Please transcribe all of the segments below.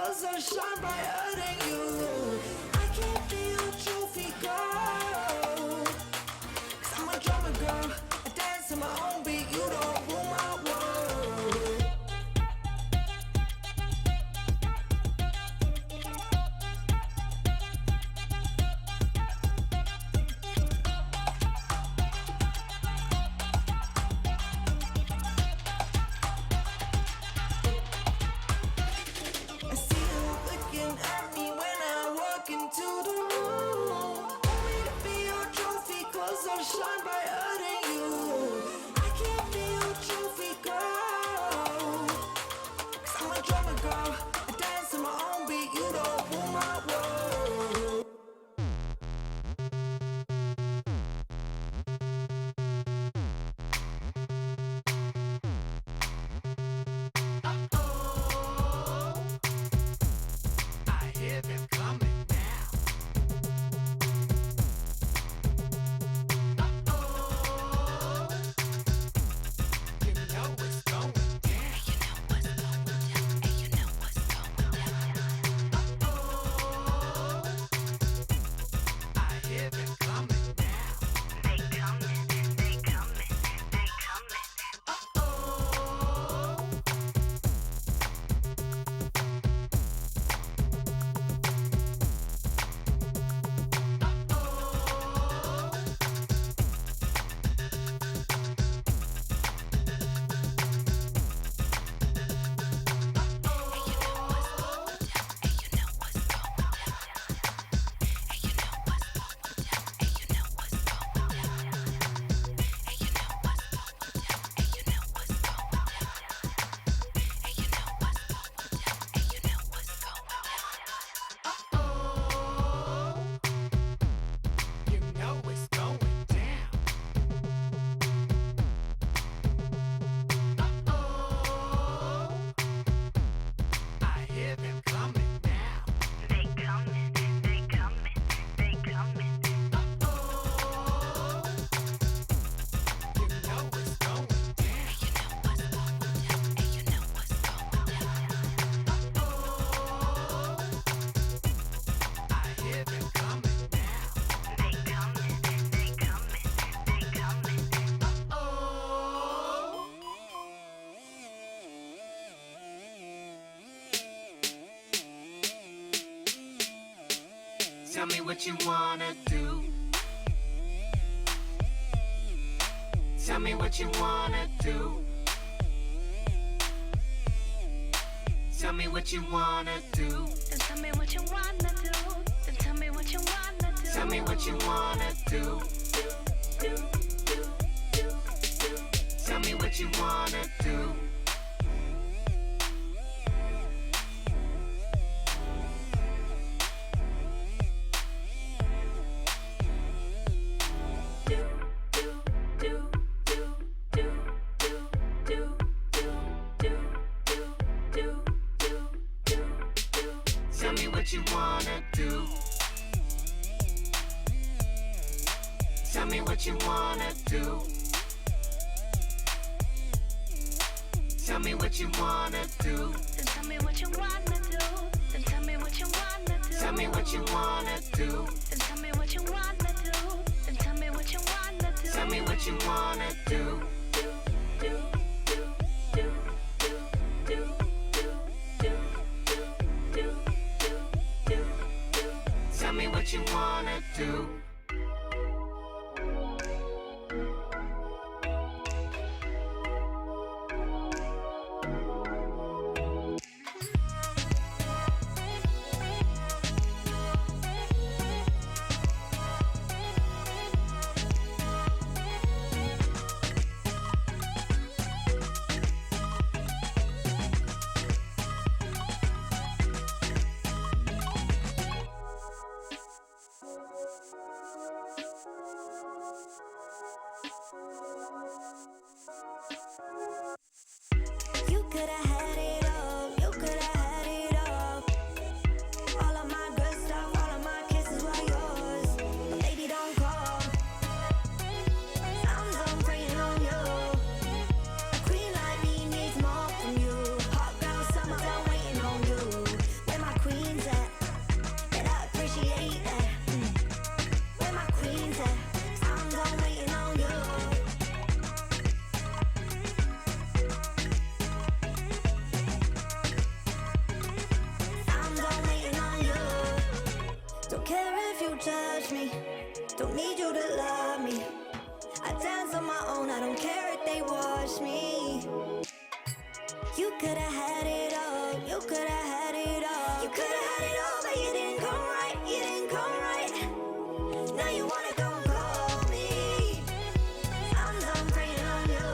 'cause I shine brighter than you. I can't be your trophy girl, 'cause I'm a drummer girl. I dance to my own beat, you don't rule my world. I see you looking at me when I walk into the room. Want me to be your trophy 'cause I shine brighter than you. I can't be your trophy girl, 'cause I'm a drummer girl. I dance to my own beat, you don't rule my world. I hear them coming now. You know what's going down. I hear them coming now. They coming, they coming, they coming. You know what's going down. I hear them coming now. They coming, they coming, they coming. You know what's going down. I hear them coming now. They coming, they coming, they coming. Tell me what you wanna do. Tell me what you wanna do. Tell me what you wanna do. Then tell me what you wanna do. Then tell me what you wanna do. Tell me what you wanna do. do, do, do, do. Tell me what you wanna do. Tell me what you wanna do. Tell me what you wanna do. Tell me what you wanna do. Then tell me what you wanna do. Then tell me what you wanna do. Tell me what you wanna do. Then tell me what you wanna do. Then tell me what you wanna do. Tell me what you wanna do. Tell me what you wanna do. You coulda had it all, you coulda had it all. All of my good stuff, all of my kisses were yours. But baby, don't call. I'm done praying on you. A queen like me needs more from you. Hot girl summer, done waiting on you. When judge me. Don't need you to love me. I dance on my own, I don't care if they watch me. You could've had it all, you could've had it all. You could've had it all, but you didn't come right, you didn't come right. Now you wanna go and call me. I'm done praying on you.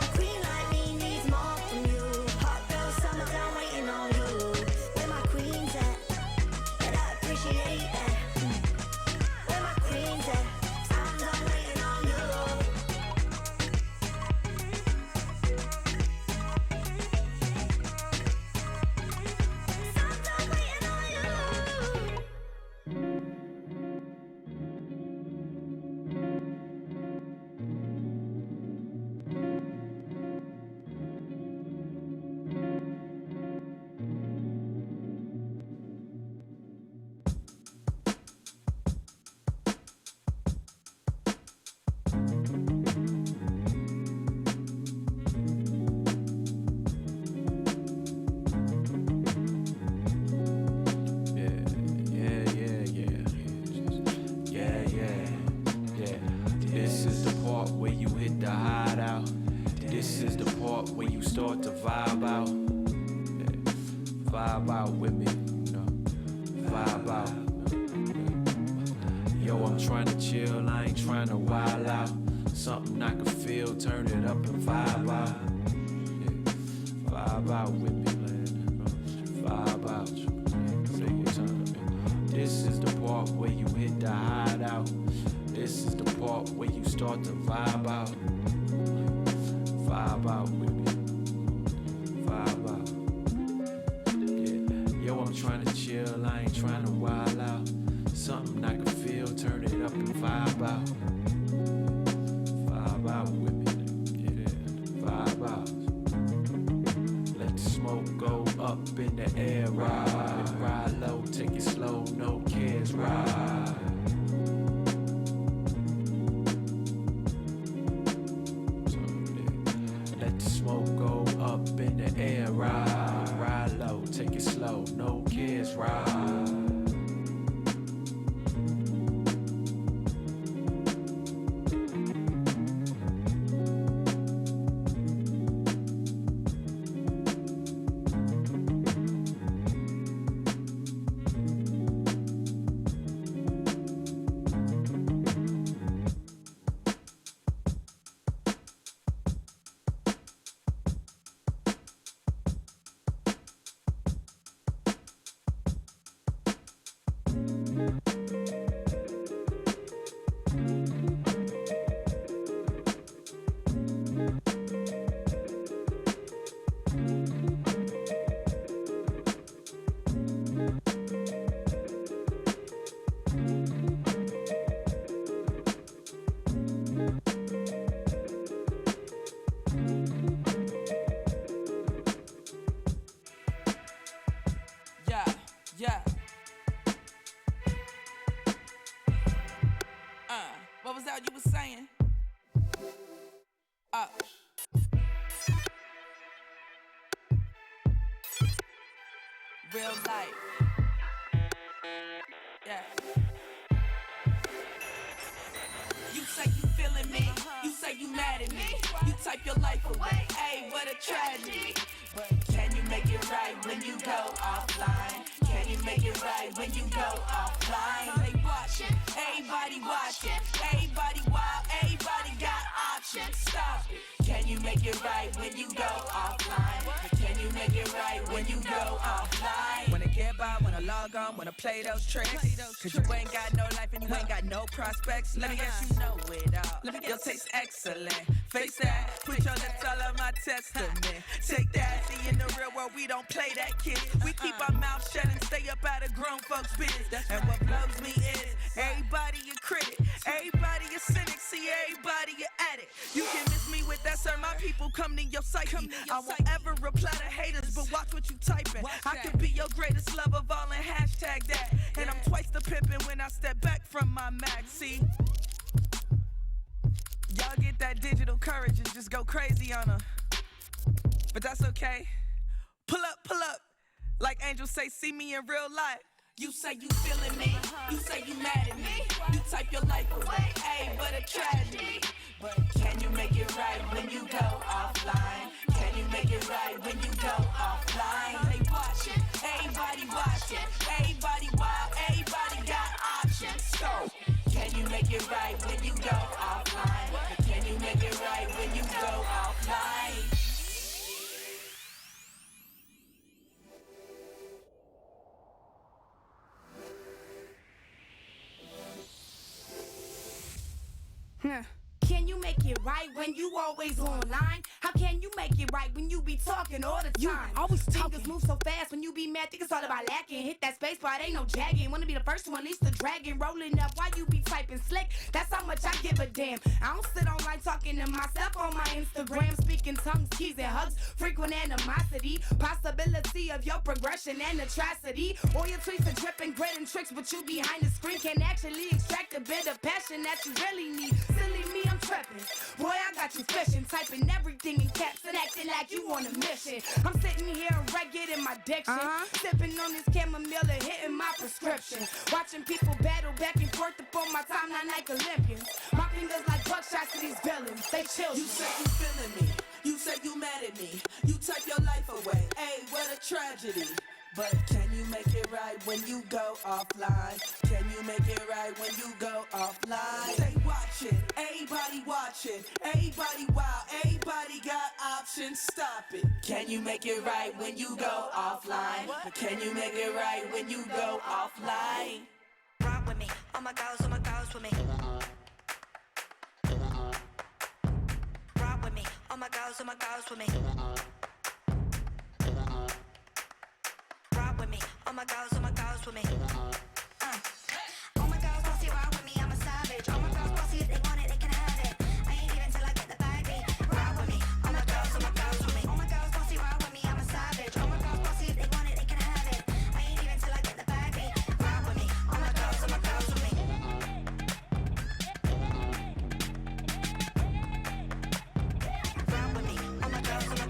A queen like me needs more from you. Hot girl summertime waiting on you. Where my queens at? And I appreciate that. Where my queens at? I'm done waiting on you. I'm done waiting on you. This is the part where you hit the hideout. This is the part where you start to vibe out. Yeah. Vibe out with me, you know. Vibe out. Yeah. Yo, I'm trying to chill, I ain't trying to wild out. Something I can feel, turn it up and vibe out. Yeah. Vibe out with me, man. Vibe out. Say your time, man. This is the part where you hit the hideout. This is the part where you start to vibe out. Vibe out with me. Vibe out. Yeah. Yo, I'm trying to chill, I ain't trying to wild out. Something I can feel, turn it up and vibe out. Vibe out with me. Yeah. Vibe out. Let the smoke go up in the air, ride low, take it slow, no cares, ride. Let the smoke go up in the air, ride low, take it slow, no cares, ride. What was that you was saying? Real life. Yeah. You say you feeling me, you say you mad at me. You type your life away, hey, what a tragedy. But can you make it right when you go offline? Can you make it right when you go offline? They watching, everybody watching, everybody wild, everybody got options. Stop it. Can you make it right when you go offline? Can you make it right when you go offline? Wanna get by, wanna log on, wanna play those tricks. Cause you ain't got no life and you ain't got no prospects. Let me guess you know it all. Your taste excellent. Face that, put your lips all on my testament. Take that, see in the real world we don't play that kid. We keep our mouth shut and stay up out of grown folks' business. And what blows me is everybody a critic, everybody a cynic, see everybody a addict. You can miss me with that, sir. My people come to your psyche. I won't ever reply to haters, but watch what you typing. I could be your greatest love of all and hashtag that. And I'm twice the pimpin' when I step back from my mag. See, y'all get that digital courage and just go crazy on her. But that's okay. Pull up. Like angels say, see me in real life. You say you feeling me, you say you mad at me. You type your life away, ayy, what a tragedy. But can you make it right when you go offline? Can you make it right when you go offline? They watching, everybody watching, everybody wild, everybody got options. So, can you make it right when you go offline? Can you make it right when you go offline? Can you make it right when you always online? How can you make it right when you be talking all the time? You always talking. Fingers move so fast when you be mad, think it's all about lacking. Hit that space bar, ain't no jagging. Wanna be the first to unleash the dragon. Rolling up while you be typing slick. That's how much I give a damn. I don't sit online talking to myself on my Instagram. Speaking tongues, keys, and hugs. Frequent animosity. Possibility of your progression and atrocity. All your tweets are dripping, grit and tricks, but you behind the screen can actually extract a bit of passion that you really need. Silly me, I'm trapping. Boy, I got you fishing, typing everything in caps and acting like you on a mission. I'm sitting here and getting my diction, sipping on this chamomile and hitting my prescription. Watching people battle back and forth upon my timeline like Olympians. My fingers like buckshots to these villains. They children. You say you feeling me, you say you mad at me. You take your life away, ayy, what a tragedy. But can you make it right when you go offline? Can you make it right when you go offline? They watching, everybody wild, everybody got options, stop it. Can you make it right when you go offline? Can you make it right when you go offline? Rock with me, oh my girls with me. Rock with me, oh my girls with me. Rock with me, oh my girls with me. All my girls bossy, rock with me, I'm a savage. All my girls bossy, if they want it, they can have it. I ain't even till I get the bag, rock with me, oh my girls with me. All my girls bossy, rock with me, I'm a savage. All my girls bossy, if they want it, they can have it. I ain't even till I get the bag, rock with me, all my girls with me. Rock with me, all my girls with me.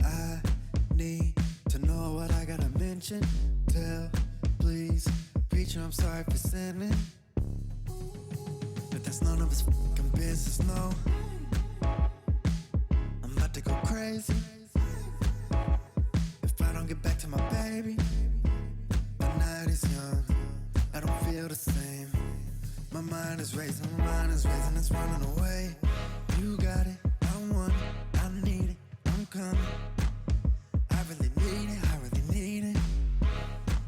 I need to know what I gotta mention. Tell, please, preacher, I'm sorry for sinning. But that's none of his fucking business, no. I'm about to go crazy if I don't get back to my baby. The night is young, I don't feel the same. My mind is racing, it's running away. You got it, I want it, I need it, I'm coming. I really need it.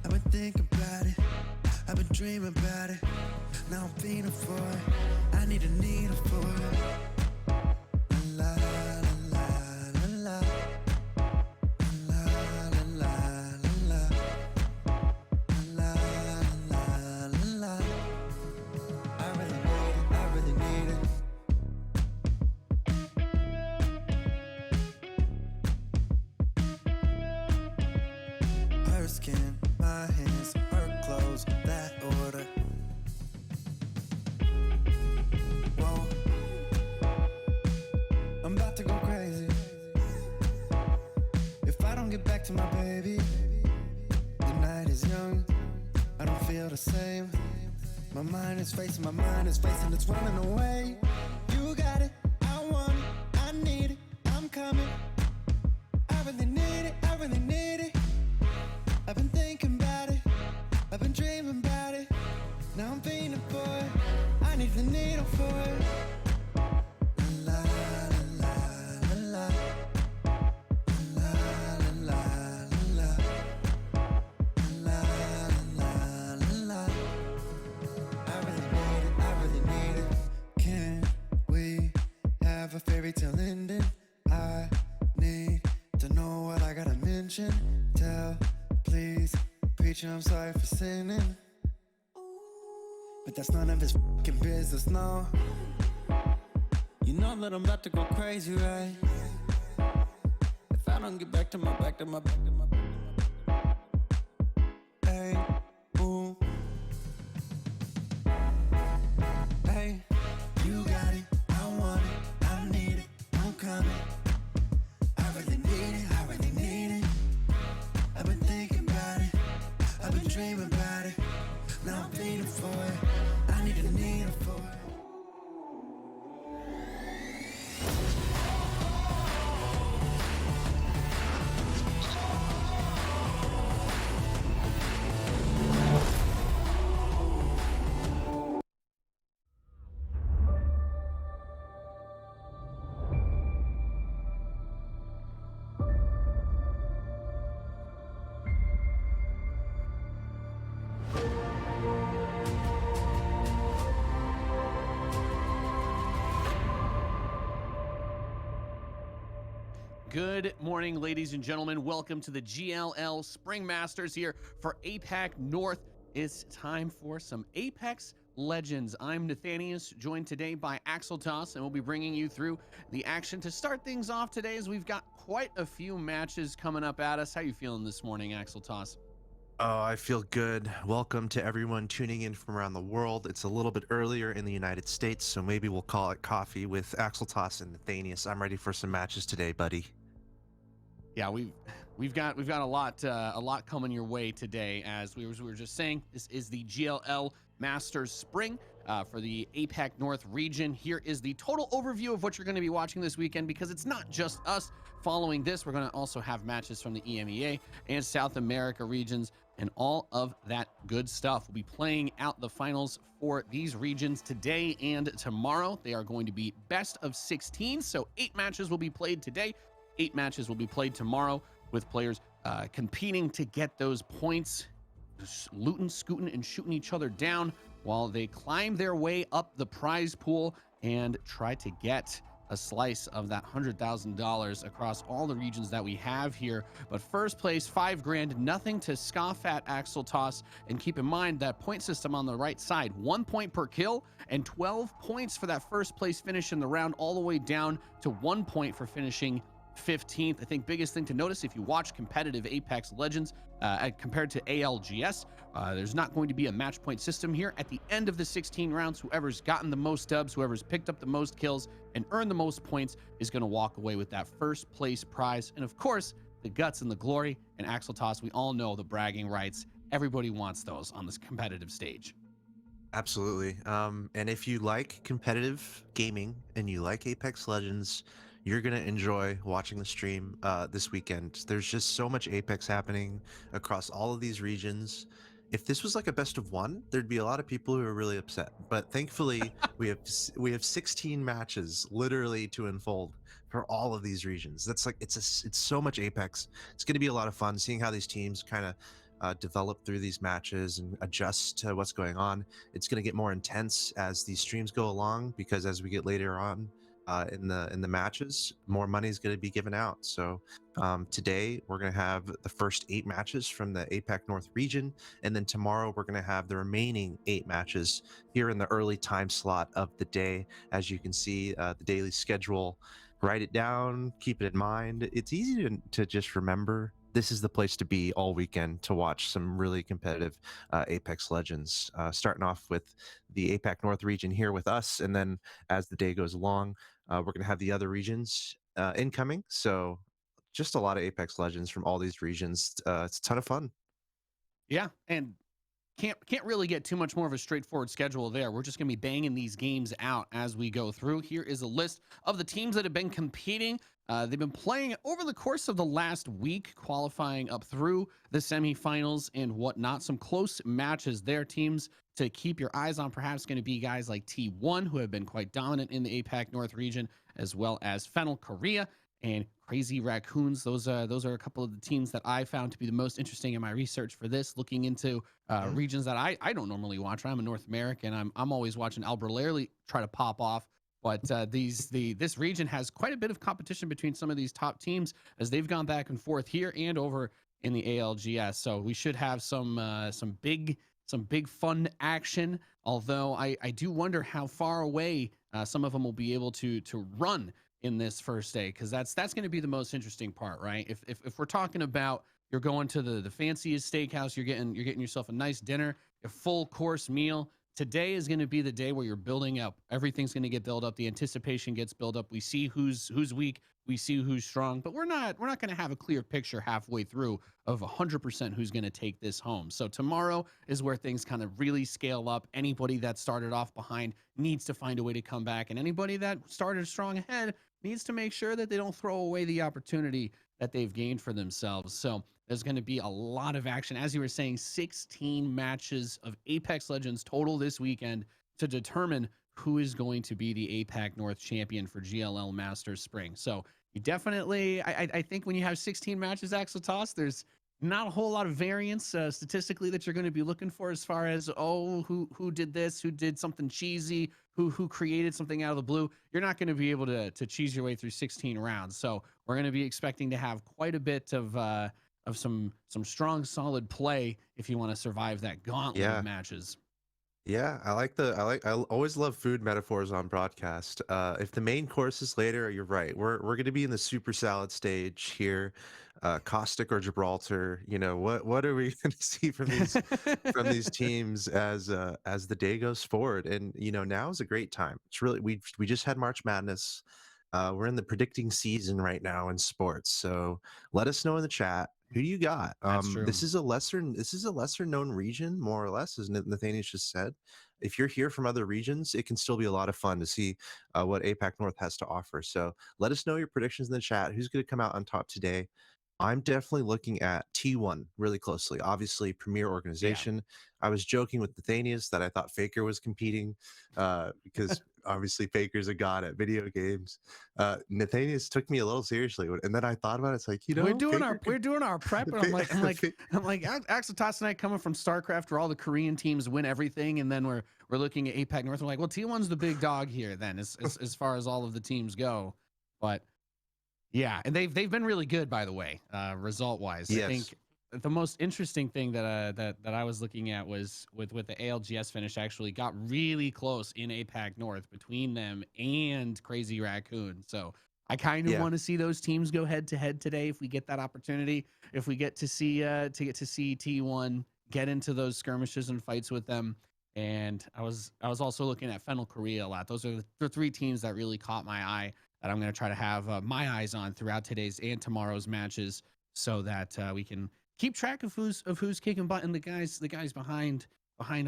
I've been thinking about it, I've been dreaming about it. Now I'm feeling for it, I need a needle for it. La la la la la la la la la la la la la la. her skin, my hands, her clothes, that order. Whoa, I'm about to go crazy. If I don't get back to my baby, the night is young, I don't feel the same. My mind is facing, it's running away. You got it, I want it, I need it, I'm coming. I really need it, I really need it. I've been thinking about it, I've been dreaming about it. Now I'm feeling for it, I need the needle for it. La la la la la la la la la la. I really need it. Can we have a fairy tale ending? I need to know what I gotta mention. Tell, please, preacher, I'm sorry for sinning. But that's none of his fucking business, no. You know that I'm about to go crazy, right? If I don't get back to my hey, ooh. Hey, you got it, I want it, I need it, I'm coming. I really need it, I really need it. I've been thinking about it, I've been dreaming about it. Now I'm feeling for it, I need a needle for it. Good morning, ladies and gentlemen. Welcome to the GLL Spring Masters here for APAC North. It's time for some Apex Legends. I'm Nathanius, joined today by Axel Toss, and we'll be bringing you through the action. To start things off today, as we've got quite a few matches coming up at us. How you feeling this morning, Axel Toss? Oh, I feel good. Welcome to everyone tuning in from around the world. It's a little bit earlier in the United States, so maybe we'll call it coffee with Axel Toss and Nathanius. I'm ready for some matches today, buddy. Yeah, we've got a lot coming your way today. As we were just saying, this is the GLL Masters Spring for the APAC North region. Here is the total overview of what you're going to be watching this weekend, because it's not just us following this. We're going to also have matches from the EMEA and South America regions and all of that good stuff. We'll be playing out the finals for these regions today and tomorrow. They are going to be best of 16, so 8 matches will be played today. 8 matches will be played tomorrow, with players competing to get those points, just looting, scooting, and shooting each other down while they climb their way up the prize pool and try to get a slice of that $100,000 across all the regions that we have here. But first place, $5 grand, nothing to scoff at, Axel Toss. And keep in mind that point system on the right side, 1 point per kill and 12 points for that first place finish in the round, all the way down to 1 point for finishing 15th. I think biggest thing to notice if you watch competitive Apex Legends compared to ALGS, there's not going to be a match point system here. At the end of the 16 rounds, whoever's gotten the most dubs, whoever's picked up the most kills and earned the most points is going to walk away with that first place prize. And of course, the guts and the glory. And Axel Toss, we all know the bragging rights. Everybody wants those on this competitive stage. Absolutely. And if you like competitive gaming and you like Apex Legends, you're going to enjoy watching the stream this weekend. There's just so much Apex happening across all of these regions. If this was like a best of one, there'd be a lot of people who are really upset. But thankfully, we have 16 matches literally to unfold for all of these regions. That's like it's so much Apex. It's going to be a lot of fun seeing how these teams kind of develop through these matches and adjust to what's going on. It's going to get more intense as these streams go along, because as we get later on in the matches, more money is going to be given out. So today we're going to have the first 8 matches from the APAC North region, and then tomorrow we're going to have the remaining 8 matches here in the early time slot of the day. As you can see, the daily schedule, write it down, keep it in mind. It's easy to just remember this is the place to be all weekend to watch some really competitive Apex Legends. Starting off with the APAC North region here with us, and then as the day goes along, we're going to have the other regions incoming. So just a lot of Apex Legends from all these regions. It's a ton of fun. Yeah, and can't really get too much more of a straightforward schedule there. We're just going to be banging these games out as we go through. Here is a list of the teams that have been competing. They've been playing over the course of the last week, qualifying up through the semifinals and whatnot. Some close matches there. Teams to keep your eyes on perhaps going to be guys like T1, who have been quite dominant in the APAC North region, as well as Fennel Korea and Crazy Raccoons. Those are a couple of the teams that I found to be the most interesting in my research for this, looking into regions that I don't normally watch. I'm a North American. I'm always watching Albert Lairley try to pop off. But this region has quite a bit of competition between some of these top teams as they've gone back and forth here and over in the ALGS. So we should have some big fun action. Although I do wonder how far away some of them will be able to run in this first day, because that's going to be the most interesting part, right? If we're talking about you're going to the fanciest steakhouse, you're getting yourself a nice dinner, a full course meal. Today is going to be the day where you're building up. Everything's going to get built up. The anticipation gets built up. We see who's weak. We see who's strong, but we're not going to have a clear picture halfway through of 100% who's going to take this home. So tomorrow is where things kind of really scale up. Anybody that started off behind needs to find a way to come back, and anybody that started strong ahead needs to make sure that they don't throw away the opportunity that they've gained for themselves. So there's going to be a lot of action. As you were saying, 16 matches of Apex Legends total this weekend to determine who is going to be the APAC North champion for GLL Masters Spring. So you definitely, I think when you have 16 matches, Axel Toss, there's not a whole lot of variance statistically that you're going to be looking for as far as, who did this, who did something cheesy, who created something out of the blue. You're not going to be able to cheese your way through 16 rounds. So we're going to be expecting to have quite a bit of some strong, solid play if you want to survive that gauntlet of matches. Yeah, I always love food metaphors on broadcast. If the main course is later, you're right. We're going to be in the super salad stage here, caustic or Gibraltar. You know, what are we going to see from these teams as the day goes forward? And you know, now is a great time. It's really we just had March Madness. We're in the predicting season right now in sports. So let us know in the chat. Who do you got? That's true. This is a lesser known region, more or less, as Nathaniel just said. If you're here from other regions, it can still be a lot of fun to see what APAC North has to offer. So let us know your predictions in the chat. Who's going to come out on top today? I'm definitely looking at T1 really closely. Obviously, premier organization. I was joking with Nathanius that I thought Faker was competing because obviously Faker's a god at video games. Nathanius took me a little seriously, and then I thought about it. It's like, you know, we're doing our prep, and I'm like Axel Toss and I coming from StarCraft, where all the Korean teams win everything, and then we're looking at APAC North. We're like, well, T1's the big dog here, then, as far as all of the teams go, but. Yeah, and they've been really good, by the way, result wise. Yes. I think the most interesting thing that I was looking at was with the ALGS finish actually got really close in APAC North between them and Crazy Raccoon. So I kind of want to see those teams go head to head today if we get that opportunity. If we get to see T1 get into those skirmishes and fights with them. And I was also looking at Fennel Korea a lot. Those are the three teams that really caught my eye, that I'm going to try to have my eyes on throughout today's and tomorrow's matches, so that we can keep track of who's kicking butt. And the guys behind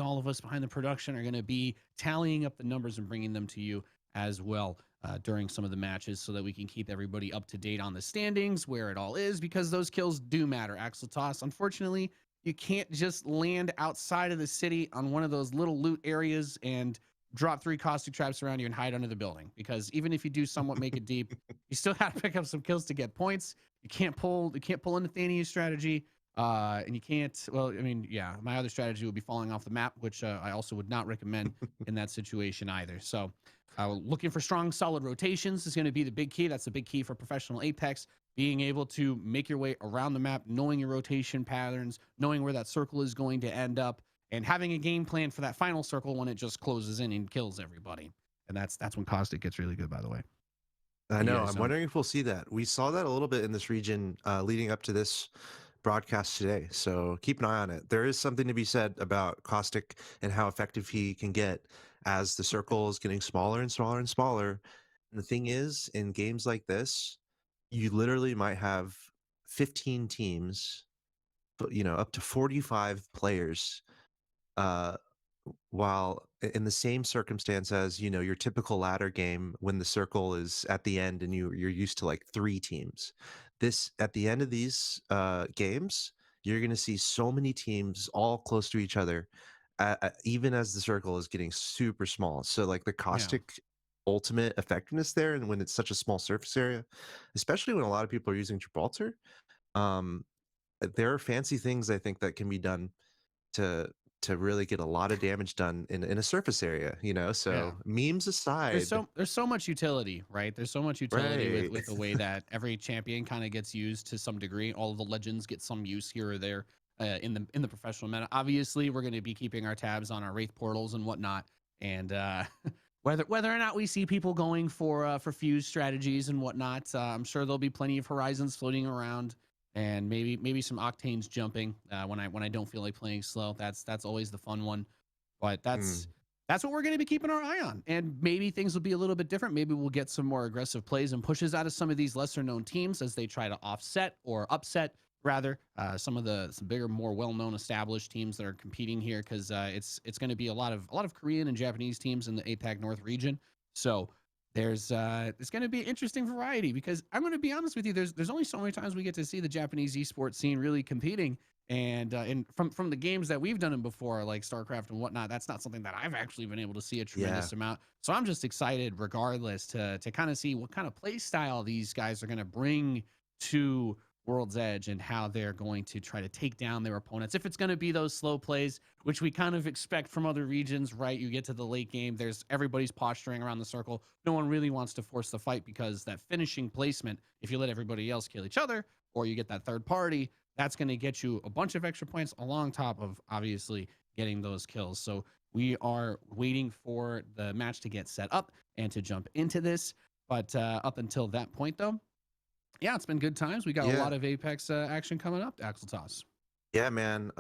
all of us, behind the production, are going to be tallying up the numbers and bringing them to you as well during some of the matches, so that we can keep everybody up to date on the standings, where it all is, because those kills do matter. Axel Toss, unfortunately, you can't just land outside of the city on one of those little loot areas and drop 3 caustic traps around you and hide under the building, because even if you do somewhat make it deep, you still have to pick up some kills to get points. You can't pull in Nathaniel's strategy, and you can't. Well, I mean, yeah, my other strategy would be falling off the map, which I also would not recommend in that situation either. So, looking for strong, solid rotations is going to be the big key. That's the big key for professional Apex. Being able to make your way around the map, knowing your rotation patterns, knowing where that circle is going to end up, and having a game plan for that final circle when it just closes in and kills everybody. And that's when caustic gets really good, by the way. I You know. guys I'm know. wondering if we'll see that. We saw that a little bit in this region leading up to this broadcast today. So keep an eye on it. There is something to be said about Caustic and how effective he can get as the circle is getting smaller and smaller and smaller. And the thing is, in games like this, you literally might have 15 teams, but up to 45 players uh while in the same circumstance as your typical ladder game when the circle is at the end and you're used to like 3 teams. This at the end of these games, you're going to see so many teams all close to each other, even as the circle is getting super small. So like the Yeah. Caustic ultimate effectiveness there, and when it's such a small surface area, especially when a lot of people are using Gibraltar, um there are fancy things I think that can be done to really get a lot of damage done in a surface area, Yeah. so memes aside. There's so much utility, right? There's so much utility Right. with the way that every champion kind of gets used to some degree. All of the legends get some use here or there in the professional meta. Obviously, we're going to be keeping our tabs on our wraith portals and whatnot, and whether or not we see people going for fuse strategies and whatnot, I'm sure there'll be plenty of horizons floating around, and maybe some octanes jumping when I don't feel like playing slow. That's always the fun one, but Mm, that's what we're going to be keeping our eye on. And maybe things will be a little bit different. Maybe we'll get some more aggressive plays and pushes out of some of these lesser known teams as they try to offset or upset rather some bigger, more well-known established teams that are competing here, because it's going to be a lot of Korean and Japanese teams in the APAC North region. So there's going to be interesting variety, because I'm going to be honest with you, there's only so many times we get to see the Japanese esports scene really competing, and from the games that we've done them before, like StarCraft and whatnot, that's not something that I've actually been able to see a yeah. tremendous amount. So I'm just excited, regardless, to kind of see what kind of play style these guys are going to bring to World's Edge, and how they're going to try to take down their opponents. If it's going to be those slow plays, which we kind of expect from other regions, right? You get to the late game, there's everybody's posturing around the circle. No one really wants to force the fight, because that finishing placement, if you let everybody else kill each other, or you get that third party, that's going to get you a bunch of extra points along top of obviously getting those kills. So we are waiting for the match to get set up and to jump into this. But up until that point, though, yeah, it's been good times. We got a Yeah. lot of Apex action coming up, Axel Toss. Yeah, man.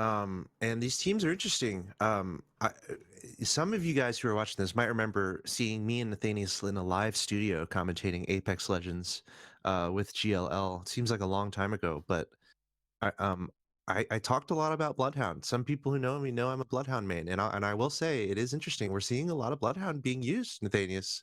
And these teams are interesting. Some of you guys who are watching this might remember seeing me and Nathanius in a live studio commentating Apex Legends with GLL. It seems like a long time ago, but I I talked a lot about Bloodhound. Some people who know me know I'm a Bloodhound main, and I will say it is interesting. We're seeing a lot of Bloodhound being used, Nathanius,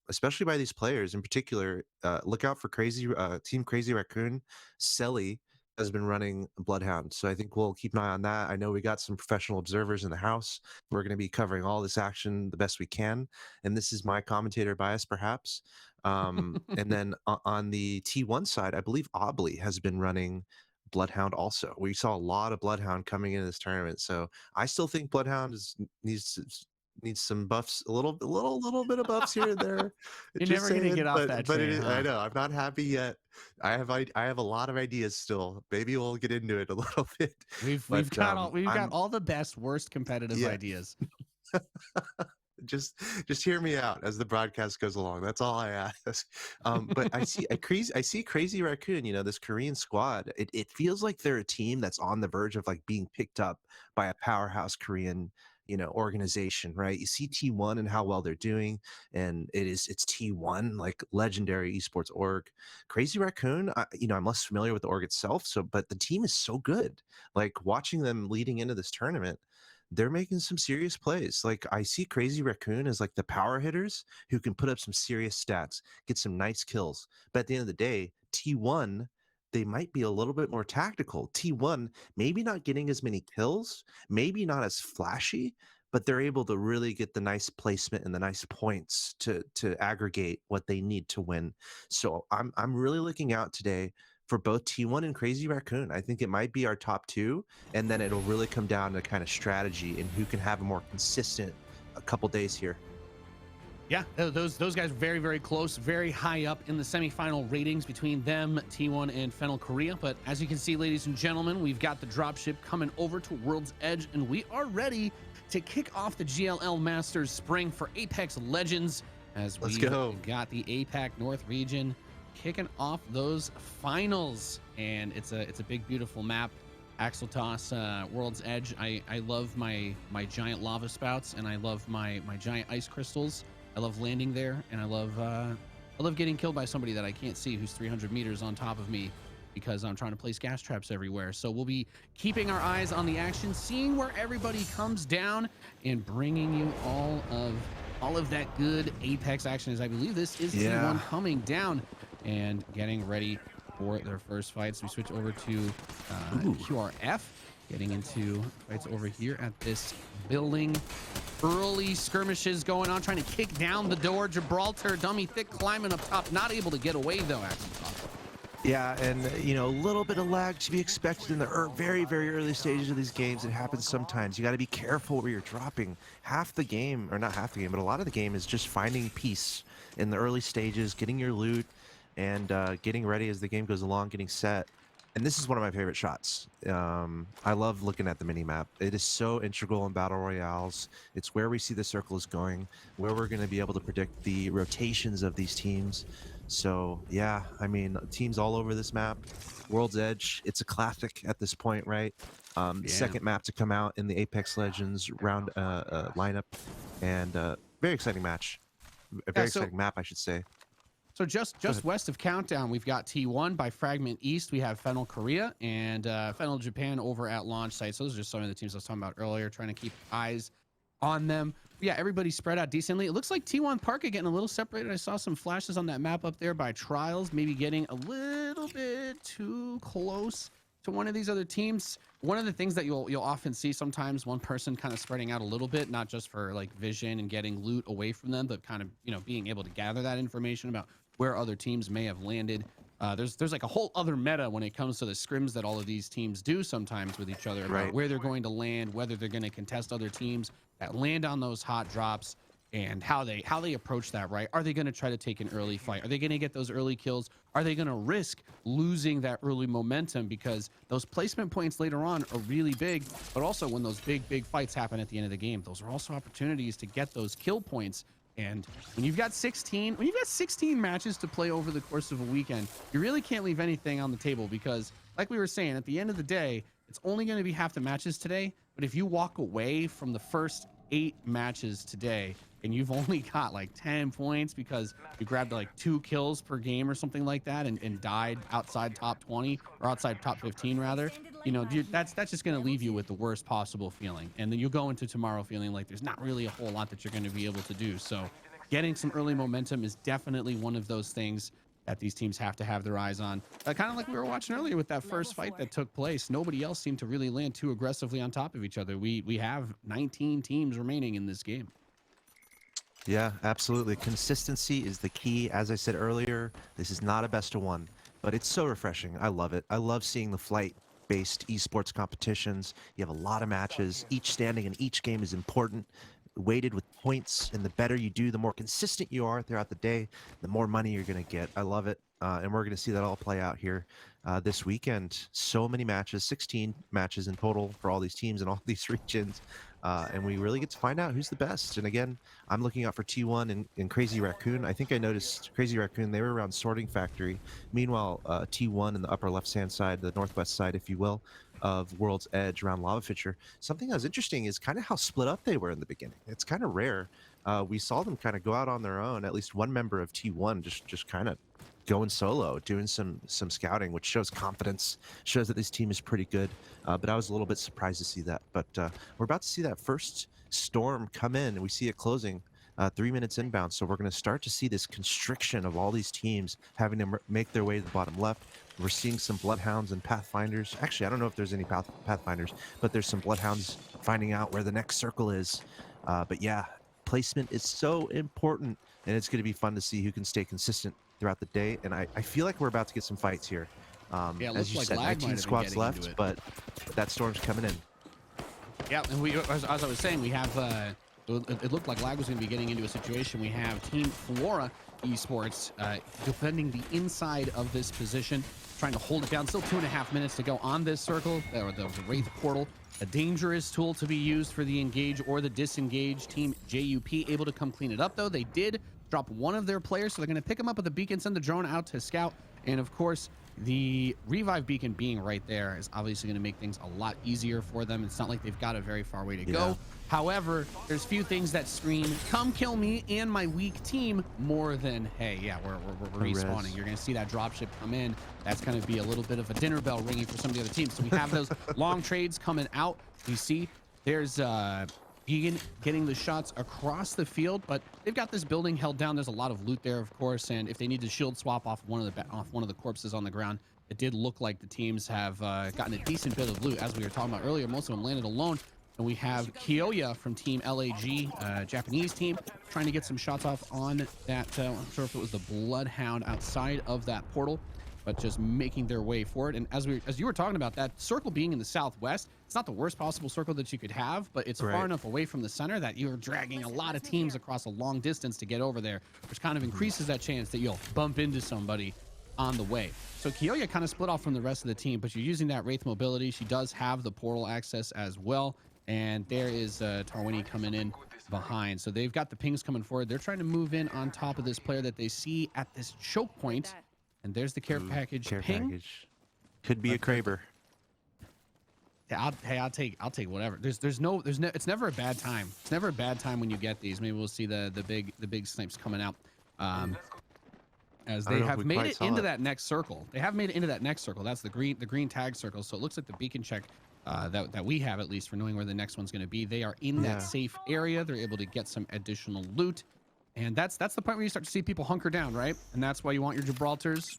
especially by these players in particular. Look out for Team Crazy Raccoon. Selly has been running Bloodhound, so I think we'll keep an eye on that. I know we got some professional observers in the house. We're going to be covering all this action the best we can, and this is my commentator bias, perhaps. And then on the T1 side, I believe Obley has been running Bloodhound also. We saw a lot of Bloodhound coming into this tournament, so I still think Bloodhound needs some buffs, a little bit of buffs here and there. You're Just never gonna saying, get off that but it train, is, I huh? know I'm not happy yet. I have a lot of ideas still. Maybe we'll get into it a little bit, We've but got all the best, worst competitive yeah. ideas. just hear me out as the broadcast goes along. That's all I ask. But I see Crazy Raccoon, this Korean squad. It feels like they're a team that's on the verge of like being picked up by a powerhouse Korean organization, right? You see T1 and how well they're doing, and it's T1, like legendary esports org. Crazy Raccoon, I'm less familiar with the org itself, but the team is so good. Like watching them leading into this tournament, they're making some serious plays. Like I see Crazy Raccoon as like the power hitters who can put up some serious stats, get some nice kills. But at the end of the day, T1, they might be a little bit more tactical. T1 maybe not getting as many kills, maybe not as flashy, but they're able to really get the nice placement and the nice points to aggregate what they need to win. So I'm really looking out today for both T1 and Crazy Raccoon. I think it might be our top two, and then it'll really come down to kind of strategy and who can have a more consistent a couple days here. Yeah, those guys are very, very close, very high up in the semifinal ratings between them, T1 and Fennel Korea. But as you can see, ladies and gentlemen, we've got the dropship coming over to World's Edge, and we are ready to kick off the GLL Masters Spring for Apex Legends. as Let's we've go. got the APAC North region kicking off those finals, and it's a big beautiful map. Axle toss, World's Edge. I love my giant lava spouts, and I love my giant ice crystals. I love landing there, and I love getting killed by somebody that I can't see who's 300 meters on top of me, because I'm trying to place gas traps everywhere. So we'll be keeping our eyes on the action, seeing where everybody comes down, and bringing you all of that good Apex action, as I believe this is T1 coming down and getting ready for their first fights. We switch over to QRF, getting into fights over here at this building. Early skirmishes going on, trying to kick down the door. Gibraltar, Dummy Thick climbing up top, not able to get away though, actually. Yeah, and a little bit of lag to be expected in the very, very early stages of these games. It happens sometimes. You got to be careful where you're dropping. Half the game, or not half the game, but a lot of the game is just finding peace in the early stages, getting your loot, and getting ready as the game goes along, getting set. And this is one of my favorite shots. I love looking at the mini-map. It is so integral in battle royales. It's where we see the circle is going, where we're going to be able to predict the rotations of these teams. So yeah, I mean, teams all over this map. World's Edge, it's a classic at this point, right? Second map to come out in the Apex Legends round lineup, and very exciting match. A very exciting map, I should say. So just west of Countdown, we've got T1. By Fragment East, we have Fennel Korea and Fennel Japan over at launch site. So those are just some of the teams I was talking about earlier, trying to keep eyes on them. Yeah, everybody's spread out decently. It looks like T1 Park are getting a little separated. I saw some flashes on that map up there by Trials, maybe getting a little bit too close to one of these other teams. One of the things that you'll often see sometimes, one person kind of spreading out a little bit, not just for like vision and getting loot away from them, but kind of being able to gather that information about where other teams may have landed. There's like a whole other meta when it comes to the scrims that all of these teams do sometimes with each other about where they're going to land, whether they're going to contest other teams that land on those hot drops, and how they approach that, right? Are they going to try to take an early fight? Are they going to get those early kills? Are they going to risk losing that early momentum? Because those placement points later on are really big, but also when those big fights happen at the end of the game, those are also opportunities to get those kill points. And when you've got 16 matches to play over the course of a weekend, you really can't leave anything on the table, because like we were saying, at the end of the day, it's only going to be half the matches today. But if you walk away from the first 8 matches today and you've only got like 10 points because you grabbed like 2 kills per game or something like that, and died outside top 20 or outside top 15 rather, that's just going to leave you with the worst possible feeling. And then you go into tomorrow feeling like there's not really a whole lot that you're going to be able to do. So getting some early momentum is definitely one of those things that these teams have to have their eyes on. Kind of like we were watching earlier with that first fight that took place. Nobody else seemed to really land too aggressively on top of each other. We have 19 teams remaining in this game. Yeah, absolutely. Consistency is the key. As I said earlier, this is not a best of one, but it's so refreshing. I love it. I love seeing the flight-based esports competitions. You have a lot of matches. Each standing in each game is important, weighted with points, and the better you do, the more consistent you are throughout the day, the more money you're going to get. I love it, and we're going to see that all play out here this weekend. So many matches, 16 matches in total for all these teams in all these regions, and we really get to find out who's the best. And again, I'm looking out for T1 and Crazy Raccoon. I think I noticed Crazy Raccoon, they were around Sorting Factory. Meanwhile, T1 in the upper left-hand side, the northwest side, if you will, of World's Edge around Lava Fisher. Something that was interesting is kind of how split up they were in the beginning. It's kind of rare. We saw them kind of go out on their own. At least one member of T1 just kind of going solo, doing some scouting, which shows confidence, shows that this team is pretty good. But I was a little bit surprised to see that. But we're about to see that first storm come in, and we see it closing 3 minutes inbound. So we're going to start to see this constriction of all these teams having to make their way to the bottom left. We're seeing some Bloodhounds and Pathfinders. Actually, I don't know if there's any Pathfinders, but there's some Bloodhounds finding out where the next circle is. But yeah, placement is so important, and it's going to be fun to see who can stay consistent throughout the day. And I feel like we're about to get some fights here. Yeah, as you said, 19 squads left, but that storm's coming in. Yeah, and as I was saying, we have it looked like Lag was going to be getting into a situation. We have Team Flora Esports defending the inside of this position, trying to hold it down. Still 2.5 minutes to go on this circle, or the Wraith Portal. A dangerous tool to be used for the engage or the disengage. Team JUP able to come clean it up, though. They did drop one of their players. So they're going to pick them up with a beacon, send the drone out to scout. And of course, the revive beacon being right there is obviously going to make things a lot easier for them. It's not like they've got a very far way to go. However, there's few things that scream, come kill me and my weak team, more than, hey, yeah, we're respawning. You're going to see that dropship come in. That's going to be a little bit of a dinner bell ringing for some of the other teams. So we have those long trades coming out. You see there's Vegan getting the shots across the field, but they've got this building held down. There's a lot of loot there, of course, and if they need to shield swap off one of the corpses on the ground, it did look like the teams have gotten a decent bit of loot. As we were talking about earlier, most of them landed alone, and we have Kiyoya from Team LAG, Japanese team, trying to get some shots off on that. I'm not sure if it was the Bloodhound outside of that portal, but just making their way forward. And as you were talking about, that circle being in the southwest, it's not the worst possible circle that you could have, but it's far enough away from the center that you're dragging a lot of teams across a long distance to get over there, which kind of increases that chance that you'll bump into somebody on the way. So Kiyoya kind of split off from the rest of the team, but you're using that Wraith mobility. She does have the portal access as well. And there is Tarwini coming in behind. So they've got the pings coming forward. They're trying to move in on top of this player that they see at this choke point. And there's the care package ping. Could be a Kraber. Yeah, I'll take whatever. It's never a bad time. It's never a bad time when you get these. Maybe we'll see the big snipes coming out. As they have made it into that next circle. They have made it into that next circle. That's the green tag circle. So it looks like the beacon check that we have, at least, for knowing where the next one's going to be. They are in that safe area. They're able to get some additional loot. And that's the point where you start to see people hunker down, right? And that's why you want your Gibraltars.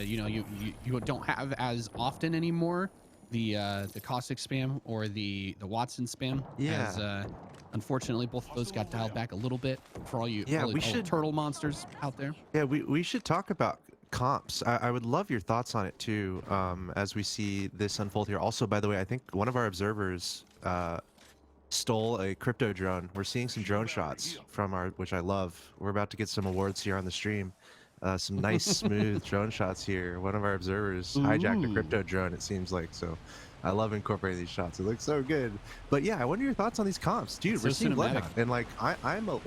You know, you don't have as often anymore the caustic spam or the Watson spam. As, unfortunately, both of those got dialed back a little bit for all you all the turtle monsters out there. Yeah, we should talk about comps. I would love your thoughts on it too, as we see this unfold here. Also, by the way, I think one of our observers stole a crypto drone. We're seeing some drone shots from which I love. We're about to get some awards here on the stream. Some nice smooth drone shots here. One of our observers hijacked a crypto drone, it seems like. So I love incorporating these shots. It looks so good. But yeah, I wonder your thoughts on these comps. Dude, we're seeing Bloodhound. And like I'm a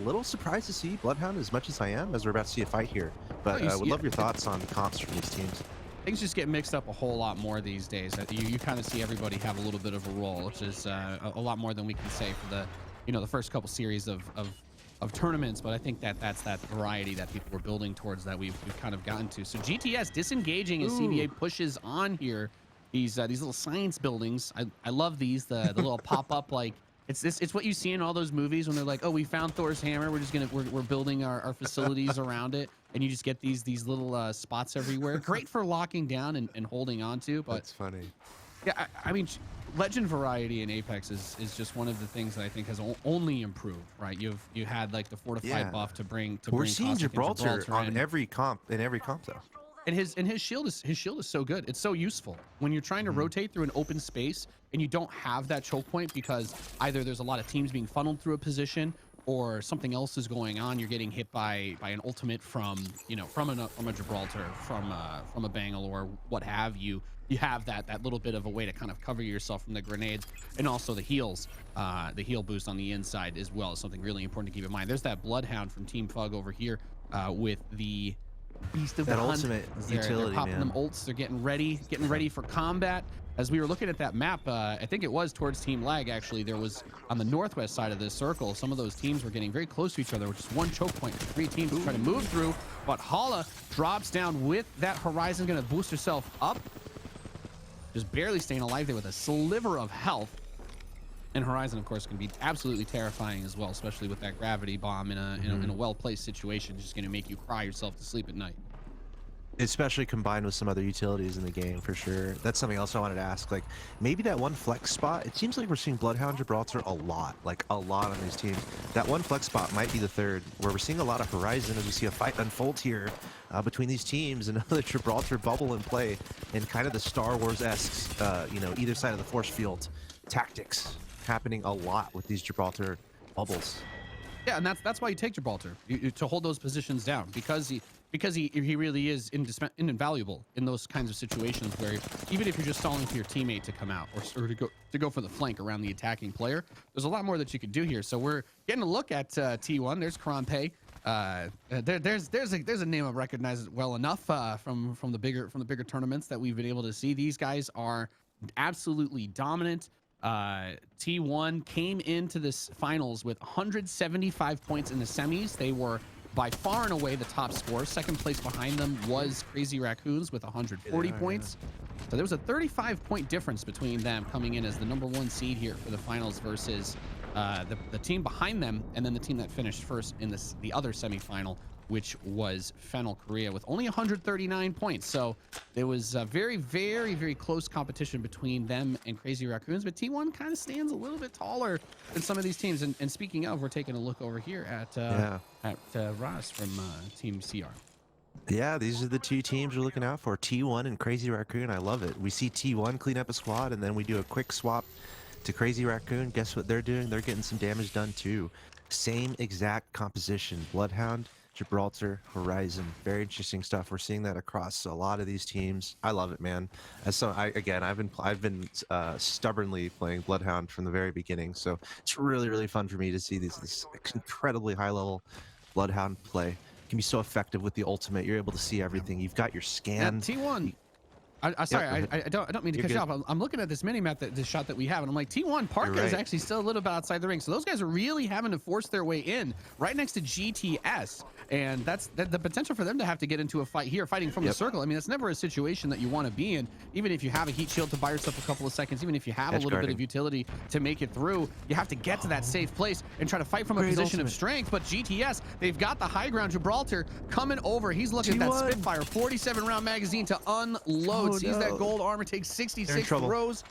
little surprised to see Bloodhound as much as I am, as we're about to see a fight here. But I would love your thoughts on comps from these teams. Things just get mixed up a whole lot more these days. You kind of see everybody have a little bit of a role, which is a lot more than we can say for the first couple series of tournaments. But I think that's that variety that people were building towards that we've kind of gotten to. So GTS disengaging as CBA pushes on here. These little science buildings. I love these. The little pop up, like it's what you see in all those movies when they're like, oh, we found Thor's hammer. We're building our facilities around it. And you just get these little spots everywhere. Great for locking down and holding on to. But that's funny. Yeah, I mean, legend variety in Apex is just one of the things that I think has only improved. Right? You had like the fortified buff to bring. We're seeing Gibraltar on every comp though. And his shield is so good. It's so useful when you're trying to rotate through an open space and you don't have that choke point because either there's a lot of teams being funneled through a position, or something else is going on. You're getting hit by an ultimate from a Gibraltar, from a Bangalore, what have you. You have that little bit of a way to kind of cover yourself from the grenades, and also the heals, the heal boost on the inside as well is something really important to keep in mind. There's that Bloodhound from Team Fug over here with the Beast of the Hunt. Ultimate utility, they're popping them ults. They're getting ready for combat. As we were looking at that map, I think it was towards Team Lag, actually, there was on the northwest side of this circle, some of those teams were getting very close to each other, which is one choke point for 3 teams to try to move through. But Hala drops down with that Horizon, going to boost herself up. Just barely staying alive there with a sliver of health. And Horizon, of course, can be absolutely terrifying as well, especially with that gravity bomb in a well-placed situation. Just going to make you cry yourself to sleep at night. Especially combined with some other utilities in the game, for sure. That's something else I wanted to ask. Like, maybe that one flex spot, it seems like we're seeing Bloodhound Gibraltar a lot on these teams. That one flex spot might be the third, where we're seeing a lot of Horizon as we see a fight unfold here between these teams, and another Gibraltar bubble in play, and kind of the Star Wars-esque, either side of the force field tactics happening a lot with these Gibraltar bubbles. Yeah, and that's why you take Gibraltar, to hold those positions down, because he really is invaluable in those kinds of situations where even if you're just stalling for your teammate to come out or to go for the flank around the attacking player, there's a lot more that you could do here. So we're getting a look at T1. There's Karampe there's a name I recognize well enough from the bigger tournaments that we've been able to see. These guys are absolutely dominant. T1 came into this finals with 175 points in the semis. They were by far and away the top scorer. Second place behind them was Crazy Raccoons with 140 points. So there was a 35-point difference between them coming in as the #1 seed here for the finals versus the team behind them, and then the team that finished first in the other semifinal, which was Fennel Korea with only 139 points. So there was a very, very, very close competition between them and Crazy Raccoons, but T1 kind of stands a little bit taller than some of these teams. And speaking of, we're taking a look over here at Ross from Team CR. Yeah, these are the two teams we're looking out for, T1 and Crazy Raccoon. I love it. We see T1 clean up a squad, and then we do a quick swap to Crazy Raccoon. Guess what they're doing? They're getting some damage done too. Same exact composition. Bloodhound, Gibraltar, Horizon. Very interesting stuff. We're seeing that across a lot of these teams. I love it, man. I've been stubbornly playing Bloodhound from the very beginning, so it's really fun for me to see this incredibly high level Bloodhound play. Can be so effective with the ultimate. You're able to see everything. You've got your scan. T1. Sorry, I don't mean to cut you off. I'm looking at this mini map, this shot that we have, and I'm like, T1 Parka is actually still a little bit outside the ring. So those guys are really having to force their way in right next to GTS, and that's the potential for them to have to get into a fight here, fighting from the circle. I mean, that's never a situation that you want to be in. Even if you have a heat shield to buy yourself a couple of seconds, even if you have a little bit of utility to make it through, you have to get to that safe place and try to fight from a position of strength. But GTS, they've got the high ground. Gibraltar coming over. He's looking at that Spitfire 47-round magazine to unload. Sees that gold armor, takes 66 throws,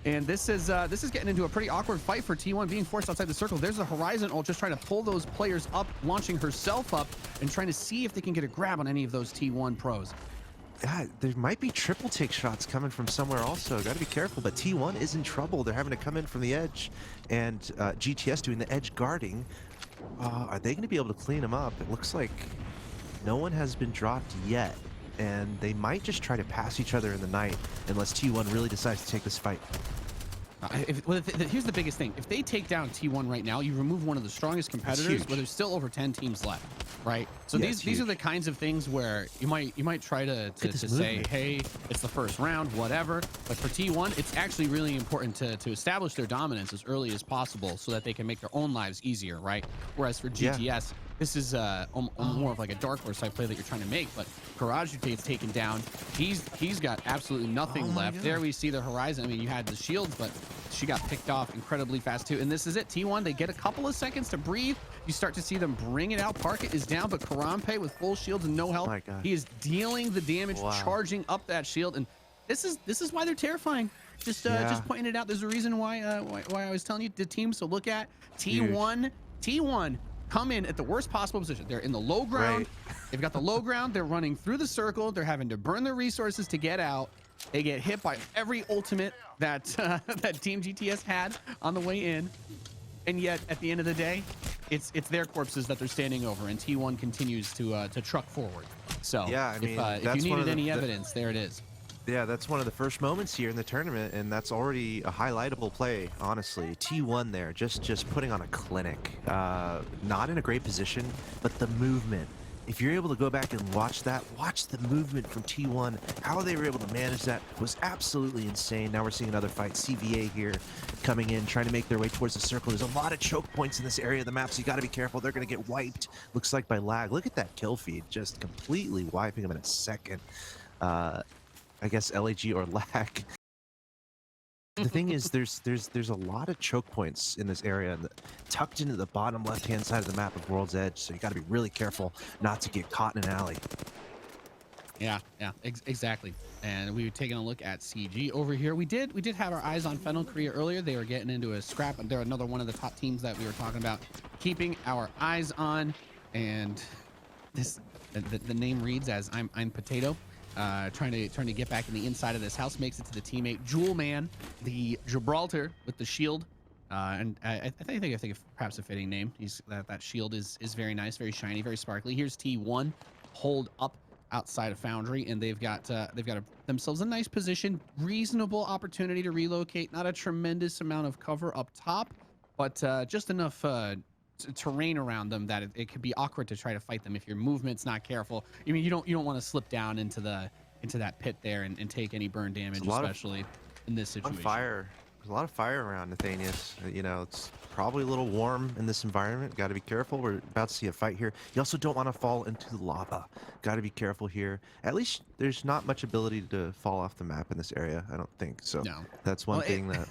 and this is getting into a pretty awkward fight for T1, being forced outside the circle. There's the Horizon ult just trying to pull those players up, launching herself up, and trying to see if they can get a grab on any of those T1 pros. Yeah, there might be triple take shots coming from somewhere also. Got to be careful, but T1 is in trouble. They're having to come in from the edge, and GTS doing the edge guarding. Are they going to be able to clean them up? It looks like no one has been dropped yet, and they might just try to pass each other in the night unless T1 really decides to take this fight. Here's the biggest thing. If they take down T1 right now, you remove one of the strongest competitors, where there's still over 10 teams left, right? So these are the kinds of things where you might try to say, hey, it's the first round, whatever. But for T1, it's actually really important to establish their dominance as early as possible so that they can make their own lives easier, right? Whereas for GTS, this is more of like a dark horse type play that you're trying to make, but Karajutate's taken down. He's got absolutely nothing left. There we see the Horizon. I mean, you had the shields, but she got picked off incredibly fast too. And this is it. T1, they get a couple of seconds to breathe. You start to see them bring it out. Parka is down, but Karampe with full shields and no health. He is dealing the damage, charging up that shield, and this is why they're terrifying. Just pointing it out. There's a reason why I was telling you the teams to look at. T1 come in at the worst possible position. They're in the low ground. They've got the low ground. They're running through the circle. They're having to burn their resources to get out. They get hit by every ultimate that that Team GTS had on the way in, and yet at the end of the day, it's their corpses that they're standing over, and T1 continues to truck forward. So yeah, I mean, if you needed any evidence, there it is. Yeah, that's one of the first moments here in the tournament, and that's already a highlightable play, honestly. T1 there, just putting on a clinic. Not in a great position, but the movement. If you're able to go back and watch that, watch the movement from T1. How they were able to manage that was absolutely insane. Now we're seeing another fight. CVA here coming in, trying to make their way towards the circle. There's a lot of choke points in this area of the map, so you got to be careful. They're going to get wiped, looks like, by lag. Look at that kill feed, just completely wiping them in a second. I guess LAG or lag. The thing is, there's a lot of choke points in this area, and tucked into the bottom left-hand side of the map of World's Edge. So you got to be really careful not to get caught in an alley. Yeah, exactly. And we were taking a look at CG over here. We did have our eyes on Fennel Korea earlier. They were getting into a scrap, and they're another one of the top teams that we were talking about, keeping our eyes on. And this, the name reads as I'm Potato. Trying to get back in the inside of this house, makes it to the teammate Jewel Man, the Gibraltar with the shield, and I think perhaps a fitting name. That shield is very nice, very shiny, very sparkly. Here's T1 hold up outside of Foundry, and they've got themselves a nice position, reasonable opportunity to relocate. Not a tremendous amount of cover up top, but just enough terrain around them that it could be awkward to try to fight them if your movement's not careful. I mean, you don't want to slip down into that pit there and take any burn damage, especially in this situation. There's a lot of fire around Nathanius. You know, it's probably a little warm in this environment. Got to be careful. We're about to see a fight here. You also don't want to fall into the lava. Got to be careful here. At least there's not much ability to fall off the map in this area, I don't think. So no. That's one thing that...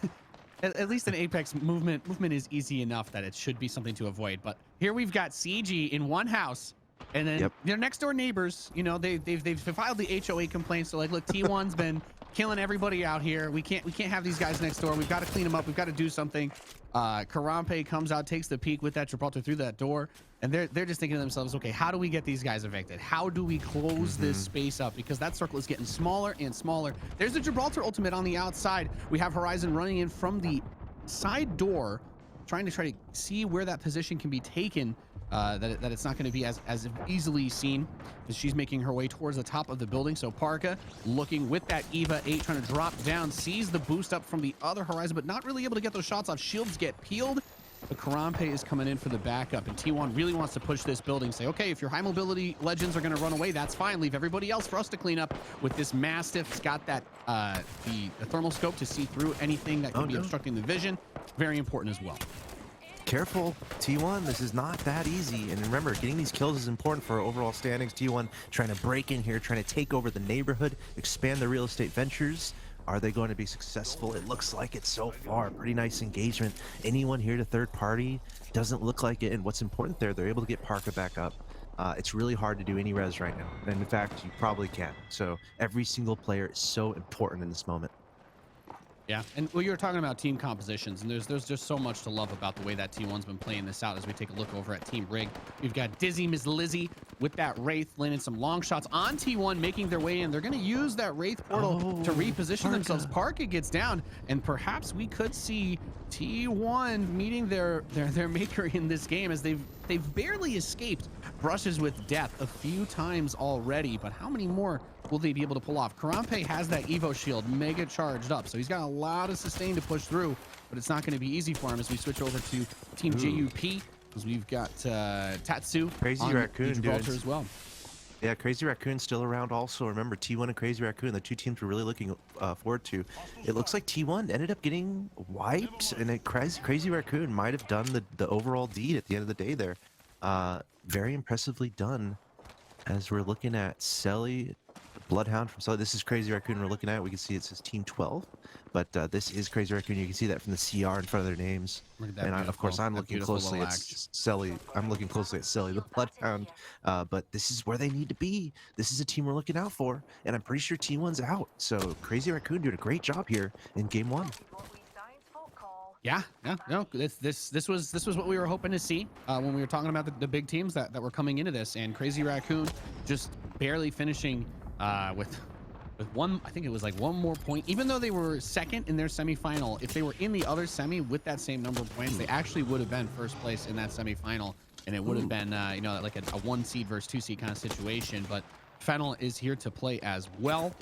At least in Apex, movement is easy enough that it should be something to avoid. But here we've got CG in one house, and then their next door neighbors. You know, they've filed the HOA complaint. So like, look, T1's been killing everybody out here. We can't have these guys next door. We've got to clean them up. We've got to do something. Karampe comes out, takes the peek with that Gibraltar through that door, and they're just thinking to themselves, okay, how do we get these guys evicted? How do we close this space up? Because that circle is getting smaller and smaller. There's the Gibraltar ultimate on the outside. We have Horizon running in from the side door, trying to see where that position can be taken, that it's not going to be as easily seen, as she's making her way towards the top of the building. So Parka looking with that Eva 8, trying to drop down, sees the boost up from the other Horizon, but not really able to get those shots off. Shields get peeled. But Karampe is coming in for the backup, and T1 really wants to push this building, say, okay, if your high mobility legends are going to run away, that's fine. Leave everybody else for us to clean up. With this Mastiff, it's got that the thermal scope to see through anything that could be obstructing the vision. Very important as well. Careful, T1, this is not that easy. And remember, getting these kills is important for our overall standings. T1 trying to break in here, trying to take over the neighborhood, expand the real estate ventures. Are they going to be successful? It looks like it so far. Pretty nice engagement. Anyone here to third party? Doesn't look like it. And what's important there, they're able to get Parka back up. It's really hard to do any res right now. And in fact, you probably can. So every single player is so important in this moment. Yeah, and well, you were talking about team compositions, and there's just so much to love about the way that T1's been playing this out. As we take a look over at Team Rig, we've got Dizzy, Miss Lizzie with that Wraith landing some long shots on T1, making their way in. They're going to use that Wraith portal to reposition themselves. Parka gets down, and perhaps we could see T1 meeting their maker in this game, as they've barely escaped brushes with death a few times already. But how many more will they be able to pull off? Karampe has that Evo shield mega charged up, so he's got a lot of sustain to push through, but it's not going to be easy for him as we switch over to Team JUP, because we've got Tatsu Crazy on Raccoon Gibraltar as well. Yeah, Crazy Raccoon's still around also. Remember, T1 and Crazy Raccoon, the two teams we're really looking forward to. It looks like T1 ended up getting wiped, and Crazy Raccoon might have done the overall deed at the end of the day there. Very impressively done, as we're looking at Selly, Bloodhound from Selly. This is Crazy Raccoon we're looking at. We can see it says Team 12, but this is Crazy Raccoon. You can see that from the CR in front of their names. And of course, I'm looking closely at Selly. I'm looking closely at Selly, the Bloodhound. But this is where they need to be. This is a team we're looking out for, and I'm pretty sure T1's out. So Crazy Raccoon did a great job here in Game 1. Yeah, no, this was what we were hoping to see when we were talking about the big teams that were coming into this, and Crazy Raccoon just barely finishing with one. I think it was like one more point, even though they were second in their semifinal. If they were in the other semi with that same number of points, they actually would have been first place in that semifinal, and it would have been you know, like a 1 seed versus 2 seed kind of situation. But Fennel is here to play as well.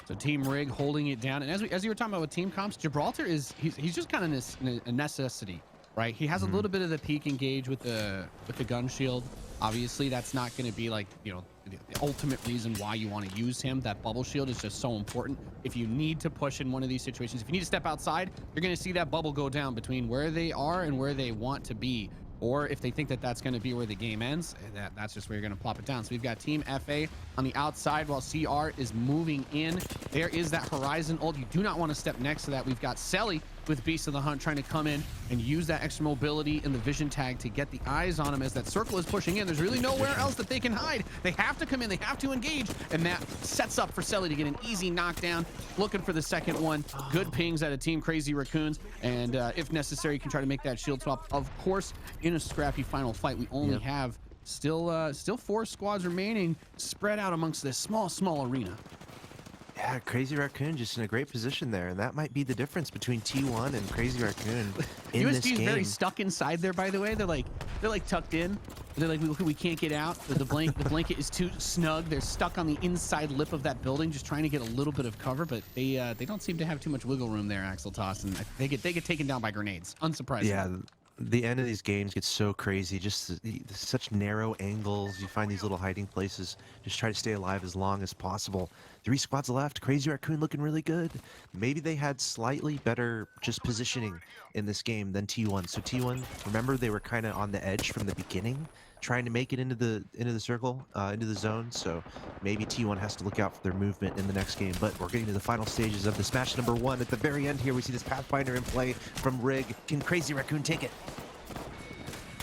So Team Rig holding it down, and as you were talking about with team comps, Gibraltar he's just kind of a necessity, right? He has a little bit of the peak engage with the gun shield. Obviously, that's not going to be like, you know, the ultimate reason why you want to use him. That bubble shield is just so important. If you need to push in one of these situations, if you need to step outside, you're going to see that bubble go down between where they are and where they want to be. Or if they think that that's going to be where the game ends, that's just where you're going to plop it down. So we've got Team FA on the outside while CR is moving in. There is that Horizon ult. You do not want to step next to that. We've got Selly with Beast of the Hunt trying to come in and use that extra mobility in the vision tag to get the eyes on him as that circle is pushing in. There's really nowhere else that they can hide. They have to come in. They have to engage. And that sets up for Selly to get an easy knockdown. Looking for the second one. Good pings out of Team Crazy Raccoons. And if necessary, you can try to make that shield swap. Of course, in a scrappy final fight, we only have still 4 squads remaining spread out amongst this small arena. Yeah, Crazy Raccoon just in a great position there, and that might be the difference between T1 and Crazy Raccoon in this game. USG is very stuck inside there, by the way. They're like tucked in. They're like, we can't get out. The blanket is too snug. They're stuck on the inside lip of that building, just trying to get a little bit of cover. But they don't seem to have too much wiggle room there, Axel Toss, and they get taken down by grenades. Unsurprising. Yeah, the end of these games gets so crazy. Just such narrow angles. You find these little hiding places. Just try to stay alive as long as possible. 3 squads left. Crazy Raccoon looking really good. Maybe they had slightly better just positioning in this game than T1. So T1, remember they were kind of on the edge from the beginning, trying to make it into the circle, into the zone. So maybe T1 has to look out for their movement in the next game. But we're getting to the final stages of this match number 1. At the very end here, we see this Pathfinder in play from Rig. Can Crazy Raccoon take it?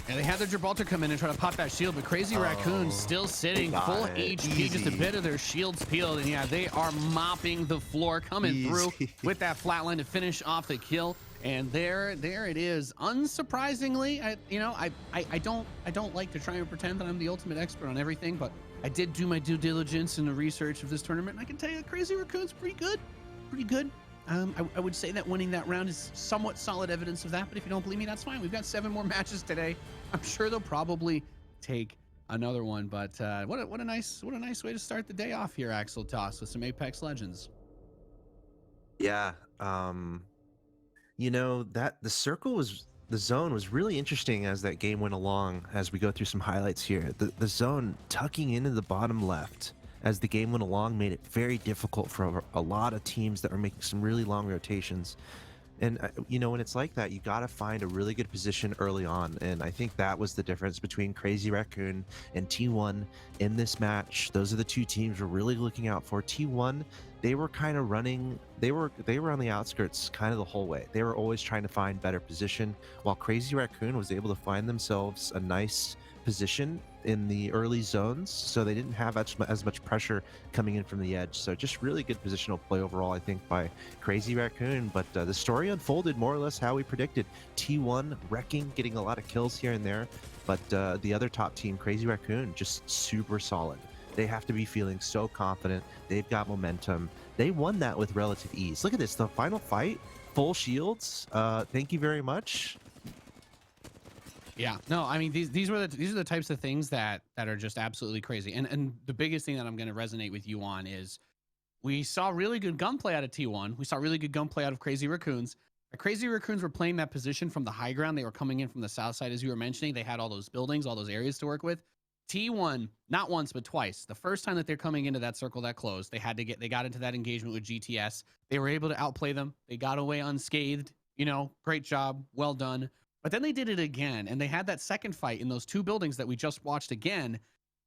And they had their Gibraltar come in and try to pop that shield, but Crazy Raccoon still sitting full HP, just a bit of their shields peeled, and yeah, they are mopping the floor, coming through with that flatline to finish off the kill. And there it is. Unsurprisingly, I don't like to try and pretend that I'm the ultimate expert on everything, but I did do my due diligence in the research of this tournament, and I can tell you, Crazy Raccoon's pretty good. I would say that winning that round is somewhat solid evidence of that, but if you don't believe me, that's fine. We've got 7 more matches today. I'm sure they'll probably take another one, but what a nice way to start the day off here, Axel Toss, with some Apex Legends. Yeah, you know, that the zone was really interesting as that game went along. As we go through some highlights here, the zone tucking into the bottom left as the game went along made it very difficult for a lot of teams that were making some really long rotations. And you know, when it's like that, you got to find a really good position early on, and I think that was the difference between Crazy Raccoon and T1 in this match. Those are the 2 teams we're really looking out for. T1, they were kind of running, they were on the outskirts kind of the whole way. They were always trying to find better position, while Crazy Raccoon was able to find themselves a nice position in the early zones, so they didn't have as much pressure coming in from the edge. So just really good positional play overall, I think, by Crazy Raccoon. But the story unfolded more or less how we predicted. T1 wrecking, getting a lot of kills here and there, but the other top team, Crazy Raccoon, just super solid. They have to be feeling so confident. They've got momentum. They won that with relative ease. Look at this, the final fight, full shields. Thank you very much. Yeah, no, I mean, these are the types of things that are just absolutely crazy. And the biggest thing that I'm going to resonate with you on is we saw really good gunplay out of T1. We saw really good gunplay out of Crazy Raccoons. The Crazy Raccoons were playing that position from the high ground. They were coming in from the south side, as you were mentioning. They had all those buildings, all those areas to work with. T1, not once, but twice. The first time that they're coming into that circle that closed, they got into that engagement with GTS. They were able to outplay them. They got away unscathed. You know, great job. Well done. But then they did it again, and they had that second fight in those 2 buildings that we just watched again.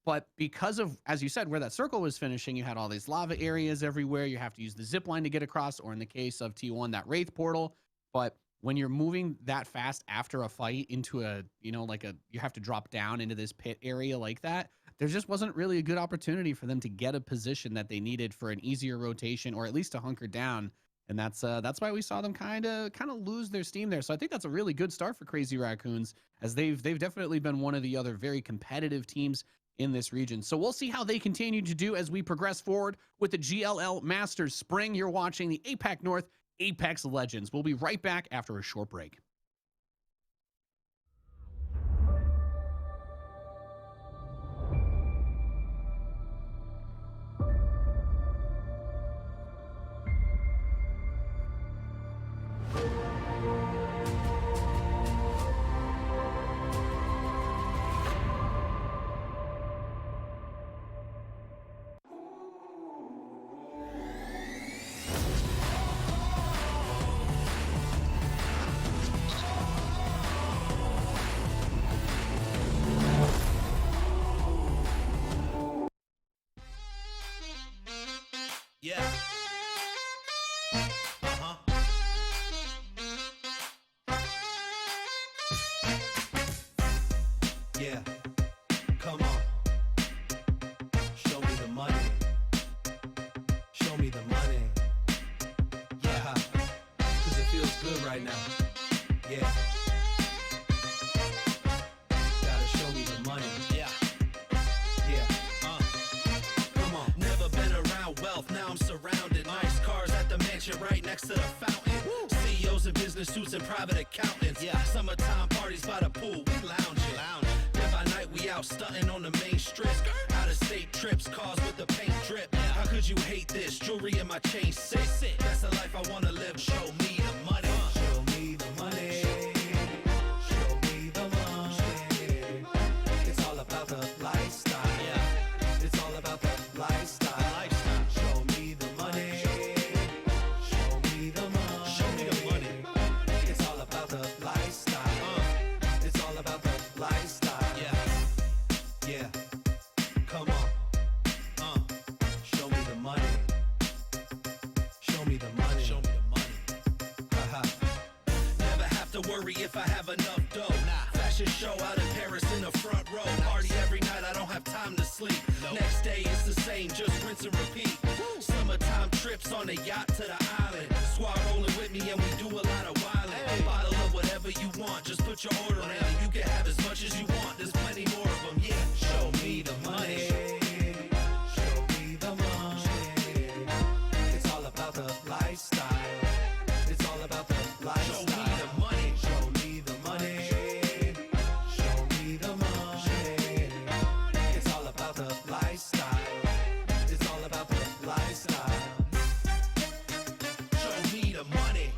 But because of, as you said, where that circle was finishing, you had all these lava areas everywhere. You have to use the zip line to get across, or in the case of T1, that Wraith portal. But when you're moving that fast after a fight into a, you know, like you have to drop down into this pit area like that, there just wasn't really a good opportunity for them to get a position that they needed for an easier rotation, or at least to hunker down. And that's why we saw them kind of lose their steam there. So I think that's a really good start for Crazy Raccoons, as they've definitely been one of the other very competitive teams in this region. So we'll see how they continue to do as we progress forward with the GLL Masters Spring. You're watching the APAC North Apex Legends. We'll be right back after a short break. Yeah. Yeah. Come on. Show me the money. Show me the money. Yeah. 'Cause it feels good right now. Yeah. Gotta show me the money. Yeah. Yeah. Come on. Never been around wealth, now I'm surrounded. Nice cars at the mansion right next to the fountain. CEOs in business suits and private accountants. Yeah. Summertime parties by the pool, we lounging. Then by night we out stunting on the main strip. Out of state trips, cars with the paint drip. How could you hate this? Jewelry in my chain sit. That's the life I wanna live. Show me the money. Show me the money. Show worry if I have enough dough. Fashion show out in Paris in the front row. Party every night, I don't have time to sleep. Next day it's the same, just rinse and repeat. Summertime trips on the yacht to the island. Squad rolling with me and we do a lot of wildin'. A bottle of whatever you want, just put your order in. You can have as much as you want, there's plenty more of them, yeah. Show me the money. Show me the money. It's all about the lifestyle. It's all about the lifestyle. Show me the money. Show me the money. Show me the money. It's all about the lifestyle. It's all about the lifestyle. Show me the money.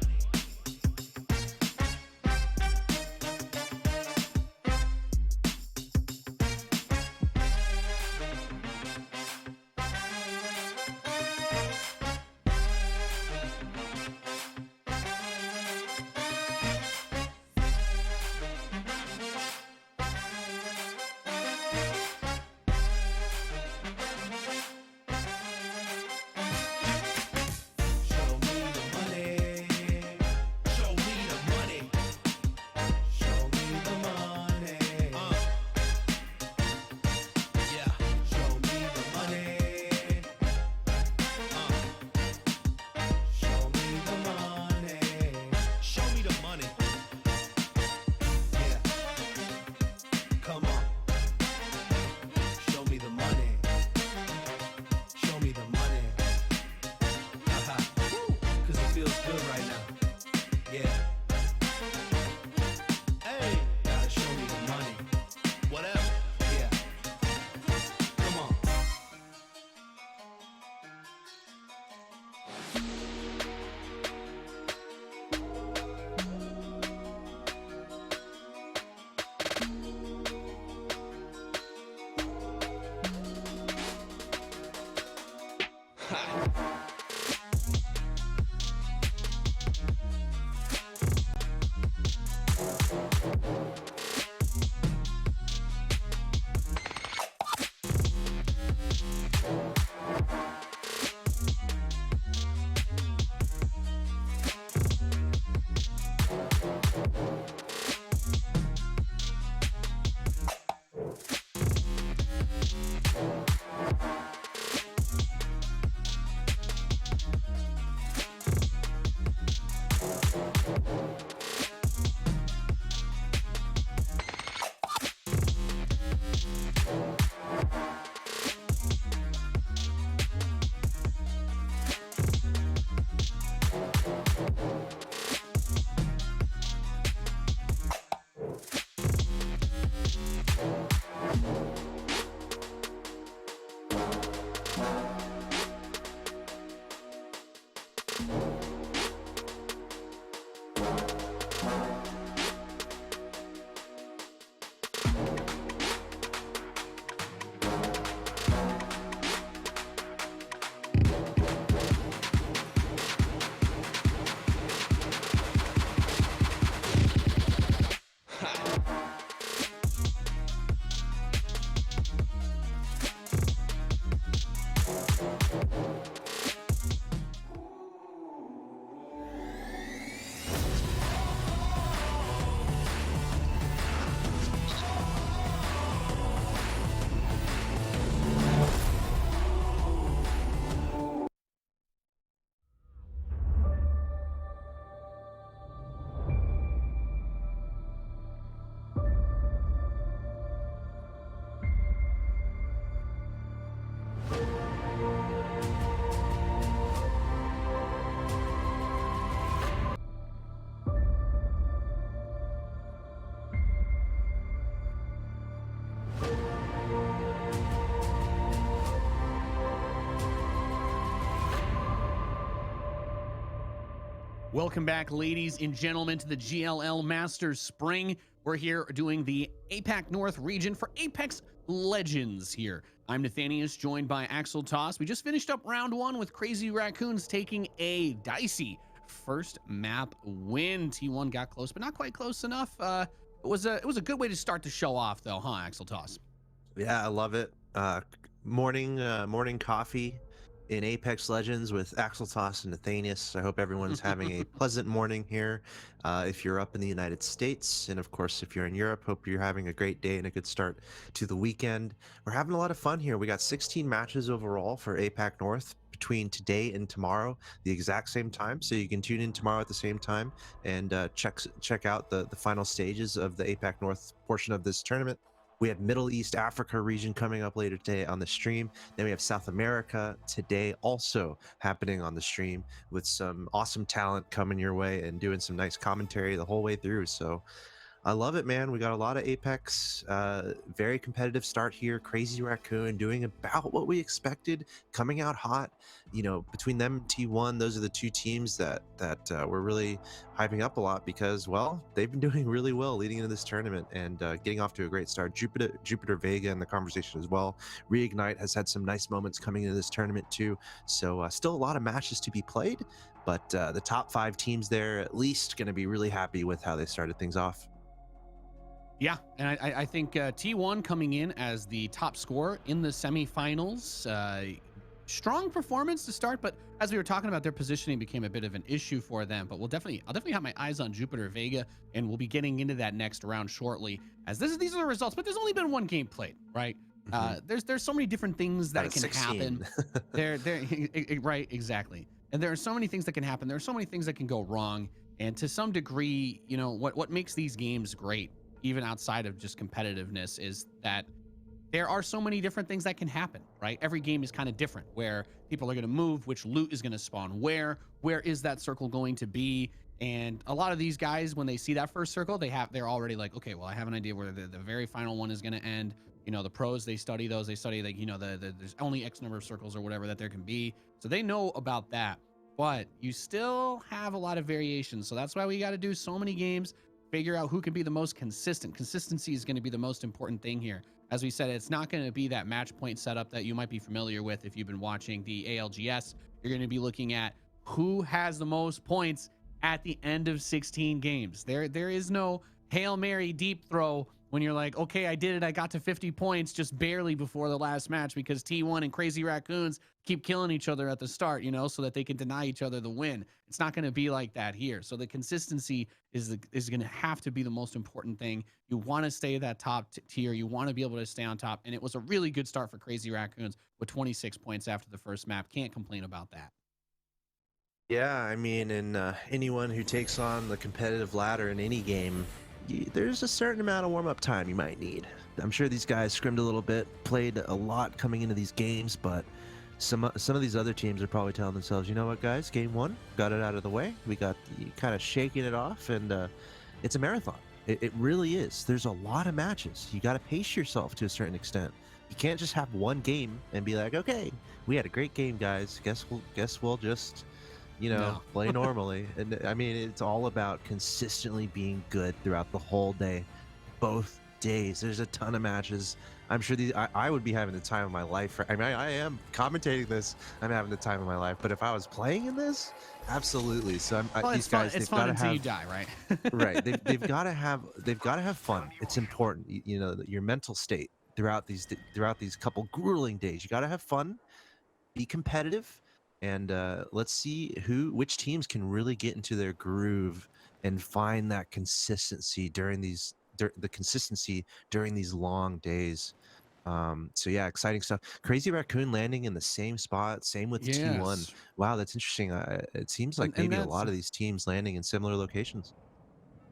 Show me the money. Show me the money. Show me the money. Yeah. Show me the money. Show me the money. Show me the money. Yeah. Come on. Show me the money. Show me the money. Cause it feels good right now. Yeah. Hey, gotta show me the money. Whatever. Yeah. Come on. Welcome back, ladies and gentlemen, to the GLL Masters Spring. We're here doing the APAC North region for Apex Legends here. I'm Nathanius, joined by Axel Toss. We just finished up round one with Crazy Raccoons taking a dicey first map win. T1 got close, but not quite close enough. It was a good way to start the show off, though, huh, Axel Toss? Yeah, I love it. Morning coffee in Apex Legends with Axeltos and Nathanius. I hope everyone's having a pleasant morning here. If you're up in the United States, and of course, if you're in Europe, hope you're having a great day and a good start to the weekend. We're having a lot of fun here. We got 16 matches overall for APAC North between today and tomorrow, the exact same time. So you can tune in tomorrow at the same time and check out the final stages of the APAC North portion of this tournament. We have Middle East Africa region coming up later today on the stream. Then we have South America today also happening on the stream with some awesome talent coming your way and doing some nice commentary the whole way through. So I love it, man. We got a lot of Apex, very competitive start here. Crazy Raccoon doing about what we expected, coming out hot. You know, between them and T1, those are the two teams that we're really hyping up a lot because, well, they've been doing really well leading into this tournament and getting off to a great start. Jupiter Vega in the conversation as well. Reignite has had some nice moments coming into this tournament too. So still a lot of matches to be played, but the top 5 teams there at least going to be really happy with how they started things off. Yeah, and I think T1 coming in as the top scorer in the semifinals. Strong performance to start, but as we were talking about, their positioning became a bit of an issue for them. But I'll definitely have my eyes on Jupiter Vega, and we'll be getting into that next round shortly. As these are the results, but there's only been one game played, right? There's so many different things that can 16. happen. Right, exactly. And there are so many things that can happen. There are so many things that can go wrong. And to some degree, you know, what makes these games great, even outside of just competitiveness, is that there are so many different things that can happen, right? Every game is kind of different, where people are going to move, which loot is going to spawn where is that circle going to be? And a lot of these guys, when they see that first circle, they're already like, okay, well, I have an idea where the very final one is going to end. You know, the pros, they study those, like, you know, there's only X number of circles or whatever that there can be. So they know about that, but you still have a lot of variations. So that's why we got to do so many games, figure out who can be the most consistent. Consistency is going to be the most important thing here. As we said, it's not going to be that match point setup that you might be familiar with if you've been watching the ALGS. You're going to be looking at who has the most points at the end of 16 games. There is no Hail Mary deep throw when you're like, okay, I did it. I got to 50 points just barely before the last match because T1 and Crazy Raccoons keep killing each other at the start, you know, so that they can deny each other the win. It's not going to be like that here. So the consistency is going to have to be the most important thing. You want to stay that top tier. You want to be able to stay on top. And it was a really good start for Crazy Raccoons with 26 points after the first map. Can't complain about that. Yeah, I mean, and anyone who takes on the competitive ladder in any game, there's a certain amount of warm-up time you might need. I'm sure these guys scrimmed a little bit, played a lot coming into these games, but some of these other teams are probably telling themselves, you know what, guys, game 1, got it out of the way. We got kind of shaking it off, and it's a marathon. It really is. There's a lot of matches. You got to pace yourself to a certain extent. You can't just have one game and be like, okay, we had a great game, guys. Guess we'll just, you know, play normally. And I mean, it's all about consistently being good throughout the whole day, both days. There's a ton of matches. I'm sure I would be having the time of my life. I mean, I am commentating this. I'm having the time of my life. But if I was playing in this, absolutely. So these guys, they've got to have. You die, right? Right. They've got to have fun. It's important. You know, your mental state throughout these couple grueling days. You got to have fun, be competitive, and let's see which teams can really get into their groove and find that consistency during these long days. So yeah, exciting stuff. Crazy Raccoon landing in the same spot, same with T1. Wow, that's interesting. It seems like maybe a lot of these teams landing in similar locations.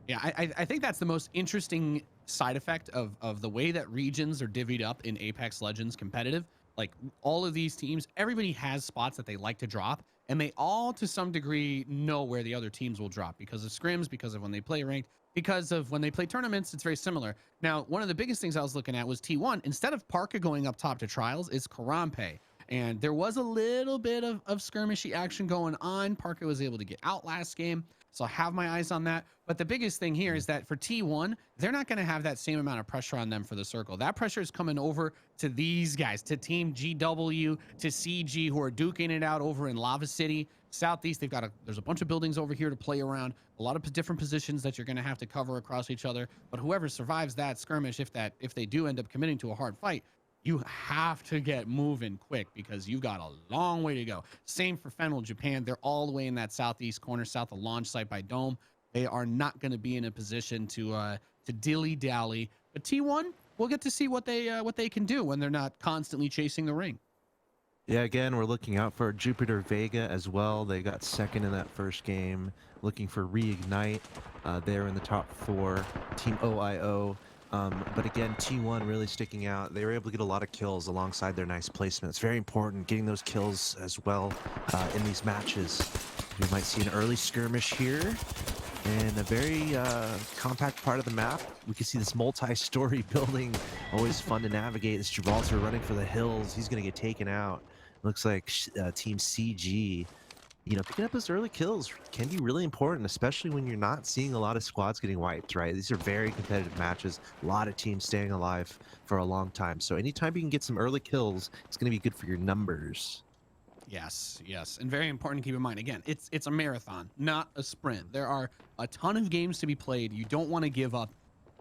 Yeah, I think that's the most interesting side effect of the way that regions are divvied up in Apex Legends competitive. Like, all of these teams, everybody has spots that they like to drop, and they all to some degree know where the other teams will drop because of scrims, because of when they play ranked, because of when they play tournaments. It's very similar. Now, one of the biggest things I was looking at was T1. Instead of Parka going up top to trials, it's Karampe. And there was a little bit of skirmishy action going on. Parka was able to get out last game, so I have my eyes on that. But the biggest thing here is that for T1, they're not going to have that same amount of pressure on them for the circle. That pressure is coming over to these guys, to Team GW, to CG, who are duking it out over in Lava City. Southeast, there's a bunch of buildings over here to play around, a lot of different positions that you're going to have to cover across each other. But whoever survives that skirmish, if they do end up committing to a hard fight, you have to get moving quick because you've got a long way to go. Same for Fennel, Japan. They're all the way in that southeast corner, south of launch site by Dome. They are not going to be in a position to dilly-dally. But T1, we'll get to see what they can do when they're not constantly chasing the ring. Yeah, again, we're looking out for Jupiter Vega as well. They got second in that first game. Looking for Reignite. They're in the top 4. Team OIO. But again, T1 really sticking out. They were able to get a lot of kills alongside their nice placement. It's very important getting those kills as well in these matches. We might see an early skirmish here in a very compact part of the map. We can see this multi-story building. Always fun to navigate. This Gibraltar running for the hills. He's going to get taken out. Looks like Team CG, you know, picking up those early kills can be really important, especially when you're not seeing a lot of squads getting wiped, right? These are very competitive matches. A lot of teams staying alive for a long time. So anytime you can get some early kills, it's going to be good for your numbers. Yes, yes, and very important to keep in mind. Again, it's a marathon, not a sprint. There are a ton of games to be played. You don't want to give up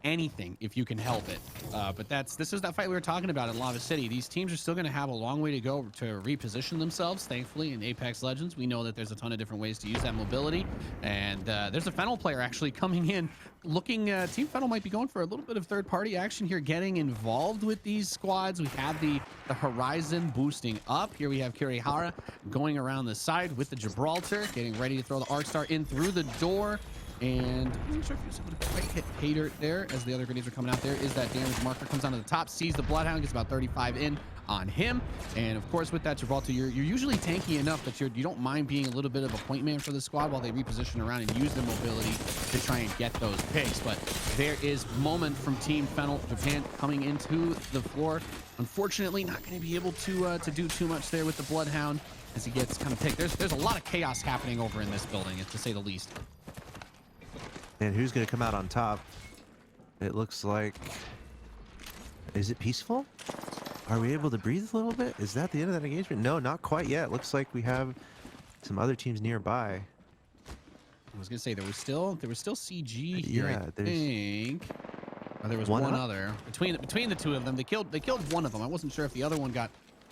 anything if you can help it. But this is that fight we were talking about in Lava City. These teams are still going to have a long way to go to reposition themselves. Thankfully, in Apex Legends, we know that there's a ton of different ways to use that mobility. And there's a Fennel player actually coming in, looking. Team Fennel might be going for a little bit of third-party action here, getting involved with these squads. We have the Horizon boosting up. Here we have Kirihara going around the side with the Gibraltar, getting ready to throw the Arc Star in through the door. And I'm not sure if he was able to quite hit Hater there as the other grenades are coming out. There is that damage marker, comes onto the top, sees the Bloodhound, gets about 35 in on him. And of course, with that Gibraltar, you're usually tanky enough that you don't mind being a little bit of a point man for the squad while they reposition around and use their mobility to try and get those picks. But there is moment from Team Fennel Japan coming into the floor. Unfortunately, not going to be able to do too much there with the Bloodhound as he gets kind of picked. There's a lot of chaos happening over in this building, to say the least. And who's going to come out on top? It looks like... Is it peaceful? Are we able to breathe a little bit? Is that the end of that engagement? No, not quite yet. Looks like we have some other teams nearby. I was going to say, there was still CG here, Yeah, I think. Or there was one other. Between the two of them, they killed one of them. I wasn't sure if the other one got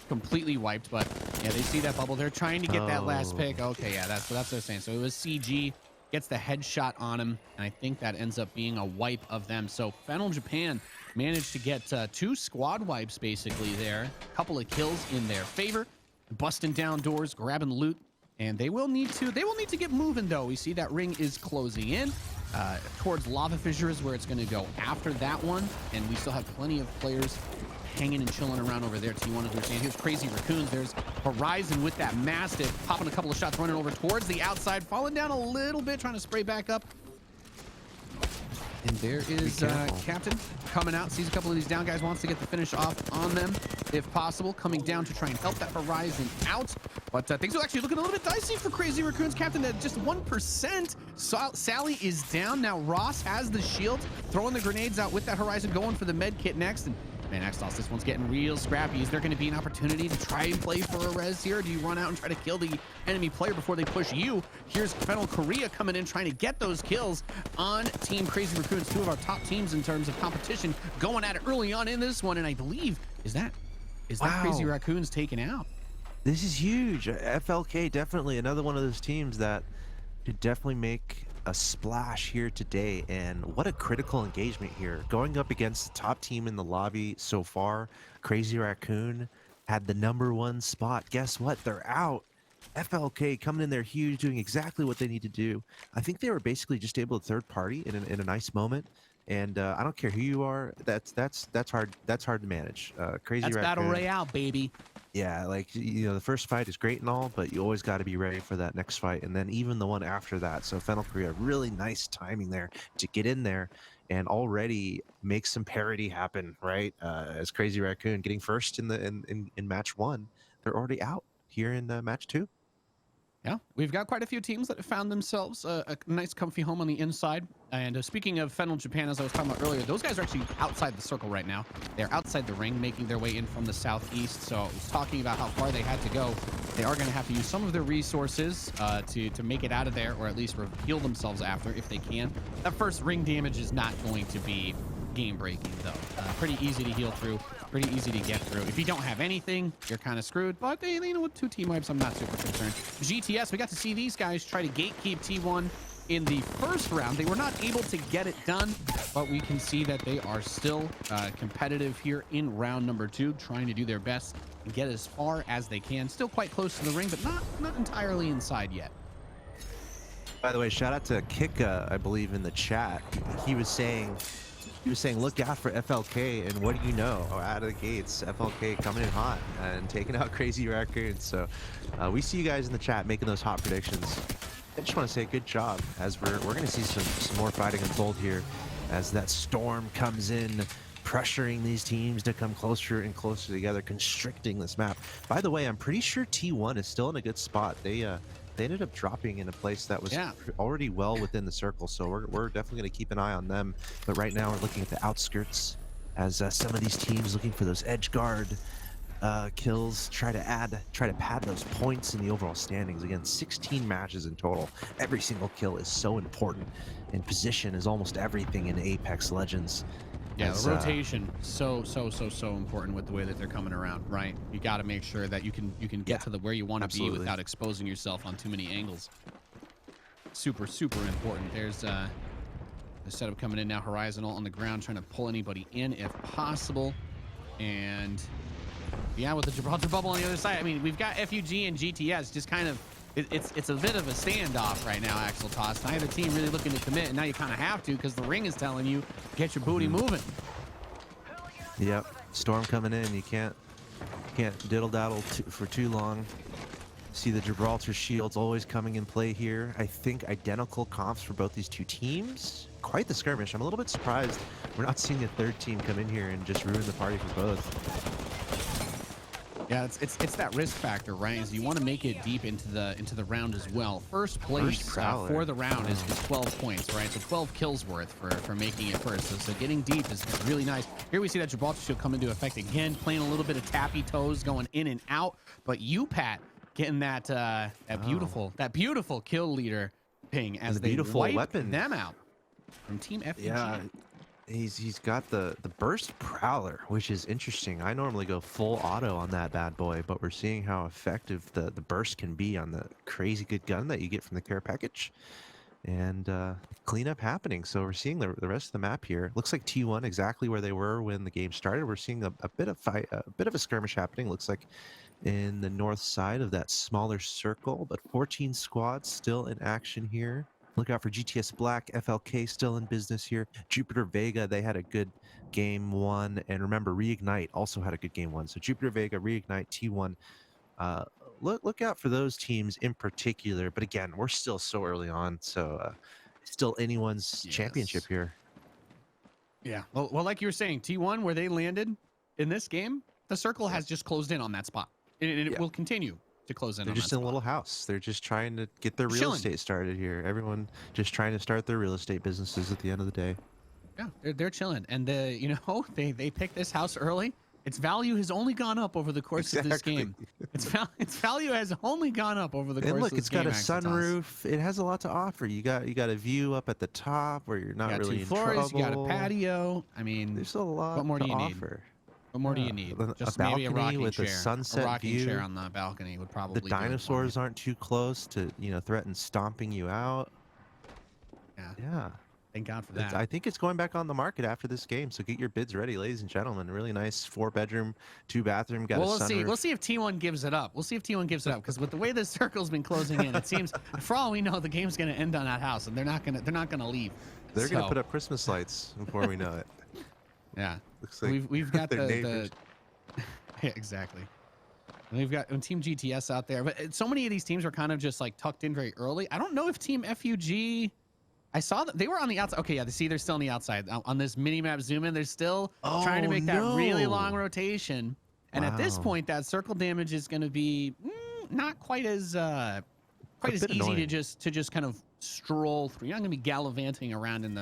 completely wiped, but yeah, they see that bubble. They're trying to get that last pick. Okay, yeah, that's what they're saying. So it was CG. Gets the headshot on him, and I think that ends up being a wipe of them. So Fennel Japan managed to get 2 squad wipes basically there. A couple of kills in their favor, busting down doors, grabbing loot, and they will need to get moving though. We see that ring is closing in towards Lava Fissures where it's going to go after that one, and we still have plenty of players hanging and chilling around over there. T1 understand. Here's Crazy Raccoons. There's Horizon with that Mastiff, popping a couple of shots, running over towards the outside, falling down a little bit, trying to spray back up. And there is Captain coming out, sees a couple of these down guys, wants to get the finish off on them, if possible, coming down to try and help that Horizon out. But things are actually looking a little bit dicey for Crazy Raccoons. Captain at just 1%. Sally is down. Now Ross has the shield, throwing the grenades out with that Horizon, going for the med kit next. And man, Xtos, this one's getting real scrappy. Is there going to be an opportunity to try and play for a res here? Or do you run out and try to kill the enemy player before they push you? Here's Fennel Korea coming in, trying to get those kills on Team Crazy Raccoons, 2 of our top teams in terms of competition, going at it early on in this one. And I believe, is that Crazy Raccoons taken out? This is huge. FLK, definitely another one of those teams that could definitely make a splash here today. And what a critical engagement here, going up against the top team in the lobby so far. Crazy Raccoon had the #1 spot. Guess what? They're out. FLK coming in there huge, doing exactly what they need to do. I think they were basically just able to third party in a nice moment. And I don't care who you are, that's hard to manage. Crazy Raccoon, battle royale, baby. Yeah, like, you know, the first fight is great and all, but you always got to be ready for that next fight, and then even the one after that. So Fennel Korea, really nice timing there to get in there and already make some parity happen, right? As Crazy Raccoon getting first in match 1, they're already out here in match 2. Yeah, we've got quite a few teams that have found themselves a nice comfy home on the inside. And speaking of Fennel Japan, as I was talking about earlier, those guys are actually outside the circle right now. They're outside the ring, making their way in from the southeast. So I was talking about how far they had to go. They are going to have to use some of their resources to make it out of there, or at least heal themselves after if they can. That first ring damage is not going to be game breaking though. Pretty easy to heal through, pretty easy to get through. If you don't have anything, you're kind of screwed. But you know, with 2 team wipes, I'm not super concerned. GTS, we got to see these guys try to gatekeep T1 in the first round. They were not able to get it done, but we can see that they are still competitive here in round number 2, trying to do their best and get as far as they can. Still quite close to the ring, but not entirely inside yet. By the way, shout out to Kika, I believe, in the chat. He was saying, look out for FLK, and what do you know? Oh, out of the gates, FLK coming in hot and taking out crazy records. So we see you guys in the chat making those hot predictions. I just want to say good job, as we're going to see some more fighting unfold here as that storm comes in, pressuring these teams to come closer and closer together, constricting this map. By the way, I'm pretty sure T1 is still in a good spot. They ended up dropping in a place that was already well within the circle, so we're definitely going to keep an eye on them. But right now we're looking at the outskirts as some of these teams looking for those edge guard kills, try to pad those points in the overall standings. Again, 16 matches in total. Every single kill is so important, and position is almost everything in Apex Legends. Yeah, the rotation so important with the way that they're coming around, right? You got to make sure that you can get to where you want to be without exposing yourself on too many angles. Super important. There's the setup coming in now, horizontal on the ground, trying to pull anybody in if possible. And yeah, with the Gibraltar bubble on the other side, I mean, we've got FUG and GTS just kind of, it's a bit of a standoff right now, Axel Toss. Neither team really looking to commit, and now you kind of have to because the ring is telling you, get your booty moving. Yep, storm coming in. You can't diddle-daddle for too long. See the Gibraltar shields always coming in play here. I think identical comps for both these two teams. Quite the skirmish. I'm a little bit surprised we're not seeing a third team come in here and just ruin the party for both. Yeah, it's that risk factor, right? Is you want to make it deep into the round as well. First place for the round is 12 points, right? So 12 kills worth for making it first. So getting deep is really nice. Here we see that Gibraltar shield come into effect again, playing a little bit of tappy toes, going in and out. But UPAT getting that beautiful kill leader ping as they wipe them out from Team FUG. Yeah. He's got the burst prowler, which is interesting. I normally go full auto on that bad boy, but we're seeing how effective the burst can be on the crazy good gun that you get from the care package. And cleanup happening. So we're seeing the rest of the map here. Looks like T1 exactly where they were when the game started. We're seeing a bit of a skirmish happening. Looks like in the north side of that smaller circle, but 14 squads still in action here. Look out for GTS Black, FLK still in business here. Jupiter Vega, they had a good game 1. And remember, Reignite also had a good game 1. So Jupiter Vega, Reignite, T1. Look out for those teams in particular. But again, we're still so early on. So still anyone's championship here. Yeah. Well, like you were saying, T1, where they landed in this game, the circle has just closed in on that spot. And it will continue to close in. They're just in a little house. They're just trying to get their real estate started here. Everyone just trying to start their real estate businesses at the end of the day. Yeah, they're chilling, and they picked this house early. Its value has only gone up over the course of this game. Its value has only gone up over the course of this game. And look, it's got a sunroof. It has a lot to offer. You got a view up at the top where you're not really in trouble. You got a patio. I mean, there's a lot. What more to do you offer. need? What more do you need? Just maybe a rocking with chair. A sunset a rocking view. chair on the balcony would probably. The dinosaurs aren't too close to threaten stomping you out. Yeah. Thank God for that. I think it's going back on the market after this game, so get your bids ready, ladies and gentlemen. Really nice 4-bedroom, 2-bathroom. Got a sunroof. We'll see if T1 gives it up. We'll see if T1 gives it up, because with the way this circle's been closing in, it seems, for all we know, the game's going to end on that house, and they're not gonna leave. They're going to put up Christmas lights before we know it. Yeah. Looks like we've got their the neighbors. Yeah, exactly. And we've got Team GTS out there, but so many of these teams were kind of just like tucked in very early. I don't know if Team FUG. I saw that they were on the outside. Okay, yeah, they're still on the outside. On this mini map zoom in, they're still trying to make that really long rotation. And at this point, that circle damage is going to be not quite as easy to just kind of stroll through. You're not going to be gallivanting around in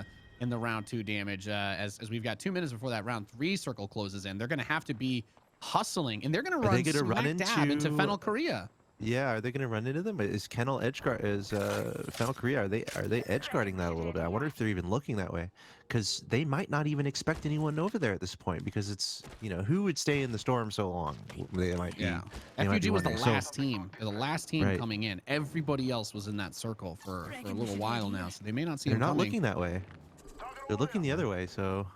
the round 2 damage as we've got 2 minutes before that round 3 circle closes in. They're going to have to be hustling, and they're going to run smack dab into Fennel Korea. Yeah, are they going to run into them? Is Kennel edge guard? Is Fennel Korea? Are they edge guarding that a little bit? I wonder if they're even looking that way, because they might not even expect anyone over there at this point. Because it's who would stay in the storm so long? They might be. Yeah. They might be FUG was the wondering. So- last team. They're the last team Right. coming in. Everybody else was in that circle for a little while now, so they may not see They're them not coming. looking that way. They're looking the other way. So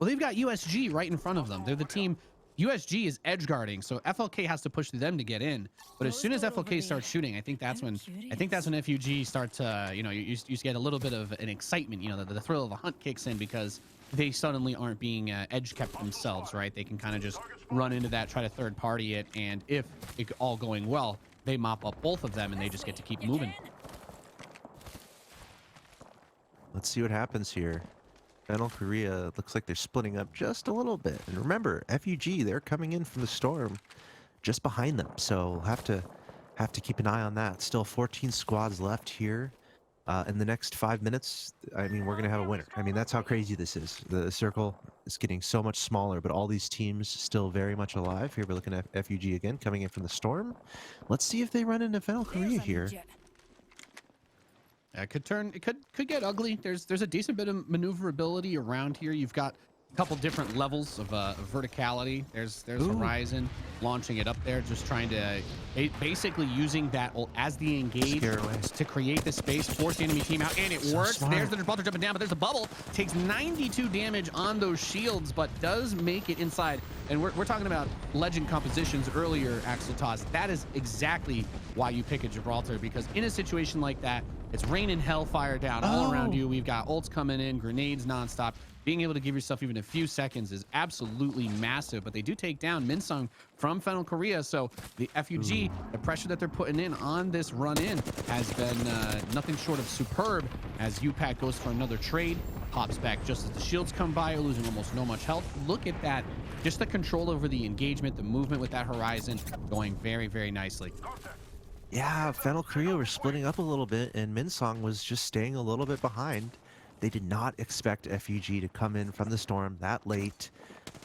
Well, they've got USG right in front of them. They're the team. USG is edge guarding, so FLK has to push through them to get in. But as soon as FLK starts shooting, I think that's when FUG start to, you get a little bit of an excitement. The thrill of the hunt kicks in because they suddenly aren't being edge kept themselves, right? They can kind of just run into that, try to third party it, and if it all going well, they mop up both of them and they just get to keep moving. let's see what happens here. Fennel Korea looks like they're splitting up just a little bit. And remember, FUG, they're coming in from the storm just behind them. So we'll have to keep an eye on that. Still 14 squads left here. In the next 5 minutes, I mean, we're going to have a winner. I mean, that's how crazy this is. The circle is getting so much smaller, but all these teams still very much alive. Here we're looking at FUG again, coming in from the storm. Let's see if they run into Fennel Korea here. It could get ugly. There's a decent bit of maneuverability around here. You've got a couple different levels of verticality. There's Horizon launching it up there, just trying to basically using that as the engage to create the space, force the enemy team out, and it works. Smart. There's the Gibraltar jumping down, but there's a bubble. Takes 92 damage on those shields, but does make it inside. And we're talking about legend compositions earlier, Axel Toss. That is exactly why you pick a Gibraltar, because in a situation like that, it's raining hellfire down all around you. We've got ults coming in, grenades nonstop. Being able to give yourself even a few seconds is absolutely massive, but they do take down Minsung from Fennel Korea. So the FUG, the pressure that they're putting in on this run in has been nothing short of superb, as APAC goes for another trade, pops back just as the shields come by, losing almost no much health. Look at that. Just the control over the engagement, the movement with that Horizon going very, very nicely. Yeah, Fennel Korea were splitting up a little bit, and Minsong was just staying a little bit behind. They did not expect FUG to come in from the storm that late.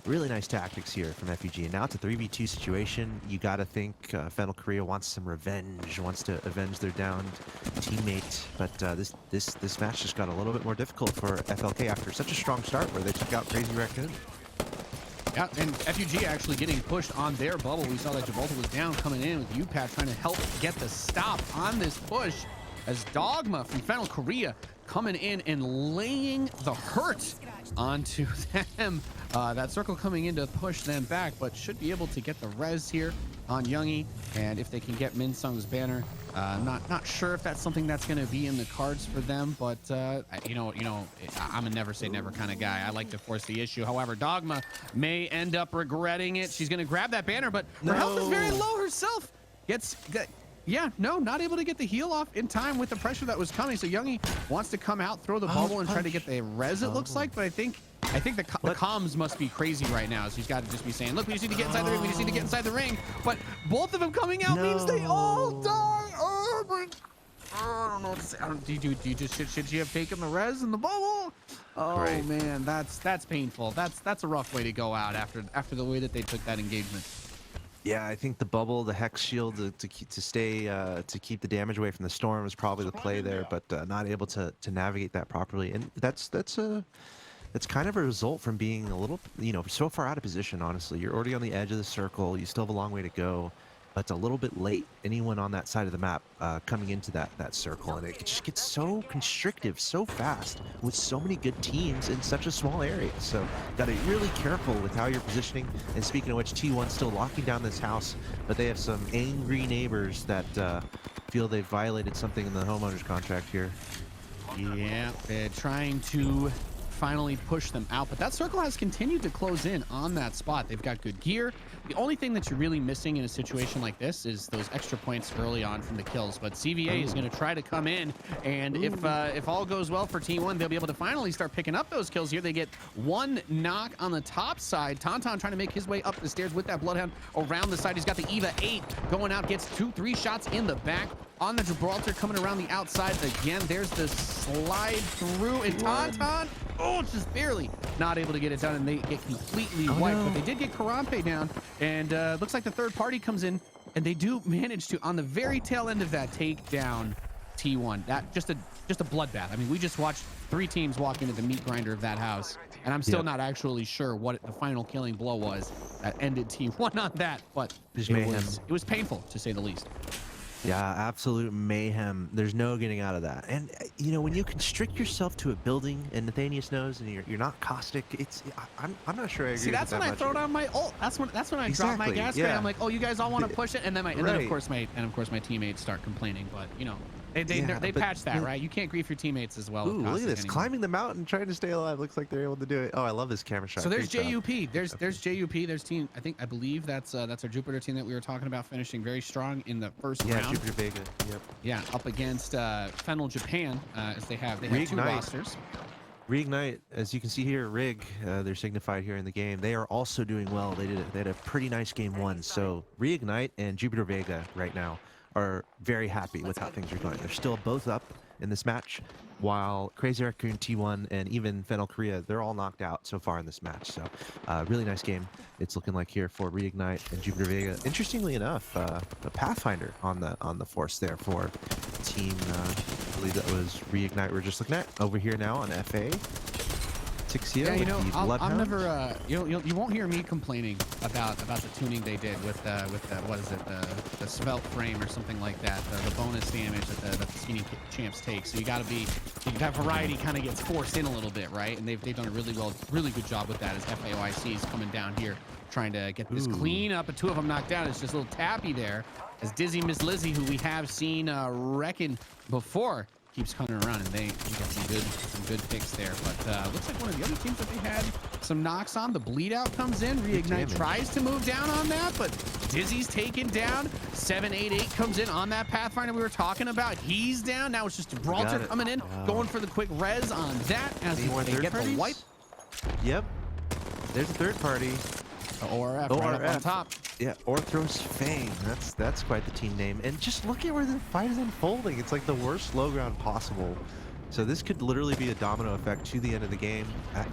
Really nice tactics here from FUG. And now it's a 3v2 situation. You got to think Fennel Korea wants some revenge, wants to avenge their downed teammate. But this match just got a little bit more difficult for FLK after such a strong start where they just got crazy raccoon. Yeah, and FUG actually getting pushed on their bubble. We saw that Gibraltar was down, coming in with UPAT trying to help get the stop on this push, as Dogma from Fennel Korea coming in and laying the hurt onto them. That circle coming in to push them back, but should be able to get the res here on Youngie. And if they can get Minsung's banner, not sure if that's something that's going to be in the cards for them, but I'm a never say never kind of guy. I like to force the issue. However, Dogma may end up regretting it. She's going to grab that banner, but her health is very low herself. Not able to get the heal off in time with the pressure that was coming. So Youngie wants to come out, throw the bubble, and try to get the res, it looks like. But I think the comms must be crazy right now. So he's got to just be saying, look, we just need to get inside the ring. We just need to get inside the ring. But both of them coming out means they all die. Oh, my. I don't know what to say. Should she have taken the res and the bubble? Oh, Right. man, that's painful. That's a rough way to go out after the way that they took that engagement. Yeah, I think the bubble, the hex shield to keep the damage away from the storm is probably the play there, but not able to navigate that properly, and that's kind of a result from being a little, so far out of position. Honestly, you're already on the edge of the circle. You still have a long way to go, but it's a little bit late. Anyone on that side of the map coming into that circle, and it just gets so constrictive so fast with so many good teams in such a small area. So got to be really careful with how you're positioning. And speaking of which, T1 still locking down this house, but they have some angry neighbors that feel they've violated something in the homeowner's contract here. Yeah, they're trying to finally push them out, but that circle has continued to close in on that spot. They've got good gear. The only thing that you're really missing in a situation like this is those extra points early on from the kills, but CVA is going to try to come in, and if all goes well for T1, they'll be able to finally start picking up those kills here. They get one knock on the top side. Tauntaun trying to make his way up the stairs with that Bloodhound around the side. He's got the Eva 8 going out, gets 2-3 shots in the back on the Gibraltar, coming around the outside again. There's the slide through, and Tauntaun, just barely not able to get it done, and they get completely wiped. But they did get Karampe down, and looks like the third party comes in and they do manage to, on the very tail end of that, take down T1. That just a bloodbath. I mean, we just watched 3 teams walk into the meat grinder of that house, and I'm still not actually sure what the final killing blow was that ended T1 on that, but it was painful, to say the least. Yeah, absolute mayhem. There's no getting out of that. And you know, when you constrict yourself to a building, and Nathanius knows, and you're not caustic, I'm not sure I agree. See, that's when I throw down my ult. That's when I drop my gas spray. I'm like, oh, you guys all want to push it, and then of course my teammates start complaining. But you know, they patch that, right? You can't grief your teammates as well. Ooh, look at this, climbing the mountain, trying to stay alive. Looks like they're able to do it. Oh, I love this camera shot. So there's JUP. There's JUP. There's team. I believe that's our Jupiter team that we were talking about, finishing very strong in the first round. Yeah, Jupiter Vega. Yep. Yeah, up against Fennel Japan, as they have 2 rosters. Reignite, as you can see here, Rig, they're signified here in the game. They are also doing well. They had a pretty nice game 1. So Reignite and Jupiter Vega right now are very happy with how things are going. They're still both up in this match, while Crazy Raccoon, T1, and even Fennel Korea, they're all knocked out so far in this match. So really nice game. It's looking like here for Reignite and Jupiter Vega. Interestingly enough, a Pathfinder on the force there for team, I believe that was Reignite we're just looking at over here now on FA. Tixia, yeah, you know, I'm never you won't hear me complaining about the tuning they did with what is it, the svelte frame or something like that, the bonus damage that the skinny champs take. So that variety kind of gets forced in a little bit, right? And they've done a really good job with that, as FAOIC is coming down here trying to get this clean up, but 2 of them knocked down. It's just a little tappy there, as Dizzy Miss Lizzie, who we have seen reckon before, keeps coming around, and they got some good picks there. But looks like one of the other teams that they had some knocks on. The bleed out comes in. Reignite tries to move down on that, but Dizzy's taken down. 788 comes in on that Pathfinder we were talking about. He's down. Now it's just Gibraltar coming in, going for the quick res on that as they get the wipe. Yep. There's a third party. ORF right up on top. Yeah, Orthros Fang. That's quite the team name. And just look at where the fight is unfolding. It's like the worst low ground possible. So this could literally be a domino effect to the end of the game.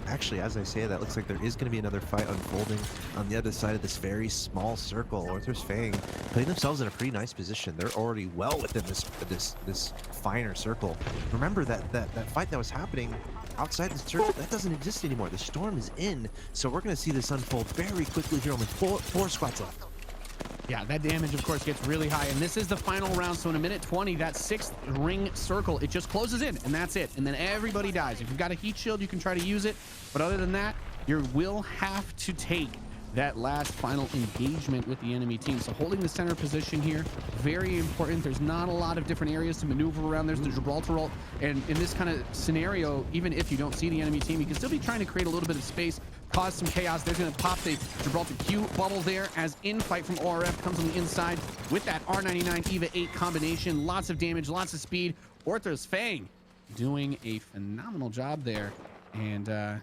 Actually, as I say that, looks like there is going to be another fight unfolding on the other side of this very small circle. Orthros Fang putting themselves in a pretty nice position. They're already well within this finer circle. Remember that fight that was happening outside the circle, that doesn't exist anymore. The storm is in, so we're going to see this unfold very quickly here. Only four squads left. Yeah, that damage, of course, gets really high, and this is the final round, so in a minute 20, that 6th ring circle, it just closes in, and that's it, and then everybody dies. If you've got a heat shield, you can try to use it, but other than that, you will have to take that last final engagement with the enemy team. So holding the center position here, very important. There's not a lot of different areas to maneuver around. There's the Gibraltar ult, and in this kind of scenario, even if you don't see the enemy team, you can still be trying to create a little bit of space, cause some chaos. They're going to pop the Gibraltar Q bubble there, as Infight from ORF comes on the inside with that R99 EVA 8 combination. Lots of damage, lots of speed. Orthros Fang doing a phenomenal job there, and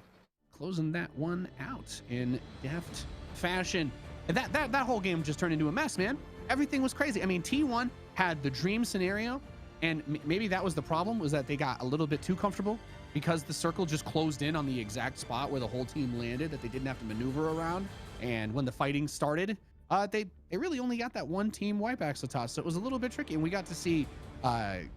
closing that one out in deft fashion. And that whole game just turned into a mess, man. Everything was crazy. I mean, T1 had the dream scenario, and maybe that was the problem, was that they got a little bit too comfortable because the circle just closed in on the exact spot where the whole team landed, that they didn't have to maneuver around. And when the fighting started, they really only got that one team wipe Axotos, so it was a little bit tricky. And we got to see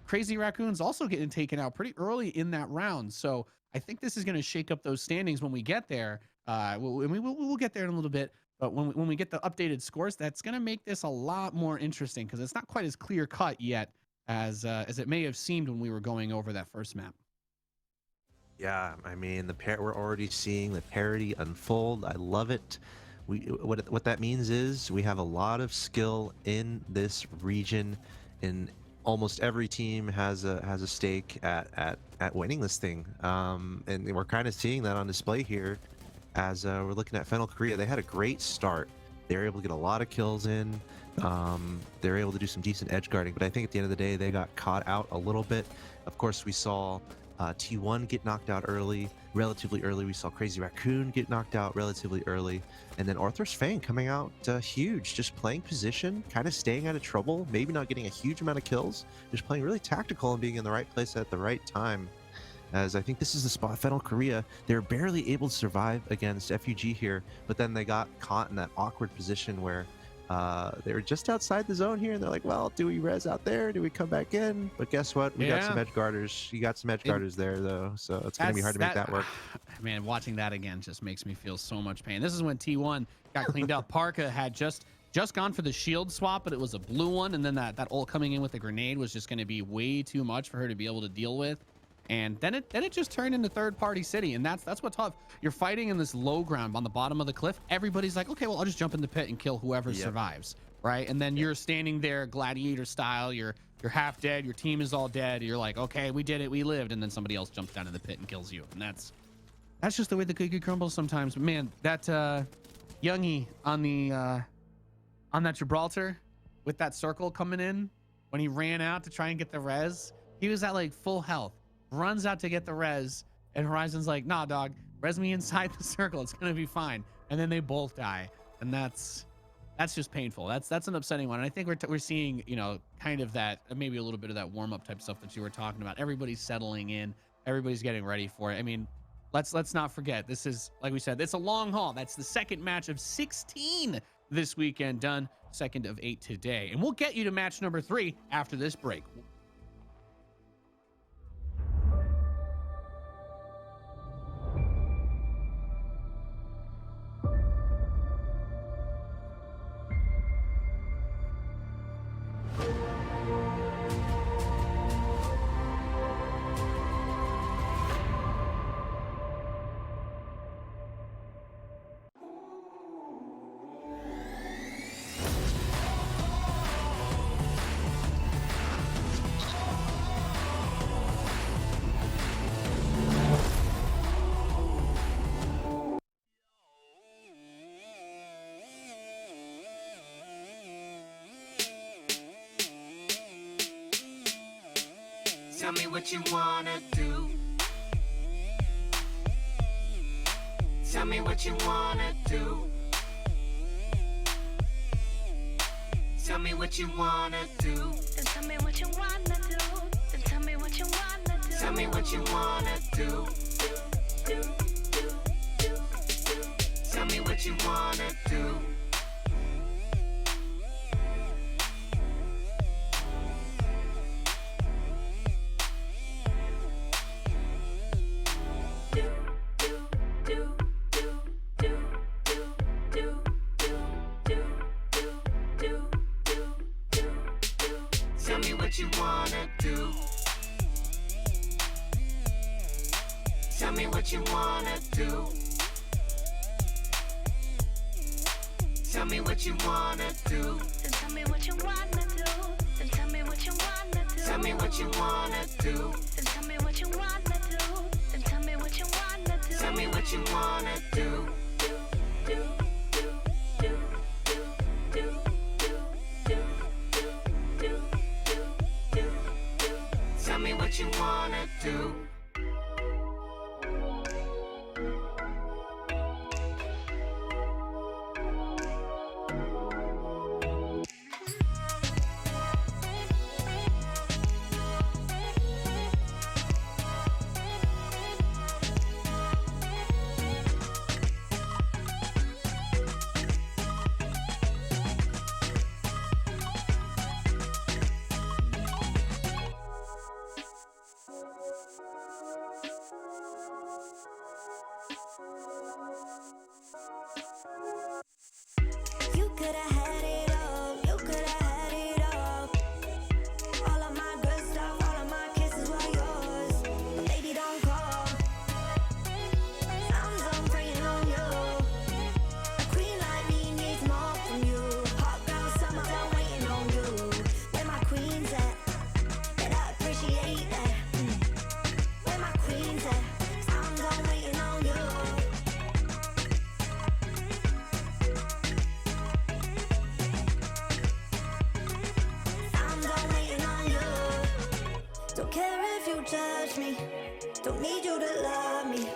Crazy Raccoons also getting taken out pretty early in that round. So I think this is going to shake up those standings when we get there. We'll get there in a little bit, but when we get the updated scores, that's going to make this a lot more interesting, because it's not quite as clear cut yet as it may have seemed when we were going over that first map. Yeah, I mean, we're already seeing the parity unfold. I love it. What that means is we have a lot of skill in this region, and almost every team has a stake at winning this thing. And we're kind of seeing that on display here as we're looking at Fennel Korea. They had a great start. They were able to get a lot of kills in. They were able to do some decent edge guarding, but I think at the end of the day, they got caught out a little bit. Of course, we saw T1 get knocked out relatively early. We saw Crazy Raccoon get knocked out relatively early. And then Orthros Fang coming out huge, just playing position, kind of staying out of trouble, maybe not getting a huge amount of kills, just playing really tactical and being in the right place at the right time. As I think this is the spot. Fennel Korea, they're barely able to survive against FUG here, but then they got caught in that awkward position where They were just outside the zone here, and they're like, well, do we res out there? Do we come back in? But guess what? We got some edge guarders. You got some edge guarders there, though, so it's going to be hard to make that work. Man, watching that again just makes me feel so much pain. This is when T1 got cleaned up. Parka had just gone for the shield swap, but it was a blue one, and then that ult coming in with the grenade was just going to be way too much for her to be able to deal with. And then it just turned into third-party city, and that's what's tough. You're fighting in this low ground on the bottom of the cliff. Everybody's like, okay, well, I'll just jump in the pit and kill whoever survives, right? And then you're standing there gladiator style. You're half dead. Your team is all dead. You're like, okay, we did it, we lived. And then somebody else jumps down in the pit and kills you. And that's just the way the cookie crumbles sometimes. But man, that Youngie on that Gibraltar with that circle coming in when he ran out to try and get the res, he was at like full health. Runs out to get the res, and Horizon's like, nah, dog, res me inside the circle, it's gonna be fine. And then they both die, and that's just painful. That's an upsetting one. And I think we're seeing, you know, kind of that, maybe a little bit of that warm-up type stuff that you were talking about. Everybody's settling in, everybody's getting ready for it. I mean, let's not forget, this is, like we said, it's a long haul. That's the second match of 16 this weekend done, second of 8 today, and we'll get you to match number 3 after this break. Tell me what you wanna do. Tell me what you wanna do. Tell me what you wanna do. Then tell me what you wanna do. Then tell me what you wanna do. Tell me what you wanna do. Tell me what you wanna do. Tell me what you wanna do. Tell me what you wanna do. Tell me what you wanna do. Then tell me what you wanna do. Then tell me what you wanna do. Tell me what you wanna do. Then tell me what you wanna do. Then tell me what you wanna do. Tell me what you wanna do. Tell me what you wanna do. You coulda had it all. You coulda had it all. All of my good stuff, all of my kisses were yours. But baby, don't call. I'm done praying on you. A queen like me needs more from you. Hot girl summer, done waiting on you. Where my queens at? And I appreciate that. Where my queens at? I'm done waiting on you. I'm done waiting on you. Don't care if you judge me. Don't need you to love me.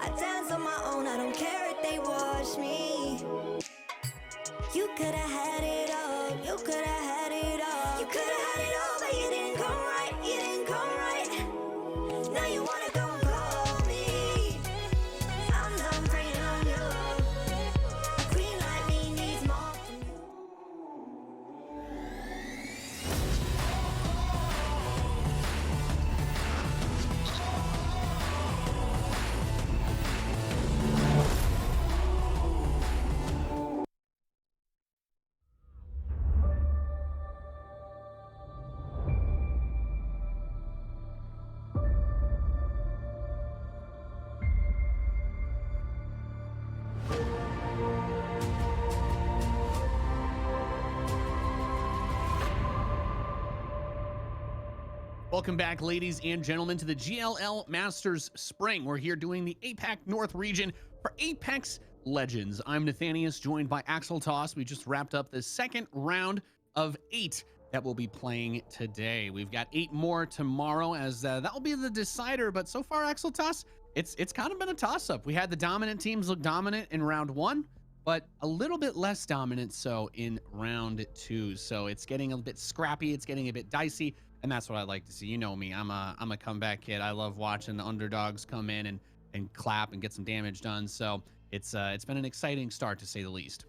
I dance on my own. I don't care if they watch me. You coulda had it all. You coulda had it all. You coulda had it all, but you didn't come right. You didn't come right. Now you wanna go and call me. I'm done praying on you. A queen like me needs more from you. Welcome back, ladies and gentlemen, to the GLL Masters Spring. We're here doing the APAC North region for Apex Legends. I'm Nathanius, joined by Axel Toss. We just wrapped up the second round of 8 that we'll be playing today. We've got 8 more tomorrow, as that will be the decider. But so far, Axel Toss, it's kind of been a toss-up. We had the dominant teams look dominant in round 1, but a little bit less dominant so in round 2. So it's getting a bit scrappy. It's getting a bit dicey. And that's what I like to see. You know me, I'm a comeback kid. I love watching the underdogs come in and clap and get some damage done. So it's been an exciting start, to say the least.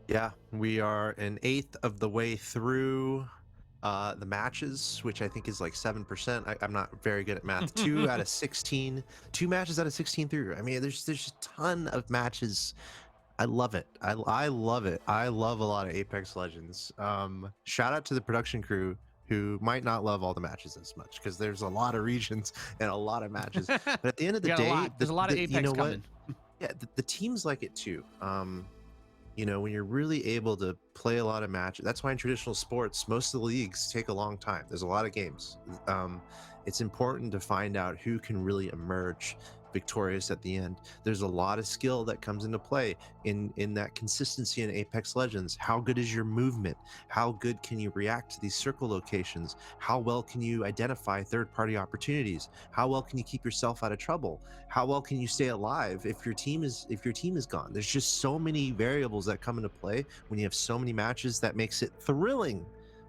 Yeah, we are an eighth of the way through the matches, which I think is like 7%. I'm not very good at math. 2 out of 16, 2 matches out of 16 through. I mean, there's a ton of matches. I love it. I love it. I love a lot of Apex Legends. Shout out to the production crew, who might not love all the matches as much, because there's a lot of regions and a lot of matches. But at the end of the day, there's a lot of Apex you know coming. Yeah, the teams like it too. You know, when you're really able to play a lot of matches, that's why in traditional sports, most of the leagues take a long time. There's a lot of games. It's important to find out who can really emerge victorious at the end. There's a lot of skill that comes into play in that consistency in Apex Legends. How good is your movement? How good can you react to these circle locations? How well can you identify third-party opportunities? How well can you keep yourself out of trouble? How well can you stay alive if your team is gone? There's just so many variables that come into play when you have so many matches. That makes it thrilling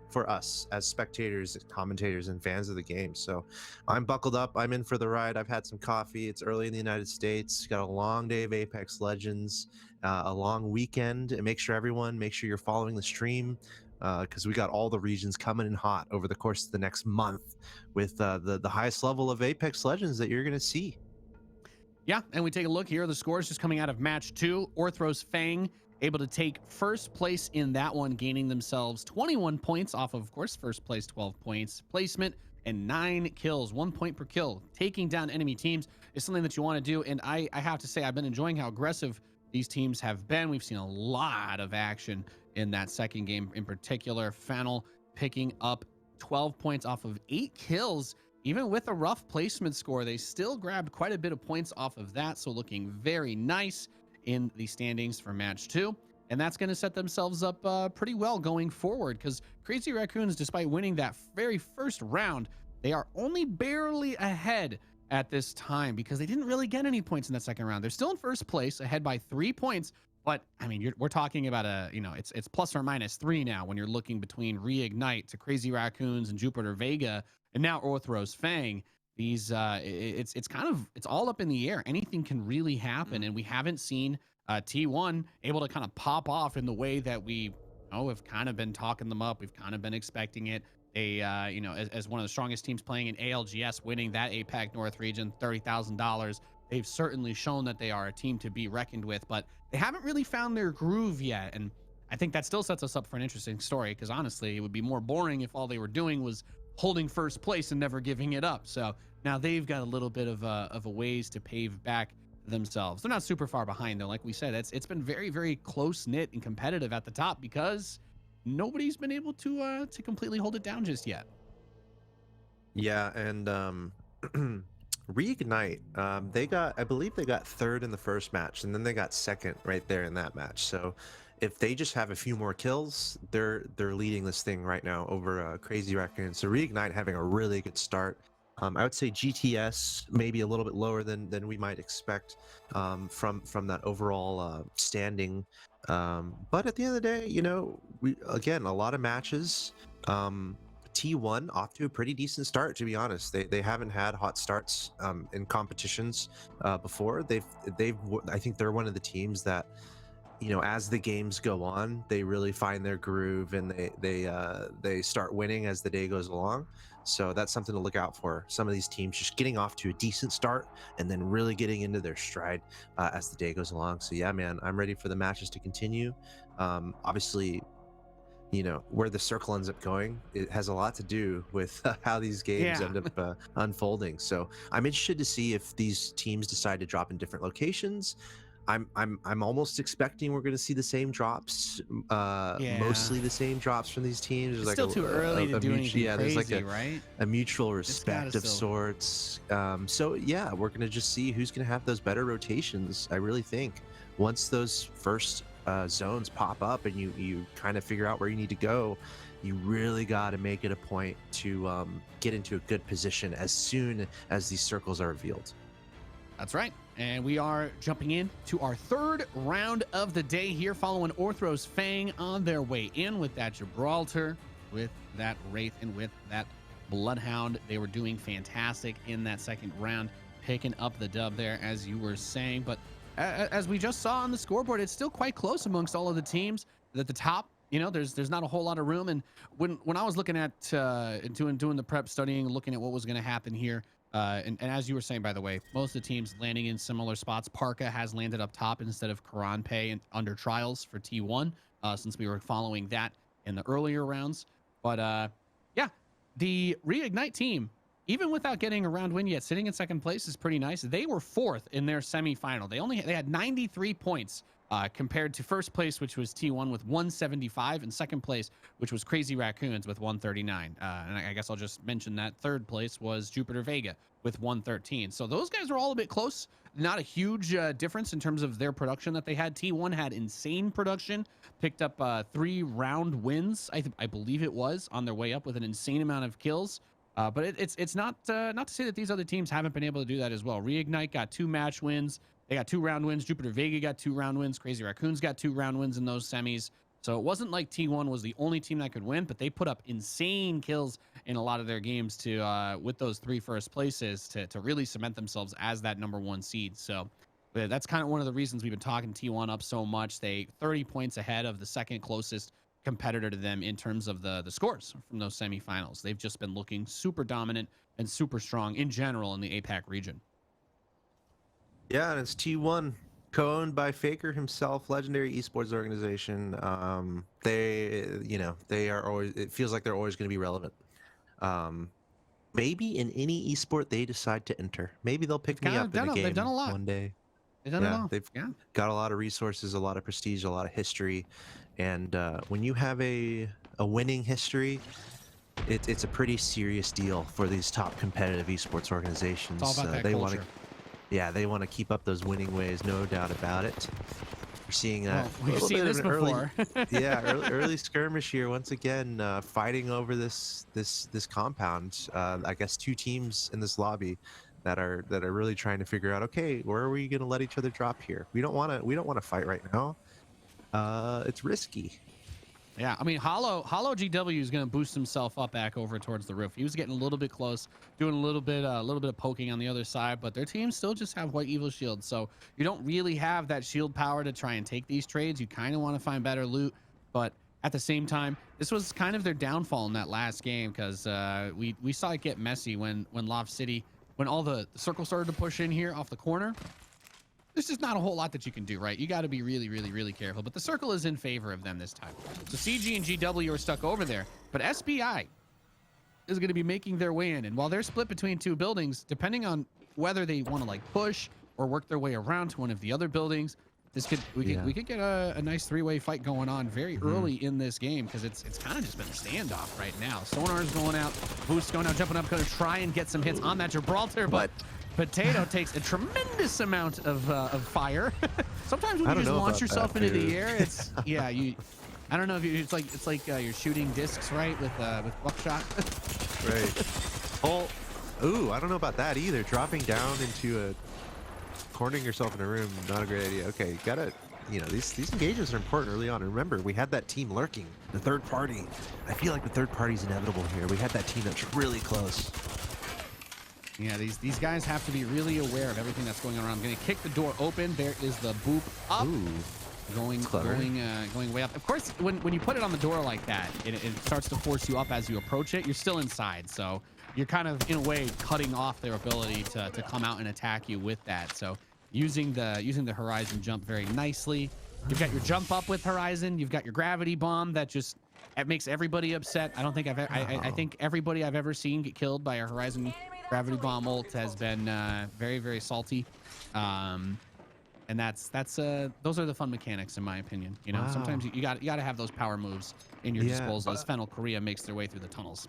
for us as spectators, commentators, and fans of the game. So I'm buckled up. I'm in for the ride. I've had some coffee. It's early in the United States. Got a long day of Apex Legends, a long weekend. And make sure you're following the stream, because we got all the regions coming in hot over the course of the next month with the highest level of Apex Legends that you're going to see. Yeah, and we take a look here. The scores just coming out of match 2. Orthros Fang able to take first place in that one, gaining themselves 21 points off of course, first place 12 points, placement, and 9 kills, 1 point per kill. Taking down enemy teams is something that you want to do, and I have to say I've been enjoying how aggressive these teams have been. We've seen a lot of action in that second game in particular. Fennel picking up 12 points off of 8 kills. Even with a rough placement score, they still grabbed quite a bit of points off of that, so looking very nice in the standings for match 2. And that's going to set themselves up pretty well going forward, because Crazy Raccoons, despite winning that very first round, they are only barely ahead at this time, because they didn't really get any points in that second round. They're still in first place, ahead by 3 points. But I mean, we're talking about it's plus or minus 3 now when you're looking between Reignite to Crazy Raccoons and Jupiter Vega, and now Orthros Fang. These it's all up in the air. Anything can really happen, and we haven't seen T1 able to kind of pop off in the way that we have kind of been talking them up. We've kind of been expecting it. They as one of the strongest teams playing in ALGS, winning that APAC North region, $30,000. They've certainly shown that they are a team to be reckoned with, but they haven't really found their groove yet. And I think that still sets us up for an interesting story, because honestly, it would be more boring if all they were doing was holding first place and never giving it up. So now they've got a little bit of a ways to pave back themselves. They're not super far behind though. Like we said, it's been very, very close knit and competitive at the top, because nobody's been able to completely hold it down just yet. Yeah, and Reignite, I believe they got 3rd in the first match, and then they got 2nd right there in that match. So if they just have a few more kills, they're leading this thing right now over Crazy Raccoon. So Reignite having a really good start. I would say GTS maybe a little bit lower than we might expect from that overall standing. But at the end of the day, we again, a lot of matches. T1 off to a pretty decent start, to be honest. They haven't had hot starts in competitions before. I think they're one of the teams that, as the games go on, they really find their groove, and they start winning as the day goes along. So that's something to look out for. Some of these teams just getting off to a decent start and then really getting into their stride as the day goes along. So yeah, man, I'm ready for the matches to continue. Obviously, where the circle ends up going, it has a lot to do with how these games end up unfolding. So I'm interested to see if these teams decide to drop in different locations. I'm almost expecting we're going to see the same drops, mostly the same drops from these teams. There's It's like still too early to do anything there's like crazy, right? a mutual It's gotta respect of still. sorts. So yeah, we're going to just see who's going to have those better rotations. I really think once those first zones pop up and you kind of figure out where you need to go, you really got to make it a point to get into a good position as soon as these circles are revealed. That's right. And we are jumping in to our third round of the day here, following Orthros Fang on their way in with that Gibraltar, with that Wraith, and with that Bloodhound. They were doing fantastic in that second round, picking up the dub there, as you were saying. But as we just saw on the scoreboard, it's still quite close amongst all of the teams. At the top, you know, there's not a whole lot of room. And when I was looking at doing the prep, studying, looking at what was going to happen here, and as you were saying, by the way, most of the teams landing in similar spots. Parka has landed up top instead of Karanpay and under trials for T1, since we were following that in the earlier rounds. But yeah, the Reignite team, even without getting a round win yet, sitting in second place is pretty nice. They were fourth in their semifinal. They had 93 points. Compared to first place, which was T1 with 175, and second place, which was Crazy Raccoons with 139. And I guess I'll just mention that third place was Jupiter Vega with 113. So those guys are all a bit close. Not a huge difference in terms of their production that they had. T1 had insane production, picked up 3 round wins, I believe it was, on their way up with an insane amount of kills. But it's not to say that these other teams haven't been able to do that as well. Reignite got 2 match wins. They got 2 round wins. Jupiter Vega got 2 round wins. Crazy Raccoons got 2 round wins in those semis. So it wasn't like T1 was the only team that could win, but they put up insane kills in a lot of their games to with those 3 first places to really cement themselves as that #1 seed. So that's kind of one of the reasons we've been talking T1 up so much. They 30 points ahead of the second closest competitor to them in terms of the scores from those semifinals. They've just been looking super dominant and super strong in general in the APAC region. Yeah, and it's T1, co-owned by Faker himself, legendary esports organization. They are always. It feels like they're always going to be relevant. Maybe in any esport they decide to enter, maybe they'll pick me up in a game they've done a lot. one day. They've done it all. They've got a lot of resources, a lot of prestige, a lot of history, and when you have a winning history, it's a pretty serious deal for these top competitive esports organizations. It's all about that they culture. they want to keep up those winning ways, no doubt about it. We're seeing we've seen this before. early skirmish here once again, fighting over this compound. I guess 2 teams in this lobby that are really trying to figure out, okay, where are we going to let each other drop here? We don't want to fight right now. It's risky. Yeah, I mean, Hollow GW is going to boost himself up back over towards the roof. He was getting a little bit close, doing a little bit of poking on the other side, but their team still just have White Evil shields, so you don't really have that shield power to try and take these trades. You kind of want to find better loot, but at the same time, this was kind of their downfall in that last game, because we saw it get messy when Love City, when all the circle started to push in here off the corner. There's just not a whole lot that you can do, right? You got to be really, really, really careful. But the circle is in favor of them this time. So CG and GW are stuck over there. But SBI is going to be making their way in. And while they're split between 2 buildings, depending on whether they want to like push or work their way around to one of the other buildings, we could get a nice 3-way fight going on very early in this game, because it's kind of just been a standoff right now. Sonar's going out, Boost going out, jumping up, going to try and get some hits on that Gibraltar, but Potato takes a tremendous amount of fire. Sometimes when you just launch yourself into the air, it's I don't know if it's like you're shooting discs, right, with buckshot. Right. Ooh, I don't know about that either. Dropping down into cornering yourself in a room, not a great idea. Okay, you gotta, these engagements are important early on. And remember, we had that team lurking, the third party. I feel like the third party's inevitable here. We had that team that's really close. Yeah, these guys have to be really aware of everything that's going on. I'm going to kick the door open. There is the boop up. Ooh, going way up. Of course, when you put it on the door like that, it starts to force you up as you approach it. You're still inside, so you're kind of in a way cutting off their ability to come out and attack you with that. So using the Horizon jump very nicely. You've got your jump up with Horizon. You've got your gravity bomb that just it makes everybody upset. I don't think I think everybody I've ever seen get killed by a Horizon gravity bomb ult has been very, very salty. And that's those are the fun mechanics in my opinion. You know, Wow. sometimes you got to have those power moves in your Yeah, disposal as Fennel Korea makes their way through the tunnels.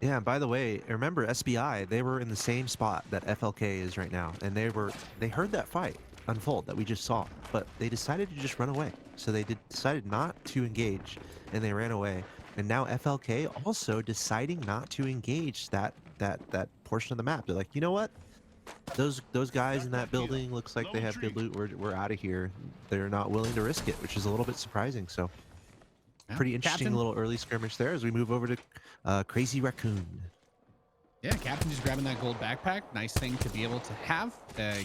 Yeah, and by the way, remember SBI, they were in the same spot that FLK is right now, and they heard that fight unfold that we just saw, but they decided to just run away. So they decided not to engage, and they ran away. And now FLK also deciding not to engage that portion of the map. They're like, you know what? Those guys in that building looks like they have good loot. We're out of here. They're not willing to risk it, which is a little bit surprising. So Yeah. pretty interesting Captain? little early skirmish there as we move over to Crazy Raccoon. Yeah, Captain just grabbing that gold backpack. Nice thing to be able to have.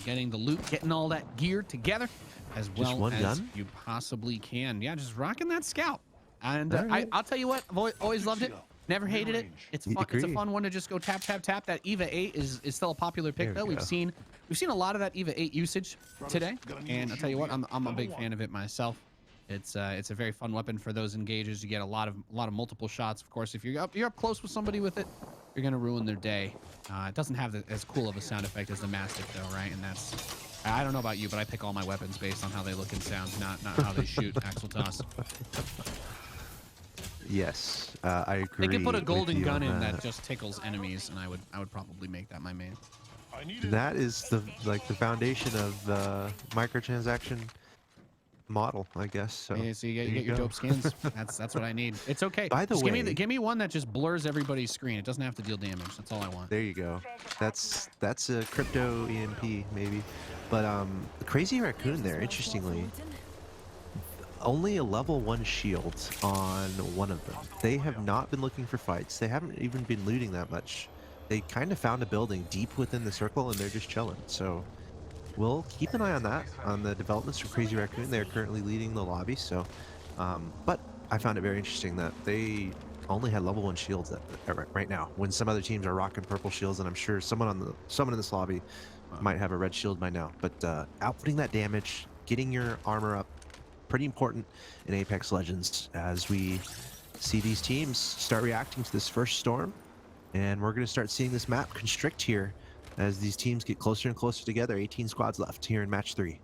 Getting the loot, getting all that gear together as well one as gun? you possibly can. Yeah, just rocking that scout. And All right. I'll tell you what, I've always loved it. Never hated it. It's fun. It's a Agree. fun one to just go tap, tap, tap. That EVA 8 is still a popular pick There though. we We've go. seen a lot of that EVA 8 usage today. And I'll tell you what, I'm a big fan of it myself. It's a very fun weapon for those engages. You get a lot of multiple shots. Of course, if you're up close with somebody with it, you're gonna ruin their day. It doesn't have as cool of a sound effect as the Mastiff though, right? And that's, I don't know about you, but I pick all my weapons based on how they look and sound, not how they shoot. Axel Toss. Yes, I agree. They could put a with golden you gun on in that just tickles enemies, and I would probably make that my main. That is the foundation of the microtransaction model, I guess. So, Yeah, so you there get your go. dope skins. That's what I need. It's okay. By the Just way- give me one that just blurs everybody's screen. It doesn't have to deal damage. That's all I want. There you go. That's a crypto EMP maybe, but the Crazy Raccoon there, interestingly, only a level 1 shield on one of them. They have not been looking for fights. They haven't even been looting that much. They kind of found a building deep within the circle and they're just chilling. So we'll keep an eye on that, on the developments for Crazy Raccoon. They're currently leading the lobby. So, but I found it very interesting that they only had level 1 shields right now, when some other teams are rocking purple shields, and I'm sure someone in this lobby might have a red shield by now. But outputting that damage, getting your armor up, pretty important in Apex Legends as we see these teams start reacting to this first storm, and we're going to start seeing this map constrict here as these teams get closer and closer together. 18 squads left here in match 3.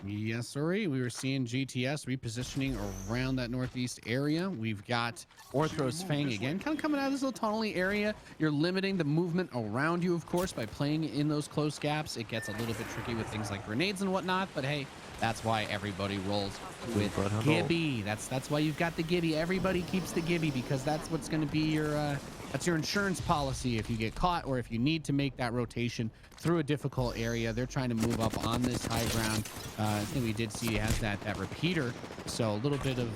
Yes, sorry. We were seeing GTS repositioning around that northeast area. We've got Orthros Fang again, kind of coming out of this little tunnely area. You're limiting the movement around you, of course, by playing in those close gaps. It gets a little bit tricky with things like grenades and whatnot, but hey, that's why everybody rolls with Gibby. That's why you've got the Gibby. Everybody keeps the Gibby because that's what's going to be your that's your insurance policy if you get caught or if you need to make that rotation through a difficult area. They're trying to move up on this high ground. I think we did see he has that repeater, so a little bit of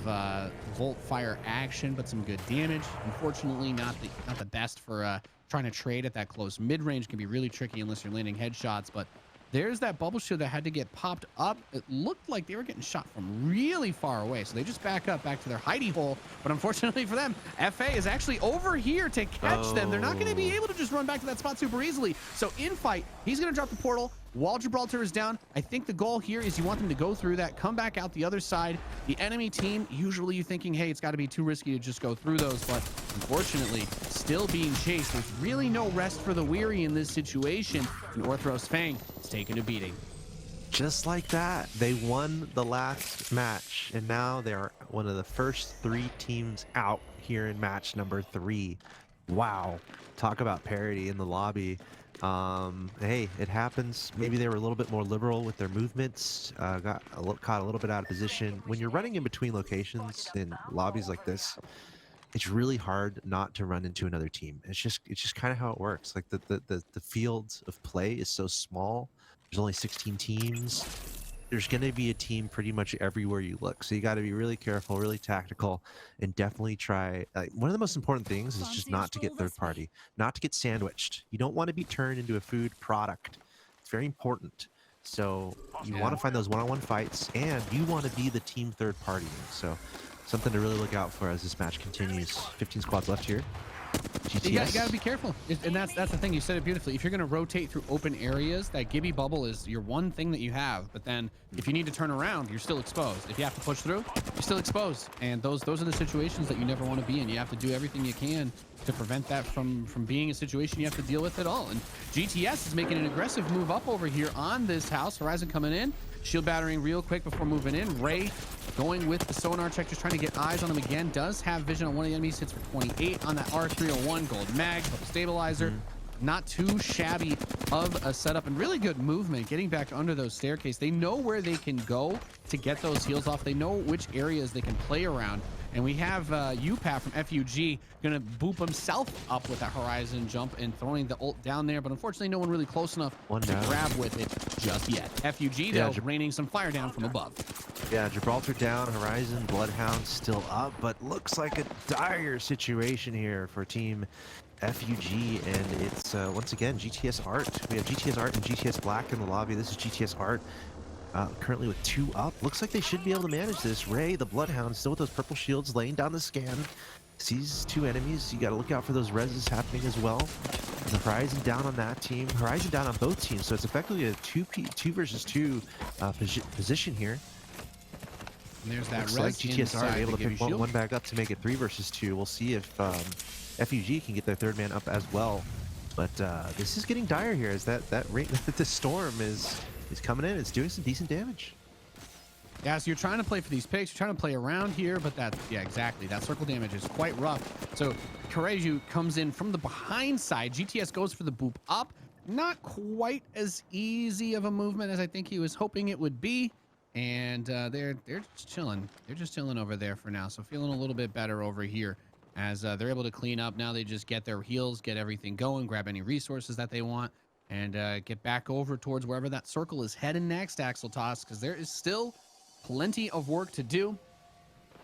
volt fire action, but some good damage. Unfortunately, not the best for trying to trade at that close. Mid-range can be really tricky unless you're landing headshots, but there's that bubble shield that had to get popped up. It looked like they were getting shot from really far away, so they just back to their hidey hole. But unfortunately for them, FA is actually over here to catch them. They're not going to be able to just run back to that spot super easily. So in fight, he's going to drop the portal while Gibraltar is down. I think the goal here is you want them to go through that, come back out the other side. The enemy team, usually you're thinking, hey, it's got to be too risky to just go through those, but unfortunately, still being chased. There's really no rest for the weary in this situation, and Orthros Fang is taking a beating. Just like that, they won the last match, and now they are one of the first 3 teams out here in match number 3. Wow. Talk about parity in the lobby. Hey, it happens. Maybe they were a little bit more liberal with their movements, got caught a little bit out of position. When you're running in between locations in lobbies like this, it's really hard not to run into another team. It's just kind of how it works. Like the field of play is so small. There's only 16 teams. There's going to be a team pretty much everywhere you look. So you got to be really careful, really tactical, and definitely try. One of the most important things is just not to get third party, not to get sandwiched. You don't want to be turned into a food product. It's very important. So you want to find those one-on-one fights, and you want to be the team third party. So something to really look out for as this match continues. 15 squads left here. GTS. You gotta be careful, and that's the thing. You said it beautifully. If you're gonna rotate through open areas, that Gibby bubble is your one thing that you have. But then, if you need to turn around, you're still exposed. If you have to push through, you're still exposed. And those are the situations that you never want to be in. You have to do everything you can to prevent that from being a situation you have to deal with at all. And GTS is making an aggressive move up over here on this house. Horizon coming in. Shield battering real quick before moving in. Ray going with the sonar check, just trying to get eyes on him again. Does have vision on one of the enemies, hits for 28 on that R301 gold mag, double stabilizer. Not too shabby of a setup and really good movement getting back under those staircase. They know where they can go to get those heals off. They know which areas they can play around. And we have UPAP from FUG gonna boop himself up with that horizon jump and throwing the ult down there, but unfortunately no one really close enough to grab with it just yet. FUG though raining some fire down from above. Yeah, Gibraltar down, Horizon, Bloodhound still up, but looks like a dire situation here for Team FUG, and it's once again GTS Art. We have GTS Art and GTS Black in the lobby. This is GTS Art. Currently with 2 up. Looks like they should be able to manage this. Ray, the Bloodhound, still with those purple shields, laying down the scan. Sees 2 enemies. You got to look out for those reses happening as well. The Horizon down on that team. Horizon down on both teams. So it's effectively a 2 versus 2 position here. And there's that Looks like GTSR able to pick one back up to make it 3 versus 2. We'll see if FUG can get their 3rd man up as well. But this is getting dire here as that the storm is coming in. It's doing some decent damage. Yeah, so you're trying to play for these picks. You're trying to play around here, but yeah, exactly. That circle damage is quite rough. So Kareju comes in from the behind side. GTS goes for the boop up. Not quite as easy of a movement as I think he was hoping it would be. And they're just chilling. They're just chilling over there for now. So feeling a little bit better over here as they're able to clean up. Now they just get their heals, get everything going, grab any resources that they want, and get back over towards wherever that circle is heading next, Axel Toss, because there is still plenty of work to do.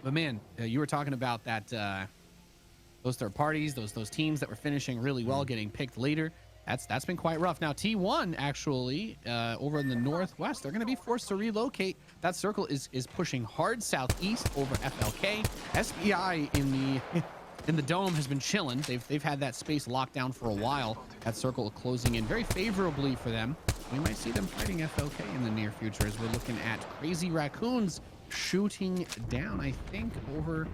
But man, you were talking about that those third parties, those teams that were finishing really well, getting picked later. That's been quite rough. Now T1 actually over in the northwest, they're going to be forced to relocate. That circle is pushing hard southeast over FLK. SBI in the dome has been chilling. They've had that space locked down for a while. That circle closing in very favorably for them. We might see them fighting FLK in the near future as we're looking at Crazy Raccoons shooting down, I think, over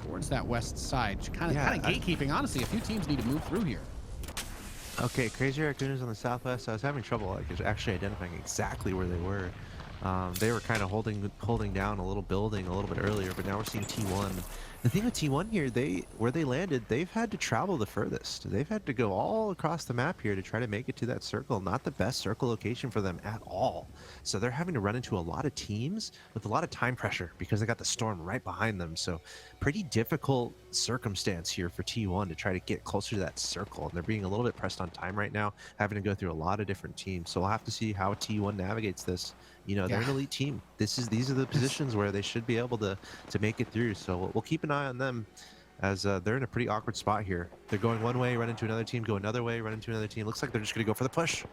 towards that west side. Kind of gatekeeping. Honestly, a few teams need to move through here. Okay, Crazy Raccoons on the southwest. I was having trouble actually identifying exactly where they were. They were kind of holding down a little building a little bit earlier, but now we're seeing T1. The thing with T1 here, where they landed, they've had to travel the furthest. They've had to go all across the map here to try to make it to that circle. Not the best circle location for them at all. So they're having to run into a lot of teams with a lot of time pressure because they got the storm right behind them. So pretty difficult circumstance here for T1 to try to get closer to that circle. And they're being a little bit pressed on time right now, having to go through a lot of different teams. So we'll have to see how T1 navigates this. You know, they're an elite team. These are the positions where they should be able to make it through. So we'll keep an eye on them as they're in a pretty awkward spot here. They're going one way, run into another team, go another way, run into another team. Looks like they're just going to go for the push.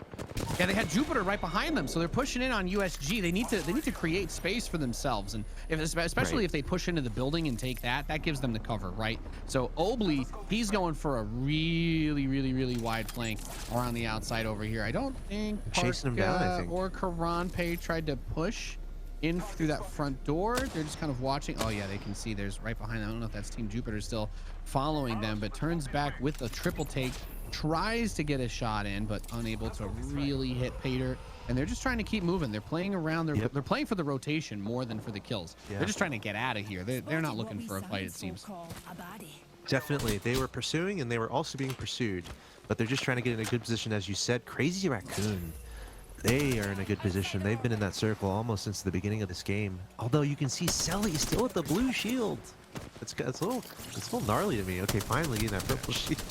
Yeah, they had Jupiter right behind them, so they're pushing in on USG. They need to create space for themselves, and especially if they push into the building and take that gives them the cover, right? So Obley, he's going for a really wide flank around the outside over here. I don't think chasing him down, I think. Or Karanpay tried to push in through that front door. They're just kind of watching. Oh yeah, they can see there's right behind them. I don't know if that's Team Jupiter still following them, but turns back with a triple take, tries to get a shot in, but unable to really hit Pater. And they're just trying to keep moving. They're playing around. They're playing for the rotation more than for the kills. They're just trying to get out of here. They're not looking for a fight, it seems. Definitely. They were pursuing and they were also being pursued, but they're just trying to get in a good position. As you said, Crazy Raccoon, they are in a good position. They've been in that circle almost since the beginning of this game. Although you can see Selly still with the blue shield. It's a little gnarly to me. Okay, finally getting that purple shield.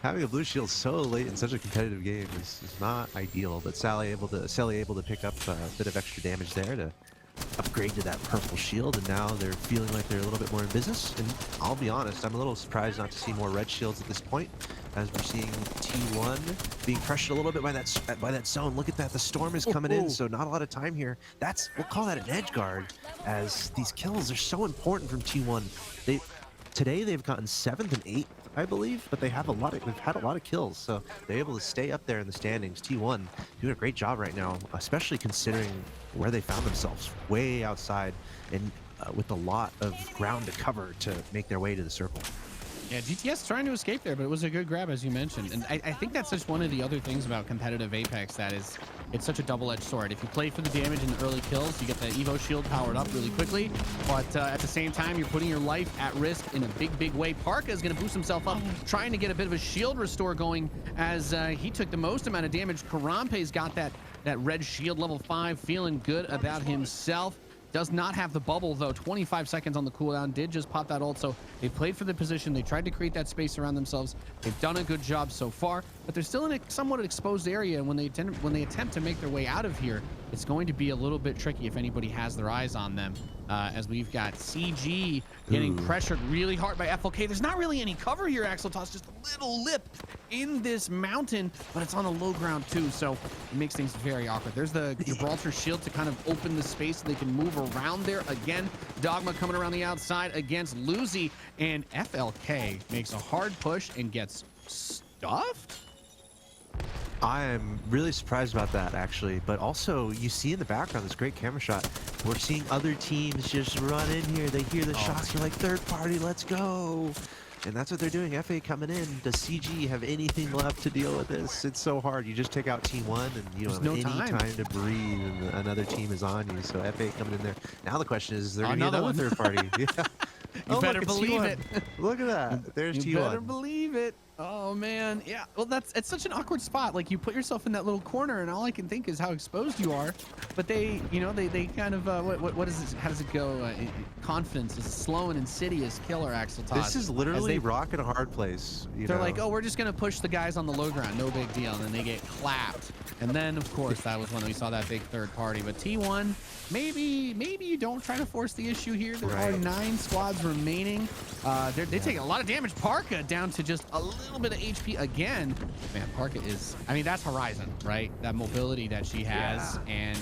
Having a blue shield so late in such a competitive game is not ideal. But Selly able to pick up a bit of extra damage there to upgrade to that purple shield, and now they're feeling like they're a little bit more in business. And I'll be honest, I'm a little surprised not to see more red shields at this point, as we're seeing T1 being pressured a little bit by that zone. Look at that, the storm is coming in, so not a lot of time here. We'll call that an edge guard, as these kills are so important from T1. Today they've gotten 7th and 8th, I believe, but they've had a lot of kills, so they're able to stay up there in the standings. T1 doing a great job right now, especially considering where they found themselves, way outside, and with a lot of ground to cover to make their way to the circle. Yeah, GTS trying to escape there, but it was a good grab, as you mentioned. And I think that's just one of the other things about competitive Apex that is, it's such a double-edged sword. If you play for the damage and the early kills, you get the Evo shield powered up really quickly. But at the same time, you're putting your life at risk in a big way. Parka is going to boost himself up, trying to get a bit of a shield restore going as he took the most amount of damage. Karampe's got that red shield level 5, feeling good about himself. Does not have the bubble though. 25 seconds on the cooldown. Did just pop that ult. So they played for the position. They tried to create that space around themselves. They've done a good job so far, but they're still in a somewhat exposed area. And when they attempt to make their way out of here, it's going to be a little bit tricky if anybody has their eyes on them. As we've got CG getting pressured really hard by FLK. There's not really any cover here, Axeltoss. Just a little lip in this mountain, but it's on the low ground too, so it makes things very awkward. There's the Gibraltar shield to kind of open the space so they can move around there. Again, Dogma coming around the outside against Luzi, and FLK makes a hard push and gets stuffed. I am really surprised about that, actually. But also, you see in the background this great camera shot. We're seeing other teams just run in here. They hear the shots. They're like, third party, let's go. And that's what they're doing. FA coming in. Does CG have anything left to deal with this? It's so hard. You just take out Team 1 and you don't have any time to breathe, and another team is on you. So FA coming in there. Now the question is there going to be another third party? Yeah. You better believe it. Look at that. There's T1. You better believe it. Oh man, yeah. Well, it's such an awkward spot. Like, you put yourself in that little corner, and all I can think is how exposed you are. But they kind of what is this? How does it go? Confidence is a slow and insidious killer, Axeltoss. This is literally rock in a hard place. They're like, oh, we're just gonna push the guys on the low ground, no big deal, and then they get clapped. And then of course that was when we saw that big third party. But T1, maybe you don't try to force the issue here. There are 9 squads remaining. They take a lot of damage. Parka down to just a little bit of HP again. Man, Parka is, I mean, that's Horizon, right? That mobility that she has and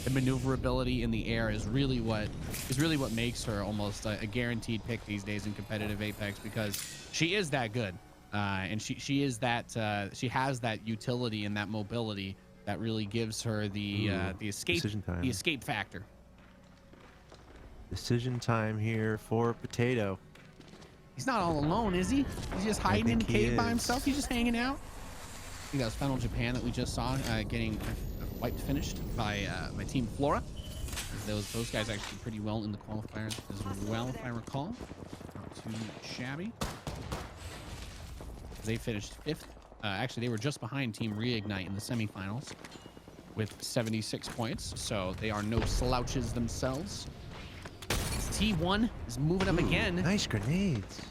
the maneuverability in the air is really what makes her almost a guaranteed pick these days in competitive Apex, because she is that good. And she is that she has that utility and that mobility that really gives her the escape factor. Decision time here for Potato. He's not all alone, is he? He's just hiding in the cave by himself. He's just hanging out. I think that was Final Japan that we just saw getting wiped finished by Team Flora. Those guys actually did pretty well in the qualifiers as well, if I recall. Not too shabby. They finished 5th. Actually, they were just behind Team Reignite in the semifinals with 76 points, so they are no slouches themselves. T1 is moving up again. Nice grenades.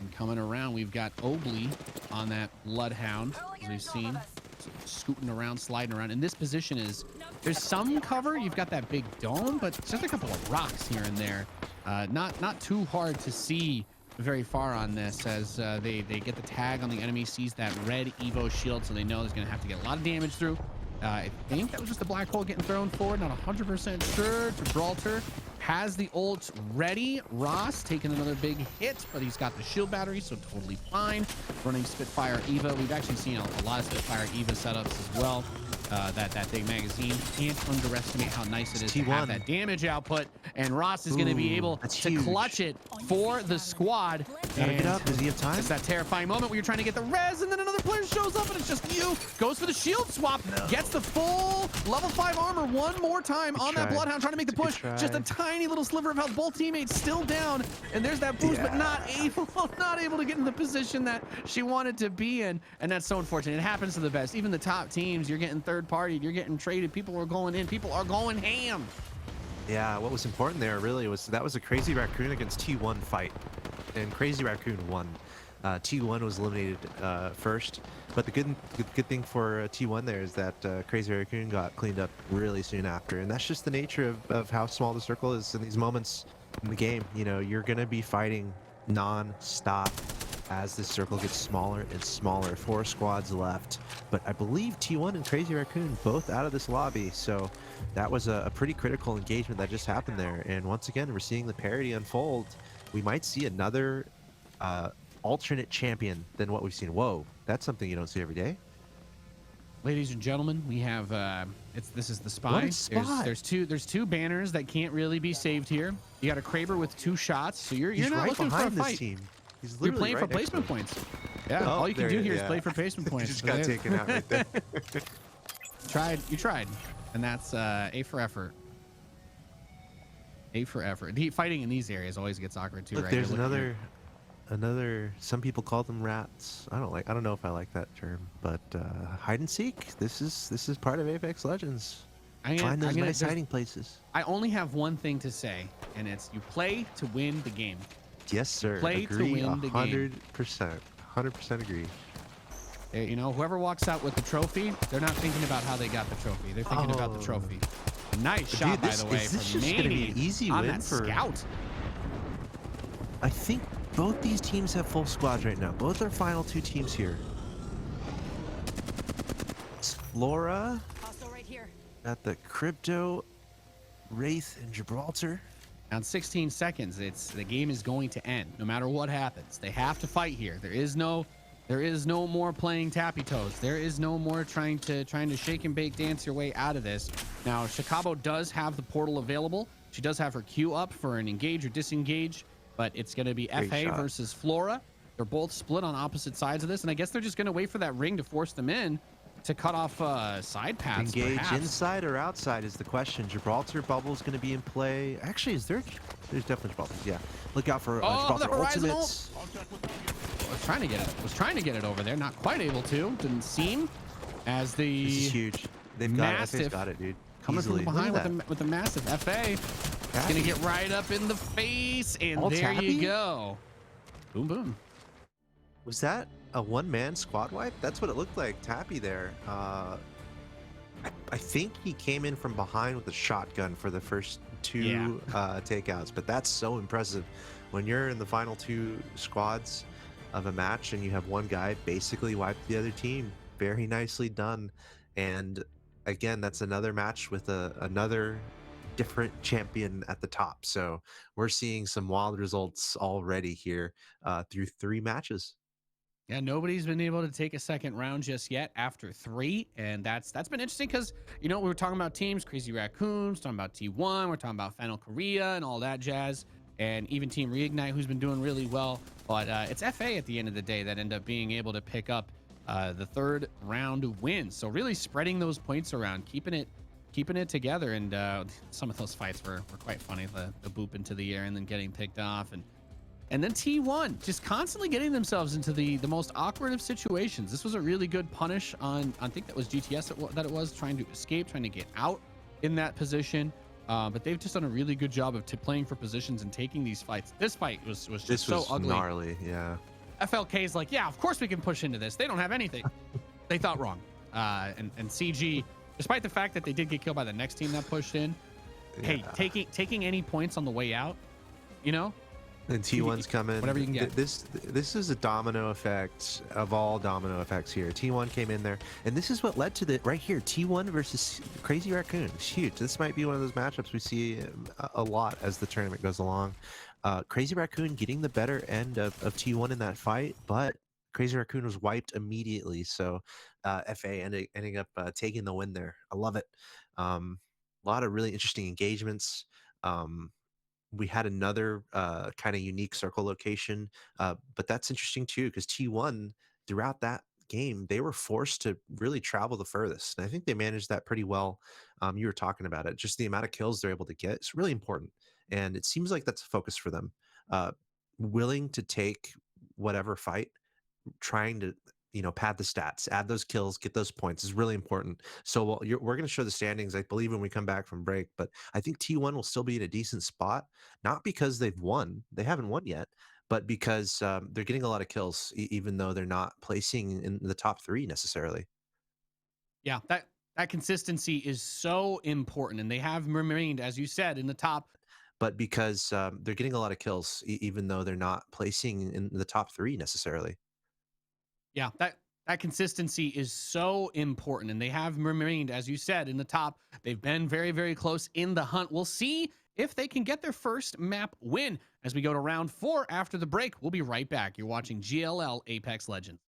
And coming around, we've got Obley on that Bloodhound, as we've seen, scooting around, sliding around. And this position is, there's some cover. You've got that big dome, but just a couple of rocks here and there. Not too hard to see very far on this, as they get the tag on the enemy, sees that red Evo shield, so they know there's going to have to get a lot of damage through. I think that was just a black hole getting thrown forward, not 100% sure. Gibraltar has the ult ready. Ross taking another big hit, but he's got the shield battery, so totally fine. Running Spitfire Eva. We've actually seen a lot of Spitfire Eva setups as well. That big magazine. Can't underestimate how nice it is to have that damage output, and Ross is going to be able to clutch it for the squad. Gotta get up. Does he have time? It's that terrifying moment where you're trying to get the res, and then another player shows up, and it's just you. Goes for the shield swap, gets the full level 5 armor one more time on that Bloodhound, trying to make the push. Just a tiny little sliver of health. Both teammates still down, and there's that boost, but not able to get in the position that she wanted to be in, and that's so unfortunate. It happens to the best. Even the top teams, you're getting third party, you're getting traded, people are going in, people are going ham. Yeah, what was important there really was that was a Crazy Raccoon against T1 fight, and Crazy Raccoon won. T1 was eliminated first, but the good thing for T1 there is that Crazy Raccoon got cleaned up really soon after, and that's just the nature of how small the circle is in these moments in the game. You know, you're gonna be fighting non-stop as this circle gets smaller and smaller. 4 squads left, but I believe T1 and Crazy Raccoon both out of this lobby, so that was a pretty critical engagement that just happened there. And once again, we're seeing the parity unfold. We might see another alternate champion than what we've seen. Whoa, that's something you don't see every day. Ladies and gentlemen, we have this is the spy. What a spy. There's two banners that can't really be saved here. You got a Kraber with 2 shots, so you're He's not right looking for a behind this fight. team. He's You're literally playing right for next to placement him. points. Yeah, Oh, all you can do there- here is yeah. play for placement points. Just So got there- taken out right there. You tried, and that's A for effort. A for effort. Fighting in these areas always gets awkward too, Look, right? there's You're looking at- another. Some people call them rats. I don't know if I like that term, but hide and seek. This is part of Apex Legends. Find those nice hiding places. I only have one thing to say, and it's you play to win the game. Yes, sir. Play to agree win the game. 100%. 100% agree. You know, whoever walks out with the trophy, they're not thinking about how they got the trophy. They're thinking about the trophy. Nice But shot, dude, by this- the way, is this from just gonna be Manny an easy on win that for- scout. I think both these teams have full squads right now. Both are final 2 teams here. It's Flora Hostile right here. at the Crypto, Wraith, and Gibraltar. Now, in 16 seconds, the game is going to end, no matter what happens. They have to fight here. There is no more playing tappy toes. There is no more trying to shake and bake dance your way out of this. Now, Chicago does have the portal available. She does have her queue up for an engage or disengage, but it's going to be Great FA shot. versus Flora. They're both split on opposite sides of this, and I guess they're just going to wait for that ring to force them in to cut off side paths. Engage perhaps. inside or outside is the question. Gibraltar bubble's going to be in play. Actually, there's definitely bubbles. Yeah, look out for Oh, the Gibraltar Horizon ultimates. Was trying to get it over there, not quite able to. Didn't seem as the This is huge. They've got it. FA's mastiff got it, dude. coming Easily. from Look behind at that. with the massive FA. It's gonna get right up in the face, and All there tappy? you go. Boom, boom. Was that a one-man squad wipe? That's what it looked like. Tappy there. I think he came in from behind with a shotgun for the first 2 takeouts, but that's so impressive. When you're in the final 2 squads of a match and you have one guy basically wipe the other team, very nicely done. And again, that's another match with another different champion at the top. So we're seeing some wild results already here through 3 matches. Yeah, nobody's been able to take a second round just yet after 3, and that's been interesting because we were talking about teams, Crazy Raccoons, talking about T1, we're talking about Final Korea and all that jazz, and even Team Reignite, who's been doing really well. But it's FA at the end of the day that end up being able to pick up the 3rd round win. So really spreading those points around, keeping it together, and some of those fights were quite funny. The boop into the air and then getting picked off, and then T1 just constantly getting themselves into the most awkward of situations. This was a really good punish on, I think that was GTS that it was, trying to escape, trying to get out in that position. But they've just done a really good job of playing for positions and taking these fights. This fight was just so ugly. Gnarly, yeah. FLK is like, yeah, of course we can push into this. They don't have anything. They thought wrong. And CG, despite the fact that they did get killed by the next team that pushed in, hey, taking any points on the way out, And T1's coming. Whatever you can get. This is a domino effect of all domino effects here. T1 came in there, and this is what led to the right here. T1 versus Crazy Raccoon. It's huge. This might be one of those matchups we see a lot as the tournament goes along. Crazy Raccoon getting the better end of T1 in that fight, but Crazy Raccoon was wiped immediately. So FA ending up taking the win there. I love it. A lot of really interesting engagements. We had another kind of unique circle location, but that's interesting too because T1 throughout that game they were forced to really travel the furthest, and I think they managed that pretty well. You were talking about it, just the amount of kills they're able to get. It's really important, and it seems like that's a focus for them. Willing to take whatever fight, trying to pad the stats, add those kills, get those points is really important. So we're going to show the standings, I believe, when we come back from break. But I think T1 will still be in a decent spot, not because they've won, they haven't won yet, but because they're getting a lot of kills, even though they're not placing in the top 3 necessarily. Yeah, that consistency is so important, and they have remained, as you said, in the top. But because they're getting a lot of kills, even though they're not placing in the top 3 necessarily. Yeah, that consistency is so important, and they have remained, as you said, in the top. They've been very, very close in the hunt. We'll see if they can get their first map win as we go to round 4 after the break. We'll be right back. You're watching GLL Apex Legends.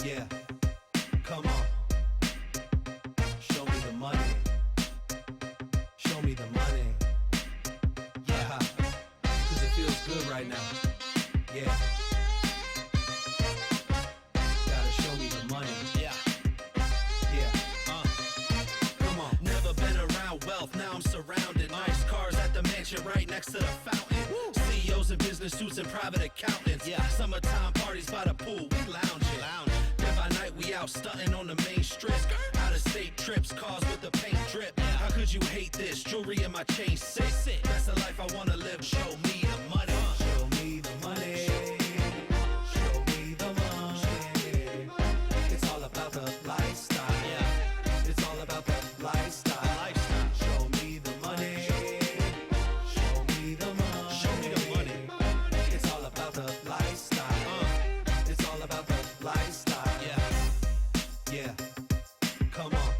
Yeah, come on. Show me the money. Show me the money. Yeah, cause it feels good right now. Yeah. Gotta show me the money. Yeah. Yeah. Come on. Never been around wealth, now I'm surrounded. Nice cars at the mansion right next to the fountain. CEOs in business suits and private accountants. Yeah. Summertime parties by the pool, we lounging. Then by night we out stunting on the main strip. Out of state trips, cars with the paint drip. How could you hate this? Jewelry in my chain sit. That's the life I wanna live. Show me the money. Show me the money. Show me the money. It's all about the lifestyle. Yeah. It's all about the lifestyle. Show me the money. Show me the money. Show me the money. It's all about the lifestyle. It's all about the lifestyle. Yeah. Yeah. Come on.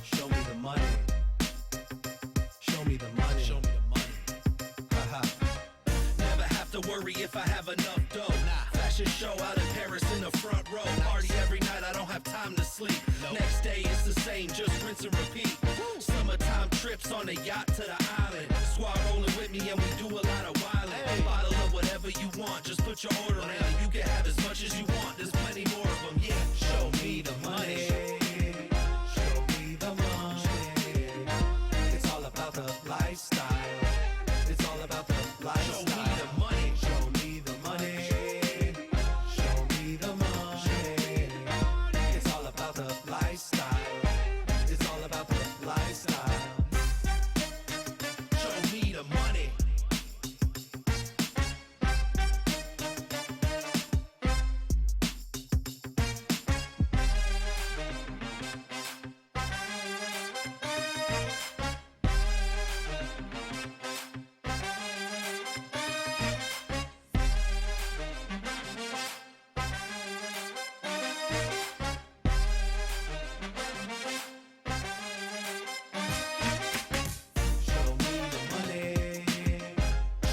Show me the money. Show me the money. Show me the money. Never have to worry if I have enough dough. Fashion show out in Paris in the front row. Party every night, I don't have time to sleep. Next day it's the same, just rinse and repeat. Summertime trips on a yacht to the island. Squad rolling with me and we do a lot of wildin'. A bottle of whatever you want, just put your order in. You can have as much as you want, there's plenty more of them. Yeah, show me the money. Show me the money. It's all about the lifestyle. It's all about the lifestyle. Show me the money. Show me the money. Show me the money. It's all about the lifestyle. It's all about the lifestyle. Show me the money.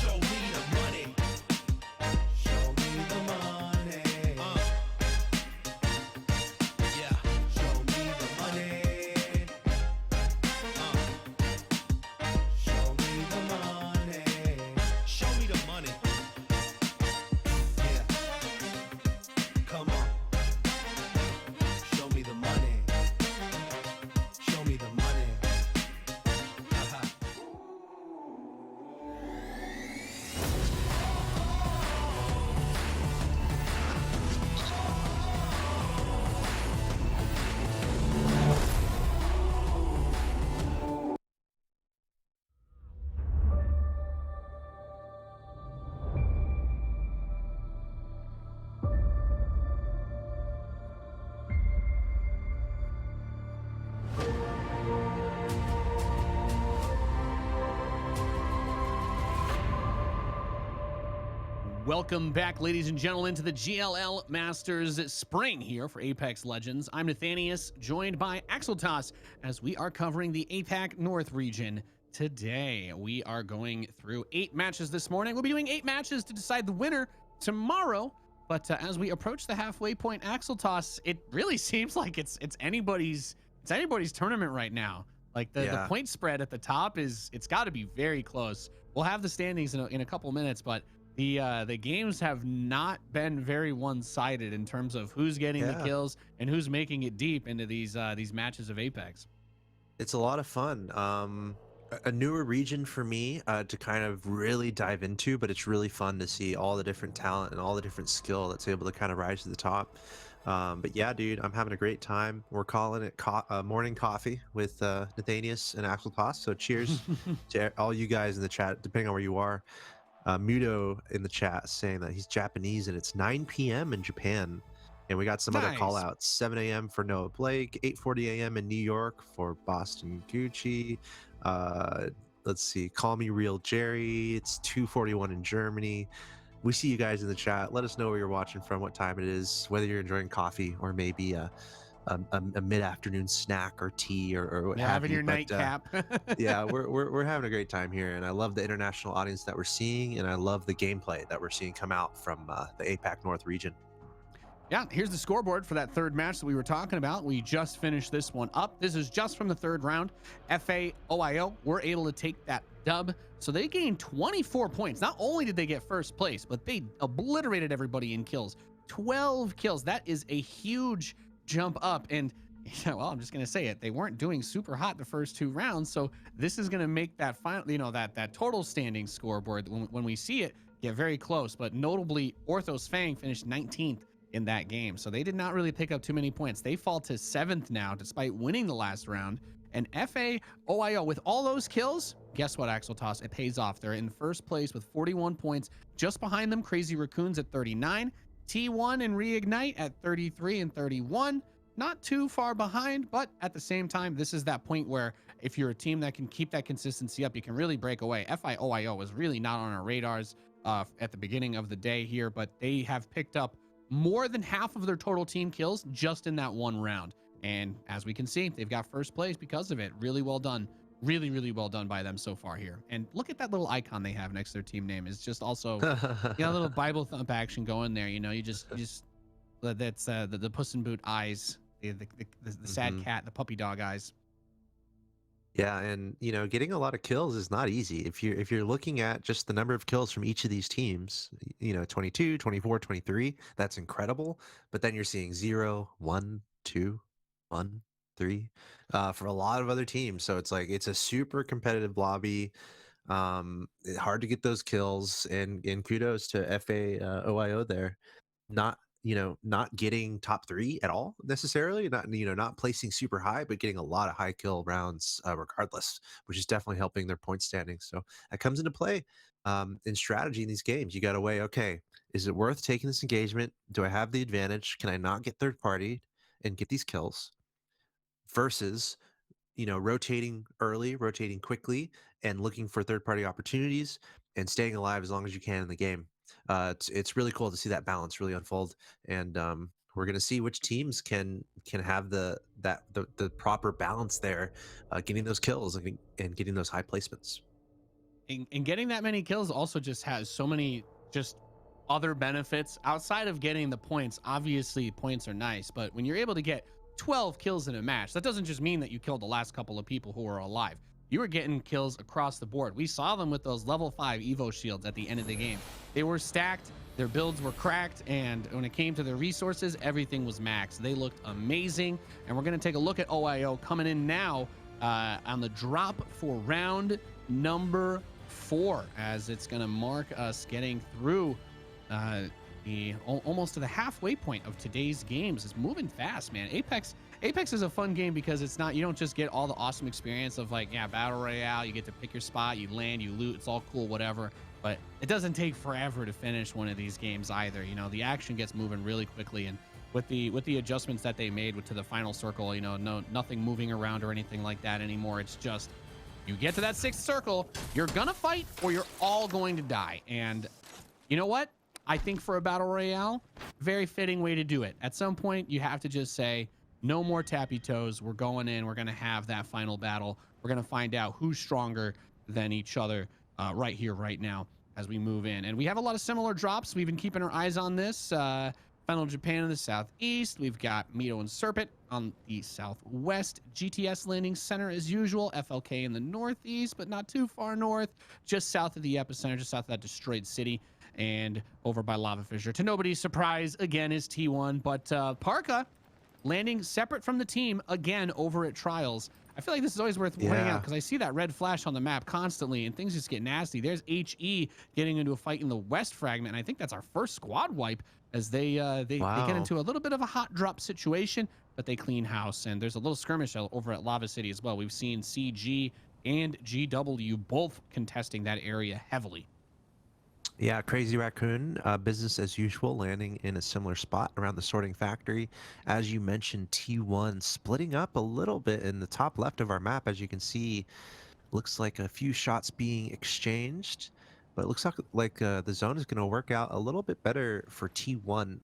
Show me the money. Show me the money. Show me the money. Yeah. Show me the money. Show me the money. Show me the money. Yeah. Come on. Show me the money. Show me the money. Welcome back, ladies and gentlemen, to the GLL Masters Spring here for Apex Legends. I'm Nathanius, joined by Axeltoss, as we are covering the APAC North region today. We are going through 8 matches this morning. We'll be doing 8 matches to decide the winner tomorrow. But as we approach the halfway point, Axeltoss, it really seems like it's anybody's tournament right now. Like the point spread at the top it's got to be very close. We'll have the standings in a couple minutes, but the games have not been very one-sided in terms of who's getting the kills and who's making it deep into these matches of Apex. It's a lot of fun. A newer region for me to kind of really dive into, but it's really fun to see all the different talent and all the different skill that's able to kind of rise to the top. But yeah, dude, I'm having a great time. We're calling it morning coffee with Nathanius and Axeltoss. So cheers to all you guys in the chat, depending on where you are. Muto in the chat saying that he's Japanese and it's 9 p.m. in Japan. And we got some other call outs. 7 a.m. for Noah Blake, 8:40 a.m. in New York for Boston Gucci. Let's see, Call Me Real Jerry. It's 2:41 in Germany. We see you guys in the chat. Let us know where you're watching from, what time it is, whether you're enjoying coffee or maybe a mid-afternoon snack or tea or what have you. Having your nightcap. Yeah, we're having a great time here, and I love the international audience that we're seeing, and I love the gameplay that we're seeing come out from the APAC North region. Yeah, here's the scoreboard for that third match that we were talking about. We just finished this one up. This is just from the third round. FA OIO were able to take that dub. So they gained 24 points. Not only did they get first place, but they obliterated everybody in kills. 12 kills. That is a huge jump up. And yeah, well, I'm just gonna say it. They weren't doing super hot the first 2 rounds, so this is gonna make that final, that total standing scoreboard when we see it get very close. But notably, Orthos Fang finished 19th in that game, so they did not really pick up too many points. They fall to 7th now, despite winning the last round. And FA OIO with all those kills, guess what, Axel Toss? It pays off. They're in first place with 41 points. Just behind them, Crazy Raccoons at 39, T1 and Reignite at 33 and 31. Not too far behind, but at the same time, this is that point where if you're a team that can keep that consistency up, you can really break away. FI OIO was really not on our radars at the beginning of the day here, but they have picked up more than half of their total team kills just in that one round. And as we can see, they've got first place because of it. Really well done. Really, really well done by them so far here. And look at that little icon they have next to their team name. It's just also, a little Bible thump action going there. You just that's the Puss in Boot eyes, the sad cat, the puppy dog eyes. Yeah, and getting a lot of kills is not easy. If you're looking at just the number of kills from each of these teams, 22, 24, 23, that's incredible. But then you're seeing 0, 1, 2, 1, 3 for a lot of other teams. So it's like it's a super competitive lobby. Hard to get those kills, and kudos to FA OIO there. Not getting top 3 at all necessarily, not placing super high, but getting a lot of high kill rounds regardless, which is definitely helping their point standing. So that comes into play in strategy in these games. You got to weigh, okay, is it worth taking this engagement? Do I have the advantage? Can I not get third party and get these kills? Versus rotating early, rotating quickly, and looking for third-party opportunities and staying alive as long as you can in the game. It's really cool to see that balance really unfold, and we're going to see which teams can have the proper balance there, getting those kills and getting those high placements. And getting that many kills also just has so many just other benefits outside of getting the points. Obviously, points are nice, but when you're able to get 12 kills in a match, that doesn't just mean that you killed the last couple of people who are alive. You were getting kills across the board. We saw them with those level 5 Evo shields at the end of the game. They were stacked, their builds were cracked, and when it came to their resources, everything was maxed. They looked amazing, and we're going to take a look at OIO coming in now on the drop for round number 4, as it's going to mark us getting through almost to the halfway point of today's games. It's moving fast, man. Apex is a fun game because it's not, you don't just get all the awesome experience of battle royale. You get to pick your spot, you land, you loot, it's all cool, whatever, but it doesn't take forever to finish one of these games either. The action gets moving really quickly, and with the adjustments that they made to the final circle, nothing moving around or anything like that anymore. It's just, you get to that 6th circle, you're gonna fight or you're all going to die. And you know what? I think for a battle royale, very fitting way to do it. At some point, you have to just say, no more tappy toes. We're going in. We're going to have that final battle. We're going to find out who's stronger than each other right here, right now, as we move in. And we have a lot of similar drops. We've been keeping our eyes on this. Final Japan in the southeast. We've got Mito and Serpent on the southwest. GTS Landing Center as usual. FLK in the northeast, but not too far north. Just south of the epicenter, just south of that destroyed city. And over by Lava Fissure, to nobody's surprise, again, is T1. But Parka landing separate from the team again over at Trials. I feel like this is always worth pointing out because I see that red flash on the map constantly and things just get nasty. There's HE getting into a fight in the west fragment, and I think that's our first squad wipe as they get into a little bit of a hot drop situation, but they clean house. And there's a little skirmish over at Lava City as well. We've seen CG and GW both contesting that area heavily. Yeah, Crazy Raccoon, business as usual, landing in a similar spot around the sorting factory. As you mentioned, T1 splitting up a little bit in the top left of our map. As you can see, looks like a few shots being exchanged, but it looks like the zone is going to work out a little bit better for T1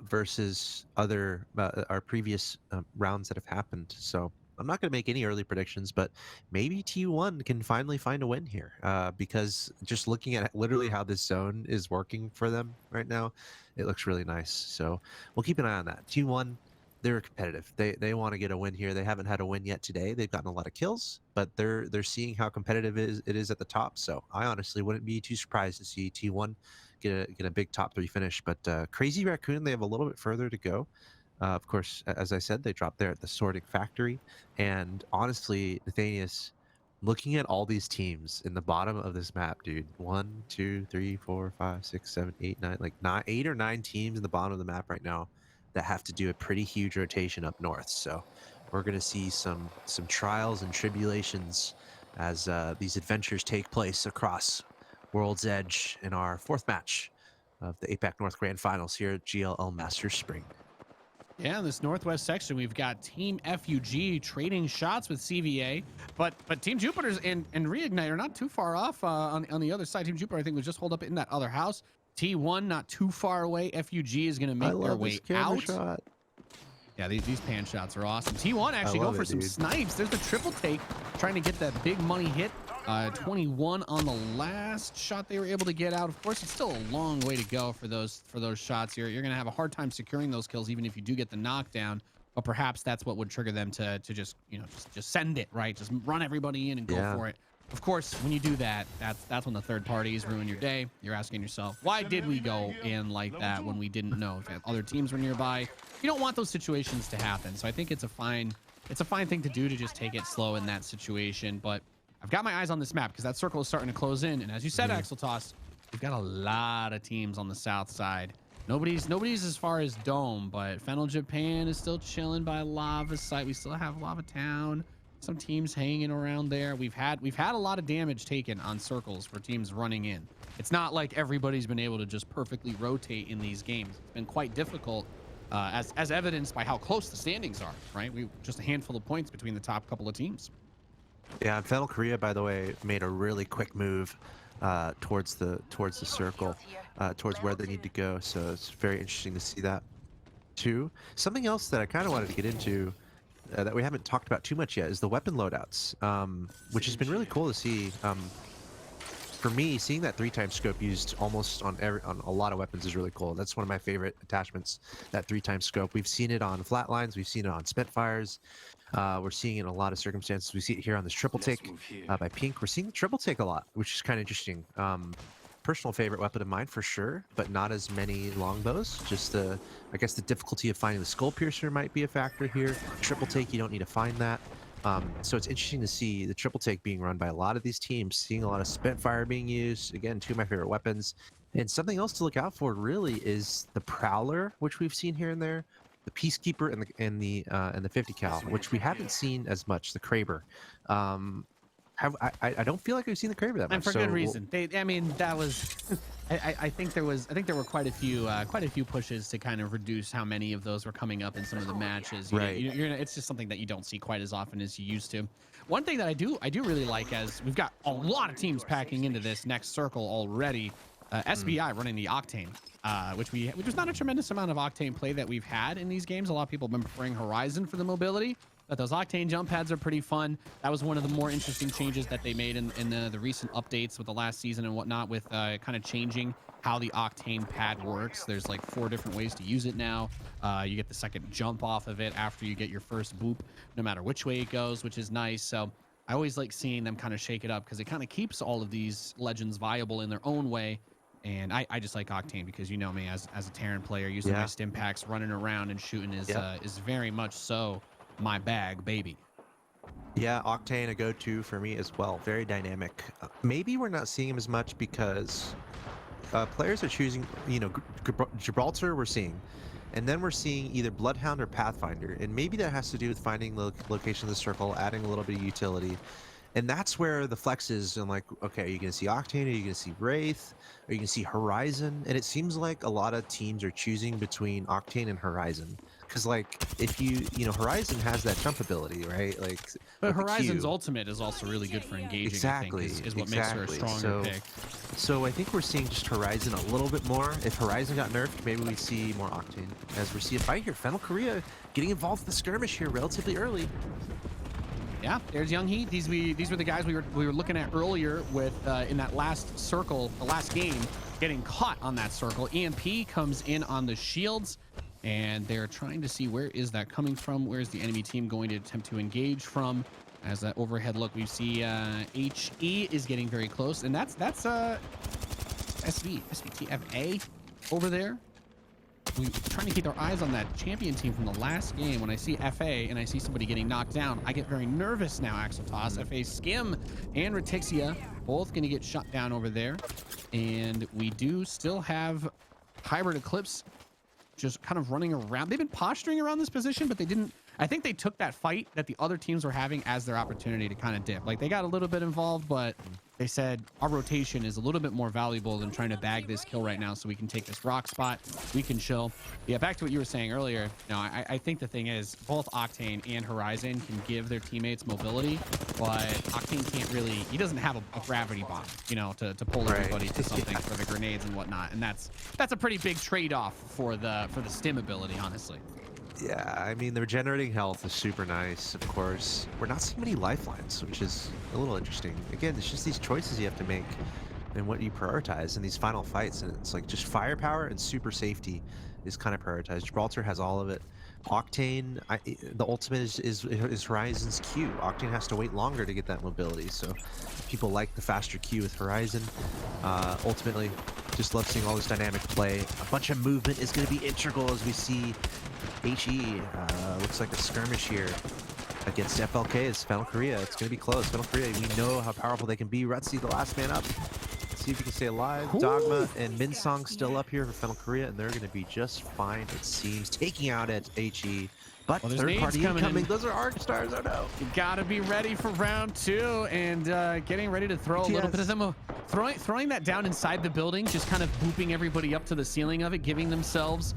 versus our previous rounds that have happened. So I'm not going to make any early predictions, but maybe T1 can finally find a win here. Because just looking at literally how this zone is working for them right now, it looks really nice. So we'll keep an eye on that. T1, they're competitive. They want to get a win here. They haven't had a win yet today. They've gotten a lot of kills, but they're seeing how competitive it is at the top. So I honestly wouldn't be too surprised to see T1 get a big top 3 finish. But Crazy Raccoon, they have a little bit further to go. Of course, as I said, they dropped there at the sorting factory. And honestly, Nathanius, looking at all these teams in the bottom of this map, dude, 1, 2, 3, 4, 5, 6, 7, 8, 9, like 8 or 9 teams in the bottom of the map right now that have to do a pretty huge rotation up north. So we're going to see some trials and tribulations as these adventures take place across World's Edge in our 4th match of the APAC North Grand Finals here at GLL Masters Spring. Yeah, in this northwest section, we've got Team FUG trading shots with CVA, but Team Jupiter's and Reignite are not too far off on the other side. Team Jupiter, I think, was just holed up in that other house. T1 not too far away. FUG is going to make their way out. Shot. Yeah, these pan shots are awesome. T1 actually go for some snipes. There's the triple take, trying to get that big money hit. 21 on the last shot they were able to get out. Of course, it's still a long way to go for those shots. You're going to have a hard time securing those kills, even if you do get the knockdown. But perhaps that's what would trigger them to just just send it, right? Just run everybody in and go for it. Of course, when you do that, that's when the third parties ruin your day. You're asking yourself, why did we go in like that when we didn't know if other teams were nearby? You don't want those situations to happen. So I think it's a fine thing to do to just take it slow in that situation. But I've got my eyes on this map because that circle is starting to close in. And as you said, Axel Toss, we've got a lot of teams on the south side. Nobody's as far as Dome, but Fennel Japan is still chilling by Lava Site. We still have Lava Town. Some teams hanging around there. We've had a lot of damage taken on circles for teams running in. It's not like everybody's been able to just perfectly rotate in these games. It's been quite difficult, as evidenced by how close the standings are, right? We just a handful of points between the top couple of teams. Yeah, and Fennel Korea, by the way, made a really quick move towards the circle, towards where they need to go. So it's very interesting to see that too. Something else that I kind of wanted to get into that we haven't talked about too much yet is the weapon loadouts, which has been really cool to see. For me, seeing that 3x scope used almost on a lot of weapons is really cool. That's one of my favorite attachments, that 3x scope. We've seen it on Flatlines, we've seen it on Spitfires. We're seeing it in a lot of circumstances. We see it here on this triple take by Pink. We're seeing the triple take a lot, which is kind of interesting. Personal favorite weapon of mine for sure, but not as many longbows. Just I guess the difficulty of finding the skull piercer might be a factor here. Triple take, you don't need to find that. So it's interesting to see the triple take being run by a lot of these teams, seeing a lot of Spitfire being used. Again, 2 of my favorite weapons. And something else to look out for really is the Prowler, which we've seen here and there, the Peacekeeper, and the 50 cal, which we haven't seen as much. The Kraber. I don't feel like we've seen the Kraber that much. And for good reason. I mean, that was. I think there were quite a few pushes to kind of reduce how many of those were coming up in some of the matches. It's just something that you don't see quite as often as you used to. One thing that I do really like, as we've got a lot of teams packing into this next circle already. SBI running the Octane, which was not a tremendous amount of Octane play that we've had in these games. A lot of people have been preferring Horizon for the mobility, but those Octane jump pads are pretty fun. That was one of the more interesting changes that they made in the recent updates with the last season and whatnot, with kind of changing how the Octane pad works. There's like 4 different ways to use it now. You get the second jump off of it after you get your first boop, no matter which way it goes, which is nice. So I always like seeing them kind of shake it up because it kind of keeps all of these legends viable in their own way. And I just like Octane because you know me as a Terran player, using my stim packs, running around and shooting is very much so my bag, baby. Yeah, Octane a go-to for me as well. Very dynamic. Maybe we're not seeing him as much because players are choosing, Gibraltar we're seeing. And then we're seeing either Bloodhound or Pathfinder. And maybe that has to do with finding the location of the circle, adding a little bit of utility. And that's where the flex is. I'm like, okay, are you going to see Octane? Are you going to see Wraith? Are you going to see Horizon? And it seems like a lot of teams are choosing between Octane and Horizon. Because, like, if Horizon has that jump ability, right? Like, but Horizon's ultimate is also really good for engaging. Exactly. I think, is what makes her a stronger pick. So I think we're seeing just Horizon a little bit more. If Horizon got nerfed, maybe we'd see more Octane. As we see a fight here, Fennel Korea getting involved in the skirmish here relatively early. Yeah, there's Young Heat. These were the guys we were looking at earlier with in that last circle, the last game, getting caught on that circle. EMP comes in on the shields, and they're trying to see where is that coming from. Where's the enemy team going to attempt to engage from? As that overhead look, we see HE is getting very close, and that's SVTFA over there. We're trying to keep our eyes on that champion team from the last game. When I see FA and I see somebody getting knocked down, I get very nervous now, Axel Toss. FA Skim and Retixia both going to get shut down over there. And we do still have Hybrid Eclipse just kind of running around. They've been posturing around this position, but they didn't. I think they took that fight that the other teams were having as their opportunity to kind of dip. Like, they got a little bit involved, but they said our rotation is a little bit more valuable than trying to bag this kill right now, so we can take this rock spot. We can chill. Yeah, back to what you were saying earlier. No, I think the thing is both Octane and Horizon can give their teammates mobility, but Octane can't really. He doesn't have a gravity bomb, you know, to pull everybody to something for the grenades and whatnot. And that's a pretty big trade-off for the stim ability, honestly. Yeah, I mean, the regenerating health is super nice, of course. We're not seeing many lifelines, which is a little interesting. Again, it's just these choices you have to make and what you prioritize in these final fights. And it's like just firepower and super safety is kind of prioritized. Gibraltar has all of it. Octane, the ultimate is Horizon's Q. Octane has to wait longer to get that mobility, so people like the faster Q with Horizon. Ultimately, just love seeing all this dynamic play. A bunch of movement is going to be integral as we see HE. Looks like a skirmish here against FLK. It's Final Korea. It's going to be close. Final Korea, we know how powerful they can be. Rutzy, the last man up. See if you can stay alive. Ooh. Dogma and Minsong still up here for Final Korea, and they're going to be just fine, it seems, taking out at HE. But third party incoming. Those are Arc Stars. Oh no. You gotta be ready for round 2 and getting ready to throw a little bit of them. Throwing that down inside the building, just kind of booping everybody up to the ceiling of it, giving themselves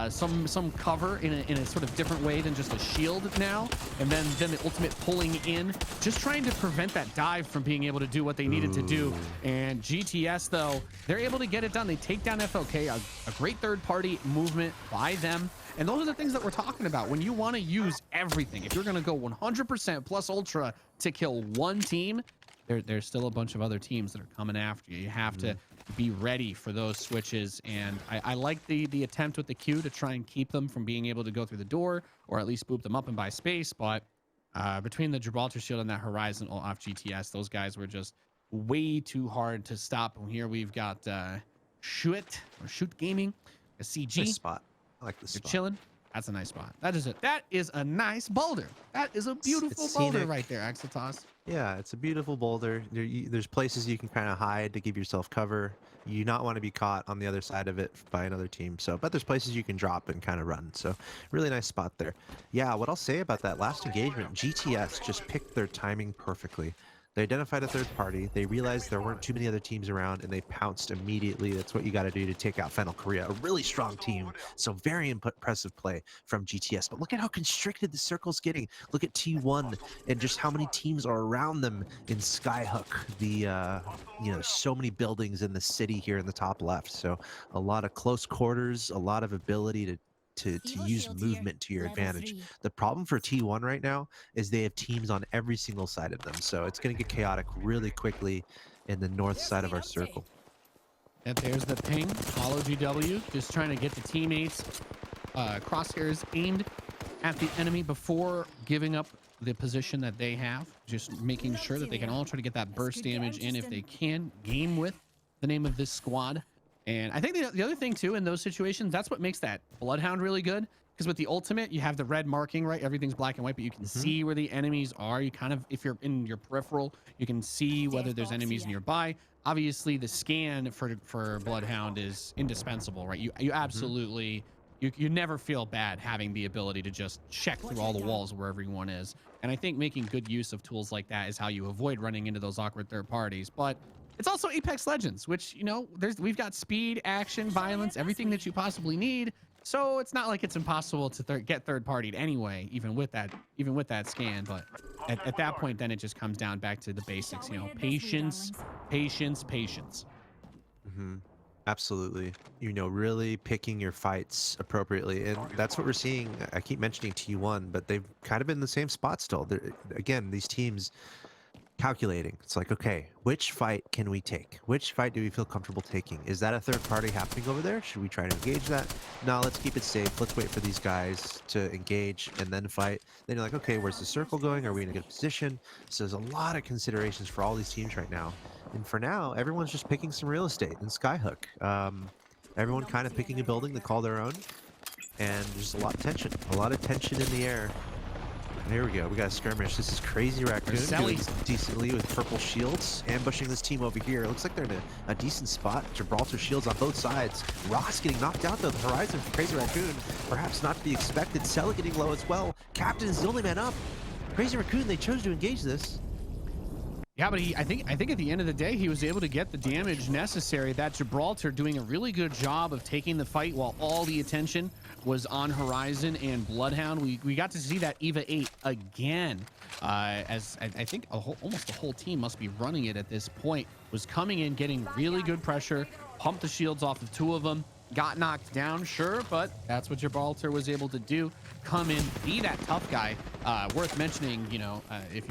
some cover in a sort of different way than just a shield now. And then the ultimate pulling in, just trying to prevent that dive from being able to do what they needed to do. And GTS, though, they're able to get it done. They take down FLK, a great third party movement by them. And those are the things that we're talking about. When you want to use everything, if you're going to go 100% plus ultra to kill one team, there's still a bunch of other teams that are coming after you. You have to be ready for those switches. And I like the attempt with the Q to try and keep them from being able to go through the door, or at least boop them up and buy space. But between the Gibraltar Shield and that Horizon off GTS, those guys were just way too hard to stop. And here we've got Shoot Gaming, a CG. Nice spot. I like this They're spot. chilling. That's a nice spot. That is a nice boulder. That is a beautiful boulder right there, Axel Toss. Yeah, it's a beautiful boulder. There's places you can kind of hide to give yourself cover. You not want to be caught on the other side of it by another team. So, but there's places you can drop and kind of run. So, really nice spot there. Yeah, what I'll say about that last engagement, GTS just picked their timing perfectly. They identified a third party. They realized there weren't too many other teams around, and they pounced immediately. That's what you got to do to take out Final Korea. A really strong team. So very impressive play from GTS. But look at how constricted the circle's getting. Look at T1 and just how many teams are around them in Skyhook. So many buildings in the city here in the top left. So a lot of close quarters, a lot of ability to use movement to your advantage. The problem for T1 right now is they have teams on every single side of them, so it's going to get chaotic really quickly in the north side of our circle. And there's the ping. Follow GW, just trying to get the teammates crosshairs aimed at the enemy before giving up the position that they have, just making sure that they can all try to get that burst damage in if they can. Game with the name of this squad. And I think the other thing too in those situations, that's what makes that Bloodhound really good, because with the ultimate you have the red marking, right? Everything's black and white, but you can see where the enemies are. You kind of, if you're in your peripheral, you can see whether there's enemies nearby. Obviously the scan for Bloodhound is indispensable, right? You absolutely you never feel bad having the ability to just check through all the walls where everyone is. And I think making good use of tools like that is how you avoid running into those awkward third parties. But it's also Apex Legends, which, you know, we've got speed, action, violence, everything that you possibly need. So it's not like it's impossible to get third-partied anyway, even with that scan. But at that point, then it just comes down back to the basics, you know, patience. Absolutely. You know, really picking your fights appropriately. And that's what we're seeing. I keep mentioning T1, but they've kind of been in the same spot still. Again, these teams calculating. It's like, okay, which fight can we take? Which fight do we feel comfortable taking? Is that a third party happening over there? Should we try to engage that? No, let's keep it safe. Let's wait for these guys to engage and then fight. Then you're like, okay, where's the circle going? Are we in a good position? So there's a lot of considerations for all these teams right now. And for now, everyone's just picking some real estate in Skyhook. Everyone kind of picking a building to call their own. And there's a lot of tension in the air. There we go. We got a skirmish. This is Crazy Raccoon doing decently with purple shields, ambushing this team over here. It looks like they're in a decent spot. Gibraltar shields on both sides. Ross getting knocked out though. The horizon for Crazy Raccoon, perhaps not to be expected. Sella getting low as well. Captain is the only man up. Crazy Raccoon, they chose to engage this. Yeah, but I think at the end of the day, he was able to get the damage necessary. That Gibraltar doing a really good job of taking the fight while all the attention was on Horizon and Bloodhound. We got to see that EVA 8 again, as I think almost the whole team must be running it at this point. Was coming in, getting really good pressure, pumped the shields off of 2 of them, got knocked down, sure, but that's what Gibraltar was able to do. Come in, be that tough guy. Worth mentioning, you know, if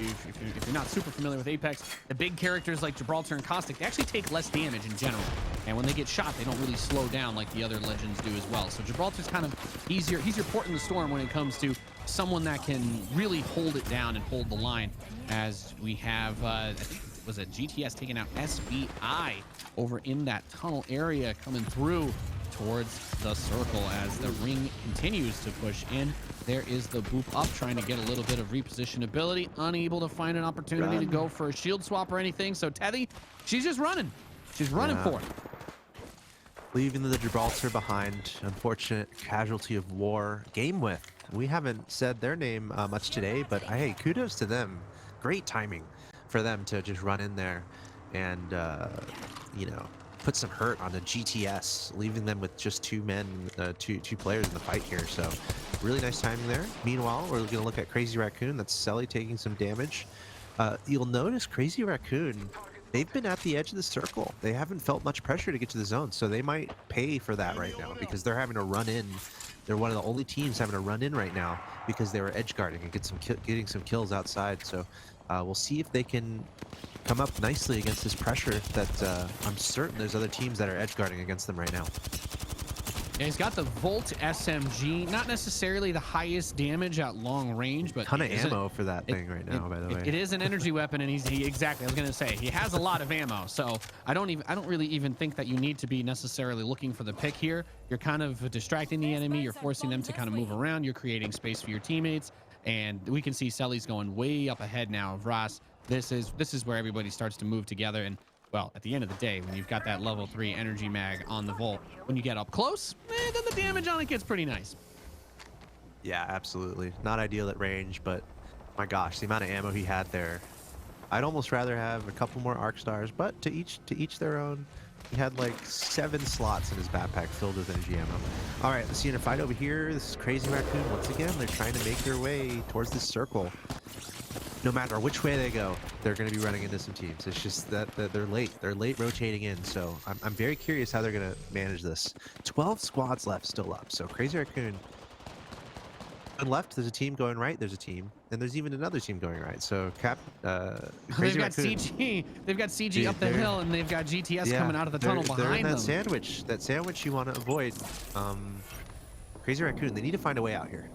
you're not super familiar with Apex, the big characters like Gibraltar and Caustic, they actually take less damage in general. And when they get shot, they don't really slow down like the other legends do as well. So Gibraltar's kind of he's your port in the storm when it comes to someone that can really hold it down and hold the line. As we have, I think was it GTS taking out SBI over in that tunnel area, coming through towards the circle as the ring continues to push in. There is the boop up, trying to get a little bit of repositionability, unable to find an opportunity to go for a shield swap or anything. So Teddy, she's just running. She's running for it. Leaving the Gibraltar behind. Unfortunate casualty of war. Game with. We haven't said their name much today, but hey, kudos to them. Great timing for them to just run in there and, you know, put some hurt on the GTS, leaving them with just 2 men, two players in the fight here. So really nice timing there. Meanwhile, we're going to look at Crazy Raccoon. That's Selly taking some damage. You'll notice Crazy Raccoon, they've been at the edge of the circle. They haven't felt much pressure to get to the zone, so they might pay for that right now because they're having to run in. They're one of the only teams having to run in right now because they were edge guarding and getting some kills outside. So we'll see if they can come up nicely against this pressure that I'm certain there's other teams that are edge guarding against them right now. Yeah, he's got the Volt SMG, not necessarily the highest damage at long range, but ton of ammo for that thing right now, by the way. It is an energy weapon, and exactly, I was gonna say, he has a lot of ammo, so I don't really even think that you need to be necessarily looking for the pick here. You're kind of distracting the enemy, you're forcing them to kind of move around, you're creating space for your teammates, and we can see Selly's going way up ahead now of Ross. This is where everybody starts to move together, and well, at the end of the day, when you've got that level 3 energy mag on the Volt, when you get up close, then the damage on it gets pretty nice. Yeah, absolutely. Not ideal at range, but my gosh, the amount of ammo he had there. I'd almost rather have a couple more arc stars, but to each their own. He had like 7 slots in his backpack filled with energy ammo. All right, let's see in a fight over here. This is Crazy Raccoon. Once again, they're trying to make their way towards this circle. No matter which way they go, they're going to be running into some teams. It's just that they're late. They're late rotating in. So I'm very curious how they're going to manage this. 12 squads left still up. So Crazy Raccoon. On left, there's a team going right. There's a team, and there's even another team going right. So they've got CG. They've got CG up the hill, and they've got GTS coming out of the tunnel behind them. They're in that them. That sandwich you want to avoid. Crazy Raccoon. They need to find a way out here.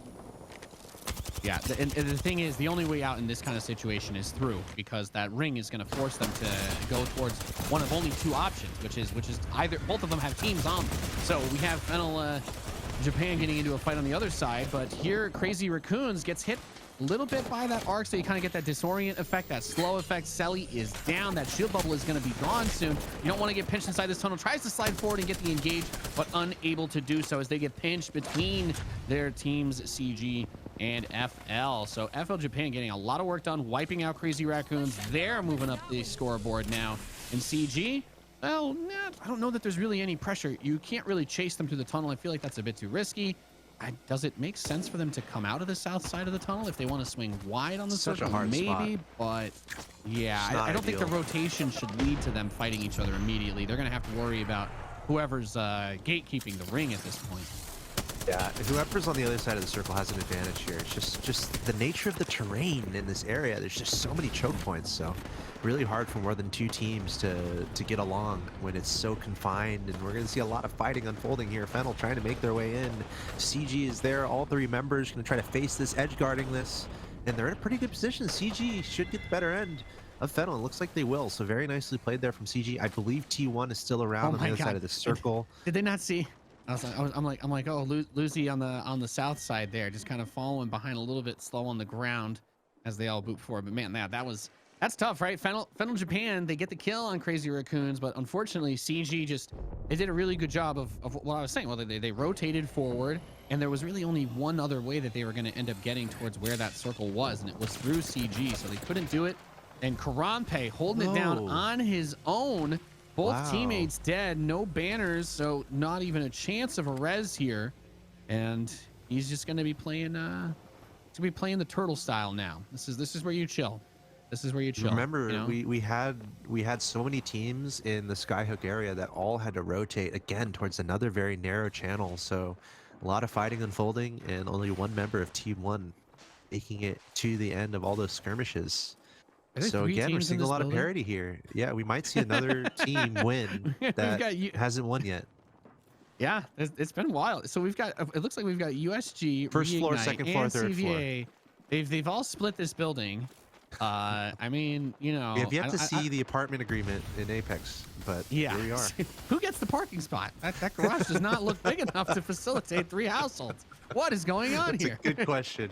Yeah, and the thing is, the only way out in this kind of situation is through, because that ring is going to force them to go towards one of only 2 options, which is either both of them have teams on them. So we have Fennel Japan getting into a fight on the other side, but here Crazy Raccoons gets hit a little bit by that arc, so you kind of get that disorient effect, that slow effect. Selly is down. That shield bubble is going to be gone soon. You don't want to get pinched inside this tunnel. Tries to slide forward and get the engage, but unable to do so as they get pinched between their teams, CG and FL. So FL Japan getting a lot of work done, wiping out Crazy Raccoons. They're moving up the scoreboard now. And CG, well, I don't know that there's really any pressure. You can't really chase them through the tunnel. I feel like that's a bit too risky. Does it make sense for them to come out of the south side of the tunnel if they want to swing wide on the circle? Maybe, but yeah, I don't think the rotation should lead to them fighting each other immediately. They're going to have to worry about whoever's gatekeeping the ring at this point. Yeah, whoever's on the other side of the circle has an advantage here. It's just the nature of the terrain in this area. There's just so many choke points, so really hard for more than 2 teams to get along when it's so confined. And we're going to see a lot of fighting unfolding here. Fennel trying to make their way in. CG is there. All 3 members going to try to face this, edge guarding this, and they're in a pretty good position. CG should get the better end of Fennel. It looks like they will. So very nicely played there from CG. I believe T1 is still around on the other side of the circle. Did they not see? I'm like, oh, Lucy on the south side there, just kind of following behind a little bit slow on the ground as they all boot forward. But man, that's tough, right? Fennel Japan, they get the kill on Crazy Raccoons, but unfortunately CG they did a really good job of what I was saying. Well, they rotated forward, and there was really only one other way that they were going to end up getting towards where that circle was, and it was through CG, so they couldn't do it. And Karampe holding it down on his own. Both teammates dead, no banners, so not even a chance of a res here. And he's just going to be playing the turtle style now. This is where you chill. This is where you chill. Remember, you know? we had so many teams in the Skyhook area that all had to rotate again towards another very narrow channel. So a lot of fighting unfolding, and only one member of Team 1 making it to the end of all those skirmishes. So again, we're seeing a lot of parity here. Yeah, we might see another team win that hasn't won yet. Yeah, it's been wild. So we've got, it looks like we've got USG, first floor, Reignite, second floor, and third CVA. floor. They've all split this building. I mean, you know, We have yet to see the apartment agreement in Apex, but yeah, here we are. Who gets the parking spot? That garage does not look big enough to facilitate 3 households. What is going on here? That's a good question.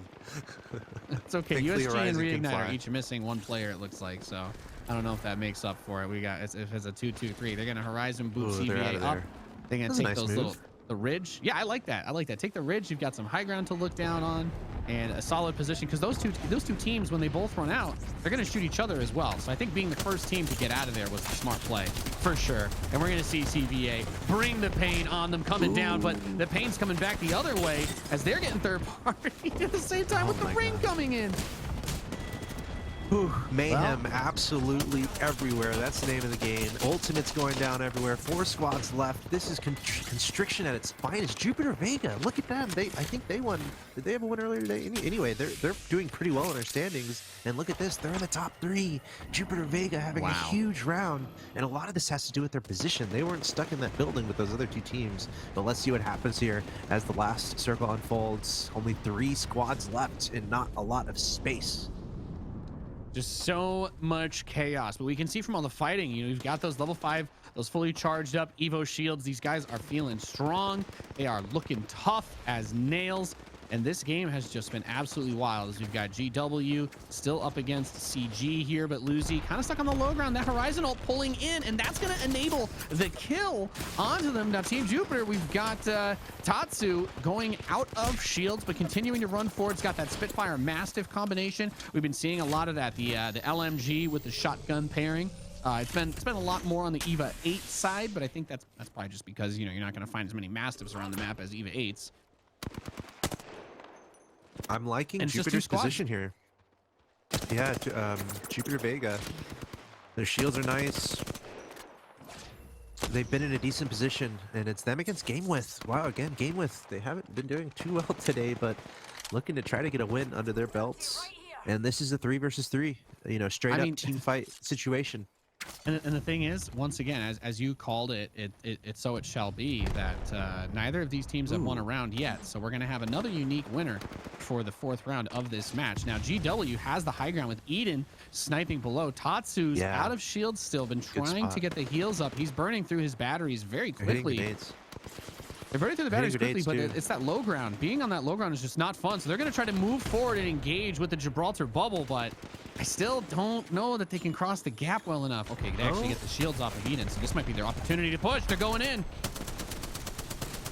It's okay. Thankfully, USG and Horizon can Reignite are fly. each missing 1 player, it looks like. So I don't know if that makes up for it. We got, if it's a 2-2-3, they're gonna Horizon boot Ooh, they're out CVA of up. there. They're gonna That's a take nice those move. the ridge. Yeah, I like that. I like that. Take the ridge. You've got some high ground to look down on, and a solid position, because those two teams, when they both run out, they're gonna shoot each other as well. So I think being the first team to get out of there was the smart play for sure. And we're gonna see CVA bring the pain on them coming down, but the pain's coming back the other way as they're getting third party at the same time with the ring coming in. Whew, mayhem absolutely everywhere. That's the name of the game. Ultimate's going down everywhere. 4 squads left. This is constriction at its finest. Jupiter Vega, look at them. I think they won. Did they have a win earlier today? Anyway, they're doing pretty well in their standings. And look at this, they're in the top 3. Jupiter Vega having a huge round. And a lot of this has to do with their position. They weren't stuck in that building with those other 2 teams. But let's see what happens here as the last circle unfolds. Only 3 squads left and not a lot of space. Just so much chaos, but we can see from all the fighting, you know, you've got those level 5, those fully charged up Evo shields. These guys are feeling strong. They are looking tough as nails. And this game has just been absolutely wild, as we've got GW still up against CG here, but Luzi kind of stuck on the low ground. That Horizon ult pulling in, and that's going to enable the kill onto them. Now, Team Jupiter, we've got Tatsu going out of shields, but continuing to run forward. It's got that Spitfire Mastiff combination. We've been seeing a lot of that, the LMG with the shotgun pairing. It's been a lot more on the EVA 8 side, but I think that's probably just because, you know, you're not going to find as many Mastiffs around the map as EVA 8s. I'm liking Jupiter's position here. Yeah, Jupiter Vega. Their shields are nice. They've been in a decent position, and it's them against GameWith. Wow, again, GameWith. They haven't been doing too well today, but looking to try to get a win under their belts. And this is a 3 versus 3, you know, straight up team fight situation. And the thing is, once again, as you called it, so it shall be that neither of these teams have won a round yet. So we're going to have another unique winner for the 4th round of this match. Now, GW has the high ground with Eden sniping below. Tatsu's out of shields still, been trying to get the heals up. He's burning through his batteries very quickly. They're burning through the batteries quickly, but it's that low ground. Being on that low ground is just not fun. So they're going to try to move forward and engage with the Gibraltar bubble, but I still don't know that they can cross the gap well enough. Okay, they actually get the shields off of Eden, so this might be their opportunity to push. They're going in.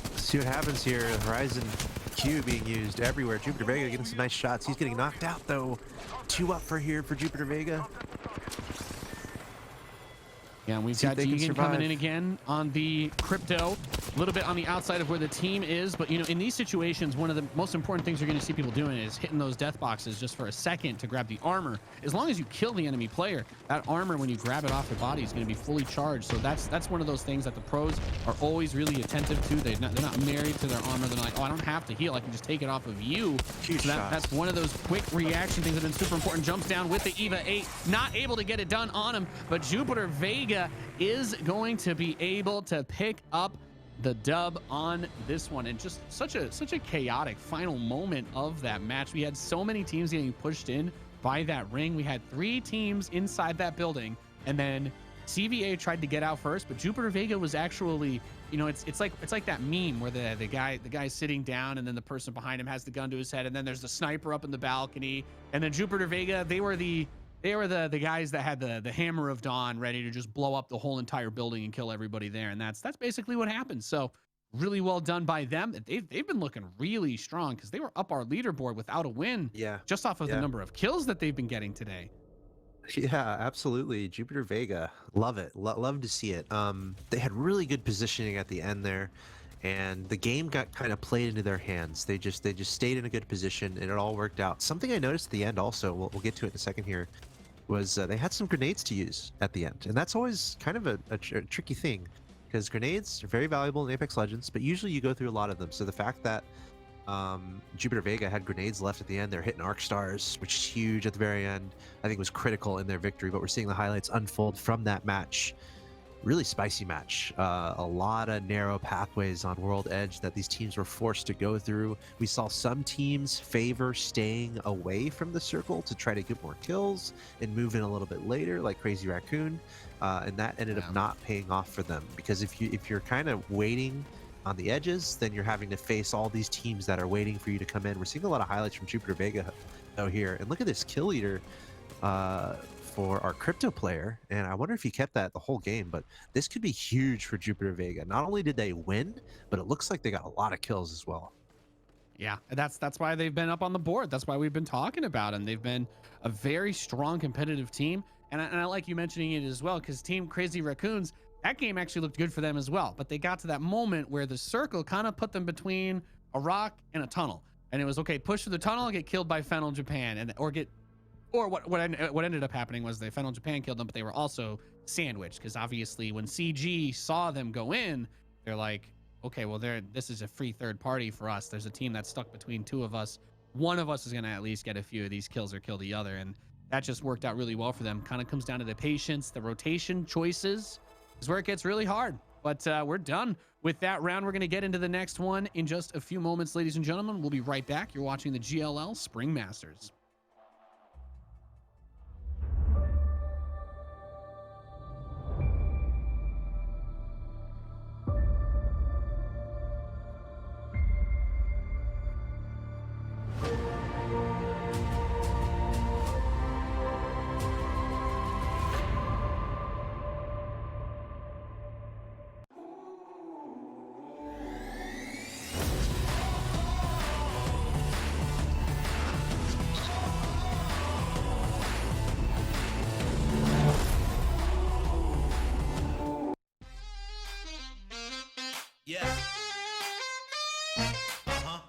Let's see what happens here. Horizon Q being used everywhere. Jupiter Vega getting some nice shots. He's getting knocked out, though. 2 up for Jupiter Vega. Yeah, and we've See if got they can Deegan coming survive. in again on the crypto, a little bit on the outside of where the team is. But, you know, in these situations, one of the most important things you're going to see people doing is hitting those death boxes just for a second to grab the armor. As long as you kill the enemy player, that armor, when you grab it off their body, is going to be fully charged. So that's one of those things that the pros are always really attentive to. They're not married to their armor. They're like, oh, I don't have to heal. I can just take it off of you. Huge So shot. that's one of those quick reaction things that have been super important. Jumps down with the EVA 8, not able to get it done on him, but Jupiter Vega is going to be able to pick up the dub on this one. And just such a chaotic final moment of that match. We had so many teams getting pushed in by that ring. We had 3 teams inside that building, and then CVA tried to get out first, but Jupiter Vega was actually, you know, it's like that meme where the guy's sitting down, and then the person behind him has the gun to his head, and then there's the sniper up in the balcony, and then Jupiter Vega, they were the guys that had the hammer of dawn ready to just blow up the whole entire building and kill everybody there. And that's basically what happened. So really well done by them. They've been looking really strong because they were up our leaderboard without a win. Yeah. Just off of the number of kills that they've been getting today. Yeah, absolutely. Jupiter Vega, love it. Love to see it. They had really good positioning at the end there, and the game got kind of played into their hands. They just stayed in a good position, and it all worked out. Something I noticed at the end also, we'll get to it in a second here, was they had some grenades to use at the end, and that's always kind of a tricky thing, because grenades are very valuable in Apex Legends, but usually you go through a lot of them. So the fact that Jupiter Vega had grenades left at the end, they're hitting arc stars, which is huge at the very end, I think was critical in their victory. But we're seeing the highlights unfold from that match. Really spicy match. A lot of narrow pathways on World Edge that these teams were forced to go through. We saw some teams favor staying away from the circle to try to get more kills and move in a little bit later, like Crazy Raccoon, and that ended up not paying off for them, because if you're kind of waiting on the edges, then you're having to face all these teams that are waiting for you to come in. We're seeing a lot of highlights from Jupiter Vega out here, and look at this kill leader for our crypto player, and I wonder if he kept that the whole game. But this could be huge for Jupiter Vega. Not only did they win, but it looks like they got a lot of kills as well. Yeah, that's why they've been up on the board. That's why we've been talking about them. They've been a very strong competitive team, and I like you mentioning it as well, because Team Crazy Raccoons, that game actually looked good for them as well. But they got to that moment where the circle kind of put them between a rock and a tunnel, and it was okay, push through the tunnel, get killed by Fennel Japan, or what ended up happening was they Fennel Japan killed them, but they were also sandwiched, because obviously when CG saw them go in, they're like, okay, well, this is a free third party for us. There's a team that's stuck between two of us. One of us is going to at least get a few of these kills or kill the other, and that just worked out really well for them. Kind of comes down to the patience, the rotation choices is where it gets really hard. But we're done with that round. We're going to get into the next one in just a few moments, ladies and gentlemen. We'll be right back. You're watching the GLL Spring Masters. Yeah. Uh-huh.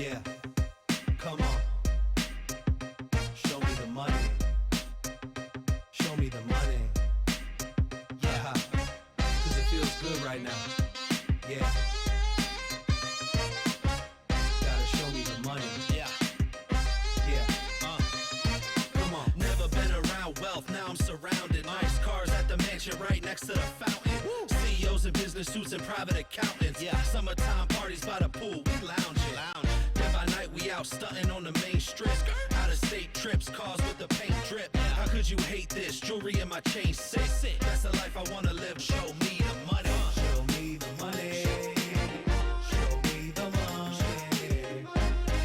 Yeah. Come on. Show me the money. Show me the money. Yeah. 'Cause it feels good right now. Yeah. Gotta show me the money. Yeah. Yeah. Come on. Never been around wealth, now I'm surrounded. Nice cars at the mansion right next to the fountain. CEOs in business suits and private accountants. Yeah. Summertime parties by the pool, we lounging. Then by night we out stunting on the main strip. Out of state trips, cars with the paint drip. How could you hate this? Jewelry in my chain sick. That's the life I wanna live. Show me the money. Show me the money. Show me the money.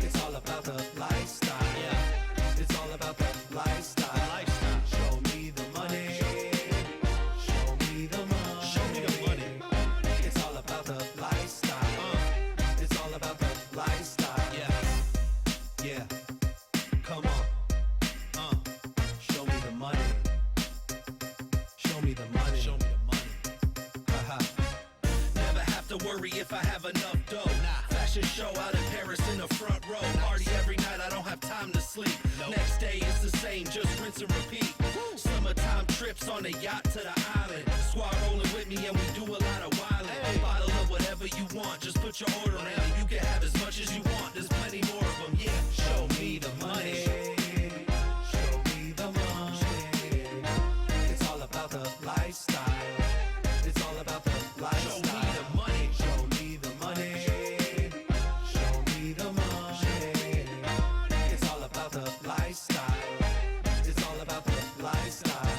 It's all about the lifestyle. Yeah. It's all about the lifestyle. Show me the money. Show me the money. Show me the money. It's all about the lifestyle. It's all about the lifestyle. Yeah. Yeah. Come on. worry if I have enough dough. Fashion show out in Paris in the front row. Party every night, I don't have time to sleep. Next day it's the same, just rinse and repeat. Summertime trips on a yacht to the island. Squad rolling with me and we do a lot of wildin'. A bottle of whatever you want, just put your order in. You can have as much as you want, there's plenty more of them, yeah. Show me the money. Show me the money. It's all about the lifestyle. It's all about the lifestyle. Show me the money. Show me the money. Show me the money. It's all about the lifestyle. It's all about the lifestyle.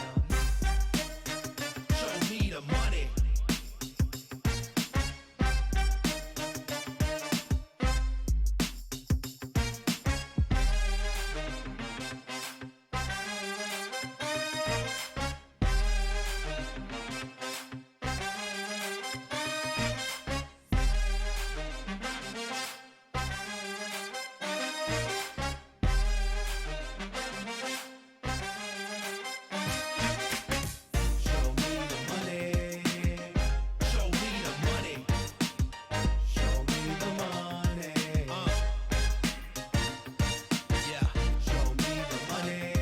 Show me the money. Show me the money. Show me the money. Show me the money. Yeah. Show me the money.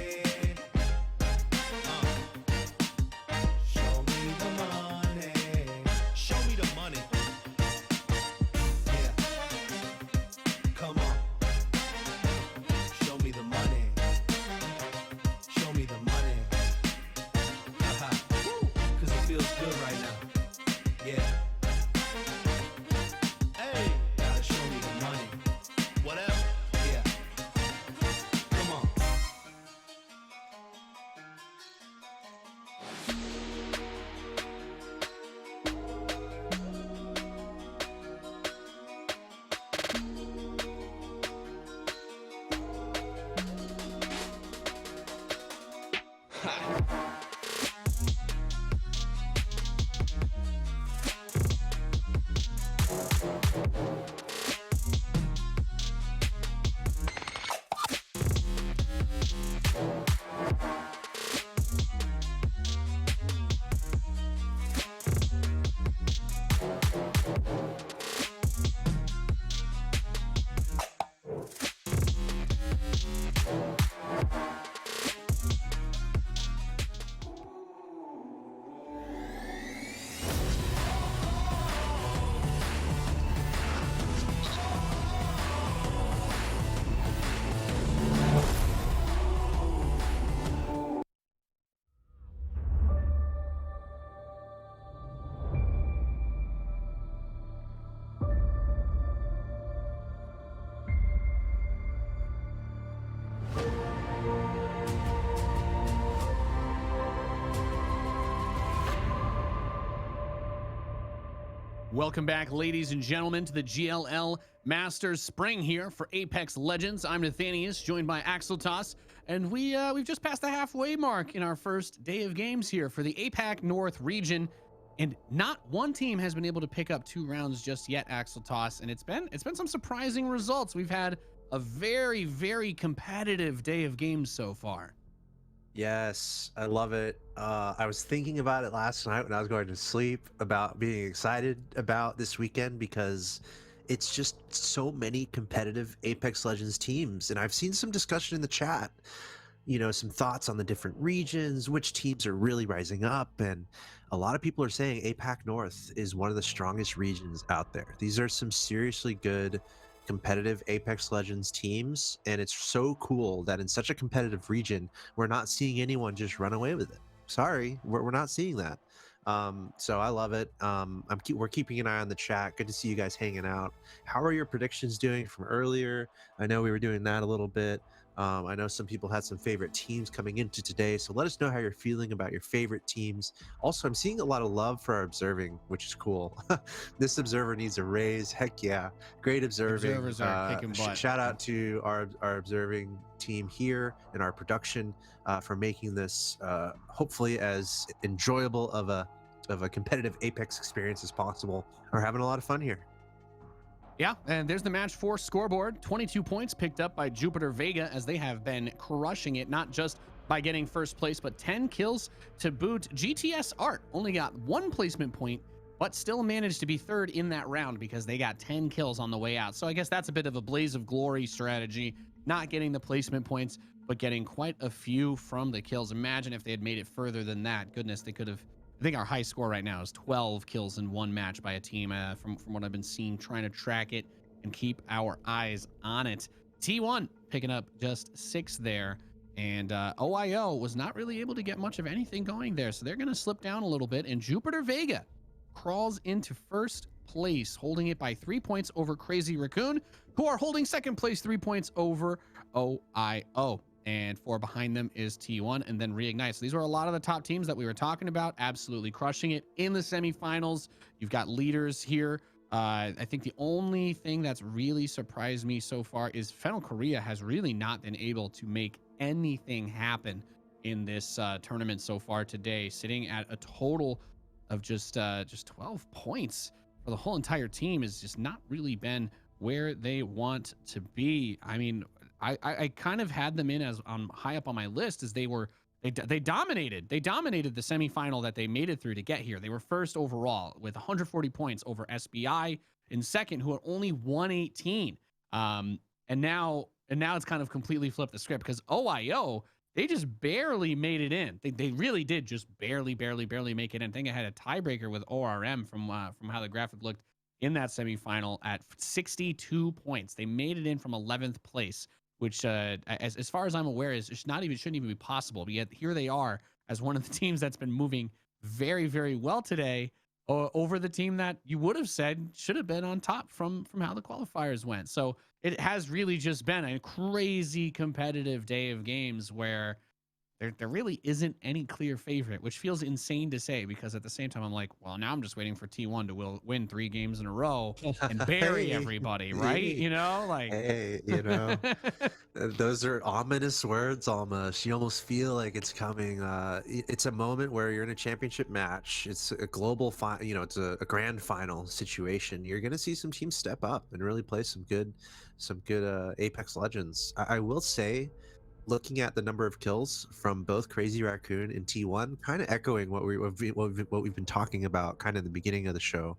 Show me the money. Show me the money. Yeah. Come on. Show me the money. Show me the money. Cause it feels good right now. Yeah. Hey, gotta show me the money. Whatever. Yeah. Come on. Welcome back, ladies and gentlemen, to the GLL Masters Spring here for Apex Legends. I'm Nathanius, joined by Axeltos, and we've just passed the halfway mark in our first day of games here for the APAC North region, and not one team has been able to pick up 2 rounds just yet, Axeltos, and it's been some surprising results. We've had a very, very competitive day of games so far. Yes, I love it. I was thinking about it last night when I was going to sleep about being excited about this weekend because it's just so many competitive Apex Legends teams. And I've seen some discussion in the chat, you know, some thoughts on the different regions, which teams are really rising up. And a lot of people are saying APAC North is one of the strongest regions out there. These are some seriously good competitive Apex Legends teams, and it's so cool that in such a competitive region we're not seeing anyone just run away with it. Sorry, we're not seeing that. So I love it. We're keeping an eye on the chat. Good to see you guys hanging out. How are your predictions doing from earlier? I know we were doing that a little bit. I know some people had some favorite teams coming into today, so let us know how you're feeling about your favorite teams. Also, I'm seeing a lot of love for our observing, which is cool. This observer needs a raise. Heck yeah, great observing. Observers are kicking butt. Shout out to our observing team here and our production for making this hopefully as enjoyable of a competitive Apex experience as possible. We're having a lot of fun here. Yeah, and there's the match 4 scoreboard. 22 points picked up by Jupiter Vega as they have been crushing it, not just by getting first place, but 10 kills to boot. GTS Art only got 1 placement point but still managed to be third in that round because they got 10 kills on the way out. So I guess that's a bit of a blaze of glory strategy, not getting the placement points, but getting quite a few from the kills. Imagine if they had made it further than that. Goodness, they could have. I think our high score right now is 12 kills in one match by a team, from what I've been seeing, trying to track it and keep our eyes on it. T1 picking up just 6 there. And OIO was not really able to get much of anything going there. So they're going to slip down a little bit. And Jupiter Vega crawls into first place, holding it by 3 points over Crazy Raccoon, who are holding second place, 3 points over OIO. And 4 behind them is T1 and then Reignite. So these were a lot of the top teams that we were talking about, absolutely crushing it in the semifinals. You've got leaders here. I think the only thing that's really surprised me so far is Fennel Korea has really not been able to make anything happen in this tournament so far today, sitting at a total of just 12 points for the whole entire team. Has just not really been where they want to be. I mean, I kind of had them in as high up on my list as they dominated the semifinal that they made it through to get here. They were first overall with 140 points over SBI in second, who had only 118. And now it's kind of completely flipped the script because OIO, they just barely made it in. They really did just barely make it in. I think I had a tiebreaker with ORM from how the graphic looked in that semifinal at 62 points. They made it in from 11th place, which as far as I'm aware shouldn't even be possible. But yet here they are as one of the teams that's been moving very, very well today over the team that you would have said should have been on top from how the qualifiers went. So it has really just been a crazy competitive day of games where there really isn't any clear favorite, which feels insane to say because at the same time I'm like, well, now I'm just waiting for T1 to win 3 games in a row and bury everybody, right? You know, like, hey, you know, those are ominous words almost. You almost feel like it's coming. It's a moment where you're in a championship match. It's a global it's a grand final situation. You're going to see some teams step up and really play some good Apex Legends. I will say, looking at the number of kills from both Crazy Raccoon and T1, kind of echoing what we've been talking about kind of the beginning of the show,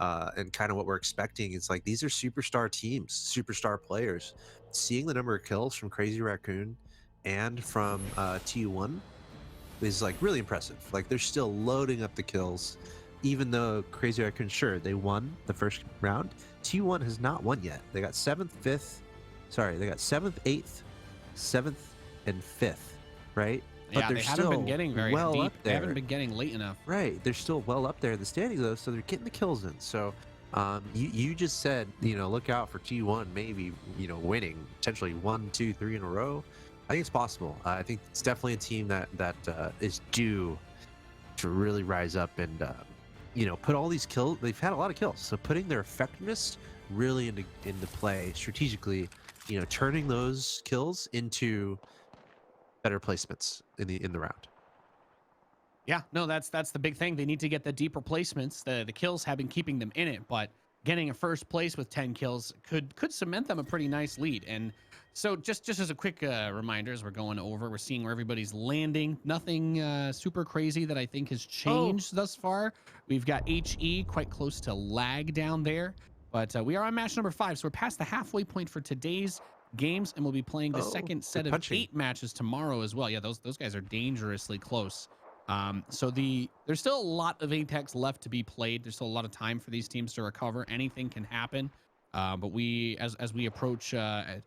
and kind of what we're expecting. It's like these are superstar teams, superstar players. Seeing the number of kills from Crazy Raccoon and from T1 is like really impressive. Like they're still loading up the kills, even though Crazy Raccoon, sure, they won the first round. T1 has not won yet. They got 7th, 8th, 7th, and 5th, right? Yeah, but they haven't been getting very well deep. up there. They haven't been getting late enough. Right, they're still well up there in the standings though, so they're getting the kills in. So you just said, look out for T1 maybe, winning potentially 1, 2, 3 in a row. I think it's possible. I think it's definitely a team that is due to really rise up and put all these kills. They've had a lot of kills, so putting their effectiveness really into play strategically, turning those kills into better placements in the round. Yeah, no, that's the big thing. They need to get the deep replacements. The kills have been keeping them in it, but getting a first place with 10 kills could cement them a pretty nice lead. And so just as a quick reminder, as we're going over, we're seeing where everybody's landing. Nothing super crazy that I think has changed thus far. We've got HE quite close to lag down there, but we are on match number 5, so we're past the halfway point for today's games, and we'll be playing the second set of 8 matches tomorrow as well. Yeah, those guys are dangerously close. So there's still a lot of Apex left to be played. There's still a lot of time for these teams to recover. Anything can happen. But we, as we approach I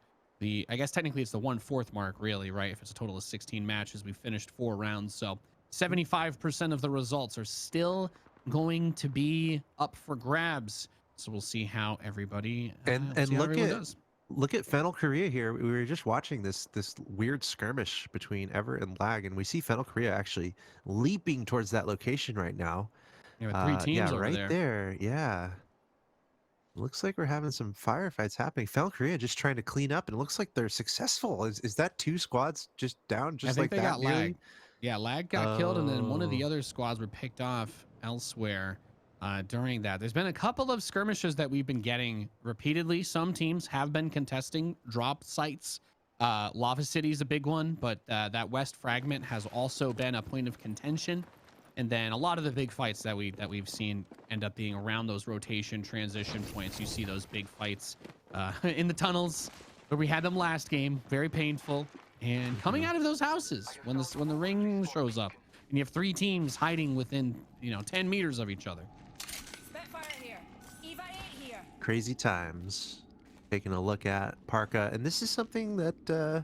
guess technically it's the 1/4 mark, really, right? If it's a total of 16 matches, we finished 4 rounds. So 75% of the results are still going to be up for grabs. So we'll see how everybody look at Fennel Korea here. We were just watching this weird skirmish between Ever and Lag, and we see Fennel Korea actually leaping towards that location right now. There are 3 teams over right there. Yeah. Looks like we're having some firefights happening. Fennel Korea just trying to clean up, and it looks like they're successful. Is that 2 squads just down just like that? I think they got Lag. Yeah, Lag got killed, and then one of the other squads were picked off elsewhere. During that, there's been a couple of skirmishes that we've been getting repeatedly. Some teams have been contesting drop sites. Lava City is a big one, but that West Fragment has also been a point of contention. And then a lot of the big fights that we've seen end up being around those rotation transition points. You see those big fights in the tunnels where we had them last game, very painful. And coming out of those houses when the ring shows up, and you have 3 teams hiding within 10 meters of each other. Spitfire here. Eva 8 here. Crazy times. Taking a look at Parka, and this is something that they're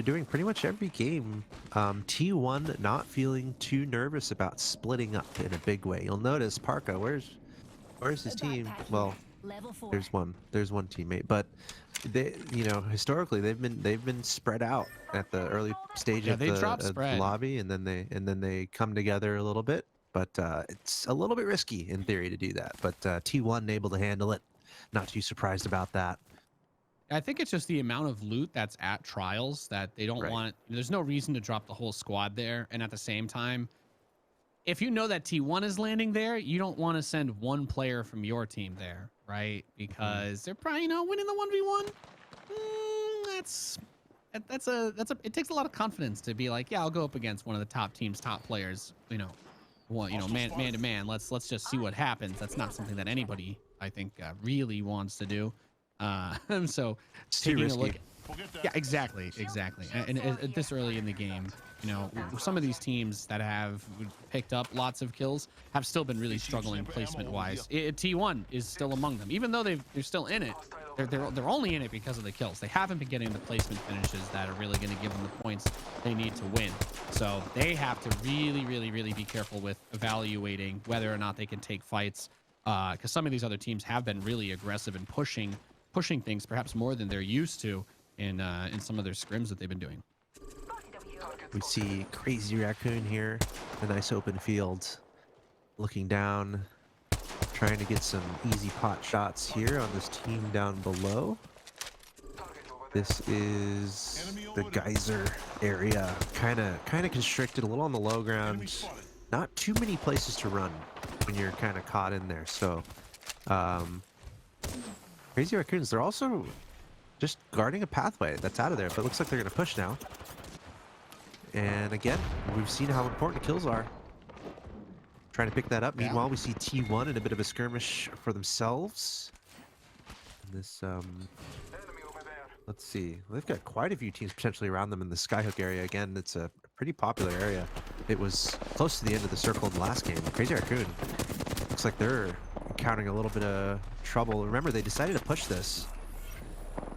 doing pretty much every game. T1 not feeling too nervous about splitting up in a big way. You'll notice Parka, where's his team? Well, there's one teammate, but they, historically they've been spread out at the early stage of the lobby, and then they come together a little bit. But it's a little bit risky in theory to do that. But T1 able to handle it. Not too surprised about that. I think it's just the amount of loot that's at trials that they don't want. There's no reason to drop the whole squad there. And at the same time, if you know that T1 is landing there, you don't want to send one player from your team there, right? Because they're probably winning the 1v1. It takes a lot of confidence to be like, yeah, I'll go up against one of the top team's top players. Man to man. Let's just see what happens. That's not something that anybody, I think, really wants to do. So it's too taking a risky. look. Yeah, exactly. And this early in the game, some of these teams that have picked up lots of kills have still been really struggling placement-wise. T1 is still among them, even though they're still in it. They're only in it because of the kills. They haven't been getting the placement finishes that are really going to give them the points they need to win. So they have to really be careful with evaluating whether or not they can take fights, because some of these other teams have been really aggressive in pushing things, perhaps more than they're used to in some of their scrims that they've been doing. We see Crazy Raccoon here, a nice open field, looking down, trying to get some easy pot shots here on this team down below. This is the geyser area, kind of constricted, a little on the low ground. Not too many places to run when you're kind of caught in there. So, Crazy Raccoons, they're also just guarding a pathway that's out of there, but it looks like they're going to push now. And again, we've seen how important kills are. Trying to pick that up. Meanwhile, we see T1 in a bit of a skirmish for themselves. And this, let's see. They've got quite a few teams potentially around them in the Skyhook area. Again, it's a pretty popular area. It was close to the end of the circle in the last game. Crazy Raccoon, looks like they're encountering a little bit of trouble. Remember, they decided to push this.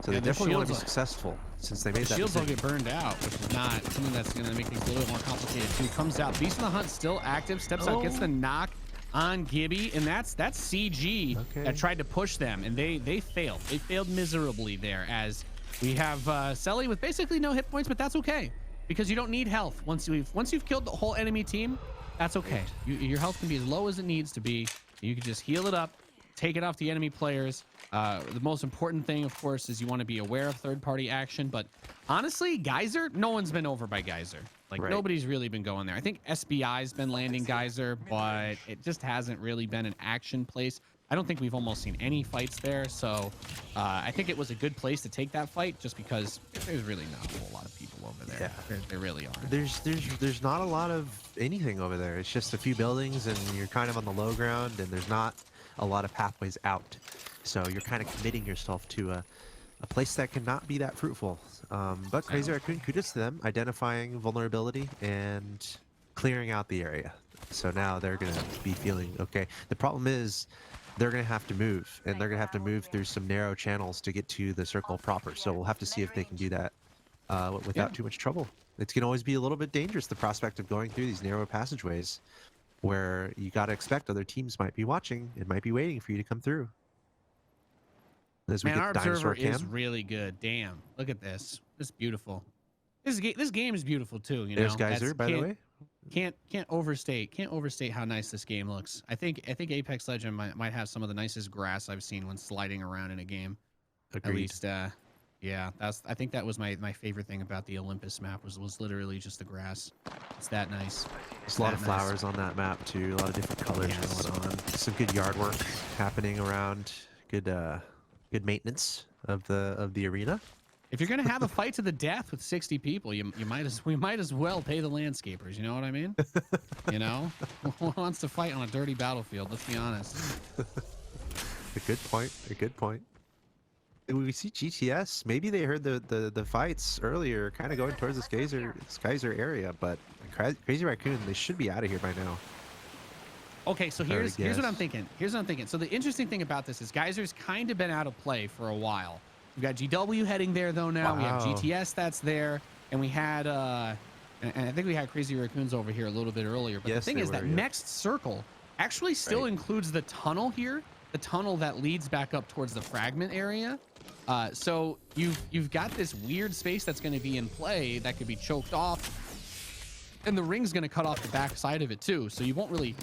So they definitely want to be successful since they made that shields decision. will get burned out, which is not something that's going to make things a little bit more complicated too. Comes out, Beast in the Hunt still active, steps out, gets the knock on Gibby, and that's CG that tried to push them, and they failed. They failed miserably there, as we have Selly with basically no hit points, but that's okay because you don't need health once you've killed the whole enemy team. That's okay. Your health can be as low as it needs to be. You can just heal it up, take it off the enemy players. The most important thing, of course, is you want to be aware of third-party action. But honestly, Geyser, no one's been over by Geyser. Like, nobody's really been going there. I think SBI's been landing Geyser, but it just hasn't really been an action place. I don't think we've almost seen any fights there. So I think it was a good place to take that fight just because there's really not a whole lot of people over there. Yeah. There really are. There's not a lot of anything over there. It's just a few buildings, and you're kind of on the low ground, and there's not a lot of pathways out. So you're kind of committing yourself to a place that cannot be that fruitful. But Crazy Raccoon, kudos to them, identifying vulnerability and clearing out the area. So now they're going to be feeling okay. The problem is they're going to have to move, and they're going to have to move through some narrow channels to get to the circle proper. So we'll have to see if they can do that without too much trouble. It can always be a little bit dangerous, the prospect of going through these narrow passageways where you got to expect other teams might be watching and might be waiting for you to come through. As we Man, get our dinosaur observer is cam. really good. Damn, look at this. This is beautiful. This game is beautiful too. There's Geyser, by the way. Can't overstate how nice this game looks. I think Apex Legend might have some of the nicest grass I've seen when sliding around in a game. Agreed. At least, yeah. I think that was my favorite thing about the Olympus map was literally just the grass. It's that nice. There's a lot of flowers on that map too. A lot of different colors going on. Some good yard work happening around. Good maintenance of the arena. if you're gonna have a fight to the death with 60 people, we might as well pay the landscapers. You know what I mean? You know, who wants to fight on a dirty battlefield? Let's be honest. A good point. A good point. We see GTS. Maybe they heard the fights earlier, kind of going towards this geyser area, but Crazy Raccoon, they should be out of here by now. Okay, so here's what I'm thinking. So the interesting thing about this is Geyser's kind of been out of play for a while. We've got GW heading there though now. We have GTS that's there, and we had and I think we had Crazy Raccoons over here a little bit earlier. But the thing is that next circle actually still includes the tunnel here, the tunnel that leads back up towards the fragment area. So you've got this weird space that's going to be in play that could be choked off, and the ring's going to cut off the back side of it too. So you won't really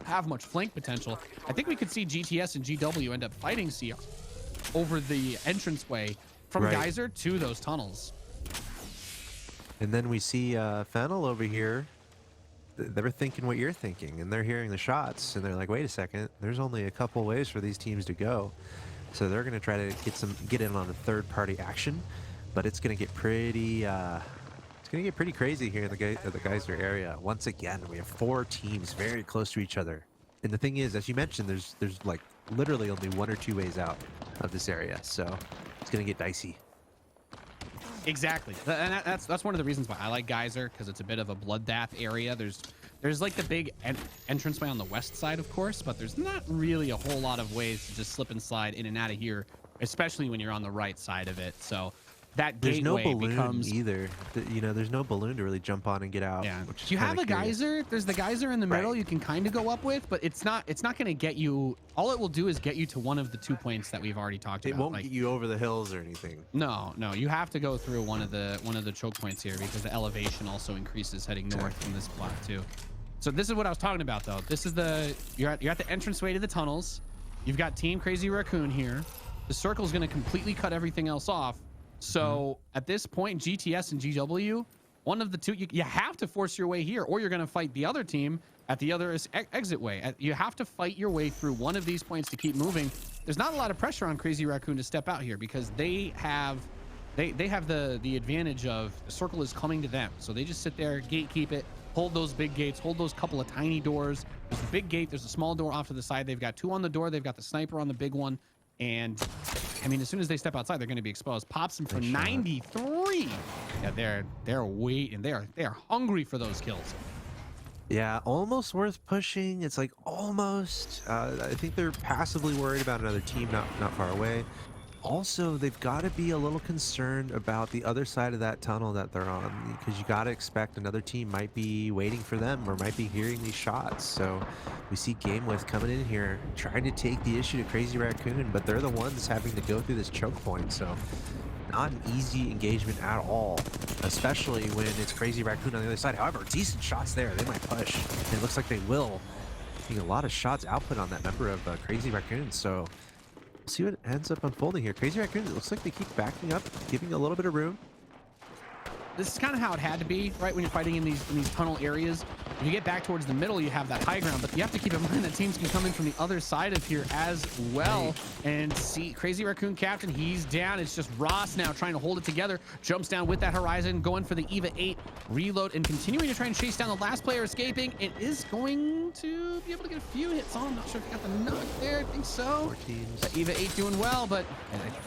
have much flank potential. I think we could see GTS and GW end up fighting CR over the entranceway from Geyser to those tunnels. And then we see Fennel over here. They're thinking what you're thinking, and they're hearing the shots, and they're like, wait a second, there's only a couple ways for these teams to go. So they're going to try to get in on the third-party action, but it's going to get pretty crazy here in the Geyser area. Once again, we have 4 teams very close to each other. And the thing is, as you mentioned, there's like literally only 1 or 2 ways out of this area, so it's going to get dicey. Exactly, and that's one of the reasons why I like Geyser, because it's a bit of a bloodbath area. There's like the big entranceway on the west side, of course, but there's not really a whole lot of ways to just slip and slide in and out of here, especially when you're on the right side of it. So that there's no balloon becomes either. You know, there's no balloon to really jump on and get out. Yeah. Which is You have a curious. geyser. There's the geyser in the middle you can kind of go up with, but it's not going to get you. All it will do is get you to one of the 2 points that we've already talked about. It won't get you over the hills or anything. No, you have to go through one of the choke points here, because the elevation also increases heading north from this plot too. So this is what I was talking about though. This is you're at the entranceway to the tunnels. You've got Team Crazy Raccoon here. The circle is going to completely cut everything else off. So at this point, GTS and GW, one of the two, you have to force your way here, or you're going to fight the other team at the other exit way. You have to fight your way through one of these points to keep moving. There's not a lot of pressure on Crazy Raccoon to step out here, because they have the advantage of the circle is coming to them. So they just sit there, gatekeep it, hold those big gates, hold those couple of tiny doors. There's a big gate, there's a small door off to the side. They've got 2 on the door, they've got the sniper on the big one. And I mean, as soon as they step outside, they're going to be exposed. Pops them for 93. Yeah, they're waiting. They are hungry for those kills. Yeah, almost worth pushing. It's like almost. I think they're passively worried about another team not far away. Also, they've got to be a little concerned about the other side of that tunnel that they're on, because you got to expect another team might be waiting for them or might be hearing these shots. So we see GameWith coming in here trying to take the issue to Crazy Raccoon, but they're the ones having to go through this choke point. So not an easy engagement at all, especially when it's Crazy Raccoon on the other side. However, decent shots there. They might push. It looks like they will. Seeing a lot of shots output on that member of Crazy Raccoon. So we'll see what ends up unfolding here. Crazy Raccoon, it looks like they keep backing up, giving a little bit of room. This is kind of how it had to be, right? When you're fighting in these tunnel areas, if you get back towards the middle, you have that high ground, but you have to keep in mind that teams can come in from the other side of here as well. And see, Crazy Raccoon captain, he's down. It's just Ross now trying to hold it together. Jumps down with that Horizon, going for the EVA 8 reload and continuing to try and chase down the last player escaping. It is going to be able to get a few hits on. I'm not sure if he got the knock there. I think so. 4 teams. The EVA 8 doing well, but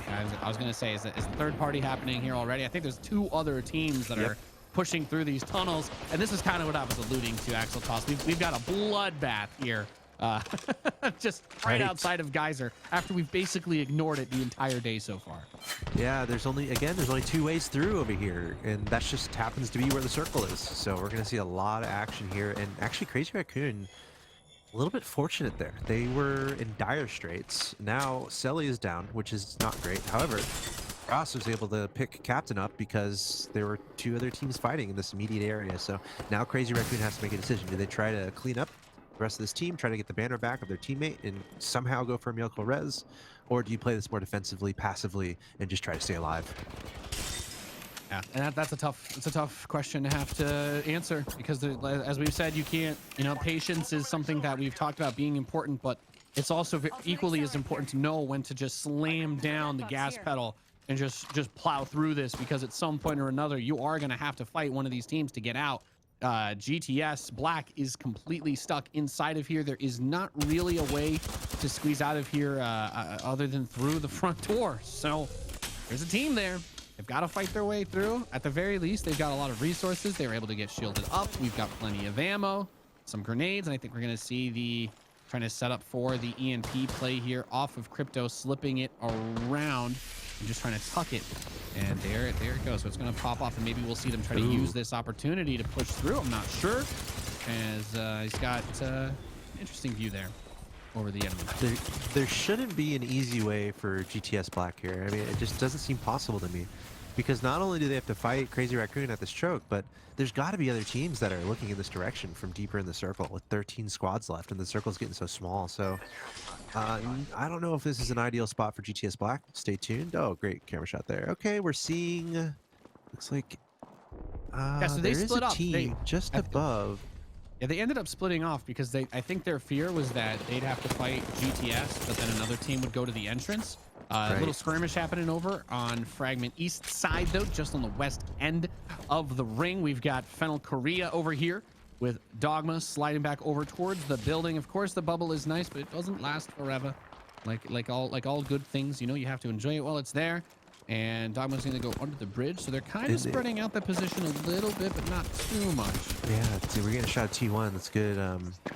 I was going to say, is the third party happening here already? I think there's 2 other teams that are pushing through these tunnels, and this is kind of what I was alluding to, Axel Toss. We've got a bloodbath here, just right outside of Geyser, after we've basically ignored it the entire day so far. Yeah, there's only 2 ways through over here, and that just happens to be where the circle is. So we're going to see a lot of action here, and actually Crazy Raccoon, a little bit fortunate there. They were in dire straits. Now Selly is down, which is not great. However, Ross was able to pick Captain up because there were 2 other teams fighting in this immediate area. So now Crazy Raccoon has to make a decision. Do they try to clean up the rest of this team, try to get the banner back of their teammate and somehow go for a miracle res? Or do you play this more defensively, passively, and just try to stay alive? Yeah, and that's a tough question to have to answer, because as we've said, you can't, patience is something that we've talked about being important, but it's also equally as important to know when to just slam down the gas pedal and just plow through this, because at some point or another you are going to have to fight one of these teams to get out. GTS Black is completely stuck inside of here. There is not really a way to squeeze out of here other than through the front door. So there's a team there. They've got to fight their way through. At the very least, they've got a lot of resources. They were able to get shielded up. We've got plenty of ammo, some grenades, and I think we're going to see the trying to set up for the EMP play here off of Crypto, slipping it around and just trying to tuck it. And there it goes. So it's going to pop off, and maybe we'll see them try to use this opportunity to push through. I'm not sure, as he's got an interesting view there over the enemy. There shouldn't be an easy way for GTS Black here. I mean, it just doesn't seem possible to me, because not only do they have to fight Crazy Raccoon at this choke, but there's got to be other teams that are looking in this direction from deeper in the circle with 13 squads left, and the circle's getting so small. So I don't know if this is an ideal spot for GTS Black. Stay tuned. Oh, great camera shot there. Okay, we're seeing, looks like So they there is split a up. team just above. Yeah, they ended up splitting off because I think their fear was that they'd have to fight GTS, but then another team would go to the entrance. A little skirmish happening over on Fragment East side, though, just on the west end of the ring. We've got Fennel Korea over here with Dogma sliding back over towards the building. Of course, the bubble is nice, but it doesn't last forever. Like all good things, you know, you have to enjoy it while it's there. And Dogma's going to go under the bridge, so they're kind of spreading out the position a little bit, but not too much. Yeah, see, we're getting a shot at T1. That's good.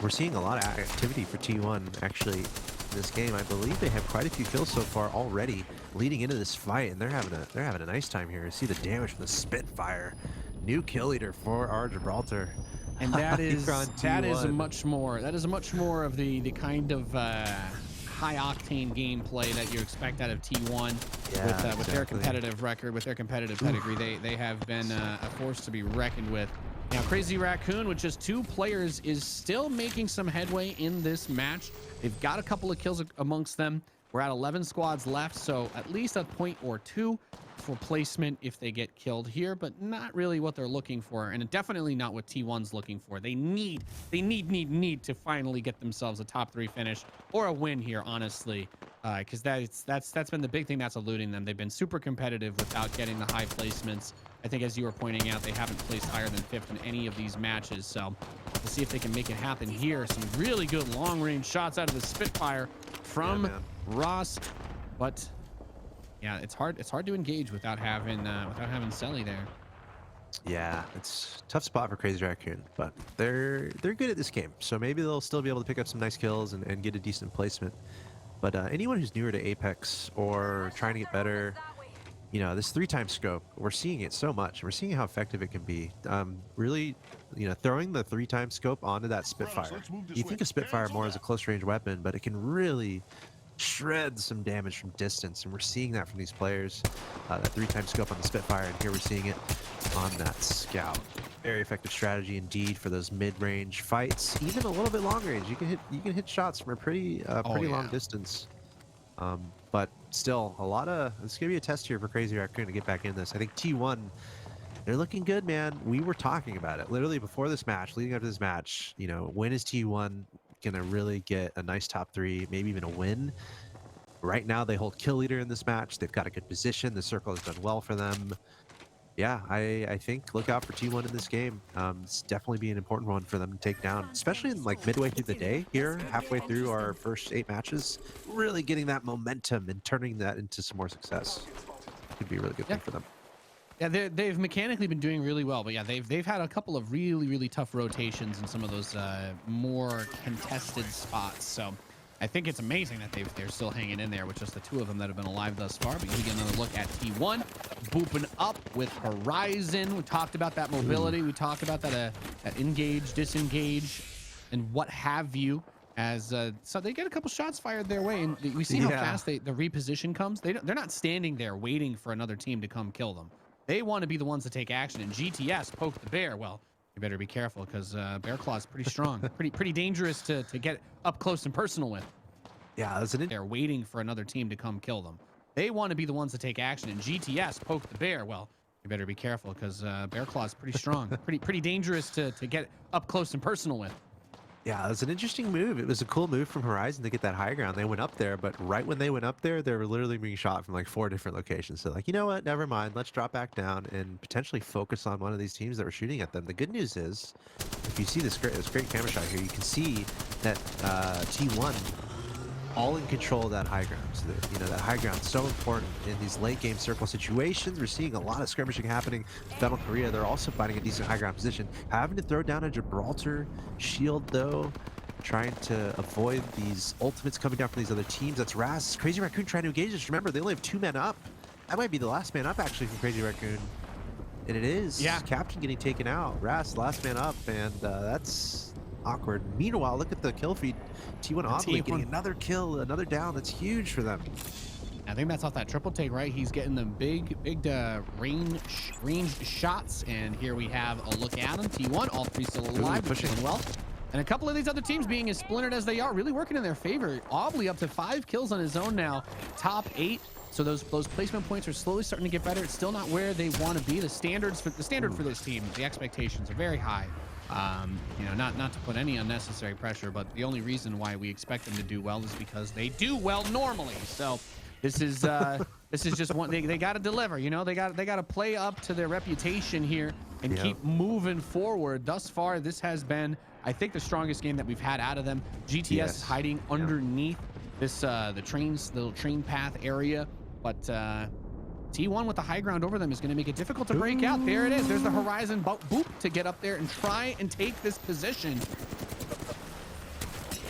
We're seeing a lot of activity for T1 actually in this game. I believe they have quite a few kills so far already, leading into this fight, and they're having a nice time here. See the damage from the Spitfire, new kill leader for our Gibraltar, and that is much more of the kind of high octane gameplay that you expect out of T1. With their competitive record, with their competitive pedigree. They have been a force to be reckoned with. Now, Crazy Raccoon, with just 2 players, is still making some headway in this match. They've got a couple of kills amongst them. We're at 11 squads left, so at least a point or 2 for placement if they get killed here, but not really what they're looking for, and definitely not what T1's looking for. They need to finally get themselves a top 3 finish or a win here, honestly, because that's been the big thing that's eluding them. They've been super competitive without getting the high placements. I think, as you were pointing out, they haven't placed higher than 5th in any of these matches, so we'll see if they can make it happen here. Some really good long-range shots out of the Spitfire from Ross, but yeah, it's hard to engage without having Selly there. Yeah, it's a tough spot for Crazy Raccoon, but they're good at this game, so maybe they'll still be able to pick up some nice kills and get a decent placement. But anyone who's newer to Apex or trying to get better, you know, this 3-time scope, we're seeing it so much. We're seeing how effective it can be. Really, you know, throwing the 3-time scope onto that Spitfire. You think of Spitfire more as a close-range weapon, but it can really shred some damage from distance, and we're seeing that from these players. That 3-time scope on the Spitfire, and here we're seeing it on that Scout. Very effective strategy indeed for those mid-range fights, even a little bit long range. You can hit shots from a pretty long distance. But still, it's gonna be a test here for Crazy Raccoon to get back in this. I think T1, they're looking good, man. We were talking about it literally before this match, leading up to this match. You know, when is T1 gonna really get a nice top 3, maybe even a win? Right now, they hold kill leader in this match. They've got a good position. The circle has done well for them. Yeah, I think look out for T1 in this game. It's definitely be an important one for them to take down, especially in like midway through the day here, halfway through our first 8 matches. Really getting that momentum and turning that into some more success could be a really good thing for them. Yeah, they've mechanically been doing really well, but yeah, they've had a couple of really tough rotations in some of those more contested spots. So I think it's amazing that they're still hanging in there with just the 2 of them that have been alive thus far. But you get another look at T1 booping up with Horizon. We talked about that mobility. We talked about that engage, disengage, and what have you. As so they get a couple shots fired their way, and we see how fast the reposition comes. They're not standing there waiting for another team to come kill them. They want to be the ones to take action. And GTS poke the bear. Well, you better be careful, because Bear Claw's pretty strong, pretty dangerous to get up close and personal with. Yeah, they're waiting for another team to come kill them. They want to be the ones to take action. And GTS poke the bear. Well, you better be careful, because Bear Claw's pretty strong, pretty dangerous to get up close and personal with. Yeah, it was an interesting move. It was a cool move from Horizon to get that high ground. They went up there, but right when they went up there, they were literally being shot from like 4 different locations. So like, you know what? Never mind. Let's drop back down and potentially focus on one of these teams that were shooting at them. The good news is, if you see this great camera shot here, you can see that T1 all in control of that high ground. So that, you know, that high ground is so important in these late game circle situations. We're seeing a lot of skirmishing happening. Battle Korea, they're also finding a decent high ground position. Having to throw down a Gibraltar shield though, trying to avoid these ultimates coming down from these other teams. That's Raz. Crazy Raccoon trying to engage us. Remember, they only have 2 men up. That might be the last man up actually from Crazy Raccoon. And it is. Yeah. Captain getting taken out. Raz, last man up, and that's awkward. Meanwhile, look at the kill feed. T1 oddly getting another kill, another down. That's huge for them. I think that's off that triple take, right? He's getting them big range shots, and here we have a look at him. T1, all 3 still alive, pushing well. And a couple of these other teams being as splintered as they are, really working in their favor. Obley up to 5 kills on his own now, top 8. So those placement points are slowly starting to get better. It's still not where they want to be. The standard for this team, the expectations are very high. You know, not to put any unnecessary pressure, but the only reason why we expect them to do well is because they do well normally. So this is just one. They got to deliver. You know, they got to play up to their reputation here and keep moving forward. Thus far, this has been, I think, the strongest game that we've had out of them. GTS is hiding underneath this the little train path area, but T1 with the high ground over them is going to make it difficult to break out. There it is. There's the Horizon boop to get up there and try and take this position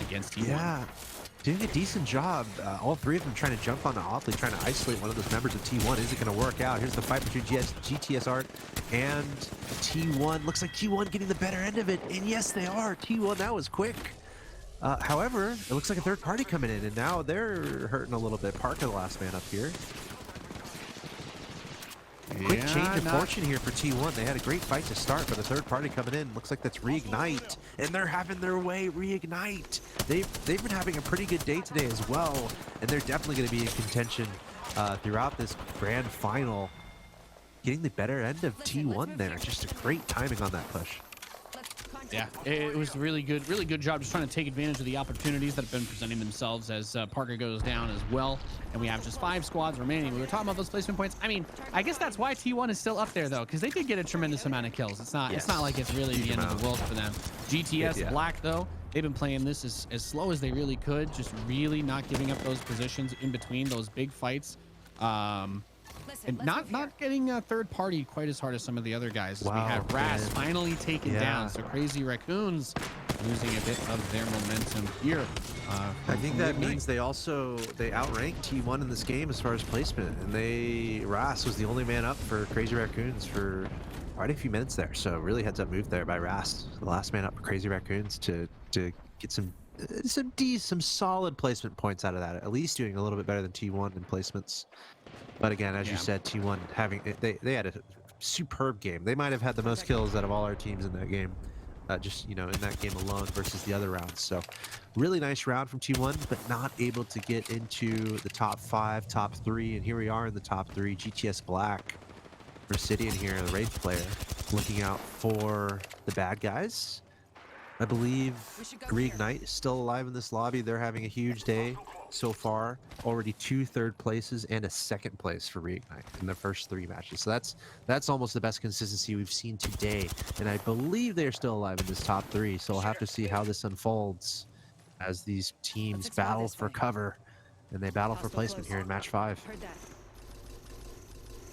against T1. Yeah, doing a decent job. All 3 of them trying to jump on the Oddly, trying to isolate one of those members of T1. Is it going to work out? Here's the fight between GTS Art and T1. Looks like T1 getting the better end of it. And yes, they are. T1, that was quick. However, it looks like a third party coming in, and now they're hurting a little bit. Parker, the last man up here. Quick change of fortune here for T1. They had a great fight to start, but a third party coming in. Looks like that's Reignite, and they're having their way. Reignite. They've been having a pretty good day today as well, and they're definitely going to be in contention throughout this grand final. Getting the better end of T1 there. Just a great timing on that push. Yeah, it was really good job just trying to take advantage of the opportunities that have been presenting themselves as Parker goes down as well. And we have just 5 squads remaining. We were talking about those placement points. I mean, I guess that's why T1 is still up there though, because they did get a tremendous amount of kills. It's not like it's really the end of the world for them. GTS Black though, they've been playing this as slow as they really could, just really not giving up those positions in between those big fights. And not getting a third party quite as hard as some of the other guys. Wow, we have Raz finally taken down, so Crazy Raccoons losing a bit of their momentum here. I think that means they outranked T1 in this game as far as placement, and Ras was the only man up for Crazy Raccoons for quite a few minutes there. So really heads up move there by Ras, the last man up for Crazy Raccoons to get some solid placement points out of that. At least doing a little bit better than T1 in placements. But again, as you said, T1 they had a superb game. They might have had the most kills out of all our teams in that game, just in that game alone versus the other rounds. So really nice round from T1, but not able to get into the top 5, top 3, and here we are in the top 3. GTS Black, Residian here, the Wraith player, looking out for the bad guys. I believe Reignite is still alive in this lobby. They're having a huge day so far. Already 2 third places and a 2nd place for Reignite in the first 3 matches. So that's almost the best consistency we've seen today. And I believe they're still alive in this top 3. So we'll have to see how this unfolds as these teams battle for cover and they battle for placement here in match 5.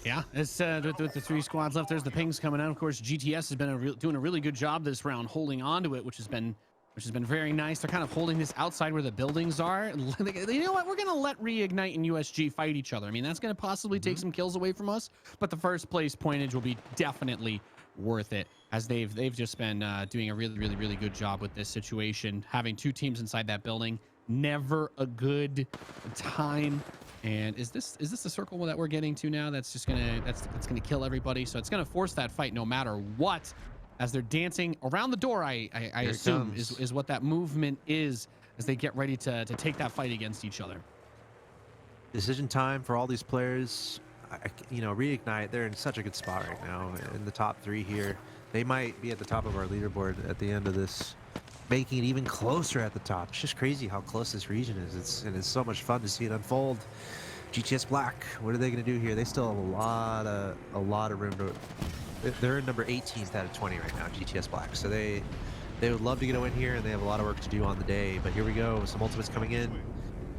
Yeah, it's with the 3 squads left, there's the pings coming out. Of course, GTS has been doing a really good job this round, holding on to it, which has been very nice. They're kind of holding this outside where the buildings are. You know what? We're gonna let Reignite and USG fight each other. I mean, that's gonna possibly take some kills away from us, but the first place pointage will be definitely worth it, as they've just been doing a really good job with this situation. Having 2 teams inside that building, never a good time. And is this the circle that we're getting to now? That's just gonna gonna kill everybody. So it's gonna force that fight no matter what, as they're dancing around the door. I assume is what that movement is, as they get ready to take that fight against each other. Decision time for all these players. Reignite, they're in such a good spot right now in the top 3 here. They might be at the top of our leaderboard at the end of this making it even closer at the top. It's just crazy how close this region is. It's so much fun to see it unfold. GTS Black, what are they going to do here? They still have a lot of room to. They're in number 18th out of 20 right now, GTS Black. So they would love to get a win here, and they have a lot of work to do on the day. But here we go, some ultimates coming in.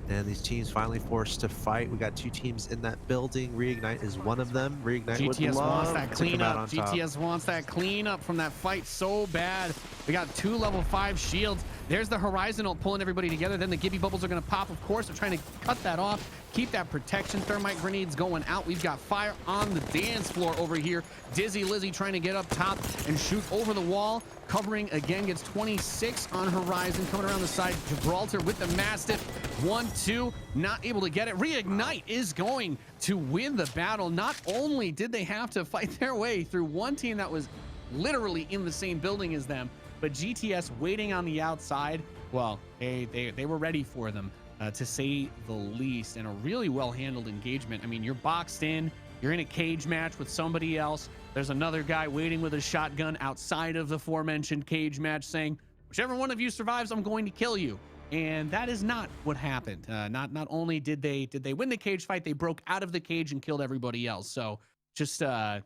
And these teams finally forced to fight. We got 2 teams in that building. Reignite is one of them. Reignite GTS wants that cleanup. GTS GTS wants that cleanup from that fight so bad. We got 2 level 5 shields. There's the Horizon ult pulling everybody together. Then the Gibby bubbles are going to pop, of course. They're trying to cut that off. Keep that protection. Thermite grenades going out. We've got fire on the dance floor over here. Dizzy Lizzy trying to get up top and shoot over the wall. Covering again, gets 26 on Horizon. Coming around the side, Gibraltar with the Mastiff. 1-2, not able to get it. Reignite is going to win the battle. Not only did they have to fight their way through one team that was literally in the same building as them, but GTS waiting on the outside, well, they were ready for them, to say the least, and a really well-handled engagement. I mean, you're boxed in, you're in a cage match with somebody else. There's another guy waiting with a shotgun outside of the aforementioned cage match saying, whichever one of you survives, I'm going to kill you. And that is not what happened. Not only did they win the cage fight, they broke out of the cage and killed everybody else. So just an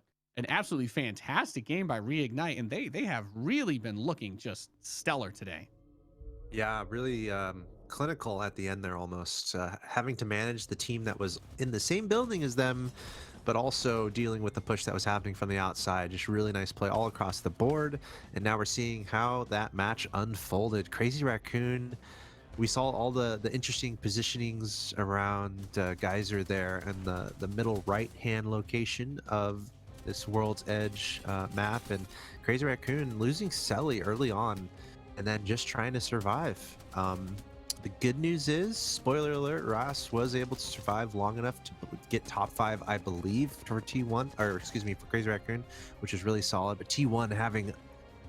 absolutely fantastic game by Reignite, and they have really been looking just stellar today. Yeah, really clinical at the end there almost. Having to manage the team that was in the same building as them, but also dealing with the push that was happening from the outside. Just really nice play all across the board. And now we're seeing how that match unfolded. Crazy Raccoon, we saw all the interesting positionings around Geyser there and the middle right hand location of this World's Edge map, and Crazy Raccoon losing Selly early on and then just trying to survive. The good news is, spoiler alert, Ross was able to survive long enough to get top 5, I believe, for T1, or excuse me, for Crazy Raccoon, which is really solid. But T1 having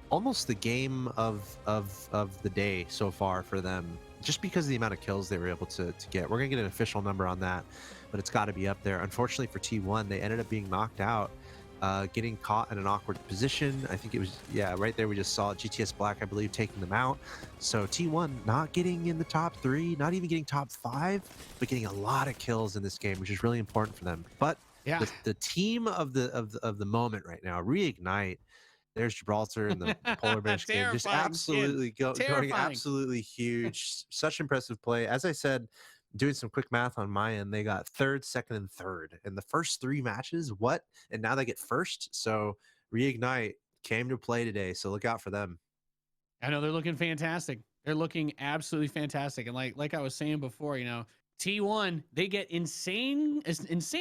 almost the game of the day so far for them, just because of the amount of kills they were able to get. We're gonna get an official number on that, but it's got to be up there. Unfortunately for T1, they ended up being knocked out, getting caught in an awkward position. I think it was, yeah, right there we just saw GTS Black, I believe, taking them out. So T1 not getting in the top 3, not even getting top 5, but getting a lot of kills in this game, which is really important for them. But yeah, the team of the moment right now, Reignite. There's Gibraltar in the Polar Bear game, just absolutely going absolutely huge. Such impressive play. As I said, doing some quick math on my end, they got 3rd, 2nd, and 3rd in the first 3 matches. What? And now they get 1st. So Reignite came to play today. So look out for them. I know they're looking fantastic. They're looking absolutely fantastic. And like I was saying before, you know, T1, they get insane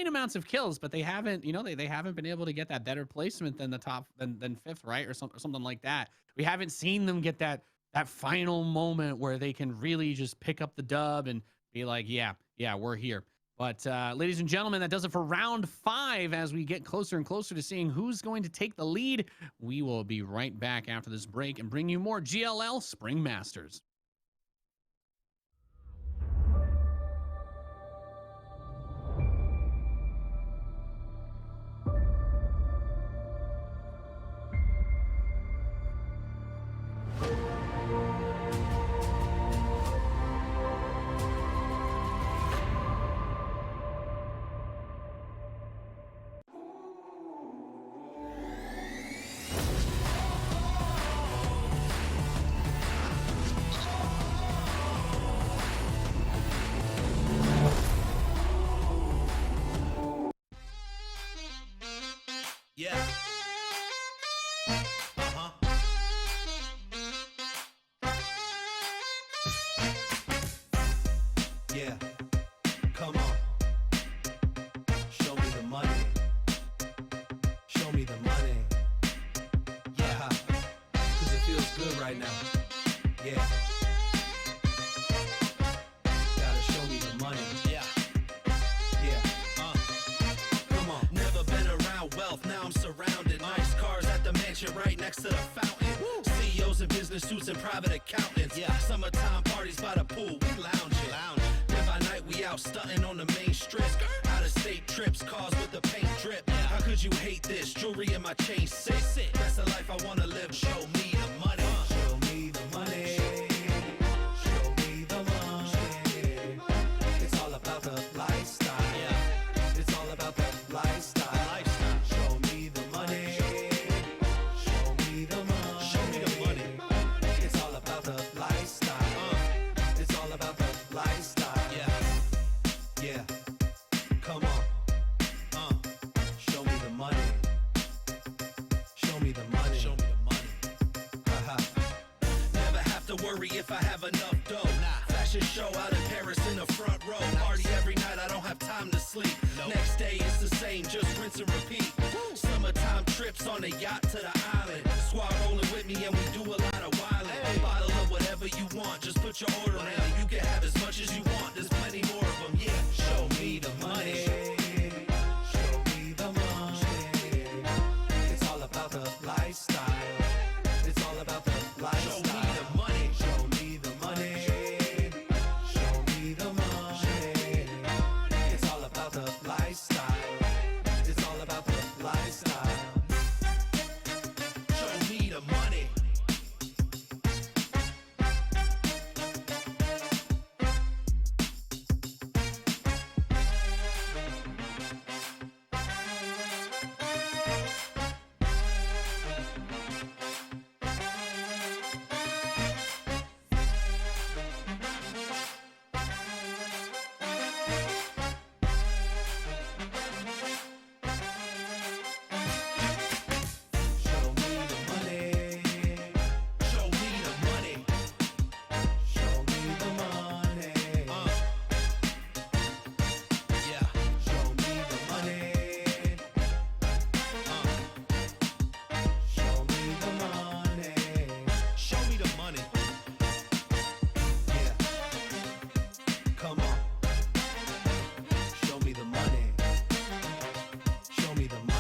amounts of kills, but they haven't, you know, they haven't been able to get that better placement than the top than 5th, right? Or something like that. We haven't seen them get that final moment where they can really just pick up the dub and be like, yeah, we're here. But ladies and gentlemen, that does it for round 5. As we get closer and closer to seeing who's going to take the lead, we will be right back after this break and bring you more GLL Spring Masters. Yeah. Yeah. Come on. Show me the money. Show me the money. Yeah. 'Cause it feels good right now. Yeah. Gotta show me the money. Yeah. Come on. Never been around wealth, now I'm surrounded. Nice cars at the mansion right next to the fountain. CEOs in business suits and private accountants. Yeah. Summertime parties by the pool, we lounging. Then by night we out stunting on the main strip. Out of state trips, cars with the paint drip. How could you hate this? Jewelry in my chain sick. That's the life I wanna live. Show me the money. Show me the money. Yeah, come on. Show me the money. Show me the money. Show me the money. Haha. Never have to worry if I have enough dough. Fashion show out in Paris in the front row. Party every night, I don't have time to sleep. Next day it's the same, just rinse and repeat. Summertime trips on the yacht to the island. Squad rolling with me and we do a lot of wildin'. Bottle of whatever you want, just put your order in. You can have as much as you want, there's plenty more of them. Yeah, show me the money. Show me the money. It's all about the lifestyle. It's all about the lifestyle. Show me the money. Show me the money. Show me the money. It's all about the lifestyle. It's all about the lifestyle. Show me the money. Show me the money. Show me the money. Show me the money. Yeah. Show me the money. Show me the money. Show me the money. Yeah. Come on. Show me the money. Show me the money.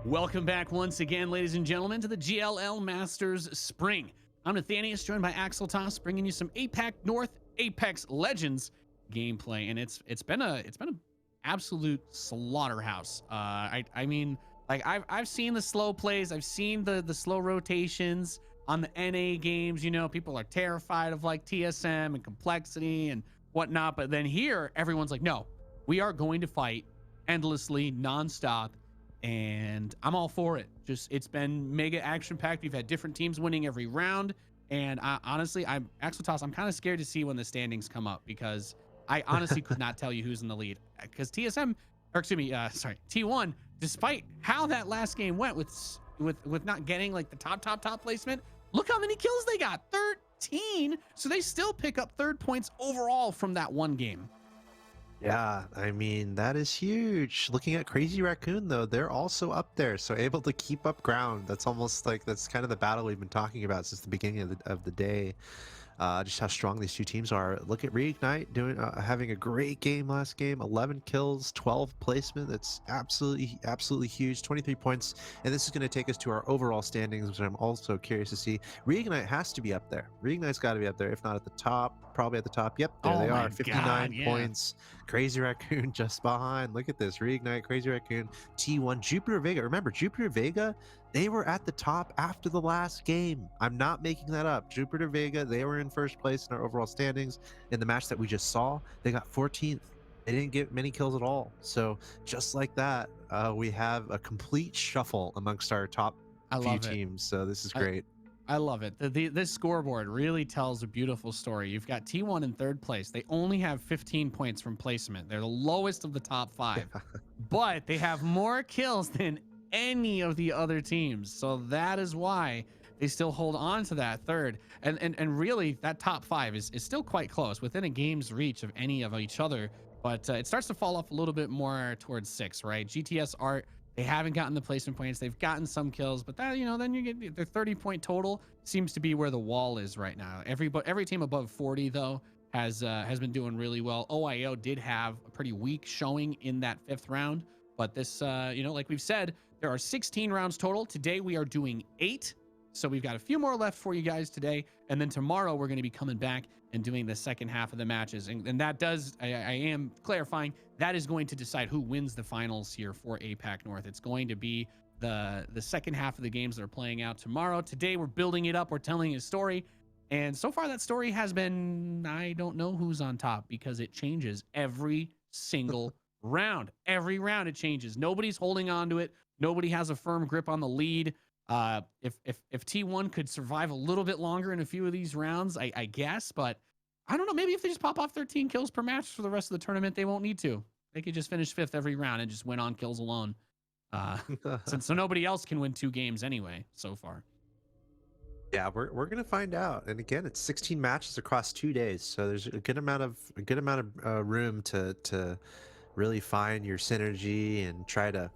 Welcome back once again, ladies and gentlemen, to the GLL Masters Spring. I'm Nathanius, joined by Axel Toss, bringing you some APAC North Apex Legends gameplay, and it's been a absolute slaughterhouse. I mean, like I've seen the slow plays, I've seen the slow rotations on the NA games. You know, people are terrified of like TSM and complexity and whatnot, but then here everyone's like, no, we are going to fight endlessly, nonstop. And I'm all for it. Just, it's been mega action packed. We've had different teams winning every round. And honestly, I'm Axel Toss. I'm kind of scared to see when the standings come up, because I honestly could not tell you who's in the lead. Because TSM, or excuse me, sorry, T1, despite how that last game went with not getting like the top placement, look how many kills they got, 13. So they still pick up 3rd points overall from that one game. Yeah, I mean, that is huge. Looking at Crazy Raccoon, though, they're also up there, so able to keep up ground. That's almost like, that's kind of the battle we've been talking about since the beginning of the day. Just how strong these two teams are. Look at Reignite doing having a great game last game. 11 kills, 12 placement. That's absolutely huge. 23 points, and this is going to take us to our overall standings, which I'm also curious to see. Reignite has to be up there. Reignite's got to be up there, if not at the top. Probably at the top. Yep, there they are. 59 points. Crazy Raccoon just behind. Look at this. Reignite, Crazy Raccoon, T1, Jupiter Vega. Remember, Jupiter Vega, they were at the top after the last game. I'm not making that up. Jupiter Vega, they were in first place in our overall standings. In the match that we just saw, they got 14th. They didn't get many kills at all. So just like that, we have a complete shuffle amongst our top few teams. So this is great. I love it. This scoreboard really tells a beautiful story. You've got T1 in 3rd place. They only have 15 points from placement. They're the lowest of the top 5, but they have more kills than any of the other teams. So that is why they still hold on to that 3rd. And really, that top 5 is still quite close, within a game's reach of any of each other. But it starts to fall off a little bit more towards 6, right? GTS Art, they haven't gotten the placement points. They've gotten some kills, but that, you know, then you get their 30-point total seems to be where the wall is right now. Every team above 40 though has been doing really well. OIO did have a pretty weak showing in that 5th round, but this, you know, like we've said, there are 16 rounds total. Today we are doing 8. So we've got a few more left for you guys today. And then tomorrow we're going to be coming back and doing the second half of the matches. And that does, I am clarifying, that is going to decide who wins the finals here for APAC North. It's going to be the second half of the games that are playing out tomorrow. Today we're building it up. We're telling a story. And so far that story has been, I don't know who's on top because it changes every single round. Every round it changes. Nobody's holding on to it. Nobody has a firm grip on the lead. If T1 could survive a little bit longer in a few of these rounds, I guess, but I don't know. Maybe if they just pop off 13 kills per match for the rest of the tournament, they won't need to. They could just finish 5th every round and just win on kills alone. So nobody else can win 2 games anyway so far. Yeah, we're gonna find out. And again, it's 16 matches across 2 days, so there's a good amount of room to really find your synergy and try to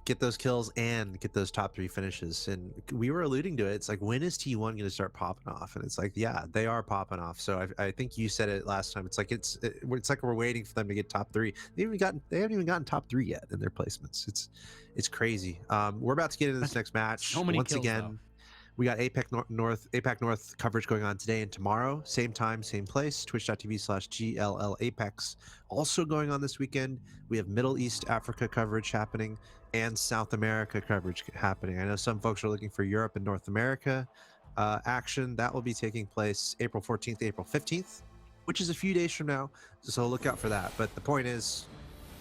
get those kills and get those top 3 finishes. And we were alluding to it. It's like, when is T1 going to start popping off? And it's like, yeah, they are popping off. So I think you said it last time. It's like it's like we're waiting for them to get top 3. They haven't even gotten top 3 yet in their placements. It's crazy. We're about to get into this next match. So many once kills, again. though. We got APAC North coverage going on today and tomorrow, same time, same place, twitch.tv/GLL Apex. Also going on this weekend, we have Middle East Africa coverage happening and South America coverage happening. I know some folks are looking for Europe and North America action. That will be taking place April 14th, April 15th, which is a few days from now. So look out for that. But the point is,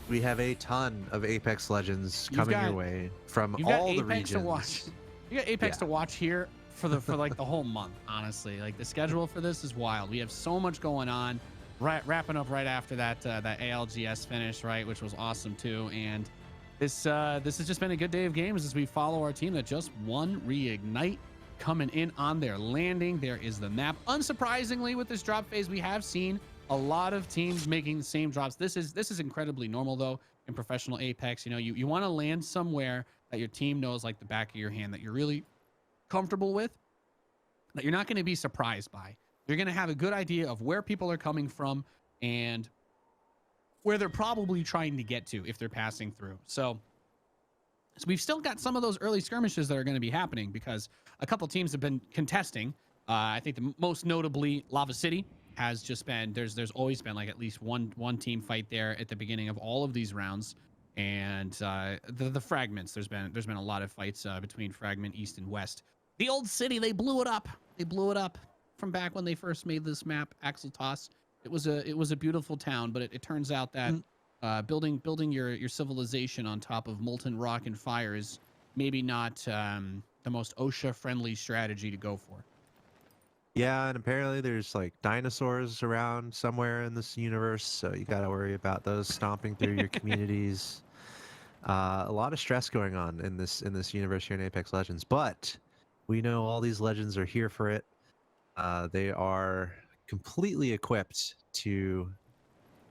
we have a ton of Apex Legends coming your way from all the regions. To watch. You got Apex to watch here for like the whole month, honestly. Like, the schedule for this is wild. We have so much going on. Wrapping up right after that ALGS finish, right, which was awesome too. And this has just been a good day of games as we follow our team that just won Reignite, coming in on their landing. There is the map. Unsurprisingly, with this drop phase, we have seen a lot of teams making the same drops. This is incredibly normal though in professional Apex. You want to land somewhere that your team knows like the back of your hand, that you're really comfortable with, that you're not going to be surprised by. You're going to have a good idea of where people are coming from and where they're probably trying to get to if they're passing through. So we've still got some of those early skirmishes that are going to be happening because a couple teams have been contesting. I think the most notably Lava City has just been, there's always been like at least one team fight there at the beginning of all of these rounds. And the fragments, there's been a lot of fights between Fragment East and West. The old city, they blew it up. They blew it up from back when they first made this map, Axel Toss. It was a beautiful town, but it turns out that building your civilization on top of molten rock and fire is maybe not the most OSHA friendly strategy to go for. Yeah, and apparently there's like dinosaurs around somewhere in this universe, so you got to worry about those stomping through your communities. A lot of stress going on in this universe here in Apex Legends, but we know all these legends are here for it. They are completely equipped to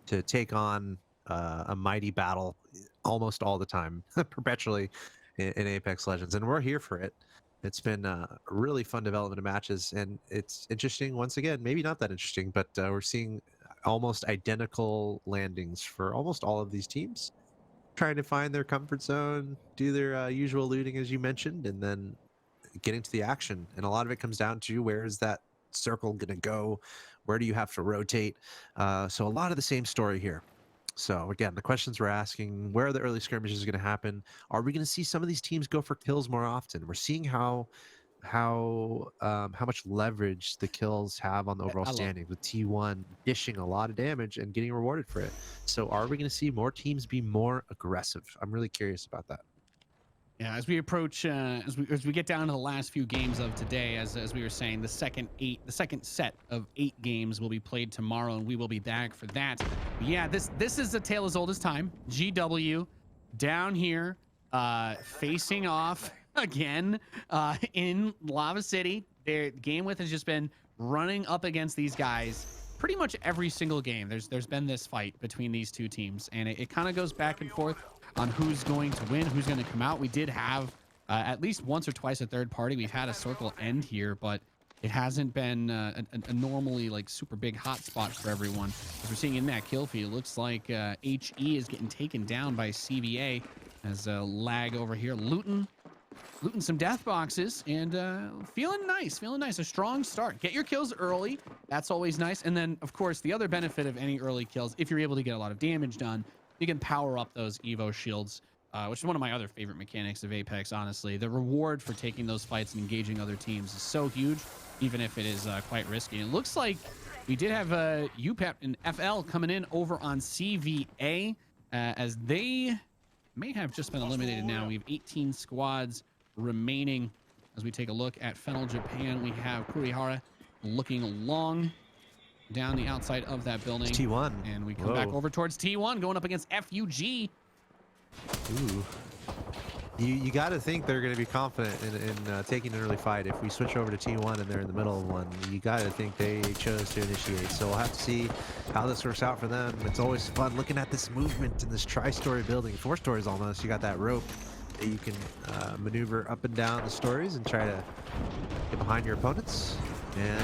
take on a mighty battle almost all the time, perpetually in Apex Legends, and we're here for it. It's been a really fun development of matches, and it's interesting. Once again, maybe not that interesting, but we're seeing almost identical landings for almost all of these teams, trying to find their comfort zone, do their usual looting, as you mentioned, and then getting to the action. And a lot of it comes down to, where is that circle going to go? Where do you have to rotate? So a lot of the same story here. So again, the questions we're asking: where are the early skirmishes going to happen? Are we going to see some of these teams go for kills more often? We're seeing how much leverage the kills have on the overall standings, with T1 dishing a lot of damage and getting rewarded for it. So are we going to see more teams be more aggressive? I'm really curious about that. Yeah, as we approach, as we get down to the last few games of today, as we were saying, the second set of 8 games will be played tomorrow, and we will be back for that. But yeah, this is a tale as old as time. GW down here, facing off again in Lava City. Their game width has just been running up against these guys pretty much every single game. There's been this fight between these two teams, and it kind of goes back and forth on who's going to win, who's going to come out. We did have at least once or twice a third party. We've had a circle end here, but it hasn't been a normally like super big hot spot for everyone. As we're seeing in that kill feed, it looks like HE is getting taken down by CVA as a lag over here. Luton looting some death boxes and feeling nice, a strong start. Get your kills early. That's always nice. And then, of course, the other benefit of any early kills, if you're able to get a lot of damage done, you can power up those Evo shields, which is one of my other favorite mechanics of Apex, honestly. The reward for taking those fights and engaging other teams is so huge, even if it is quite risky. And it looks like we did have UPEP and FL coming in over on CVA, as they may have just been eliminated now. We have 18 squads remaining. As we take a look at Fennel Japan, we have Kurihara looking long down the outside of that building. It's T1. And we come back over towards T1, going up against FUG. Ooh. You got to think they're going to be confident in taking an early fight. If we switch over to T1 and they're in the middle of one, you got to think they chose to initiate. So we'll have to see how this works out for them. It's always fun looking at this movement in this tri-story building. 4 stories almost. You got that rope that you can maneuver up and down the stories and try to get behind your opponents. And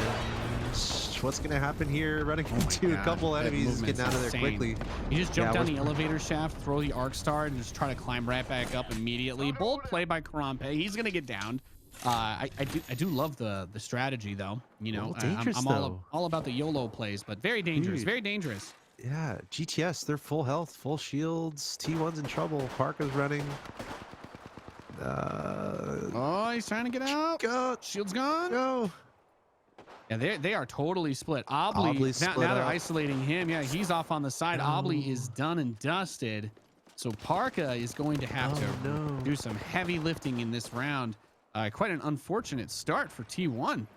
what's going to happen here? Running into a couple enemies, getting out of there quickly. You just jump down the elevator shaft, throw the arc star, and just try to climb right back up immediately. Bold play by Karampe. He's going to get downed. I do love the strategy, though. You know, I'm all about the YOLO plays, but very dangerous. Dude. Very dangerous. Yeah, GTS, they're full health, full shields. T1's in trouble. Parka's running. Oh, he's trying to get out. Go. Shield's gone. Go. Yeah, they are totally split. Obli, now they're isolating him. Yeah, he's off on the side. Obli is done and dusted. So Parka is going to have to do some heavy lifting in this round. Quite an unfortunate start for T1.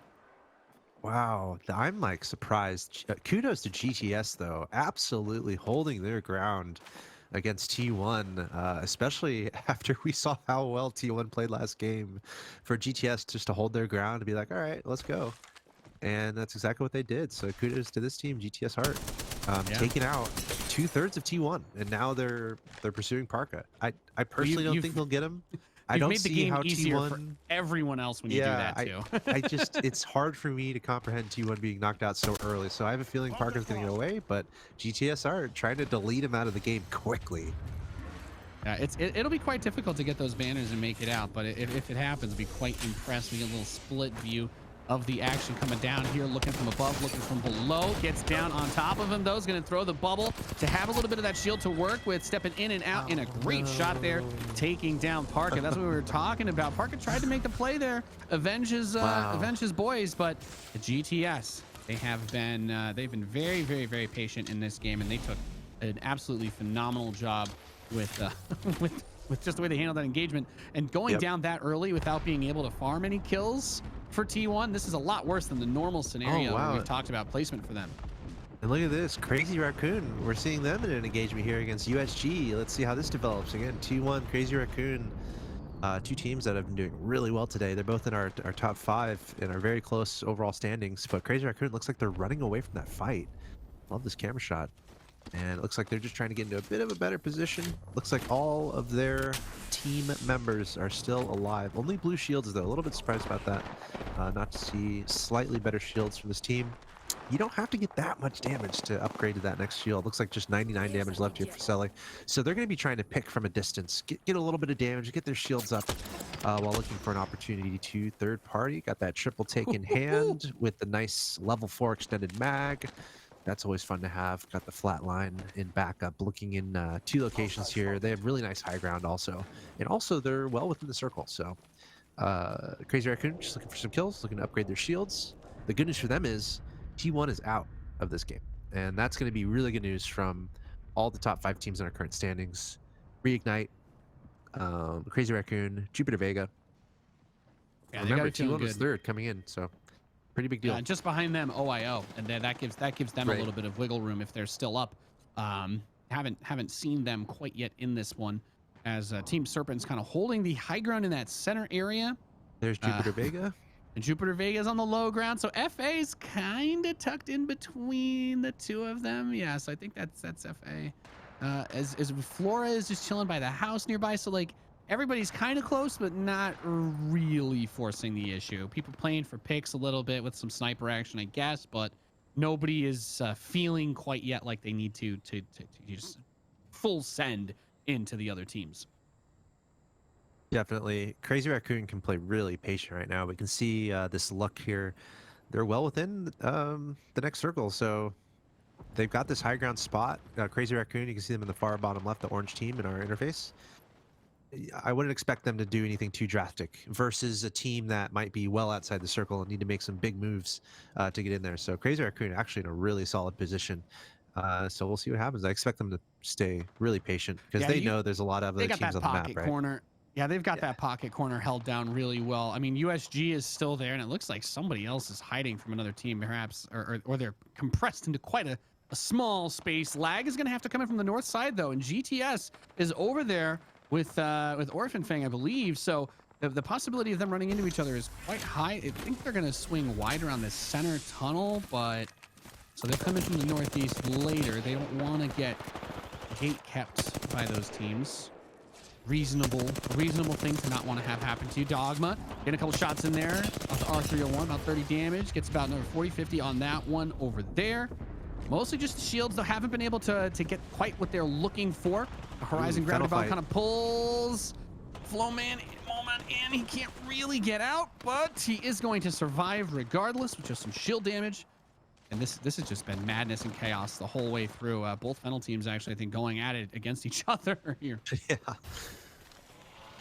Wow, I'm like surprised. Kudos to GTS though, absolutely holding their ground against T1, especially after we saw how well T1 played last game. For GTS just to hold their ground and be like, all right, let's go. And that's exactly what they did. So kudos to this team, GTS Heart, taking out 2/3 of T1, and now they're pursuing Parka. I personally don't think they'll get him. I don't see how T1 for everyone else when you do that too. I just it's hard for me to comprehend T1 being knocked out so early. So I have a feeling Parka's going to get away, but GTS are trying to delete him out of the game quickly. Yeah, it'll be quite difficult to get those banners and make it out, but if it happens, be quite impressed. We get a little split view of the action coming down here, looking from above, looking from below, gets down on top of him though. Is going to throw the bubble to have a little bit of that shield to work with, stepping in and out in a great shot there, taking down Parka. That's what we were talking about. Parka tried to make the play there, avenge his boys, but the GTS, they've been very, very, very patient in this game, and they took an absolutely phenomenal job with with just the way they handled that engagement and going down that early without being able to farm any kills. For T1, this is a lot worse than the normal scenario we've talked about placement for them. And look at this, Crazy Raccoon. We're seeing them in an engagement here against USG. Let's see how this develops. Again, T1, Crazy Raccoon, 2 teams that have been doing really well today. They're both in our top 5 and are very close overall standings. But Crazy Raccoon looks like they're running away from that fight. Love this camera shot. And it looks like they're just trying to get into a bit of a better position. Looks like all of their team members are still alive. Only blue shields, though. A little bit surprised about that. Not to see slightly better shields from this team. You don't have to get that much damage to upgrade to that next shield. Looks like just 99 damage left here for Selly. So they're going to be trying to pick from a distance. Get a little bit of damage, get their shields up while looking for an opportunity to third party. Got that triple take in hand with the nice level 4 extended mag. That's always fun to have. Got the flat line in backup, looking in 2 locations here. They have really nice high ground also. And also they're well within the circle. So Crazy Raccoon just looking for some kills, looking to upgrade their shields. The good news for them is T1 is out of this game. And that's going to be really good news from all the top 5 teams in our current standings. Reignite, Crazy Raccoon, Jupiter Vega. Yeah, remember, T1 was 3rd coming in, so pretty big deal. Just behind them, OIO, and then that gives them a little bit of wiggle room if they're still up. Haven't seen them quite yet in this one, as Team Serpent's kind of holding the high ground in that center area. There's Jupiter Vega. And Jupiter Vega's on the low ground, so FA's kind of tucked in between the 2 of them. Yeah, so I think that's FA. As Flora is just chilling by the house nearby, so like everybody's kind of close, but not really forcing the issue. People playing for picks a little bit with some sniper action, I guess, but nobody is feeling quite yet like they need to just full send into the other teams. Definitely. Crazy Raccoon can play really patient right now. We can see this luck here. They're well within the next circle, so they've got this high ground spot. Crazy Raccoon, you can see them in the far bottom left, the orange team in our interface. I wouldn't expect them to do anything too drastic versus a team that might be well outside the circle and need to make some big moves to get in there. So Crazy Raccoon actually in a really solid position. So we'll see what happens. I expect them to stay really patient because Yeah, they know there's a lot of they other got teams that on the map, pocket right? corner. Yeah, they've got Yeah. that pocket corner held down really well. I mean, USG is still there, and it looks like somebody else is hiding from another team, perhaps, or they're compressed into quite a small space. Lag is going to have to come in from the north side, though, and GTS is over there with Orphan Fang, I believe. So the possibility of them running into each other is quite high. I think they're going to swing wide around the center tunnel, but so they're coming from the northeast later. They don't want to get gate kept by those teams. Reasonable thing to not want to have happen to you. Dogma getting a couple shots in there off the R301, about 30 damage, gets about another 40-50 on that one over there. Mostly just shields, though, haven't been able to get quite what they're looking for. The Horizon grounded bomb kind of pulls Flowman moment in. He can't really get out, but he is going to survive regardless with just some shield damage. And this has just been madness and chaos the whole way through. Both Fennel teams actually, I think, going at it against each other here. Yeah.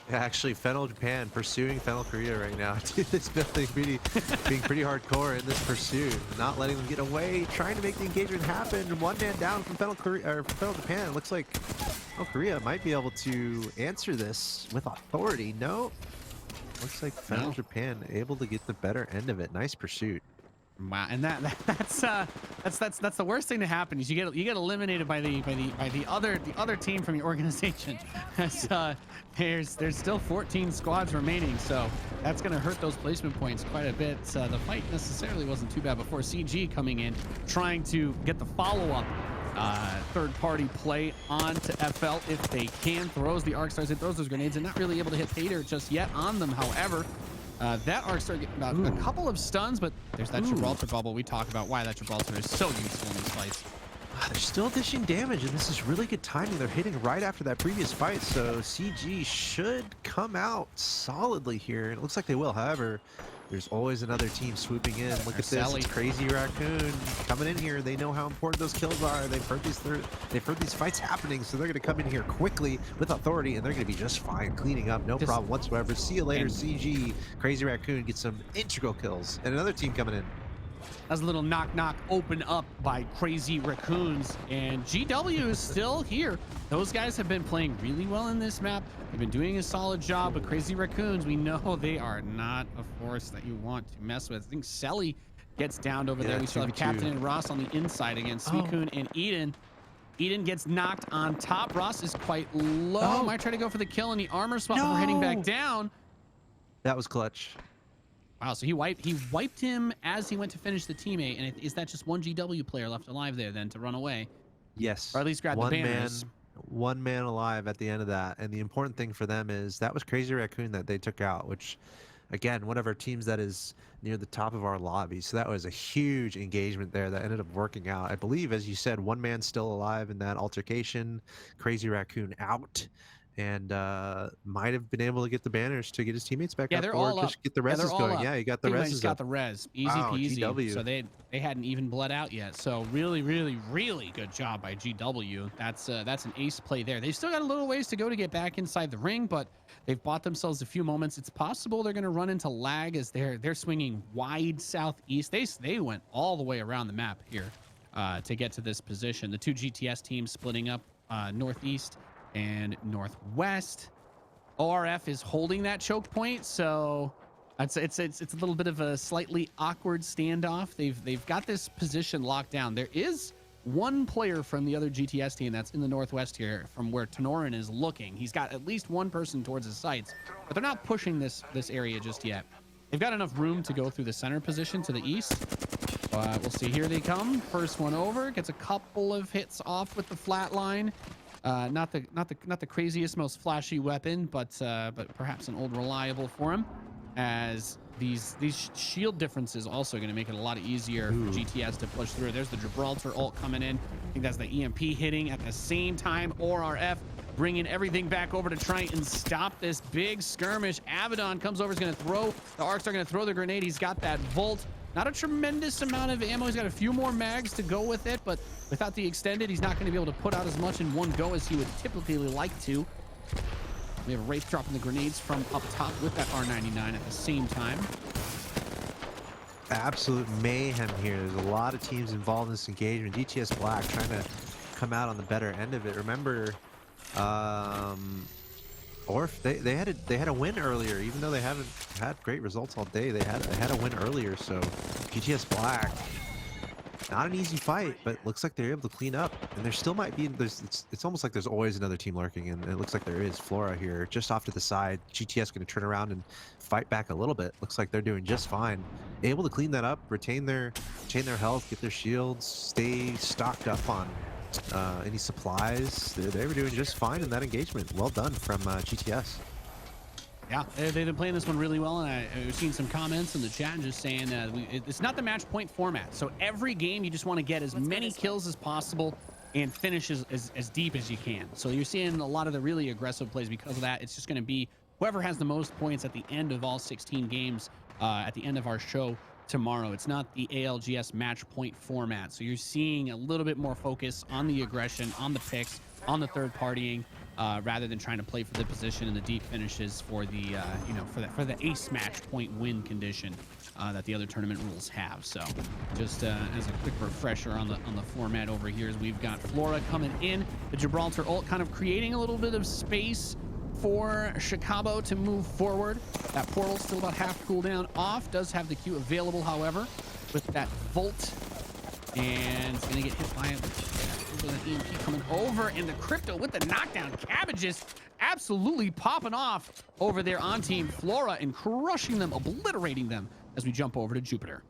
Yeah, actually, Fennel Japan pursuing Fennel Korea right now. Dude, this building being pretty hardcore in this pursuit, not letting them get away, trying to make the engagement happen. One man down from Fennel Korea or Fennel Japan. It looks like Fennel Korea might be able to answer this with authority. No, looks like Fennel Japan able to get the better end of it. Nice pursuit. Wow, and that's the worst thing to happen is you get eliminated by the other team from your organization. As, there's still 14 squads remaining, so that's going to hurt those placement points quite a bit. The fight necessarily wasn't too bad before. CG coming in, trying to get the follow-up third-party play onto FL if they can. Throws the arc stars, it throws those grenades, and not really able to hit Pater just yet on them. However, that arc star getting about a couple of stuns, but there's that Gibraltar bubble. We talk about why that Gibraltar is so useful in these fights. They're still dishing damage, and this is really good timing. They're hitting right after that previous fight, so CG should come out solidly here. It looks like they will. However, there's always another team swooping in. Look at this. It's Crazy Raccoon coming in here. They know how important those kills are. They've heard these fights happening, so they're going to come in here quickly with authority, and they're going to be just fine, cleaning up, no problem whatsoever. See you later, CG. Crazy Raccoon gets some integral kills, and another team coming in. That's a little knock open up by Crazy Raccoons, and GW is still here. Those guys have been playing really well in this map. They've been doing a solid job, but Crazy Raccoons, we know they are not a force that you want to mess with. I think Selly gets downed over there. We still have Captain and Ross on the inside against Suicune and Eden. Eden gets knocked on top. Ross is quite low. Might try to go for the kill in the armor spot before hitting back down. That was clutch. Wow, so he wiped him as he went to finish the teammate, and is that just one GW player left alive there then to run away? Yes. Or at least grab the banners. One man alive at the end of that, and the important thing for them is that was Crazy Raccoon that they took out, which, again, one of our teams that is near the top of our lobby. So that was a huge engagement there that ended up working out. I believe, as you said, one man still alive in that altercation. Crazy Raccoon out. And might have been able to get the banners to get his teammates back up, they're or all just up. get the reses going. Yeah, you got the reses got up. the res. Easy Wow, peasy. GW. So they hadn't even bled out yet. So really good job by GW. That's an ace play there. They've still got a little ways to go to get back inside the ring, but they've bought themselves a few moments. It's possible they're going to run into lag as they're swinging wide southeast. They went all the way around the map here to get to this position. The two GTS teams splitting up northeast and northwest. ORF is holding that choke point, so it's a little bit of a slightly awkward standoff. They've got this position locked down. There is one player from the other GTS team that's in the northwest here, from where Tenorin is looking. He's got at least one person towards his sights, but they're not pushing this area just yet. They've got enough room to go through the center position to the east. We'll see. Here they come. First one over, gets a couple of hits off with the flat line. Not the craziest, most flashy weapon, but perhaps an old reliable for him. As these shield differences also going to make it a lot easier for GTS to push through. There's the Gibraltar ult coming in. I think that's the EMP hitting at the same time. ORF bringing everything back over to try and stop this big skirmish. Abaddon comes over, is going to throw. The Arcs are going to throw the grenade. He's got that Volt. Not a tremendous amount of ammo. He's got a few more mags to go with it, but without the extended, he's not going to be able to put out as much in one go as he would typically like to. We have Wraith dropping the grenades from up top with that R99 at the same time. Absolute mayhem here. There's a lot of teams involved in this engagement. GTS Black trying to come out on the better end of it. Remember, Orf, they had a win earlier, even though they haven't had great results all day. They had a win earlier, so GTS Black, not an easy fight, but looks like they're able to clean up. And there still might be, it's almost like there's always another team lurking, and it looks like there is. Flora here, just off to the side. GTS going to turn around and fight back a little bit. Looks like they're doing just fine. Able to clean that up, retain their health, get their shields, stay stocked up on any supplies. They were doing just fine in that engagement. Well done from GTS. Yeah, they've been playing this one really well, and I've seen some comments in the chat just saying it's not the match point format. So every game, you just want to get as many kills as possible and finish as deep as you can. So you're seeing a lot of the really aggressive plays because of that. It's just going to be whoever has the most points at the end of all 16 games at the end of our show tomorrow. It's not the ALGS match point format. So you're seeing a little bit more focus on the aggression, on the picks, on the third partying, rather than trying to play for the position and the deep finishes for the for the ace match point win condition that the other tournament rules have. So just as a quick refresher on the format over here, is we've got Flora coming in, the Gibraltar ult kind of creating a little bit of space for Chicago to move forward. That portal still about half cooldown off. Does have the Q available, however, with that Volt, and it's gonna get hit by it. An EMP coming over, and the Crypto with the knockdown. Cabbages absolutely popping off over there on Team Flora and crushing them, obliterating them as we jump over to Jupiter.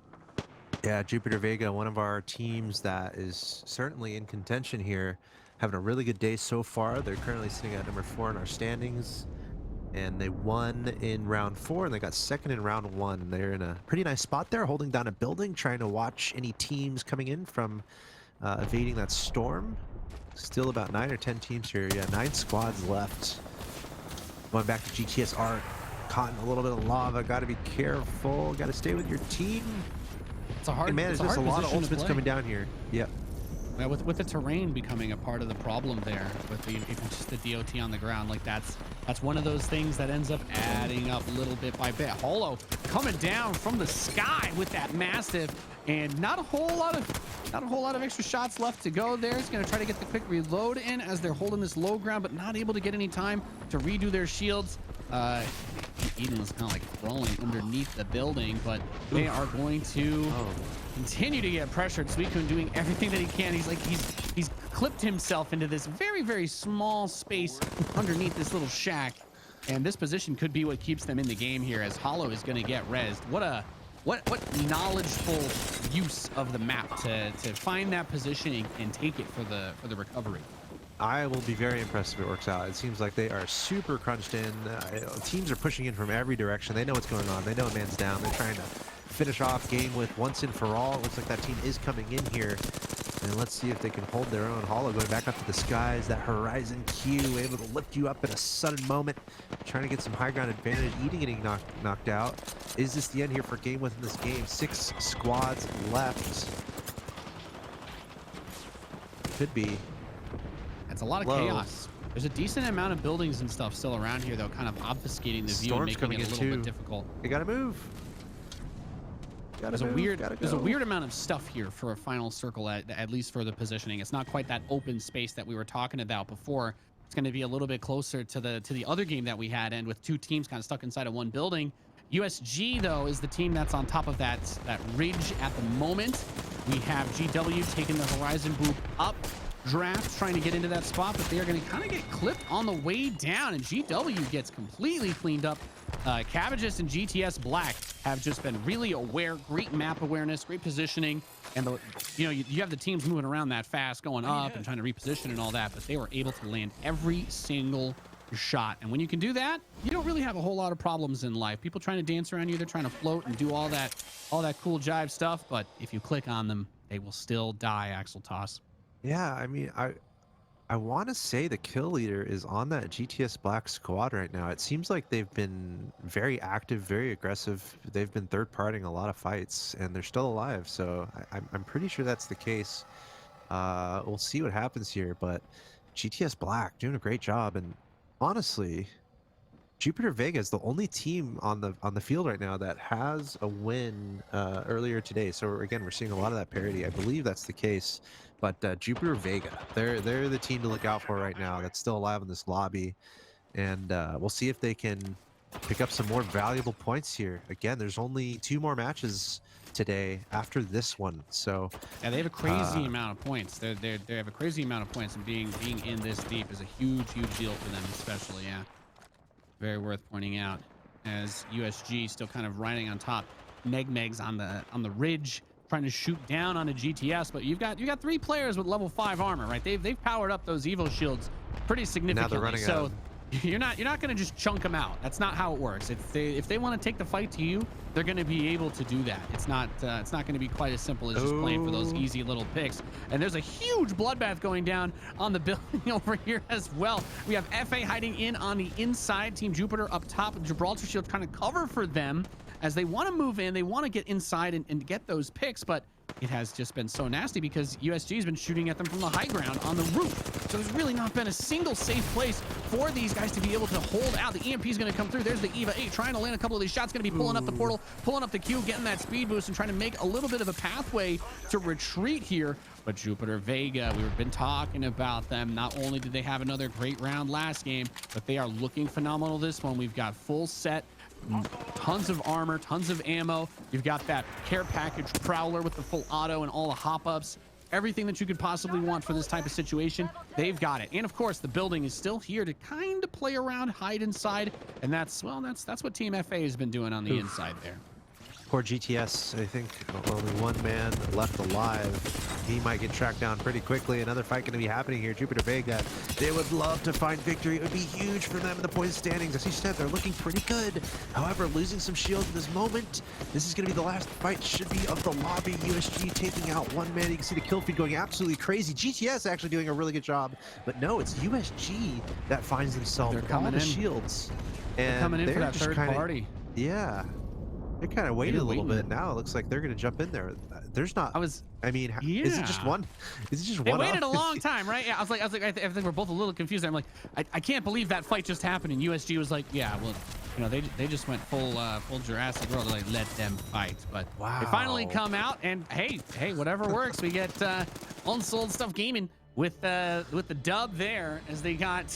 Yeah, Jupiter Vega, one of our teams that is certainly in contention here, having a really good day so far. They're currently sitting at number 4 in our standings, and they won in round 4, and they got second in round 1. They're in a pretty nice spot there, holding down a building, trying to watch any teams coming in from evading that storm. Still about 9 or 10 teams here. Yeah, 9 squads left. Going back to GTS Art, caught in a little bit of lava. Got to be careful. Got to stay with your team. It's a hard. Man, there's just a lot of ultimates coming down here. Yep. Yeah, with the terrain becoming a part of the problem there, with just the DOT on the ground, like that's one of those things that ends up adding up little bit by bit. Holo coming down from the sky with that massive, and not a whole lot of extra shots left to go there. He's going to try to get the quick reload in as they're holding this low ground, but not able to get any time to redo their shields. Eden was kind of like crawling underneath the building, but they are going to continue to get pressured. Suicune doing everything that he can. He's clipped himself into this very, very small space underneath this little shack, and this position could be what keeps them in the game here, as Hollow is going to get rezzed. What knowledgeful use of the map to find that positioning and take it for the recovery. I will be very impressed if it works out. It seems like they are super crunched in. Teams are pushing in from every direction. They know what's going on. They know a man's down. They're trying to finish off game with once and for all. It looks like that team is coming in here. And let's see if they can hold their own. Hollow going back up to the skies. That Horizon Q able to lift you up in a sudden moment. Trying to get some high ground advantage. Eden getting knocked out. Is this the end here for game within this game? 6 squads left. Could be. It's a lot of chaos. There's a decent amount of buildings and stuff still around here, though, kind of obfuscating the view and making it a little bit difficult. You gotta move. There's a weird amount of stuff here for a final circle, at least for the positioning. It's not quite that open space that we were talking about before. It's going to be a little bit closer to the other game that we had, and with 2 teams kind of stuck inside of one building. USG, though, is the team that's on top of that ridge at the moment. We have GW taking the Horizon Boop up draft, trying to get into that spot, but they are going to kind of get clipped on the way down, and GW gets completely cleaned up. Cabbages and GTS Black have just been really aware, great map awareness, great positioning, and you have the teams moving around that fast, going up and trying to reposition and all that, but they were able to land every single shot. And when you can do that, you don't really have a whole lot of problems in life. People trying to dance around you, they're trying to float and do all that cool jive stuff, but if you click on them, they will still die. Axel Toss. Yeah, I mean, I want to say the kill leader is on that GTS Black squad right now. It seems like they've been very active, very aggressive. They've been third partying a lot of fights, and they're still alive. So I'm pretty sure that's the case. We'll see what happens here, but GTS Black doing a great job. And honestly, Jupiter Vega is the only team on the field right now that has a win earlier today. So again, we're seeing a lot of that parity. I believe that's the case. But Jupiter Vega, they're the team to look out for right now. That's still alive in this lobby, and we'll see if they can pick up some more valuable points here. Again, there's only 2 more matches today after this one, so Yeah, they have a crazy amount of points. They have a crazy amount of points, and being in this deep is a huge deal for them, especially. Yeah, very worth pointing out. As USG still kind of riding on top, Megmegs on the ridge, trying to shoot down on a GTS, but you got 3 players with level 5 armor, right? They've powered up those Evo shields pretty significantly. now they're running so out. you're not going to just chunk them out. That's not how it works. If they want to take the fight to you, they're going to be able to do that. It's not going to be quite as simple as just playing for those easy little picks. And there's a huge bloodbath going down on the building over here as well. We have FA hiding in on the inside. Team Jupiter up top with Gibraltar Shield trying to cover for them as they want to move in. They want to get inside and get those picks, but it has just been so nasty because USG has been shooting at them from the high ground on the roof. So there's really not been a single safe place for these guys to be able to hold out. The EMP is going to come through. There's the EVA 8 trying to land a couple of these shots. Going to be pulling up the portal, pulling up the Q, getting that speed boost, and trying to make a little bit of a pathway to retreat here. But Jupiter Vega, we've been talking about them. Not only did they have another great round last game, but they are looking phenomenal this one. We've got full set, tons of armor, tons of ammo. You've got that care package Prowler with the full auto and all the hop-ups. Everything that you could possibly want for this type of situation, they've got it. And of course, the building is still here to kind of play around, hide inside. And that's what Team FA has been doing on the inside there. Poor GTS, I think only 1 man left alive. He might get tracked down pretty quickly. Another fight going to be happening here. Jupiter Vega, they would love to find victory. It would be huge for them in the point standings. As you said, they're looking pretty good. However, losing some shields in this moment, this is going to be the last fight, should be, of the lobby. USG taking out 1 man. You can see the kill feed going absolutely crazy. GTS actually doing a really good job, but no, it's USG that finds themselves with all the shields. And they're coming in for that third party. Yeah. They kind of waited a little bit. Now it looks like they're going to jump in there. There's not. I mean, is it just one? Is it just one? They waited a long time, right? Yeah, I was like, I think we're both a little confused. I'm like, I can't believe that fight just happened. And USG was like, yeah, well, you know, they just went full Jurassic World. They're like, let them fight. But they finally come out, and hey, whatever works. We get Unsold Stuff Gaming with the dub there, as they got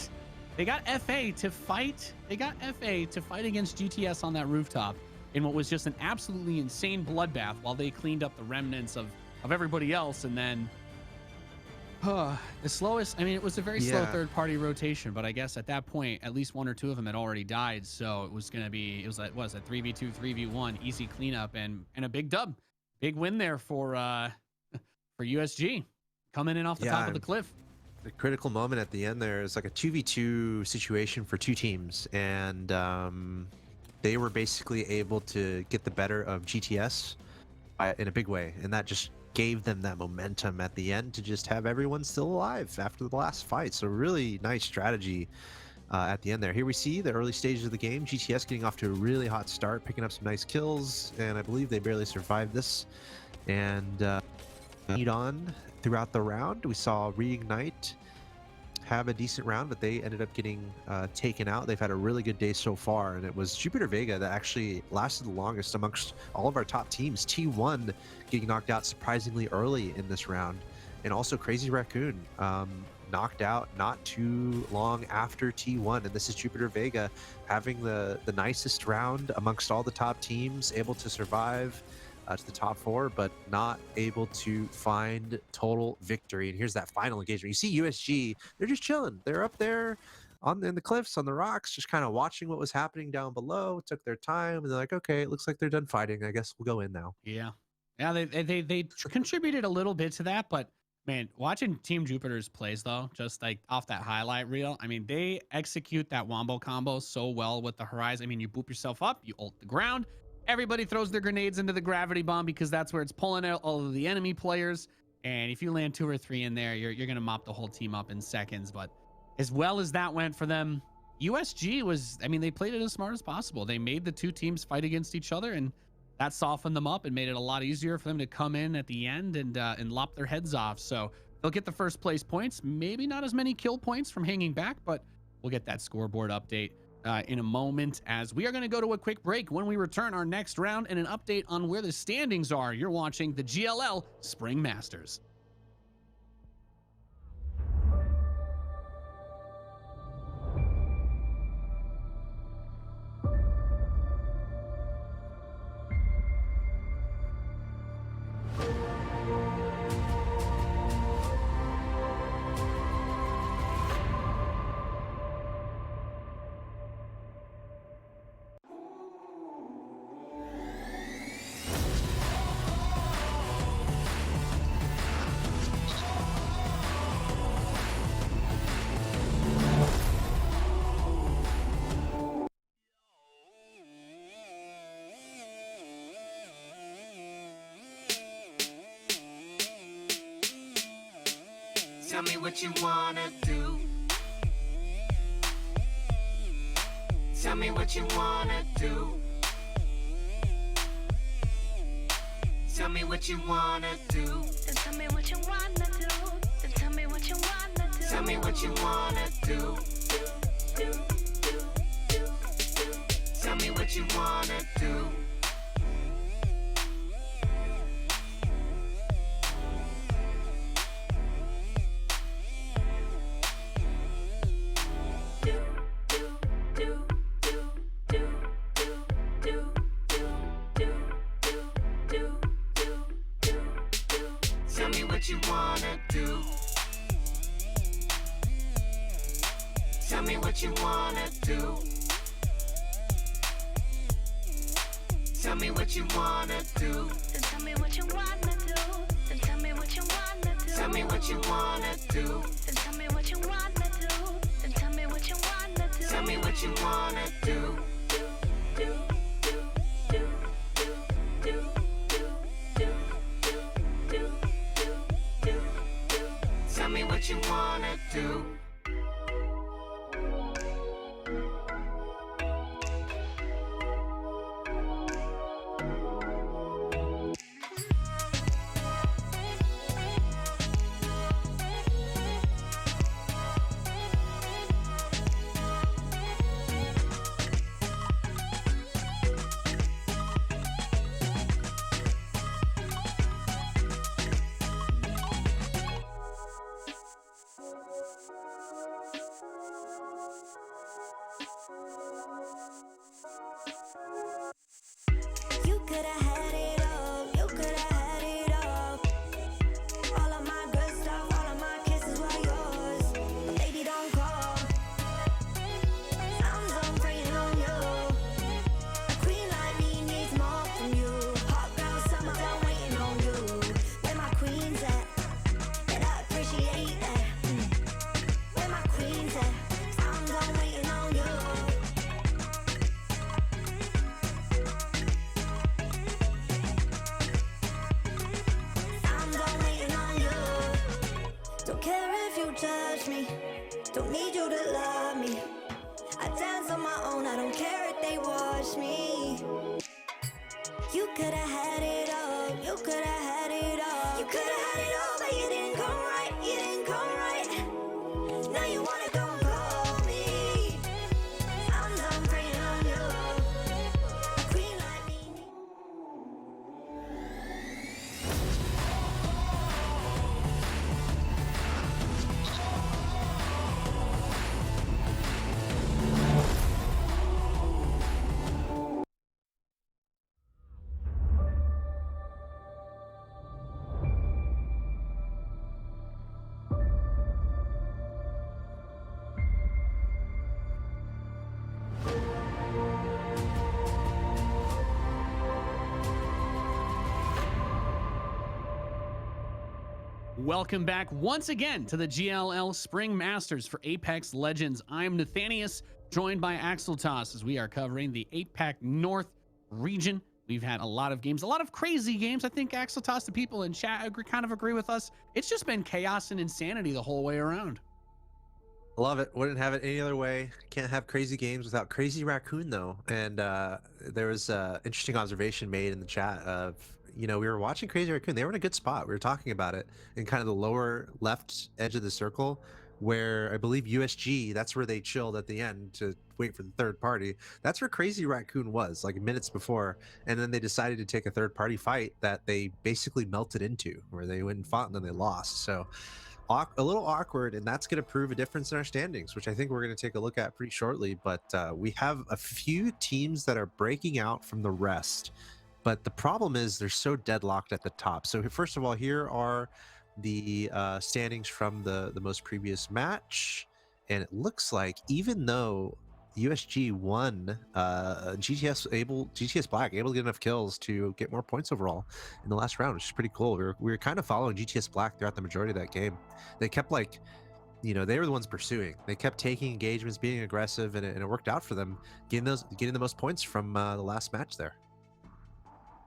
FA to fight. They got FA to fight against GTS on that rooftop in what was just an absolutely insane bloodbath while they cleaned up the remnants of everybody else. And then the slowest, I mean, it was a very slow third party rotation, but I guess at that point, at least 1 or 2 of them had already died. So it was going to be, it was like, what was it, 3v2, 3v1, easy cleanup, and a big dub. Big win there for USG, coming in off the top of the cliff. The critical moment at the end there is like a 2v2 situation for 2 teams. And they were basically able to get the better of GTS in a big way, and that just gave them that momentum at the end to just have everyone still alive after the last fight. So really nice strategy at the end there. Here we see the early stages of the game. GTS getting off to a really hot start, picking up some nice kills, and I believe they barely survived this. And lead on throughout the round. We saw Reignite have a decent round, but they ended up getting taken out. They've had a really good day so far, and it was Jupiter Vega that actually lasted the longest amongst all of our top teams. T1 getting knocked out surprisingly early in this round, and also Crazy Raccoon knocked out not too long after T1. And this is Jupiter Vega having the nicest round amongst all the top teams, able to survive to the top 4, but not able to find total victory. And here's that final engagement. You see USG, they're just chilling. They're up there in the cliffs, on the rocks, just kind of watching what was happening down below. Took their time, and they're like, okay, it looks like they're done fighting. I guess we'll go in now. Yeah, they contributed a little bit to that, but man, watching Team Jupiter's plays though, just like off that highlight reel, I mean, they execute that wombo combo so well with the Horizon. I mean, you boop yourself up, you ult the ground. Everybody throws their grenades into the gravity bomb because that's where it's pulling out all of the enemy players. And if you land 2 or 3 in there, you're going to mop the whole team up in seconds. But as well as that went for them, USG was, I mean, they played it as smart as possible. They made the 2 teams fight against each other, and that softened them up and made it a lot easier for them to come in at the end and lop their heads off. So they'll get the first place points. Maybe not as many kill points from hanging back, but we'll get that scoreboard update in a moment, as we are going to go to a quick break. When we return, our next round and an update on where the standings are. You're watching the GLL Spring Masters. Tell me what you wanna do. Tell me what you wanna do. Tell me what you wanna do. Tell me what you wanna do. Tell me what you wanna do. Tell me what you wanna do. Tell me what you wanna do. Tell me what you wanna do. Tell me what you wanna do. Tell me what you wanna do. Tell me what you wanna do. Tell me what you wanna do. Tell me what you wanna do. Tell me what you wanna do. Tell me what you wanna do. Tell me what you wanna do. Tell me what you wanna do. You could have had it all. You could have had it all. All of my good stuff, all of my kisses were yours. But baby, don't call. I'm done praying on you. A queen like me needs more from you. Hot girl summer, done waiting on you. Where my queen's at? And I appreciate that. Where my queen's at? I'm done waiting on you. I'm done waiting on you. Don't care if you judge me. Don't need you to love me. I dance on my own. I don't care if they watch me. You could have had it all. You could have had it all. You could have had it all, but you didn't come right. You didn't come right. Now you wanna go and call me. I'm done praying on you. A queen like me. Welcome back once again to the GLL Spring Masters for Apex Legends. I'm Nathanius, joined by Axel Toss, as we are covering the APAC North region We've had a lot of games, a lot of crazy games. I think Axeltos, the people in chat kind of agree with us. It's just been chaos and insanity the whole way around. Love it. Wouldn't have it any other way. Can't have crazy games without Crazy Raccoon, though. And there was interesting observation made in the chat of, we were watching Crazy Raccoon. They were in a good spot. We were talking about it in kind of the lower left edge of the circle, where I believe USG, that's where they chilled at the end to wait for the third party. That's where Crazy Raccoon was, like minutes before. And then they decided to take a third party fight that they basically melted into, where they went and fought and then they lost. So a little awkward, and that's going to prove a difference in our standings, which I think we're going to take a look at pretty shortly. But we have a few teams that are breaking out from the rest, but the problem is they're so deadlocked at the top. So first of all, here are the standings from the most previous match, and it looks like even though USG won, GTS Black able to get enough kills to get more points overall in the last round, which is pretty cool. We were kind of following GTS Black throughout the majority of that game. They kept they were the ones pursuing. They kept taking engagements, being aggressive, and it worked out for them, getting the most points from the last match there.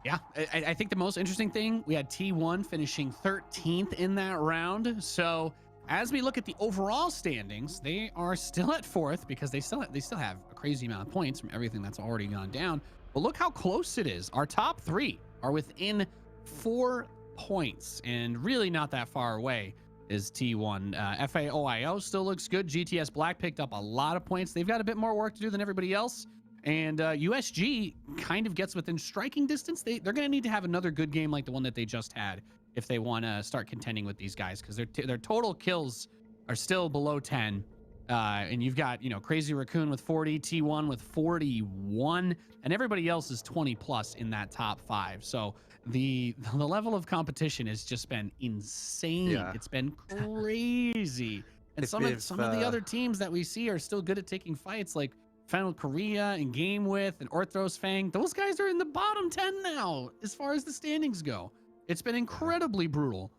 Yeah, I think the most interesting thing, we had T1 finishing 13th in that round. So as we look at the overall standings, they are still at 4th because they still have a crazy amount of points from everything that's already gone down. But look how close it is. Our top 3 are within 4 points, and really not that far away is T1. FAOIO still looks good. GTS Black picked up a lot of points. They've got a bit more work to do than everybody else. And USG kind of gets within striking distance. They're going to need to have another good game like the one that they just had if they want to start contending with these guys, because their total kills are still below 10. And you've got, Crazy Raccoon with 40, T1 with 41, and everybody else is 20 plus in that top 5. So the level of competition has just been insane. Yeah. It's been crazy. And some of the other teams that we see are still good at taking fights, like Final Korea and Game With and Orthros Fang. Those guys are in the bottom 10 now as far as the standings go. It's been incredibly brutal.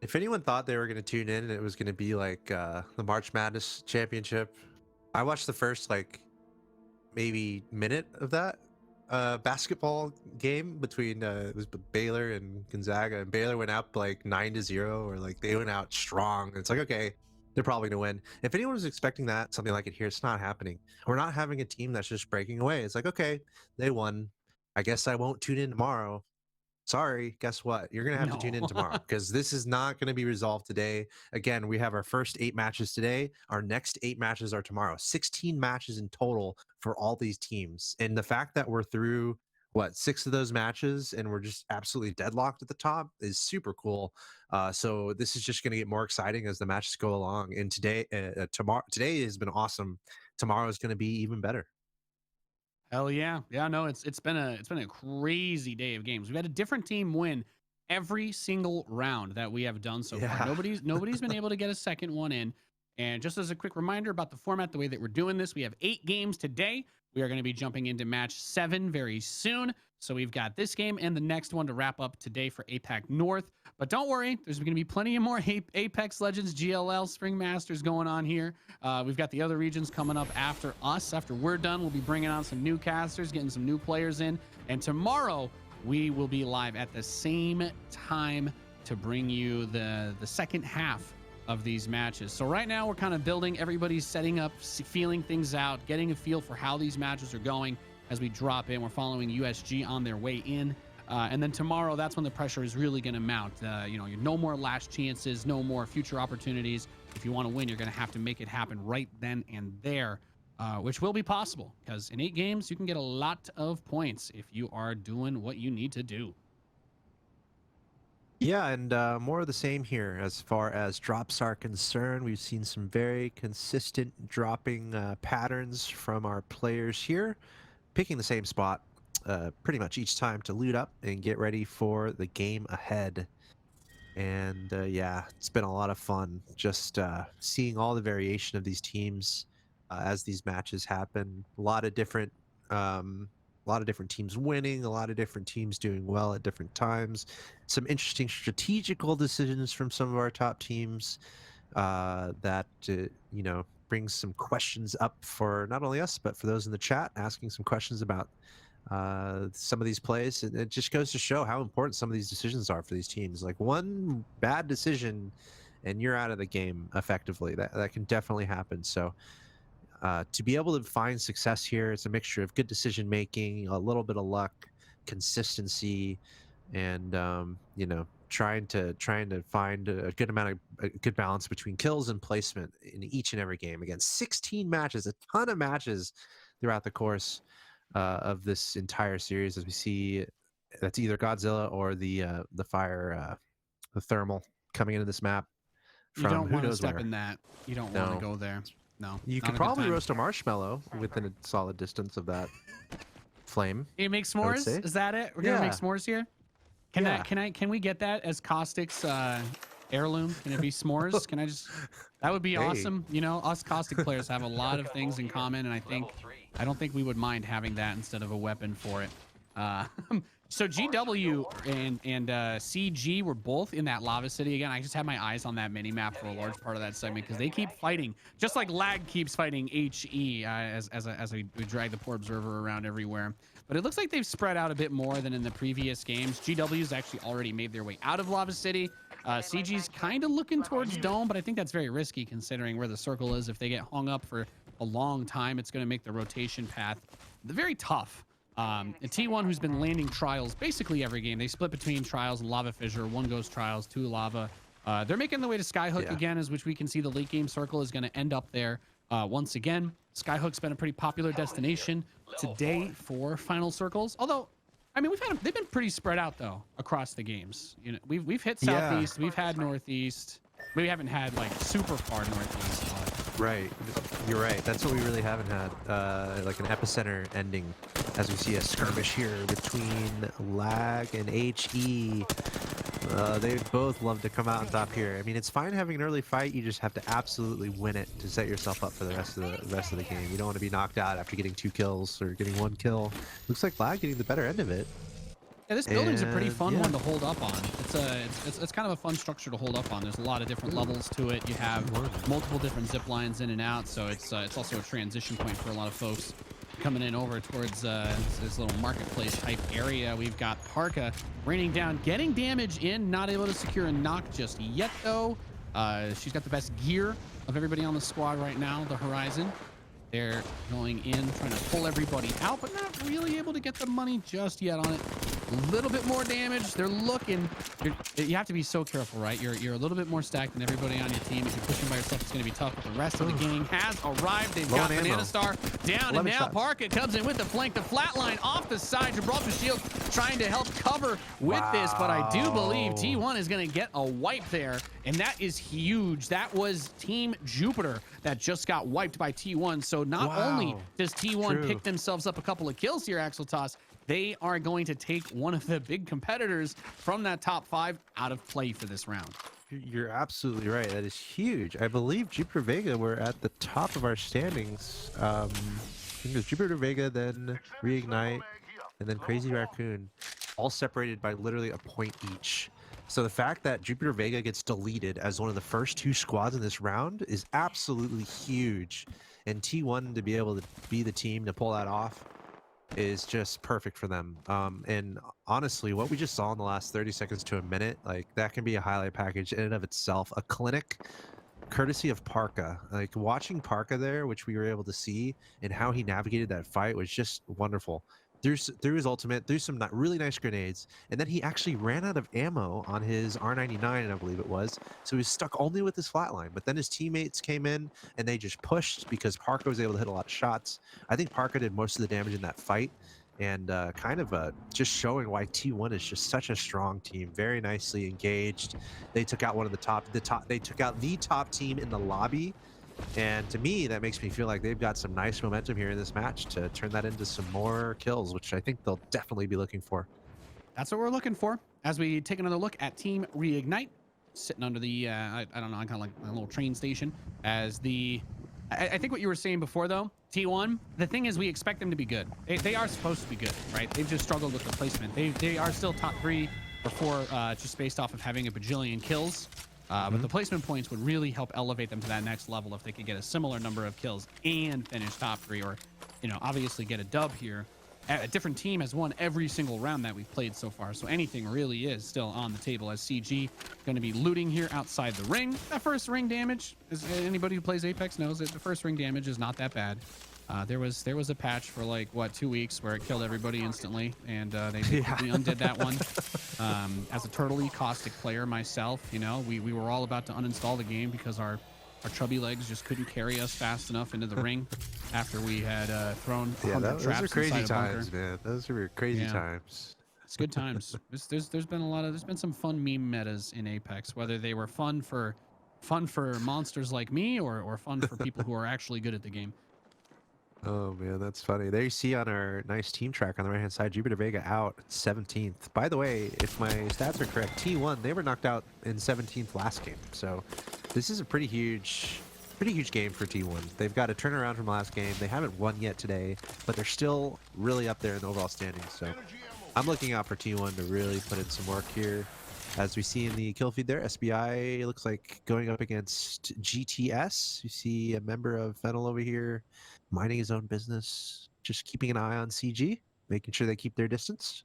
If anyone thought they were going to tune in and it was going to be like the March Madness Championship, I watched the first maybe minute of that basketball game between it was Baylor and Gonzaga, and Baylor went up 9-0, or they went out strong. It's like, okay, they're probably going to win. If anyone was expecting something like it here, it's not happening. We're not having a team that's just breaking away. It's like, okay, they won. I guess I won't tune in tomorrow. Sorry, guess what? You're going to have to tune in tomorrow, because this is not going to be resolved today. Again, we have our first 8 matches today. Our next 8 matches are tomorrow. 16 matches in total for all these teams. And the fact that we're through, 6 of those matches and we're just absolutely deadlocked at the top is super cool. So this is just going to get more exciting as the matches go along. And today has been awesome. Tomorrow is going to be even better. Hell yeah. Yeah, no, it's been a crazy day of games. We've had a different team win every single round that we have done so far. Nobody's been able to get a second one in. And just as a quick reminder about the format, the way that we're doing this, we have 8 games today. We are going to be jumping into match 7 very soon. So we've got this game and the next one to wrap up today for APAC North. But don't worry, there's going to be plenty of more Apex Legends GLL Spring Masters going on here. We've got the other regions coming up after us. After we're done, we'll be bringing on some new casters, getting some new players in. And tomorrow, we will be live at the same time to bring you the second half of these matches. So right now, we're kind of building, everybody's setting up, feeling things out, getting a feel for how these matches are going. As we drop in, we're following USG on their way in. And then tomorrow, that's when the pressure is really going to mount. No more last chances, no more future opportunities. If you want to win, you're going to have to make it happen right then and there, which will be possible, because in 8 games, you can get a lot of points if you are doing what you need to do. Yeah, and more of the same here as far as drops are concerned. We've seen some very consistent dropping patterns from our players here, picking the same spot pretty much each time to loot up and get ready for the game ahead. And yeah, it's been a lot of fun just seeing all the variation of these teams as these matches happen. A lot of different teams winning, a lot of different teams doing well at different times. Some interesting strategical decisions from some of our top teams that brings some questions up for not only us, but for those in the chat, asking some questions about some of these plays. It just goes to show how important some of these decisions are for these teams. Like one bad decision and you're out of the game effectively. That can definitely happen. So to be able to find success here, it's a mixture of good decision making, a little bit of luck, consistency, and trying to find a good amount of a good balance between kills and placement in each and every game. Again, 16 matches, a ton of matches throughout the course of this entire series, as we see that's either Godzilla or the fire, the thermal coming into this map You from don't who want to knows step where. in that. You don't No. want to go there. No. You not could a good probably time. roast a marshmallow within a solid distance of that flame. You make I would s'mores? say. Is that it? We're gonna make Yeah. s'mores here. Can Yeah. can we get that as Caustic's heirloom? Can it be s'mores? Can I just? That would be Hey. awesome. You know, us Caustic players have a lot of things in common, and I don't think we would mind having that instead of a weapon for it. So GW and CG were both in that lava city again. I just had my eyes on that mini map for a large part of that segment because they keep fighting, just like Lag keeps fighting HE as we drag the poor observer around everywhere. But it looks like they've spread out a bit more than in the previous games. GW's actually already made their way out of lava city. CG's kind of looking towards Dome, but I think that's very risky considering where the circle is. If they get hung up for a long time, it's going to make the rotation path very tough. And T1, who's been landing trials basically every game, they split between trials and lava fissure. One goes trials, two lava. They're making their way to Skyhook again, as which we can see the late game circle is going to end up there once again. Skyhook's been a pretty popular destination today for final circles. Although, I mean, they've been pretty spread out though across the games. You know, we've hit southeast, we've had northeast. We haven't had like super far northeast. Right, you're right. That's what we really haven't had, like an epicenter ending, as we see a skirmish here between Lag and HE. They both love to come out on top here. I mean, it's fine having an early fight. You just have to absolutely win it to set yourself up for the rest of the game. You don't want to be knocked out after getting 2 kills or getting 1 kill. Looks like Lag getting the better end of it. Yeah, this building's a pretty And, fun yeah. one to hold up on. It's kind of a fun structure to hold up on. There's a lot of different levels to it. You have multiple different zip lines in and out, so it's also a transition point for a lot of folks coming in over towards this little marketplace type area. We've got Parka raining down, getting damage in, not able to secure a knock just yet though. She's got the best gear of everybody on the squad right now, the Horizon. They're going in, trying to pull everybody out, but not really able to get the money just yet on it. A little bit more damage. They're looking. You have to be so careful, right? You're a little bit more stacked than everybody on your team. If you're pushing by yourself, it's going to be tough. But the rest of the gang has arrived. They've Low got on ammo. Banana Star down, and 11 now shots. Parka comes in with the flank. The flatline off the side. Gibraltar Shield trying to help cover with this, but I do believe T1 is going to get a wipe there, and that is huge. That was Team Jupiter that just got wiped by T1. So not only does T1 True. pick themselves up a couple of kills here, Axel Toss, they are going to take one of the big competitors from that top 5 out of play for this round. You're absolutely right. That is huge. I believe Jupiter Vega were at the top of our standings. I think it was Jupiter Vega, then Reignite, and then Crazy Raccoon, all separated by literally a point each. So the fact that Jupiter Vega gets deleted as one of the first 2 squads in this round is absolutely huge. And T1 to be able to be the team to pull that off is just perfect for them. And honestly, what we just saw in the last 30 seconds to a minute, like that can be a highlight package in and of itself. A clinic courtesy of Parka. Like watching Parka there, which we were able to see, and how he navigated that fight was just wonderful. Through his ultimate, through some really nice grenades, and then he actually ran out of ammo on his R99, I believe it was. So he was stuck only with his flatline. But then his teammates came in and they just pushed because Parka was able to hit a lot of shots. I think Parka did most of the damage in that fight, and just showing why T1 is just such a strong team. Very nicely engaged. They took out one of they took out the top team in the lobby. And to me, that makes me feel like they've got some nice momentum here in this match to turn that into some more kills, which I think they'll definitely be looking for. That's what we're looking for as we take another look at Team Reignite, sitting under the, I don't know, kind of like a little train station as the, I think what you were saying before though, T1, the thing is we expect them to be good. They are supposed to be good, right? They've just struggled with the placement. They are still top 3 or 4 just based off of having a bajillion kills. But the placement points would really help elevate them to that next level if they could get a similar number of kills and finish top 3, or, you know, obviously get a dub here. a different team has won every single round that we've played so far. So anything really is still on the table as CG going to be looting here outside the ring. That first ring damage, as anybody who plays Apex knows, that the first ring damage is not that bad. There was a patch for like what 2 weeks where it killed everybody instantly, and they completely undid that one. As a totally caustic player myself, you know, we were all about to uninstall the game because our chubby legs just couldn't carry us fast enough into the ring after we had thrown 100 traps those are crazy inside a bunker. times, man. Those are crazy times. It's good times. There's been some fun meme metas in Apex, whether they were fun for monsters like me or fun for people who are actually good at the game. Oh man, that's funny. There you see on our nice team track on the right hand side, Jupiter Vega out 17th. By the way, if my stats are correct, T1 they were knocked out in 17th last game. So this is a pretty huge game for T1. They've got a turnaround from last game. They haven't won yet today, but they're still really up there in the overall standings. So I'm looking out for T1 to really put in some work here. As we see in the kill feed there, SBI looks like going up against GTS. You see a member of Fennel over here minding his own business, just keeping an eye on CG, making sure they keep their distance.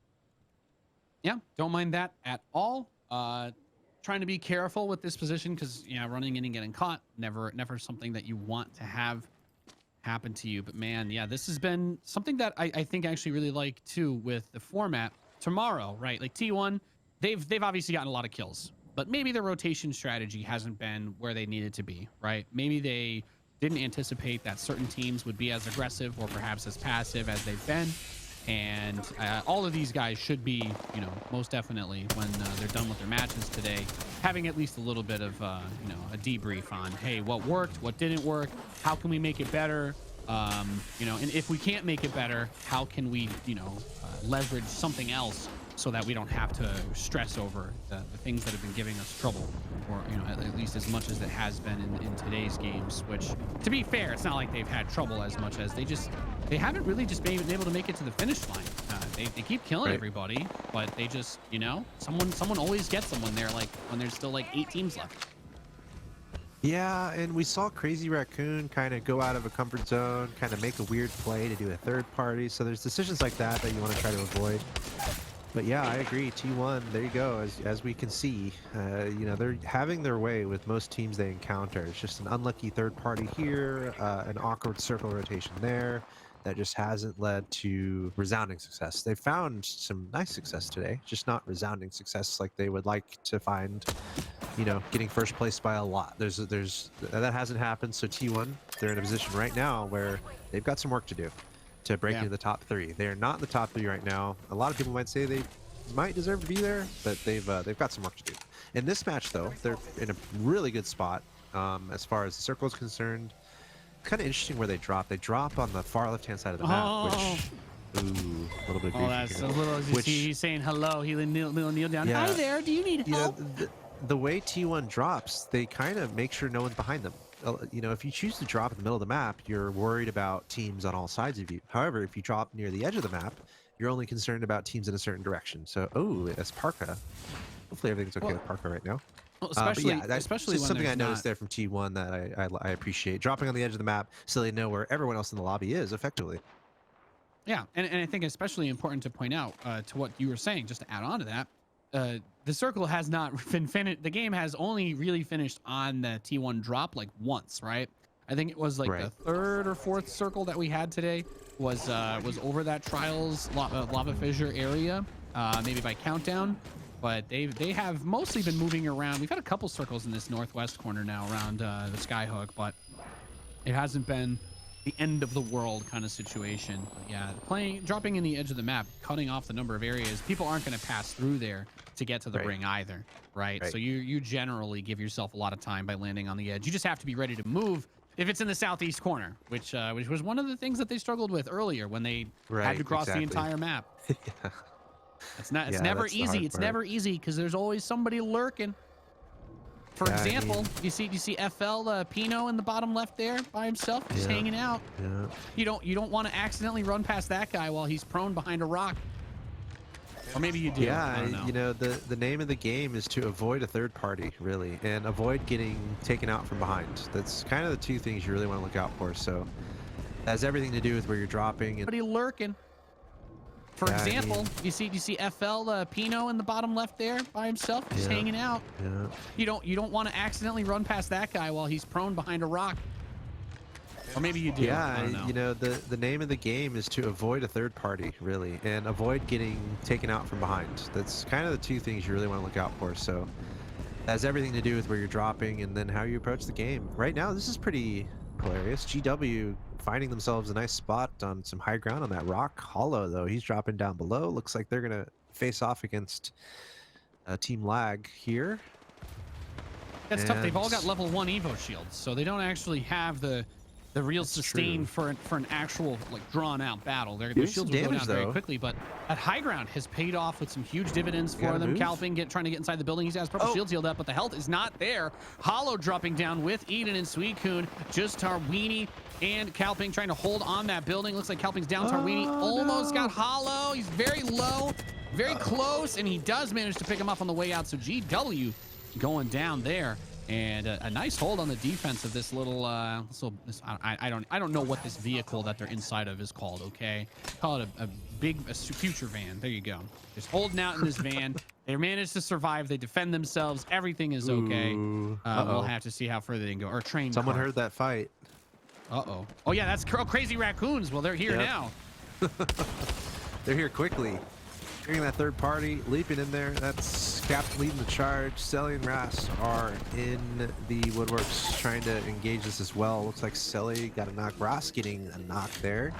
Yeah, don't mind that at all. Trying to be careful with this position because, yeah, running in and getting caught, never something that you want to have happen to you. But man, yeah, this has been something that I think I actually really like too with the format. Tomorrow, right? Like T1, they've obviously gotten a lot of kills, but maybe their rotation strategy hasn't been where they needed to be, right? Maybe they didn't anticipate that certain teams would be as aggressive or perhaps as passive as they've been. And all of these guys should be, you know, most definitely when they're done with their matches today, having at least a little bit of, you know, a debrief on, hey, what worked, what didn't work, how can we make it better, you know, and if we can't make it better, how can we, you know, leverage something else so that we don't have to stress over the things that have been giving us trouble, or, you know, at least as much as it has been in today's games, which, to be fair, it's not like they've had trouble as much as they haven't really just been able to make it to the finish line. They keep killing everybody, but they just, you know, someone always gets them when there's still like 8 teams left. Yeah, and we saw Crazy Raccoon kind of go out of a comfort zone, kind of make a weird play to do a third party. So there's decisions like that you want to try to avoid. But yeah, I agree. T1, there you go. As we can see, you know, they're having their way with most teams they encounter. It's just an unlucky third party here, an awkward circle rotation there that just hasn't led to resounding success. They found some nice success today, just not resounding success like they would like to find, you know, getting first place by a lot. That hasn't happened. So T1, they're in a position right now where they've got some work to do to break into the top 3. They are not in the top 3 right now. A lot of people might say they might deserve to be there, but they've got some work to do. In this match, though, they're in a really good spot as far as the circle is concerned. Kind of interesting where they drop. They drop on the far left-hand side of the map, which, ooh, a little bit. Oh, that's a little. As you see, he's saying hello. He kneel down. Yeah, Hi there. Do you need help? The way T1 drops, they kind of make sure no one's behind them. You know, if you choose to drop in the middle of the map, you're worried about teams on all sides of you. However, if you drop near the edge of the map, you're only concerned about teams in a certain direction. So, oh, that's Parka. Hopefully everything's okay with Parka right now. Well, especially, yeah, especially when something I not... noticed there from T1 that I appreciate. Dropping on the edge of the map so they know where everyone else in the lobby is effectively. Yeah, and I think especially important to point out to what you were saying, just to add on to that, the circle has not been finished. The game has only really finished on the T1 drop like once, right? I think it was like the 3rd or 4th circle that we had today was over that Trials lava fissure area, maybe by countdown. But they have mostly been moving around. We've had a couple circles in this northwest corner now around the Skyhook, but it hasn't been the end of the world kind of situation. But yeah, dropping in the edge of the map, cutting off the number of areas. People aren't going to pass through there to get to the ring either, right? So you generally give yourself a lot of time by landing on the edge. You just have to be ready to move if it's in the southeast corner, which was one of the things that they struggled with earlier when they had to cross the entire map. Yeah. It's never easy. It's never easy because there's always somebody lurking. For example, you see FL Pino in the bottom left there by himself, just hanging out. Yeah. You don't want to accidentally run past that guy while he's prone behind a rock. Or maybe you do. Yeah, I don't know. You know, the name of the game is to avoid a third party, really, and avoid getting taken out from behind. That's kind of the 2 things you really want to look out for. So, that has everything to do with where you're dropping. And somebody lurking. For Yeah, I example, mean- you see FL Pino in the bottom left there by himself, just Yeah. hanging out. Yeah. You don't want to accidentally run past that guy while he's prone behind a rock. Or maybe you do. I don't know. You know, the name of the game is to avoid a third party, really, and avoid getting taken out from behind. That's kind of the two things you really want to look out for. So that has everything to do with where you're dropping and then how you approach the game. Right now, this is pretty hilarious. GW finding themselves a nice spot on some high ground on that rock. Hollow, though, he's dropping down below. Looks like they're going to face off against Team Lag here. That's tough. They've all got And- level 1 Evo shields, so they don't actually have the real That's sustain true. for an actual like drawn out battle. Their Doing shields some will go damage, down very though. quickly, but that high ground has paid off with some huge dividends for gotta them. move. Calping trying to get inside the building. He has purple Oh. shields healed up, but the health is not there. Hollow dropping down with Eden and Suicune. Just Tarweenie and Calping trying to hold on that building. Looks like Calping's down. Tarweenie almost got Hollow. He's very low, very close, and he does manage to pick him up on the way out. So GW going down there. And a nice hold on the defense of this little, I don't know what this vehicle that they're inside of is called. Okay, call it a future van. There you go. Just holding out in this van. They managed to survive. They defend themselves. Everything is okay. Ooh, We'll have to see how further they can go. Or train. Someone car. heard that fight. Uh-oh. Oh yeah, that's crazy raccoons. Well, they're here Yep. now. They're here quickly. Hearing that third party, leaping in there. That's Cap leading the charge. Selly and Ras are in the woodworks trying to engage this as well. Looks like Selly got a knock. Ras getting a knock there.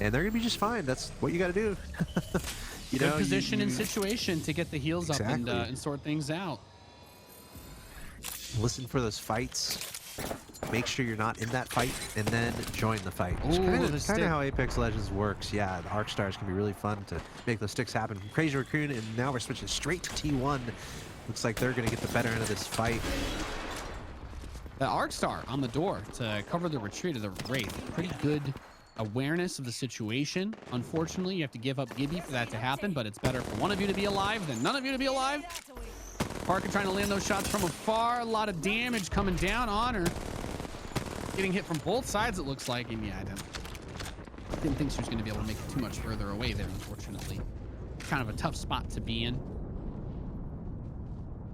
And they're going to be just fine. That's what you got to do. you Good know, position and situation to get the heals up Exactly. and sort things out. Listen for those fights. Make sure you're not in that fight, and then join the fight. It's Ooh, kind the of stick. how Apex Legends works. Yeah, the Arc Stars can be really fun to make those sticks happen. Crazy Raccoon, and now we're switching straight to T1. Looks like they're going to get the better end of this fight. The Arc Star on the door to cover the retreat of the Wraith. Pretty good awareness of the situation. Unfortunately, you have to give up Gibby for that to happen, but it's better for one of you to be alive than none of you to be alive. Parker trying to land those shots from afar. A lot of damage coming down on her. Getting hit from both sides, it looks like. And yeah, I didn't think she was going to be able to make it too much further away there, unfortunately. Kind of a tough spot to be in.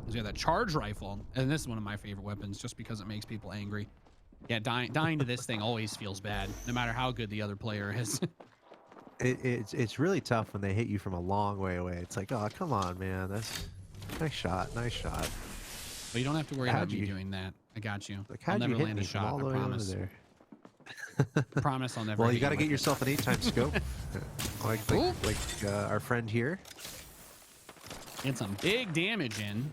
He's got that charge rifle, and this is one of my favorite weapons just because it makes people angry. Yeah, dying to this thing always feels bad, no matter how good the other player is. It's really tough when they hit you from a long way away. It's like, oh, come on, man. That's nice shot. Nice shot. But you don't have to worry How'd about me you- doing that. I got you. Like, I'll how'd you never hit land me a from shot. all the I way over promise. there? Promise I'll never. Well, hit you got to with get it. yourself an 8x scope, like our friend here. Get some big damage in.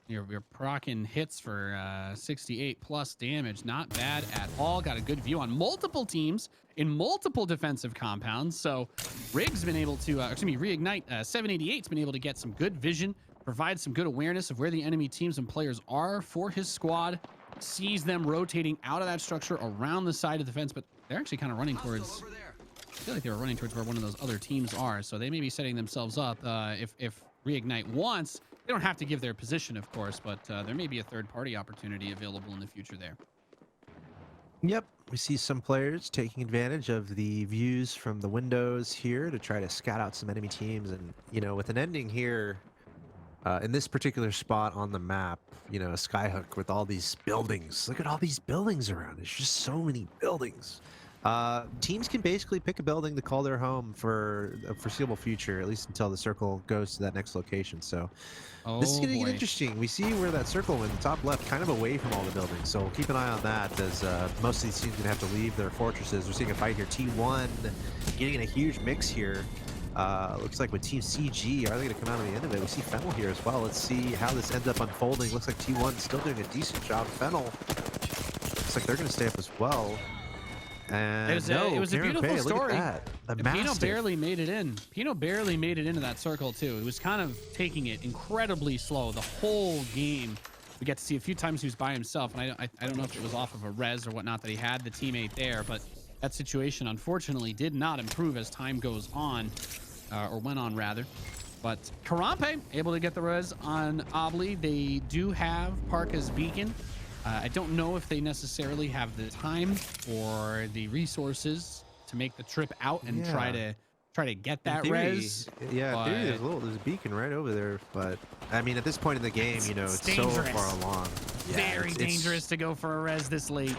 You're proccing hits for 68 plus damage. Not bad at all. Got a good view on multiple teams in multiple defensive compounds. So Rig's been able to, Reignite 788's been able to get some good vision, provide some good awareness of where the enemy teams and players are for his squad. Sees them rotating out of that structure around the side of the fence, but they're actually kind of running towards. I feel like they were running towards where one of those other teams are, so they may be setting themselves up. If Reignite wants, they don't have to give their position, of course, but there may be a third-party opportunity available in the future there. Yep, we see some players taking advantage of the views from the windows here to try to scout out some enemy teams, and you know, with an ending here in this particular spot on the map, you know, a skyhook with all these buildings. Look at all these buildings around. There's just so many buildings. Teams can basically pick a building to call their home for a foreseeable future, at least until the circle goes to that next location. So this is going to get interesting. We see where that circle in the top left, kind of away from all the buildings. So we'll keep an eye on that, as most of these teams are going to have to leave their fortresses. We're seeing a fight here. T1 getting in a huge mix here. Looks like with Team CG, are they going to come out on the end of it? We see Fennel here as well. Let's see how this ends up unfolding. Looks like T1 still doing a decent job. Fennel looks like they're going to stay up as well. And it was a Karen beautiful Bay, story. Look at that. The Pino Mastiff. barely made it in. Pino barely made it into that circle too. He was kind of taking it incredibly slow the whole game. We get to see a few times he was by himself, and I don't know if it was off of a res or whatnot that he had the teammate there, but that situation unfortunately did not improve as time goes on, or went on rather. But Karampe able to get the res on Obli. They do have Parka's beacon. I don't know if they necessarily have the time or the resources to make the trip out and try try to get In that theory, res. yeah, in theory, but there's a beacon right over there, but I mean, at this point in the game, you know, it's so dangerous. far along. Yeah, very it's dangerous to go for a res this late.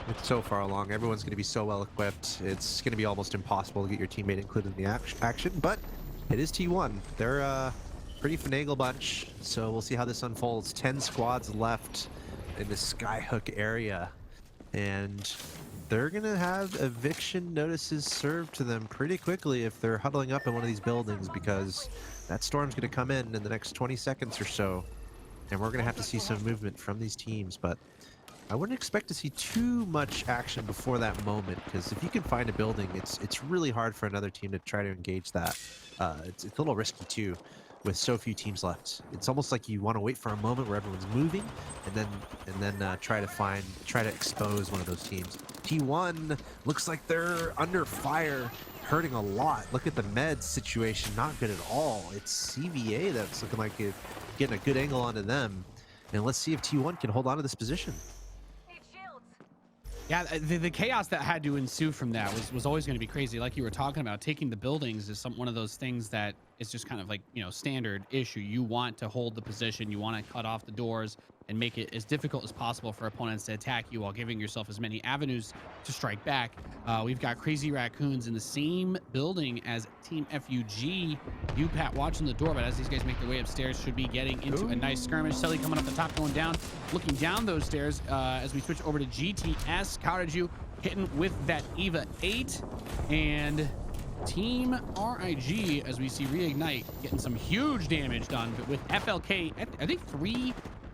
It's so far along. Everyone's going to be so well equipped. It's going to be almost impossible to get your teammate included in the action, but it is T1. They're a pretty finagle bunch, so we'll see how this unfolds. 10 squads left in the Skyhook area, and they're going to have eviction notices served to them pretty quickly if they're huddling up in one of these buildings, because that storm's going to come in the next 20 seconds or so, and we're going to have to see some movement from these teams. But I wouldn't expect to see too much action before that moment, because if you can find a building, it's really hard for another team to try to engage that. It's a little risky too, with so few teams left. It's almost like you want to wait for a moment where everyone's moving, and then try to expose one of those teams. T1 looks like they're under fire, hurting a lot. Look at the med situation, not good at all. It's CVA that's looking like it's getting a good angle onto them, and let's see if T1 can hold on to this position. Yeah, the chaos that had to ensue from that was always going to be crazy. Like you were talking about, taking the buildings is one of those things that is just kind of like, you know, standard issue. You want to hold the position, you want to cut off the doors and make it as difficult as possible for opponents to attack you while giving yourself as many avenues to strike back. We've got Crazy Raccoons in the same building as Team FUG. UPAT watching the door, but as these guys make their way upstairs, should be getting into a nice skirmish. Selly coming up the top, going down, looking down those stairs as we switch over to GTS. Karaju hitting with that EVA 8, and Team RIG, as we see Reignite getting some huge damage done, but with FLK, I think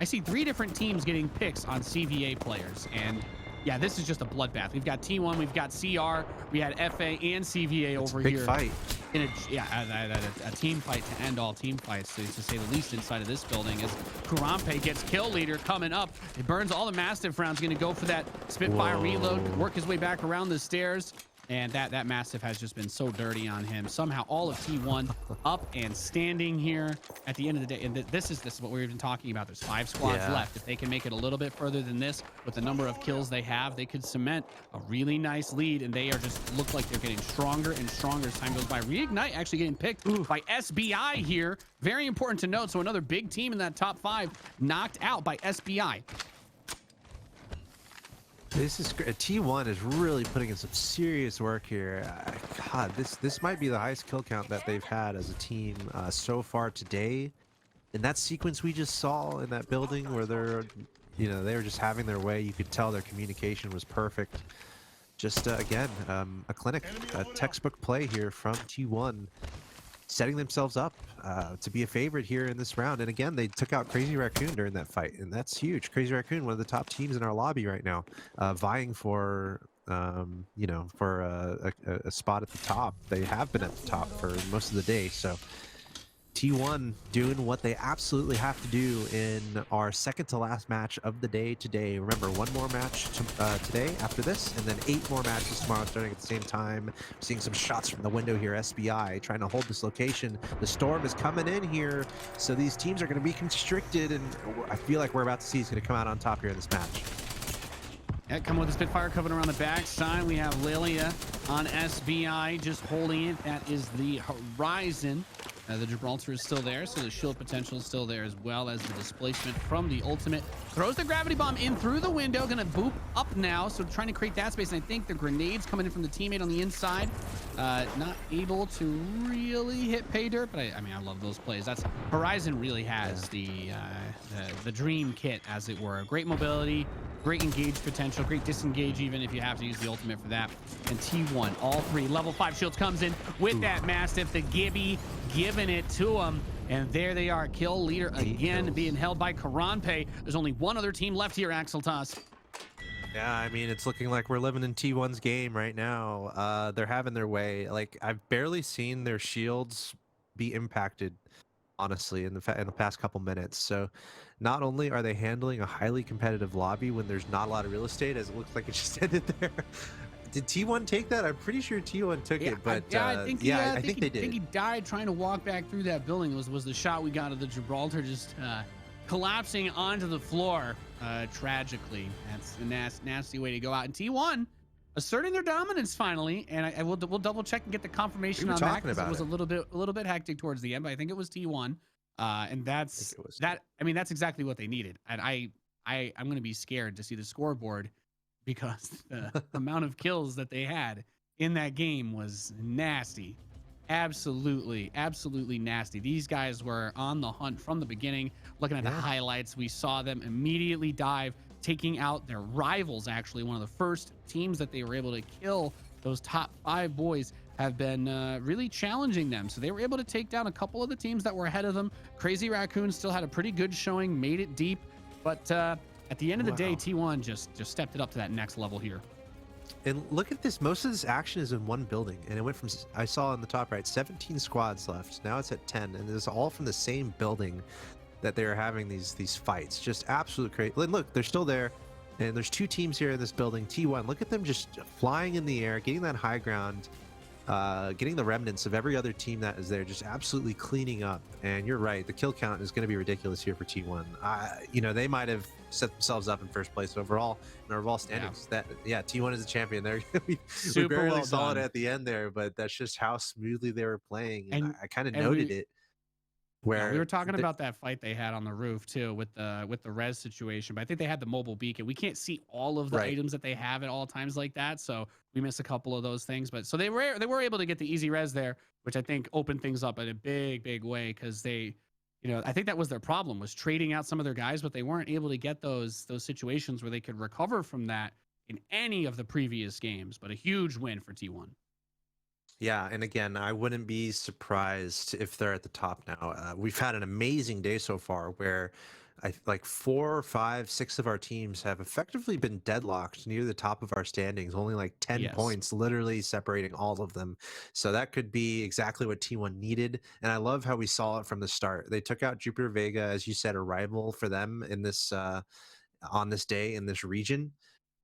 I see three different teams getting picks on CVA players, and yeah, this is just a bloodbath. We've got T1, we've got CR, we had FA and CVA over here. Big fight. In a team fight to end all team fights, to say the least, inside of this building, as Kurampe gets kill leader coming up. It burns all the Mastiff rounds, going to go for that Spitfire reload, work his way back around the stairs. And that Mastiff has just been so dirty on him. Somehow all of T1 up and standing here at the end of the day. And this is what we've been talking about. There's 5 squads left. If they can make it a little bit further than this with the number of kills they have, they could cement a really nice lead. And they are just look like they're getting stronger and stronger as time goes by. Reignite actually getting picked by SBI here. Very important to note. So another big team in that top 5 knocked out by SBI. This is T1 is really putting in some serious work here. God, this might be the highest kill count that they've had as a team so far today. In that sequence we just saw in that building where they were just having their way, you could tell their communication was perfect. Just again, a clinic, a textbook play here from T1, setting themselves up to be a favorite here in this round. And again, they took out Crazy Raccoon during that fight, and that's huge. Crazy Raccoon, one of the top teams in our lobby right now, vying for for a spot at the top. They have been at the top for most of the day, so T1 doing what they absolutely have to do in our second to last match of the day today. Remember, one more match today after this, and then 8 more matches tomorrow starting at the same time. Seeing some shots from the window here. SBI trying to hold this location. The storm is coming in here, so these teams are going to be constricted, and I feel like we're about to see who's going to come out on top here in this match. Yeah, coming with the Spitfire coming around the backside. We have Lilia on SBI just holding it. That is the Horizon. The Gibraltar is still there, so the shield potential is still there, as well as the displacement from the ultimate. Throws the gravity bomb in through the window, gonna boop up now, so trying to create that space. And I think the grenades coming in from the teammate on the inside, not able to really hit pay dirt, but I mean, I love those plays. That's Horizon really has the dream kit, as it were. Great mobility, great engage potential, great disengage even if you have to use the ultimate for that. And T1, all 3 level 5 shields comes in with that Mastiff, the Gibby giving it to him. And there they are, kill leader again, being held by Karanpe. There's only one other team left here, Axel Toss. Yeah, I mean, it's looking like we're living in T1's game right now. They're having their way. Like, I've barely seen their shields be impacted, honestly, in the past couple minutes. So not only are they handling a highly competitive lobby when there's not a lot of real estate, as it looks like it just ended there. Did T1 take that? I'm pretty sure T1 took it, but I think I think they did. I think he died trying to walk back through that building. Was the shot we got of the Gibraltar just collapsing onto the floor tragically. That's a nasty way to go out. And T1 asserting their dominance finally, and we'll double check and get the confirmation on that, because it was a little bit hectic towards the end, but I think it was T1, and that's that. I mean, that's exactly what they needed, and I'm going to be scared to see the scoreboard, because the amount of kills that they had in that game was nasty. Absolutely nasty. These guys were on the hunt from the beginning. Looking at the highlights, we saw them immediately dive, taking out their rivals. Actually, one of the first teams that they were able to kill, those top 5 boys, have been really challenging them. So they were able to take down a couple of the teams that were ahead of them. Crazy Raccoons still had a pretty good showing, made it deep, but at the end of the day, T1 just stepped it up to that next level here. And look at this. Most of this action is in one building, and it went from, I saw on the top right, 17 squads left. Now it's at 10, and it's all from the same building that they're having these fights. Just absolute crazy. Look, they're still there, and there's 2 teams here in this building. T1, look at them just flying in the air, getting that high ground, getting the remnants of every other team that is there, just absolutely cleaning up. And you're right, the kill count is going to be ridiculous here for T1. You know, they might have set themselves up in first place overall in our overall standings. T1 is a champion. There, we barely saw it at the end there, but that's just how smoothly they were playing. And I kind of noted it. Where we were talking about that fight they had on the roof too, with the res situation, but I think they had the mobile beacon. We can't see all of the items that they have at all times like that, so we missed a couple of those things. But so they were able to get the easy res there, which I think opened things up in a big way, because they, you know, I think that was their problem, was trading out some of their guys, but they weren't able to get those situations where they could recover from that in any of the previous games. But a huge win for T1. Yeah, and again, I wouldn't be surprised if they're at the top now. We've had an amazing day so far, where like 4, 5, 6 of our teams have effectively been deadlocked near the top of our standings, only like 10 points literally separating all of them. So that could be exactly what T1 needed, and I love how we saw it from the start. They took out Jupiter Vega, as you said, a rival for them in this on this day in this region,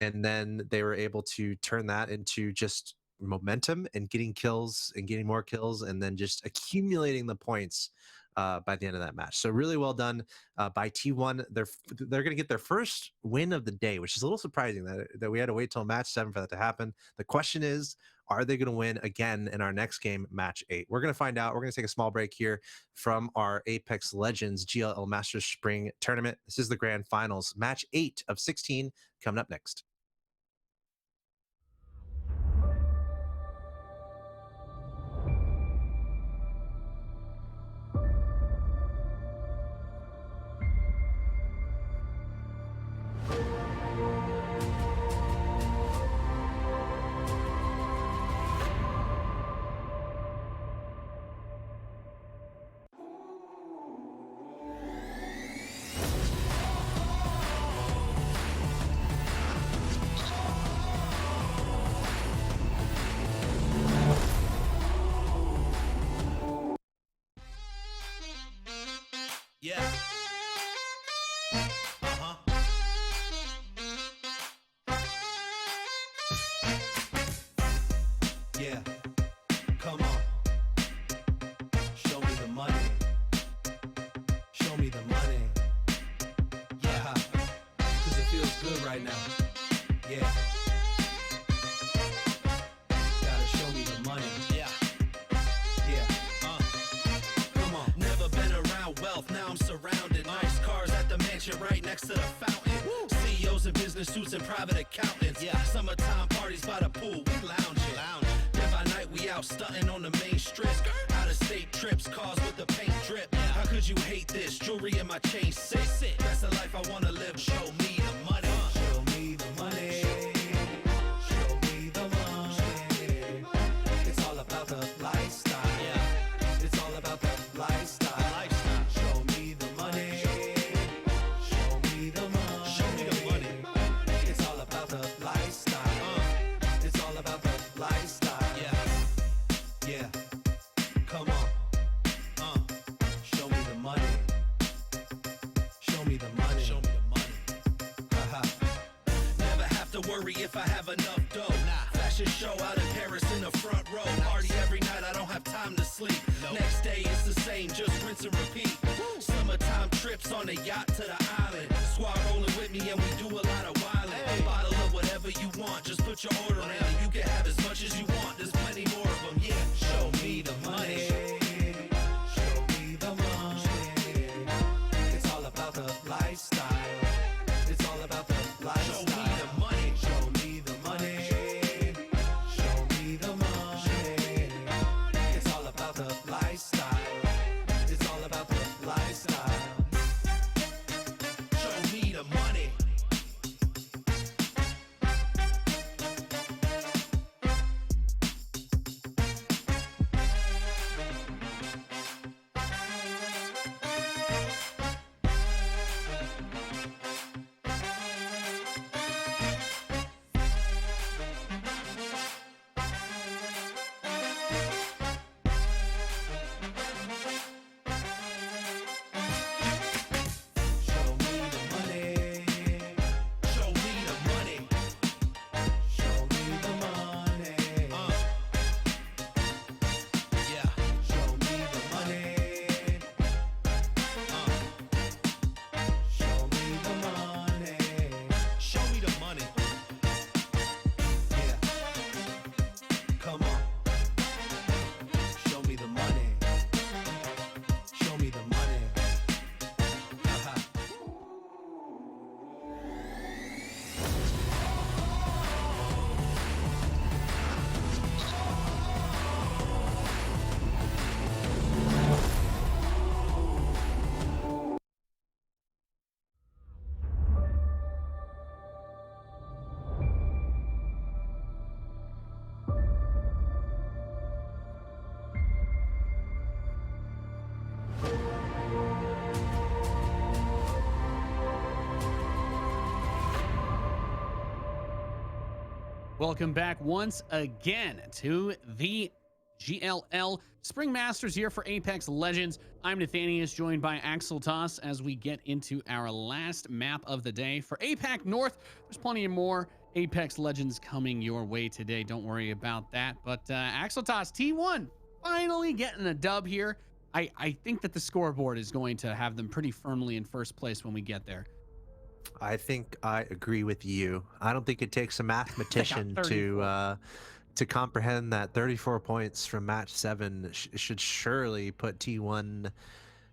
and then they were able to turn that into just momentum and getting kills and getting more kills, and then just accumulating the points by the end of that match. So really well done by T1. They're going to get their first win of the day, which is a little surprising that we had to wait till match 7 for that to happen. The question is, are they going to win again in our next game, match 8? We're going to find out. We're going to take a small break here from our Apex Legends GLL Masters Spring Tournament. This is the grand finals, match 8 of 16, coming up next. Yeah. Yeah. Come on. Show me the money. Show me the money. Yeah. 'Cause it feels good right now. Yeah. Gotta show me the money. Yeah. Come on. Never been around wealth, now I'm surrounded. Nice cars at the mansion right next to the fountain. CEOs in business suits and private accountants. Yeah. Summertime parties by the pool, we lounging. Then by night we out stunting on the main strip. Out of state trips, cars with the paint drip. How could you hate this? Jewelry in my chain sit. That's the life I wanna live. Show me the money. Show me the money. Show me the money. It's all about the lifestyle. Yeah. It's all about the lifestyle. Show me the money. Show me the money. Show me the money. It's all about the lifestyle. It's all about the lifestyle. Yeah. Come on. Show me the money. Show me the money. Show me the money. Never have to worry if I have enough dough. Fashion show out in Paris in the front row. Party every night, I don't have time to sleep. Next day it's the same, just rinse and repeat. Summertime trips on the yacht to the island. Squad rolling with me and we do a lot of wildin'. Bottle of whatever whatever you want. Just put your order in and you can have as much as you want. There's plenty more of them, yeah. Show me the money. Show me the money. It's all about the lifestyle. It's all about the lifestyle. Show me the money. Show me the money. Show me the money. It's all about the lifestyle. It's all about the lifestyle. Show me the money. Show me the money. Show me the money. Show me the money. Yeah. Show me the money. Show me the money. Show me the money. Yeah. Come on. Show me the money. Show me the money. Uh-huh. Welcome back once again to the GLL Spring Masters here for Apex Legends. I'm Nathanius, joined by Axel Toss as we get into our last map of the day. For APAC North, there's plenty of more Apex Legends coming your way today. Don't worry about that. But Axel Toss, T1, finally getting a dub here. I think that the scoreboard is going to have them pretty firmly in first place when we get there. I think I agree with you. I don't think it takes a mathematician to comprehend that 34 points from match 7 should surely put T1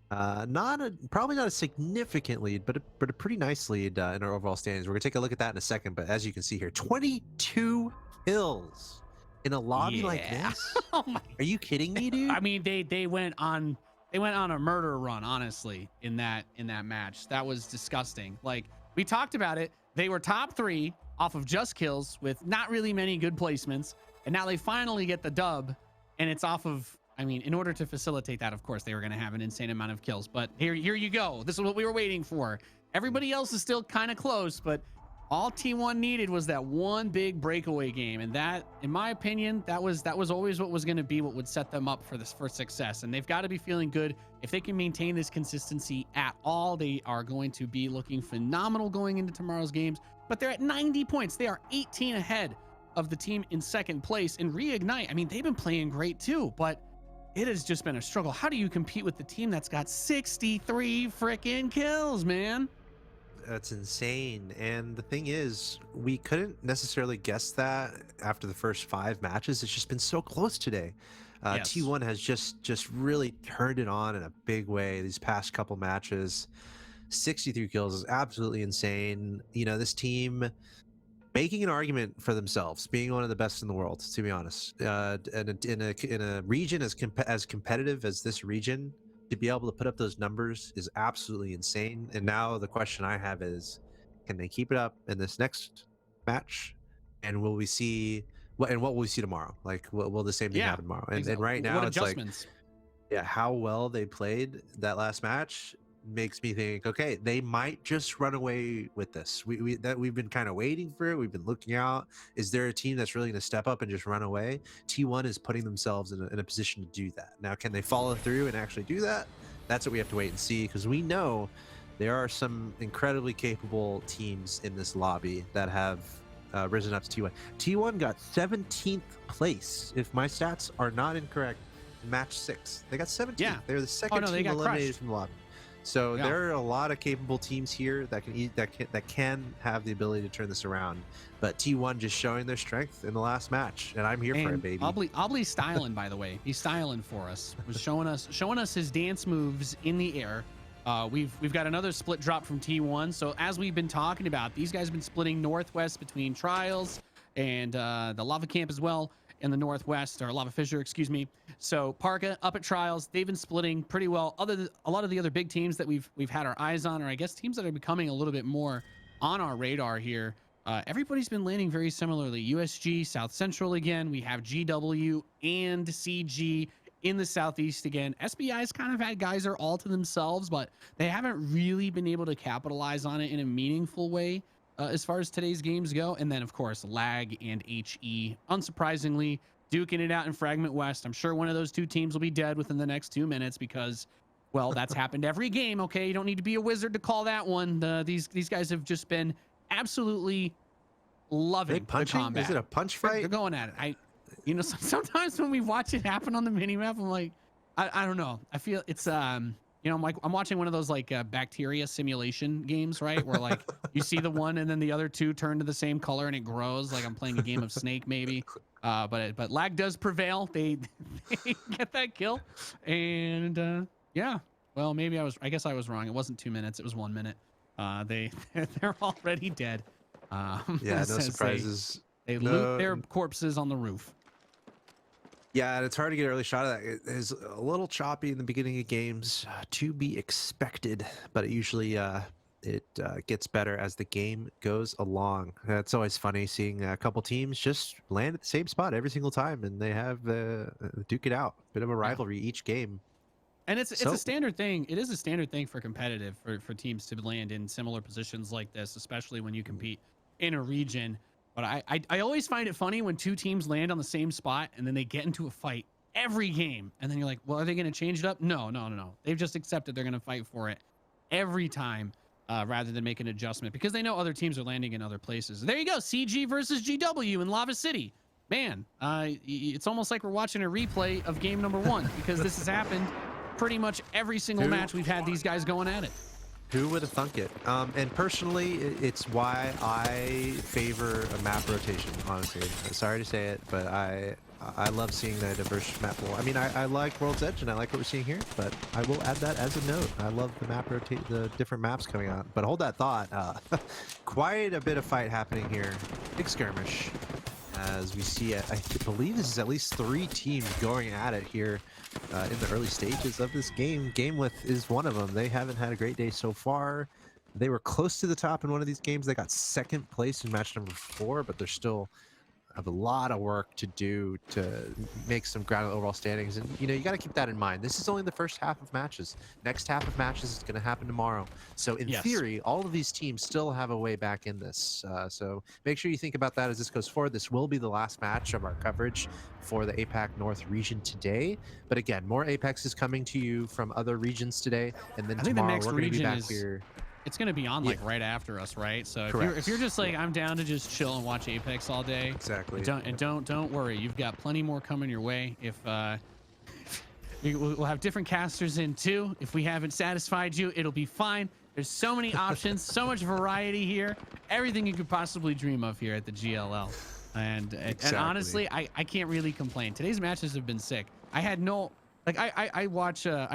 probably not a significant lead, but a pretty nice lead in our overall standings. We're gonna take a look at that in a second. But as you can see here, 22 kills in a lobby like this. Oh my! Are you kidding me, dude? I mean, they went on a murder run, honestly, in that match. That was disgusting. Like, we talked about it. They were top 3 off of just kills with not really many good placements. And now they finally get the dub. And it's off of, I mean, in order to facilitate that, of course, they were going to have an insane amount of kills. But here you go. This is what we were waiting for. Everybody else is still kind of close, but all T1 needed was that one big breakaway game. And that, in my opinion, that was always what was going to be what would set them up for success. And they've got to be feeling good. If they can maintain this consistency at all, they are going to be looking phenomenal going into tomorrow's games. But they're at 90 points. They are 18 ahead of the team in second place. And Reignite, I mean, they've been playing great too, but it has just been a struggle. How do you compete with the team that's got 63 freaking kills, man? That's insane. And the thing is, we couldn't necessarily guess that after the first 5 matches. It's just been so close today. Yes. T1 has just really turned it on in a big way these past couple matches. 63 kills is absolutely insane. You know, this team making an argument for themselves, being one of the best in the world, to be honest. In a region as competitive as this region, to be able to put up those numbers is absolutely insane. And now the question I have is, can they keep it up in this next match? And will we see what will we see tomorrow? Like, will the same thing happen tomorrow? And right now it's like, yeah, how well they played that last match makes me think, okay, they might just run away with this. We've been kind of waiting for it. We've been looking out. Is there a team that's really going to step up and just run away? T1 is putting themselves in a position to do that. Now, can they follow through and actually do that? That's what we have to wait and see, because we know there are some incredibly capable teams in this lobby that have risen up to T1. T1 got 17th place, if my stats are not incorrect, in match 6. They got 17th. Yeah. They're the second team eliminated from the lobby. So Yeah. there are a lot of capable teams here that can have the ability to turn this around. But T1 just showing their strength in the last match, and I'm here for it, And baby. Oblie's styling, by the way. He's styling for us. Was showing us his dance moves in the air. We've got another split drop from T1. So as we've been talking about, these guys have been splitting northwest between Trials and the Lava Camp as well in the northwest, or Lava Fissure, excuse me. So Parka up at Trials, they've been splitting pretty well. A lot of the other big teams that we've had our eyes on, or I guess teams that are becoming a little bit more on our radar here. Everybody's been landing very similarly. USG, South Central again. We have GW and CG in the Southeast again. SBI's kind of had guys are all to themselves, but they haven't really been able to capitalize on it in a meaningful way as far as today's games go. And then, of course, Lag and HE, unsurprisingly, duking it out in Fragment West. I'm sure one of those two teams will be dead within the next 2 minutes because, well, that's happened every game, okay? You don't need to be a wizard to call that one. These guys have just been absolutely loving the combat. Is it a punch fight? They're going at it. Sometimes when we watch it happen on the minimap, I'm like, I don't know. I feel it's I'm watching one of those like bacteria simulation games, right? Where like you see the one and then the other two turn to the same color and it grows. Like I'm playing a game of Snake, maybe. But Lag does prevail. They get that kill, and yeah. Well, maybe I guess I was wrong. It wasn't 2 minutes. It was 1 minute. They're already dead. Yeah, no surprises. They loot their corpses on the roof. Yeah, and it's hard to get an early shot of that. It is a little choppy in the beginning of games, to be expected, but it usually gets better as the game goes along. It's always funny seeing a couple teams just land at the same spot every single time, and they have duke it out. Bit of a rivalry each game. And it's a standard thing. It is a standard thing for competitive for teams to land in similar positions like this, especially when you compete in a region. But I always find it funny when two teams land on the same spot and then they get into a fight every game. And then you're like, well, are they going to change it up? No. They've just accepted they're going to fight for it every time rather than make an adjustment because they know other teams are landing in other places. There you go. CG versus GW in Lava City. Man, it's almost like we're watching a replay of game number 1 because this has happened pretty much every single match we've had these guys going at it. Who would have thunk it? And personally, it's why I favor a map rotation, honestly. Sorry to say it, but I love seeing the diverse map pool. I mean, I like World's Edge, and I like what we're seeing here, but I will add that as a note. I love the map the different maps coming out. But hold that thought. Quite a bit of fight happening here. Big skirmish. As we see it, I believe this is at least 3 teams going at it here in the early stages of this game. GameWith is one of them. They haven't had a great day so far. They were close to the top in one of these games. They got 2nd place in match number 4, but they're still have a lot of work to do to make some ground overall standings. And, you got to keep that in mind. This is only the first half of matches. Next half of matches is going to happen tomorrow. So in theory, all of these teams still have a way back in this. So make sure you think about that as this goes forward. This will be the last match of our coverage for the APAC North region today. But again, more Apex is coming to you from other regions today. And then tomorrow we're going to be back here. It's going to be on like right after us, right? So if you're just like, I'm down to just chill and watch Apex all day. Exactly. Don't worry. You've got plenty more coming your way. If we'll have different casters in too. If we haven't satisfied you, it'll be fine. There's so many options, so much variety here. Everything you could possibly dream of here at the GLL. And honestly, I can't really complain. Today's matches have been sick. I had no... Like I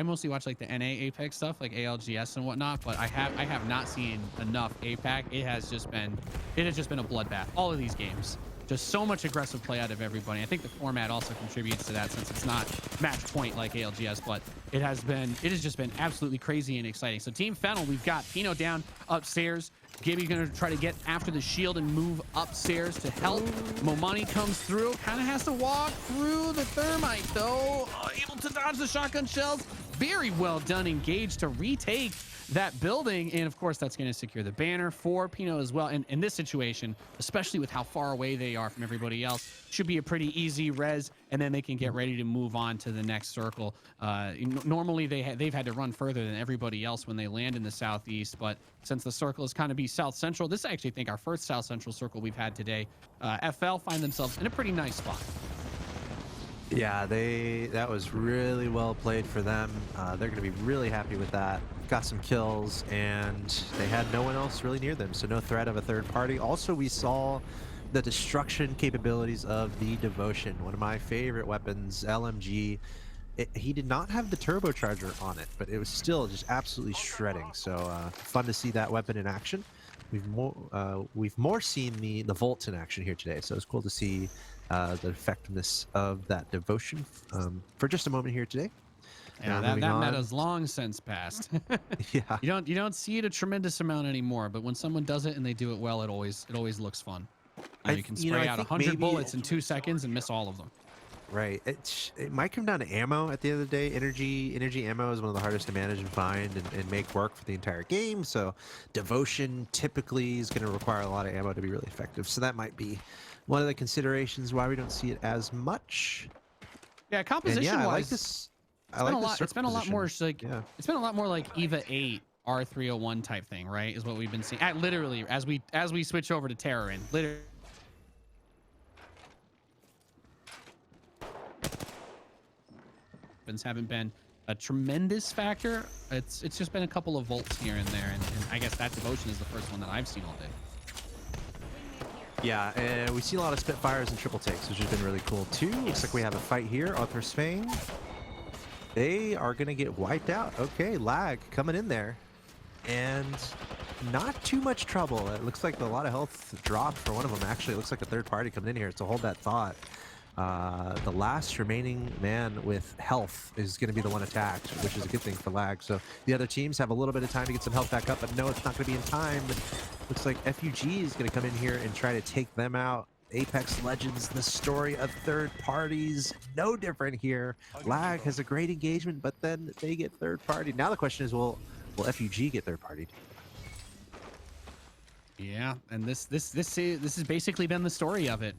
mostly watch like the NA Apex stuff, like ALGS and whatnot, but I have not seen enough APAC. It has just been a bloodbath. All of these games, just so much aggressive play out of everybody. I think the format also contributes to that since it's not match point like ALGS, but it has just been absolutely crazy and exciting. So Team Fennel, we've got Pino down upstairs. Gibby's gonna try to get after the shield and move upstairs to help. Momani comes through, kind of has to walk through the thermite though. Able to dodge the shotgun shells. Very well done, engaged to retake that building. And of course, that's gonna secure the banner for Pino as well. And in this situation, especially with how far away they are from everybody else, should be a pretty easy res, and then they can get ready to move on to the next circle. Normally they've had to run further than everybody else when they land in the southeast, but since the circle is kind of be south central, this is actually, I think, our first south central circle we've had today. FL find themselves in a pretty nice spot. Yeah, that was really well played for them. They're going to be really happy with that. Got some kills, and they had no one else really near them, so no threat of a third party. Also, we saw the destruction capabilities of the Devotion, one of my favorite weapons, LMG. He did not have the turbocharger on it, but it was still just absolutely shredding. So fun to see that weapon in action. We've more seen the Volts in action here today, so it's cool to see the effectiveness of that Devotion for just a moment here today. Yeah, that meta's long since passed. Yeah, you don't see it a tremendous amount anymore, but when someone does it and they do it well, it always looks fun. You can spray out 100 bullets in 2 seconds and miss all of them. Right. It might come down to ammo at the end of the day. Energy ammo is one of the hardest to manage and find and make work for the entire game. So Devotion typically is going to require a lot of ammo to be really effective. So that might be one of the considerations why we don't see it as much. Yeah, composition I wise, like this. It's been a lot more like yeah. It's been a lot more like EVA 8 R301 type thing, right? Is what we've been seeing. Literally, as we switch over to Terrorin, literally. Haven't been a tremendous factor. It's just been a couple of volts here and there, and I guess that Devotion is the first one that I've seen all day. Yeah, and we see a lot of Spitfires and triple takes, which has been really cool too. Looks like we have a fight here. Arthur Spain. They are gonna get wiped out. Okay, lag coming in there, and not too much trouble. It looks like a lot of health dropped for one of them. Actually, it looks like a third party coming in here. So hold that thought. The last remaining man with health is going to be the one attacked, which is a good thing for lag. So the other teams have a little bit of time to get some health back up, but no, it's not going to be in time. Looks like FUG is going to come in here and try to take them out. Apex Legends, the story of third parties, no different here. Lag has a great engagement, but then they get third party. Now the question is, will FUG get third partied? Yeah, and this has basically been the story of it.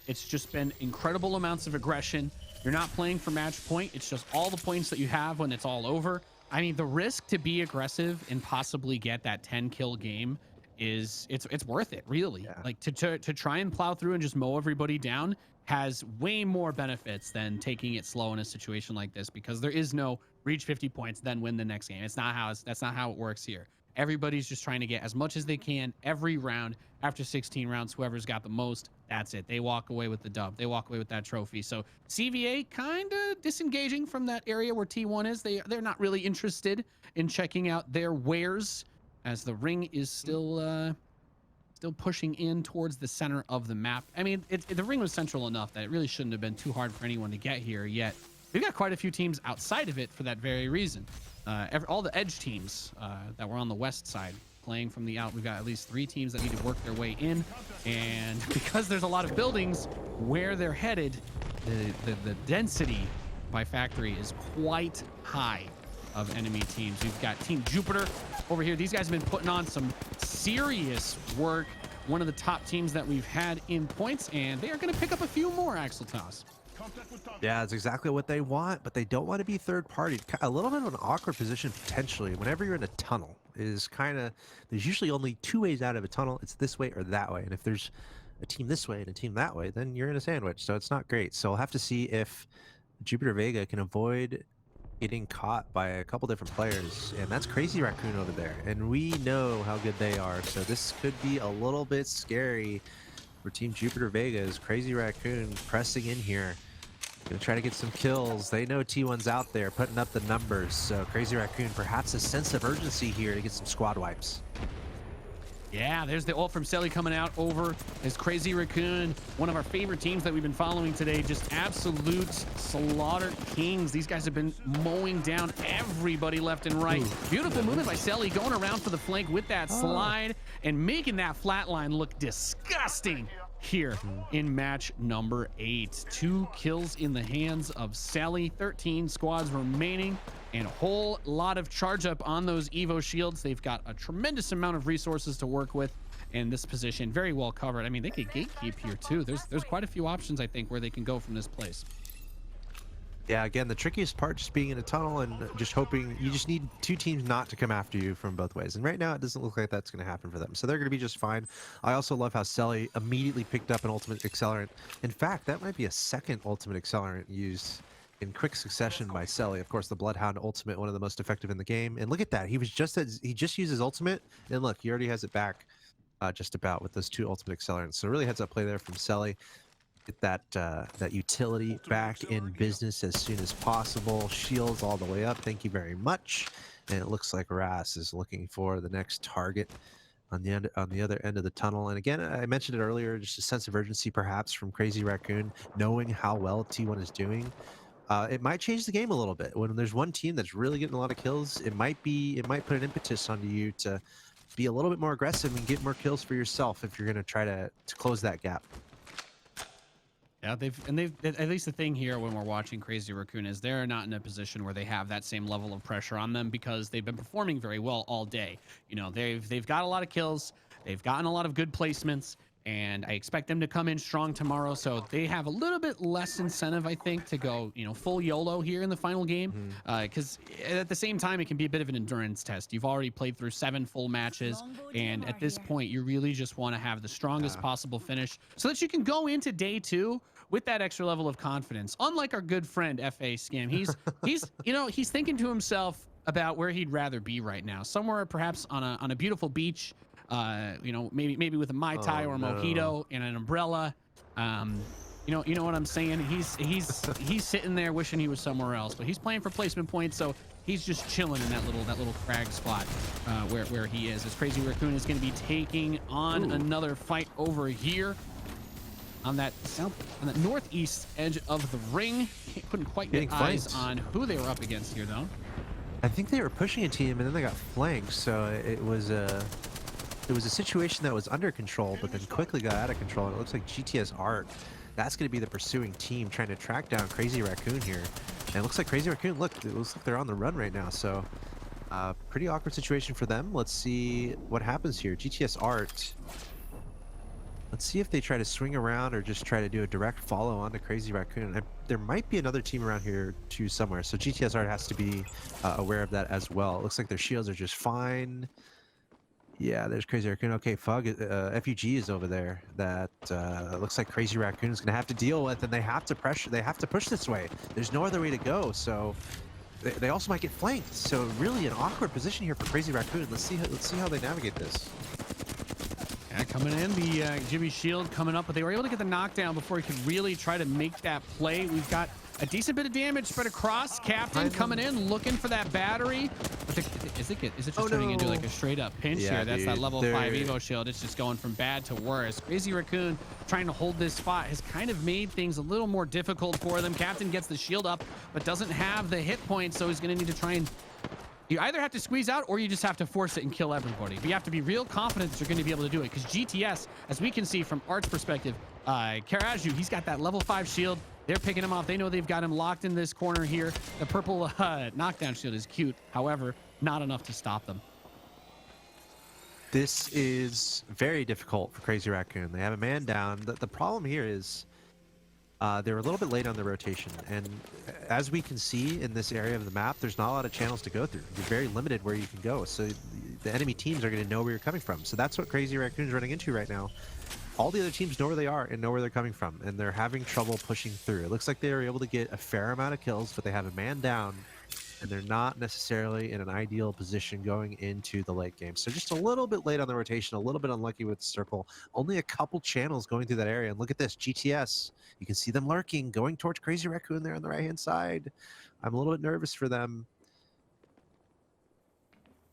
It's just been incredible amounts of aggression. You're not playing for match point. It's just all the points that you have when it's all over. I mean, the risk to be aggressive and possibly get that 10 kill game it's worth it, really. Yeah. Like to try and plow through and just mow everybody down has way more benefits than taking it slow in a situation like this, because there is no reach 50 points then win the next game. That's not how it works here. Everybody's just trying to get as much as they can every round. After 16 rounds, whoever's got the most, that's it. They walk away with the dub. They walk away with that trophy. So CVA kind of disengaging from that area where T1 is. They're not really interested in checking out their wares, as the ring is still pushing in towards the center of the map. I mean, the ring was central enough that it really shouldn't have been too hard for anyone to get here, yet we've got quite a few teams outside of it for that very reason. All the edge teams that were on the west side playing from the out. We've got at least 3 teams that need to work their way in, and because there's a lot of buildings where they're headed, the density by factory is quite high of enemy teams. We've got Team Jupiter over here. These guys have been putting on some serious work. One of the top teams that we've had in points, and they are going to pick up a few more, Axel Toss. Yeah, it's exactly what they want, but they don't want to be third party. A little bit of an awkward position potentially. Whenever you're in a tunnel, is kind of, there's usually only 2 ways out of a tunnel. It's this way or that way. And if there's a team this way and a team that way, then you're in a sandwich. So it's not great. So we'll have to see if Jupiter Vega can avoid getting caught by a couple different players, and that's Crazy Raccoon over there, and we know how good they are. So this could be a little bit scary for Team Jupiter Vega's Crazy Raccoon pressing in here. Gonna try to get some kills. They know T1's out there putting up the numbers, so Crazy Raccoon perhaps a sense of urgency here to get some squad wipes. Yeah, there's the ult from Selly coming out over as Crazy Raccoon, one of our favorite teams that we've been following today. Just absolute slaughter kings. These guys have been mowing down everybody left and right. Ooh. Beautiful movement by Selly, going around for the flank with that slide and making that flatline look disgusting here in match number 8. 2 kills in the hands of Sally, 13 squads remaining, and a whole lot of charge up on those Evo shields. They've got a tremendous amount of resources to work with in this position. Very well covered. I mean, they could gatekeep here too. There's quite a few options, I think, where they can go from this place. Yeah, again, the trickiest part just being in a tunnel and just hoping you just need two teams not to come after you from both ways. And right now, it doesn't look like that's going to happen for them. So they're going to be just fine. I also love how Selly immediately picked up an ultimate accelerant. In fact, that might be a second ultimate accelerant used in quick succession by Selly. Of course, the Bloodhound ultimate, one of the most effective in the game. And look at that. He just used his ultimate, and look, he already has it back just about with those two ultimate accelerants. So really heads up play there from Selly. Get that utility back in business as soon as possible. Shields all the way up. Thank you very much. And it looks like Ras is looking for the next target on the other end of the tunnel. And again, I mentioned it earlier, just a sense of urgency perhaps from Crazy Raccoon, knowing how well T1 is doing. It might change the game a little bit. When there's one team that's really getting a lot of kills, it might put an impetus onto you to be a little bit more aggressive and get more kills for yourself if you're going to try to close that gap. Yeah, they've at least the thing here when we're watching Crazy Raccoon is they're not in a position where they have that same level of pressure on them because they've been performing very well all day. You know, they've got a lot of kills, they've gotten a lot of good placements, and I expect them to come in strong tomorrow. So they have a little bit less incentive, I think, to go, you know, full YOLO here in the final game. Because at the same time, it can be a bit of an endurance test. You've already played through 7 full matches, and at this point, you really just want to have the strongest possible finish so that you can go into day 2 with that extra level of confidence. Unlike our good friend FA Scam, he's thinking to himself about where he'd rather be right now. Somewhere perhaps on a beautiful beach, you know, maybe with a Mai Tai or a mojito and an umbrella. You know what I'm saying? He's sitting there wishing he was somewhere else, but he's playing for placement points, so he's just chilling in that little crag spot where he is. As Crazy Raccoon is going to be taking on another fight over here on that northeast edge of the ring. Couldn't quite get eyes on who they were up against here, though. I think they were pushing a team, and then they got flanked, so it was a situation that was under control, but then quickly got out of control. And it looks like GTS Art, that's going to be the pursuing team trying to track down Crazy Raccoon here. And it looks like Crazy Raccoon, look, it looks like they're on the run right now. So pretty awkward situation for them. Let's see what happens here. GTS Art, let's see if they try to swing around or just try to do a direct follow on to Crazy Raccoon. There might be another team around here too somewhere, so GTS Art has to be aware of that as well. It looks like their shields are just fine. Yeah, there's Crazy Raccoon. Okay, FUG is over there. That looks like Crazy Raccoon is going to have to deal with, and they have to push this way. There's no other way to go, so they also might get flanked. So really an awkward position here for Crazy Raccoon. Let's see how they navigate this. Yeah, coming in, the Jimmy Shield coming up, but they were able to get the knockdown before he could really try to make that play. We've got a decent bit of damage spread across. Captain coming in, looking for that battery. Is it just turning into like a straight up pinch here? That's that level 5 Evo Shield. It's just going from bad to worse. Crazy Raccoon trying to hold this spot has kind of made things a little more difficult for them. Captain gets the shield up, but doesn't have the hit points, so he's going to need to try and... You either have to squeeze out or you just have to force it and kill everybody. But you have to be real confident that you're going to be able to do it, because GTS, as we can see from Art's perspective, Karaju, he's got that level 5 shield. They're picking him off. They know they've got him locked in this corner here. The purple knockdown shield is cute. However, not enough to stop them. This is very difficult for Crazy Raccoon. They have a man down. The problem here is they're a little bit late on the rotation, and as we can see in this area of the map, there's not a lot of channels to go through. You're very limited where you can go, so the enemy teams are going to know where you're coming from. So that's what Crazy Raccoon's running into right now. All the other teams know where they are and know where they're coming from, and they're having trouble pushing through. It looks like they were able to get a fair amount of kills, but they have a man down, and they're not necessarily in an ideal position going into the late game. So just a little bit late on the rotation, a little bit unlucky with the circle. Only a couple channels going through that area. And look at this, GTS. You can see them lurking, going towards Crazy Raccoon there on the right-hand side. I'm a little bit nervous for them.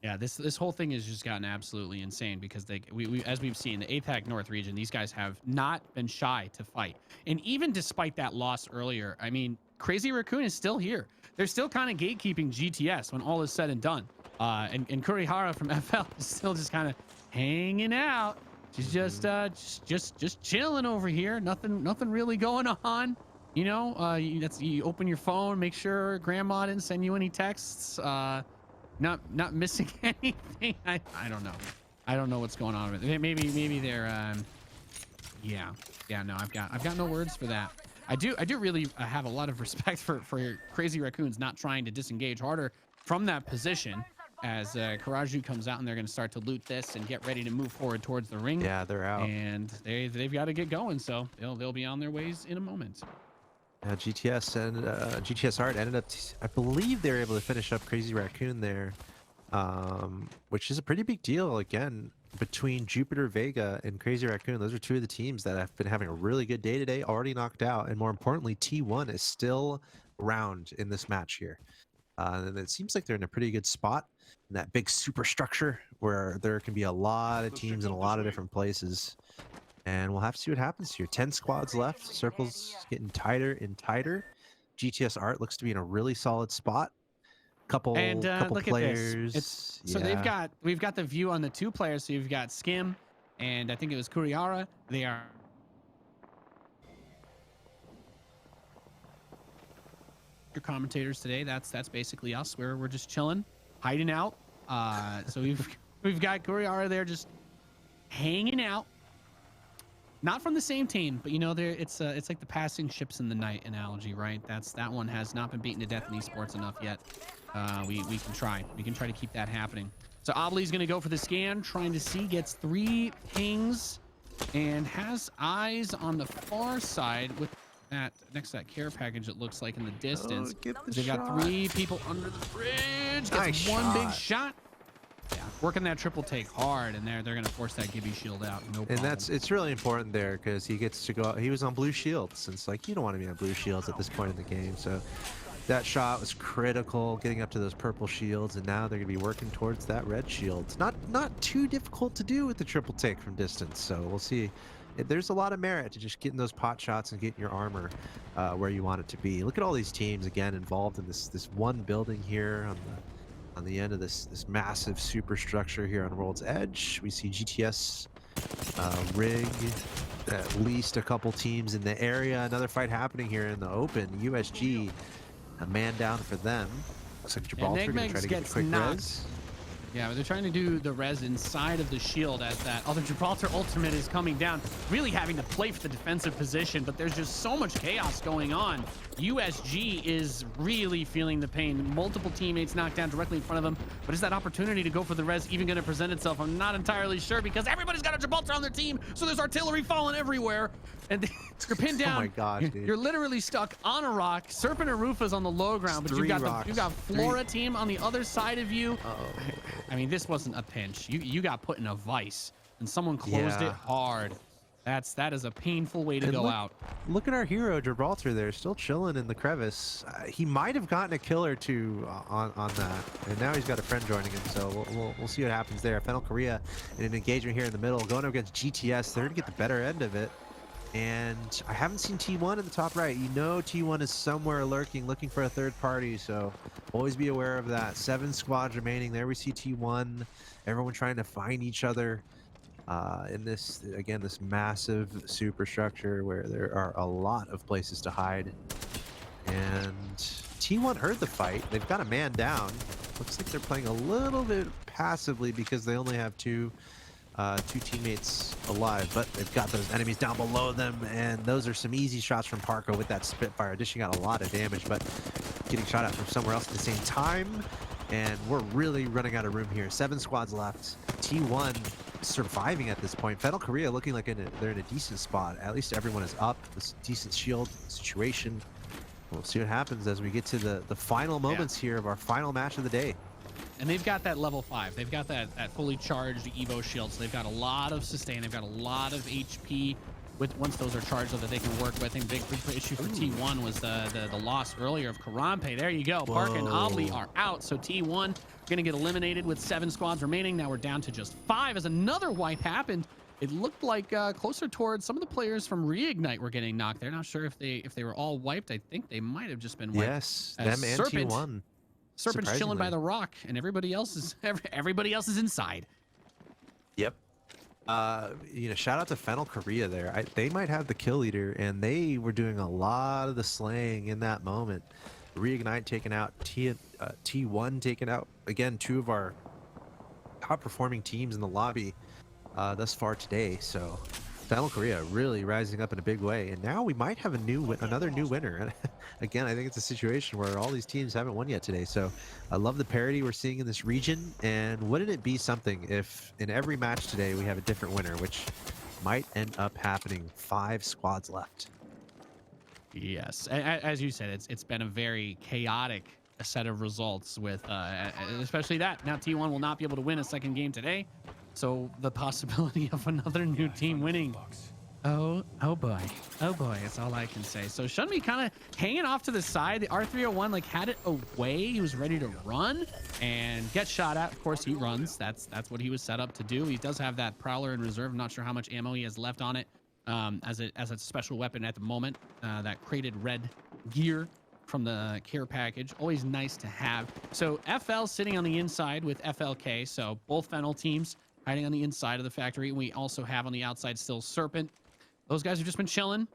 Yeah, this whole thing has just gotten absolutely insane, because we as we've seen, the APAC North region, these guys have not been shy to fight. And even despite that loss earlier, I mean, Crazy Raccoon is still here. They're still kind of gatekeeping GTS when all is said and done. And Kurihara from FL is still just kind of hanging out. She's just chilling over here. Nothing really going on. You know, you open your phone, make sure grandma didn't send you any texts. Not missing anything. I don't know. I don't know what's going on with it. Maybe they're yeah, no, I've got no words for that. I do really have a lot of respect for Crazy Raccoons not trying to disengage harder from that position as Karaju comes out, and they're going to start to loot this and get ready to move forward towards the ring. Yeah, they're out. And they've got to get going, so they'll be on their ways in a moment. GTS and GTS Art ended up, I believe they were able to finish up Crazy Raccoon there, which is a pretty big deal. Again, between Jupiter Vega and Crazy Raccoon, those are two of the teams that have been having a really good day today, already knocked out, and more importantly, T1 is still around in this match here. And it seems like they're in a pretty good spot in that big superstructure where there can be a lot of teams in a lot of different places. And we'll have to see what happens here. 10 squads left. Circle's getting tighter and tighter. GTS Art looks to be in a really solid spot. Couple Look players. At this. So we've got the view on the two players. So you've got Skim, and I think it was Kuriara. They are your commentators today. That's basically us. We're just chilling, hiding out. So we've got Kuriara there just hanging out. Not from the same team, but you know, it's like the passing ships in the night analogy, right? That one has not been beaten to death in esports enough yet. We can try to keep that happening. So Oblie's gonna go for the scan, trying to see, gets 3 pings, and has eyes on the far side with that next to that care package. It looks like in the distance. They've got 3 people under the bridge. Gets one big shot. Yeah, working that triple take hard, and they're gonna force that Gibby shield out. No problem. And it's really important there because he gets to go. He was on blue shields, and it's like you don't want to be on blue shields at this point in the game. So that shot was critical, getting up to those purple shields, and now they're gonna be working towards that red shield. It's not too difficult to do with the triple take from distance. So we'll see. There's a lot of merit to just getting those pot shots and getting your armor where you want it to be. Look at all these teams again involved in this one building here on the end of this massive superstructure here on World's Edge. We see GTS, Rig, at least a couple teams in the area. Another fight happening here in the open. USG, a man down for them. Looks like Gibraltar gonna try to get a quick res. Yeah, but they're trying to do the res inside of the shield as that other Gibraltar ultimate is coming down, really having to play for the defensive position, but there's just so much chaos going on. USG is really feeling the pain. Multiple teammates knocked down directly in front of them, but is that opportunity to go for the res even going to present itself? I'm not entirely sure because everybody's got a Gibraltar on their team, so there's artillery falling everywhere, and you're pinned down. Oh my gosh, dude. You're literally stuck on a rock. Serpent and Rufa's on the low ground, but you've got Flora team on the other side of you. I mean, this wasn't a pinch. You got put in a vice, and someone closed it hard. That is a painful way to go out. Look at our hero Gibraltar there, still chilling in the crevice. He might have gotten a kill or two on that, and now he's got a friend joining him. So we'll see what happens there. Fennel Korea in an engagement here in the middle, going up against GTS. They're gonna get the better end of it. And I haven't seen T1 in the top right. You know T1 is somewhere lurking, looking for a third party, so always be aware of that. 7 squads remaining. There we see T1. Everyone trying to find each other in this, again, this massive superstructure where there are a lot of places to hide. And T1 heard the fight. They've got a man down. Looks like they're playing a little bit passively because they only have two teammates alive, but they've got those enemies down below them, and those are some easy shots from Parko with that Spitfire, dishing out a lot of damage, but getting shot at from somewhere else at the same time. And we're really running out of room here. 7 squads left. T1 surviving at this point. Fennel Korea looking like they're in a decent spot. At least everyone is up. This decent shield situation. We'll see what happens as we get to the final moments here of our final match of the day. And they've got that level 5. They've got that fully charged Evo shield. So they've got a lot of sustain. They've got a lot of HP with once those are charged so that they can work with. I think big issue for T1 was the loss earlier of Karampe. There you go. Park and Obli are out. So T1 going to get eliminated with 7 squads remaining. Now we're down to just 5 as another wipe happened. It looked like closer towards some of the players from Reignite were getting knocked. They're not sure if they were all wiped. I think they might have just been wiped. Yes, them and T1. Serpent's chilling by the rock, and everybody else is inside. Yep. Shout out to Fennel Korea there. They might have the kill leader, and they were doing a lot of the slaying in that moment. Reignite taken out, T1 taken out. Again, 2 of our top performing teams in the lobby thus far today. So Fennel Korea really rising up in a big way, and now we might have another new winner. Again, I think it's a situation where all these teams haven't won yet today. So I love the parity we're seeing in this region, and wouldn't it be something if in every match today we have a different winner, which might end up happening. 5 squads left. Yes, as you said, it's been a very chaotic set of results with especially that. Now T1 will not be able to win a second game today, so the possibility of another new team winning. Oh boy, that's all I can say. So Shunmi kind of hanging off to the side. The R301 like had it away. He was ready to run and get shot at. Of course, he runs. That's what he was set up to do. He does have that Prowler in reserve. I'm not sure how much ammo he has left on it as a special weapon at the moment. That crated red gear from the care package, always nice to have. So FL sitting on the inside with FLK. So both Fennel teams hiding on the inside of the factory. We also have on the outside still Serpent. Those guys have just been chilling.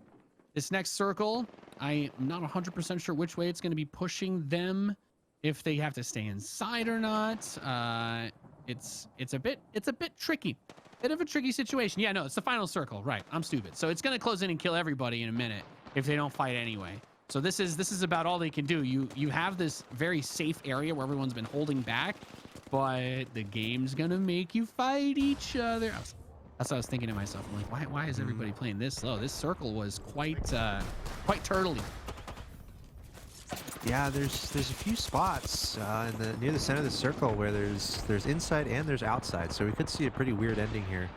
This next circle, I am not 100% sure which way it's going to be pushing them, if they have to stay inside or not. It's a bit tricky. Bit of a tricky situation. Yeah, no, it's the final circle. Right, I'm stupid. So it's going to close in and kill everybody in a minute if they don't fight anyway. So this is about all they can do. You have this very safe area where everyone's been holding back, but the game's going to make you fight each other. That's what I was thinking to myself. I'm like, why is everybody playing this slow? This circle was quite turtly. Yeah, there's a few spots near the center of the circle where there's inside and there's outside, so we could see a pretty weird ending here.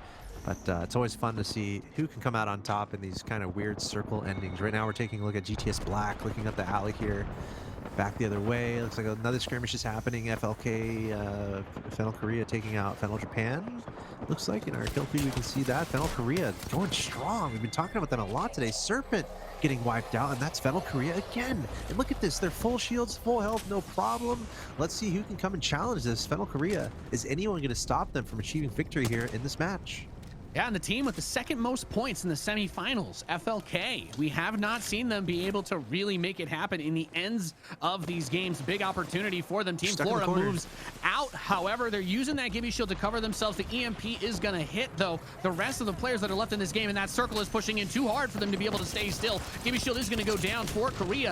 But it's always fun to see who can come out on top in these kind of weird circle endings. Right now we're taking a look at GTS Black, looking up the alley here. Back the other way. Looks like another skirmish is happening. FLK, Fennel Korea taking out Fennel Japan. Looks like in our kill feed we can see that. Fennel Korea going strong. We've been talking about them a lot today. Serpent getting wiped out, and that's Fennel Korea again. And look at this. They're full shields, full health, no problem. Let's see who can come and challenge this. Fennel Korea. Is anyone going to stop them from achieving victory here in this match? Yeah, and the team with the second most points in the semifinals, FLK. We have not seen them be able to really make it happen in the ends of these games. Big opportunity for them. Team Flora moves out. However, they're using that Gibby Shield to cover themselves. The EMP is going to hit, though. The rest of the players that are left in this game, and that circle is pushing in too hard for them to be able to stay still. Gibby Shield is going to go down for Korea,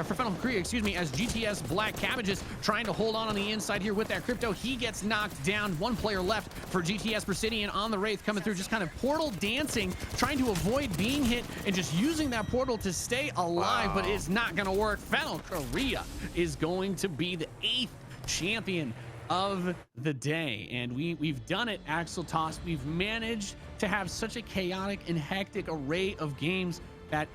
for Fennel Korea, excuse me, as GTS Black Cabbages trying to hold on the inside here with that crypto. He gets knocked down. One player left for GTS Presidian on the Wraith coming through, just kind of portal dancing, trying to avoid being hit and just using that portal to stay alive. Wow. But it's not going to work. Fennel Korea is going to be the 8th champion of the day, and we've done it, Axel Toss. We've managed to have such a chaotic and hectic array of games that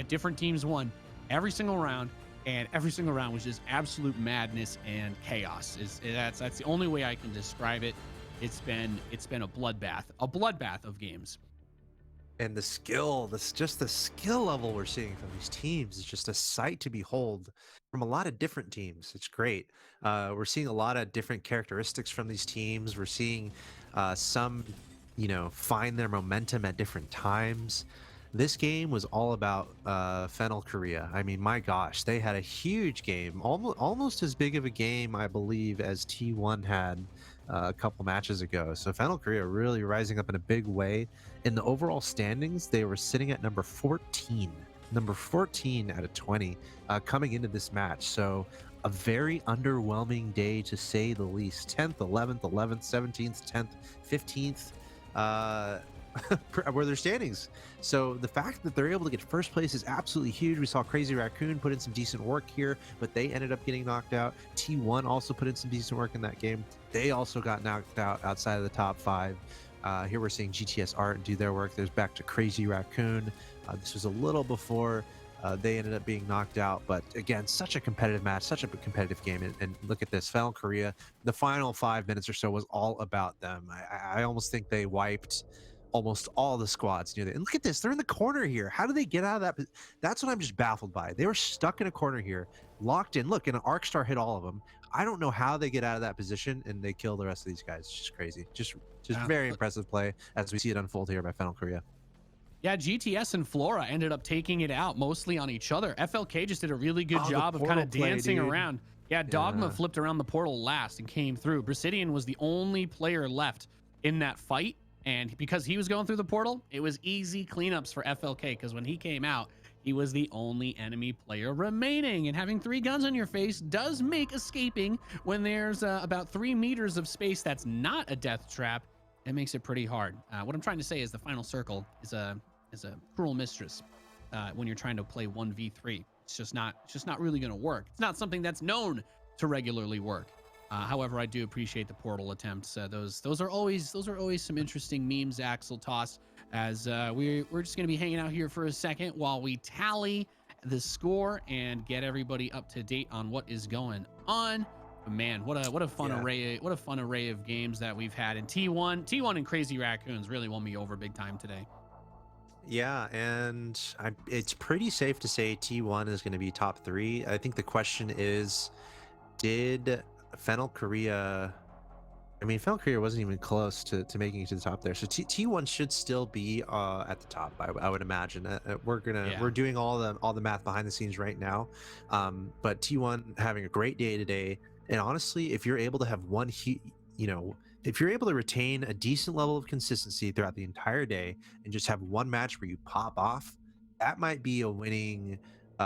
different teams won every single round, and every single round was just absolute madness and chaos. That's the only way I can describe it. It's been a bloodbath of games. And the skill, just the skill level we're seeing from these teams is just a sight to behold from a lot of different teams. It's great. We're seeing a lot of different characteristics from these teams. We're seeing some, find their momentum at different times. This game was all about Fennel Korea. I mean, my gosh, they had a huge game, almost as big of a game, I believe, as T1 had a couple matches ago. So Fennel Korea really rising up in a big way. In the overall standings, they were sitting at number 14 out of 20 coming into this match. So a very underwhelming day to say the least. 10th, 11th, 17th, 10th, 15th were their standings. So the fact that they're able to get first place is absolutely huge. We saw Crazy Raccoon put in some decent work here, but they ended up getting knocked out. T1 also put in some decent work in that game. They also got knocked out outside of the top 5. Here we're seeing GTS Art do their work. There's back to Crazy Raccoon. This was a little before they ended up being knocked out, but again, such a competitive match, such a competitive game. And look at this, Fennel Korea, the final 5 minutes or so was all about them. I almost think they wiped almost all the squads near there. And look at this, they're in the corner here. How do they get out of that? That's what I'm just baffled by. They were stuck in a corner here, locked in. Look, and an arc star hit all of them. I don't know how they get out of that position and they kill the rest of these guys. It's just crazy. Just very impressive play as we see it unfold here by Fennel Korea. Yeah, GTS and Flora ended up taking it out mostly on each other. FLK just did a really good job of kind of dancing around. Yeah, Dogma flipped around the portal last and came through. Brasidian was the only player left in that fight. And because he was going through the portal, it was easy cleanups for FLK, because when he came out, he was the only enemy player remaining. And having 3 guns on your face does make escaping when there's about 3 meters of space that's not a death trap. It makes it pretty hard. What I'm trying to say is the final circle is a cruel mistress when you're trying to play 1v3. It's just not really going to work. It's not something that's known to regularly work. However, I do appreciate the portal attempts. Those are always some interesting memes, Axel Toss. As we're just going to be hanging out here for a second while we tally the score and get everybody up to date on what is going on. But man, what a fun array of games that we've had in T1 and Crazy Raccoons really won me over big time today. Yeah, and it's pretty safe to say T1 is going to be top 3. I think the question is, did Fennel Korea... I mean, Fennel Korea wasn't even close to making it to the top there. So T1 should still be at the top, I would imagine. We're doing all the math behind the scenes right now. But T1 having a great day today. And honestly, if you're able to have if you're able to retain a decent level of consistency throughout the entire day and just have one match where you pop off, that might be a winning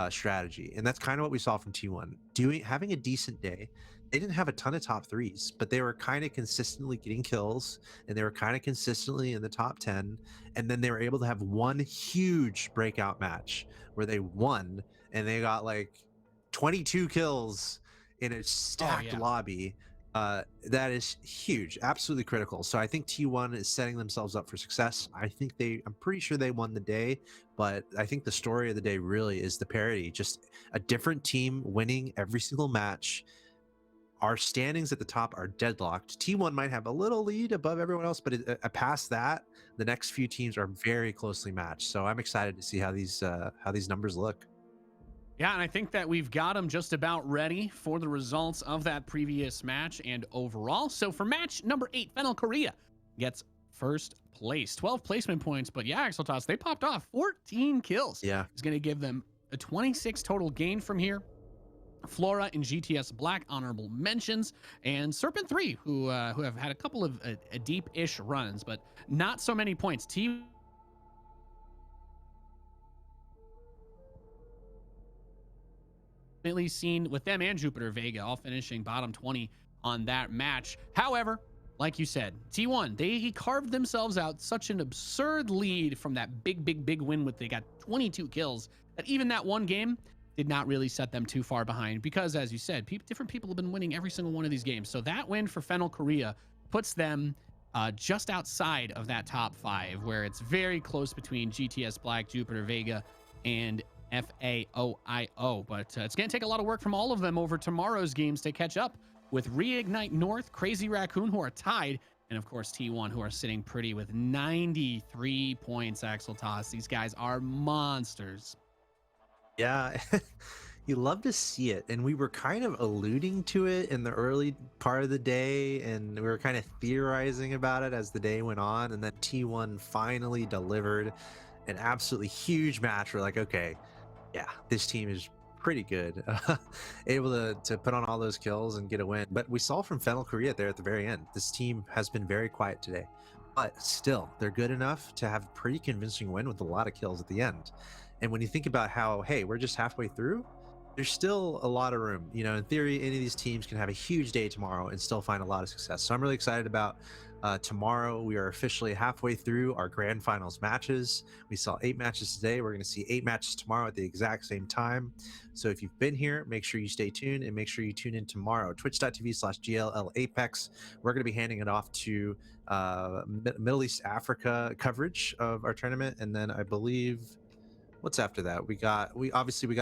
strategy. And that's kind of what we saw from T1. Having a decent day. They didn't have a ton of top 3s, but they were kind of consistently getting kills, and they were kind of consistently in the top 10. And then they were able to have one huge breakout match where they won, and they got like 22 kills in a stacked lobby. That is huge, absolutely critical. So I think T1 is setting themselves up for success. I'm pretty sure they won the day, but I think the story of the day really is the parity. Just a different team winning every single match. Our standings at the top are deadlocked. T1 might have a little lead above everyone else, but past that, the next few teams are very closely matched. So I'm excited to see how these numbers look. Yeah, and I think that we've got them just about ready for the results of that previous match and overall. So for match number 8, Fennel Korea gets first place, 12 placement points. But yeah, Axel Toss, they popped off 14 kills. Yeah, it's going to give them a 26 total gain from here. Flora and GTS Black honorable mentions, and Serpent 3 who have had a couple of deep-ish runs, but not so many points. Seen with them and Jupiter Vega all finishing bottom 20 on that match. However, like you said, T1, they carved themselves out such an absurd lead from that big win with they got 22 kills that even that one game did not really set them too far behind, because as you said, different people have been winning every single one of these games. So that win for Fennel Korea puts them just outside of that top 5, where it's very close between GTS Black, Jupiter Vega, and FAOIO. But it's going to take a lot of work from all of them over tomorrow's games to catch up with Reignite North, Crazy Raccoon, who are tied, and of course T1, who are sitting pretty with 93 points. Axel Toss, these guys are monsters. Yeah, you love to see it. And we were kind of alluding to it in the early part of the day, and we were kind of theorizing about it as the day went on. And then T1 finally delivered an absolutely huge match. We're like, okay, yeah, this team is pretty good. Able to put on all those kills and get a win. But we saw from Fennel Korea there at the very end, this team has been very quiet today. But still, they're good enough to have a pretty convincing win with a lot of kills at the end. And when you think about how, hey, we're just halfway through, there's still a lot of room. In theory, any of these teams can have a huge day tomorrow and still find a lot of success. So I'm really excited about tomorrow. We are officially halfway through our grand finals matches. We saw 8 matches today. We're going to see 8 matches tomorrow at the exact same time. So if you've been here, make sure you stay tuned and make sure you tune in tomorrow. Twitch.tv/GLL Apex. We're going to be handing it off to Middle East Africa coverage of our tournament. And then I believe... what's after that? We got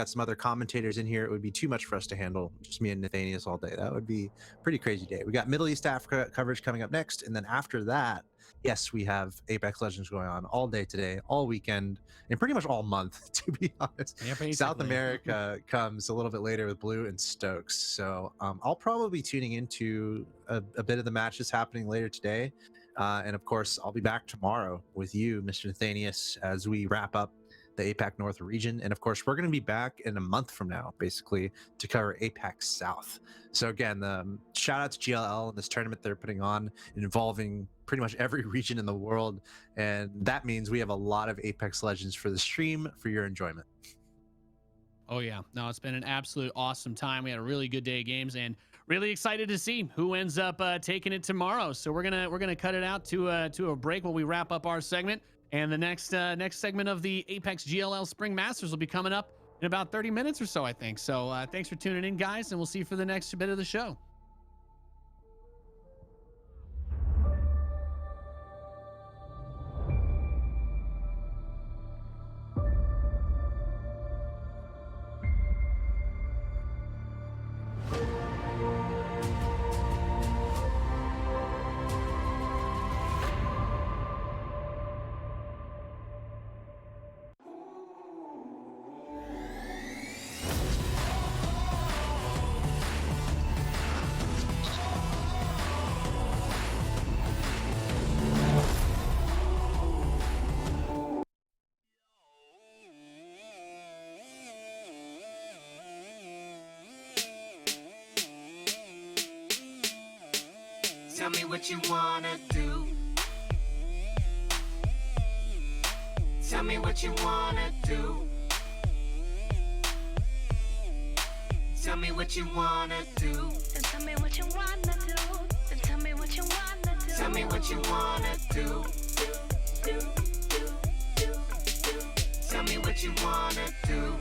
some other commentators in here. It would be too much for us to handle, just me and Nathanius all day. That would be a pretty crazy day. We got Middle East Africa coverage coming up next, and then after that, yes, we have Apex Legends going on all day today, all weekend, and pretty much all month, to be honest. Yeah, South America comes a little bit later with Blue and Stokes. So I'll probably be tuning into a bit of the matches happening later today. And of course, I'll be back tomorrow with you, Mr. Nathanius, as we wrap up the APAC North region. And of course, we're going to be back in a month from now, basically, to cover APAC South. So again, shout out to GLL and this tournament they're putting on involving pretty much every region in the world. And that means we have a lot of Apex Legends for the stream for your enjoyment. Oh yeah, no, it's been an absolute awesome time. We had a really good day of games, and really excited to see who ends up taking it tomorrow. So we're gonna cut it out to a break while we wrap up our segment, and the next segment of the Apex GLL Spring Masters will be coming up in about 30 minutes or so, I think. So thanks for tuning in, guys, and we'll see you for the next bit of the show. Tell me what you wanna do. Tell me what you wanna do. Tell me what you wanna do. Then tell me what you wanna do. Then tell me what you wanna do. Tell me what you wanna do.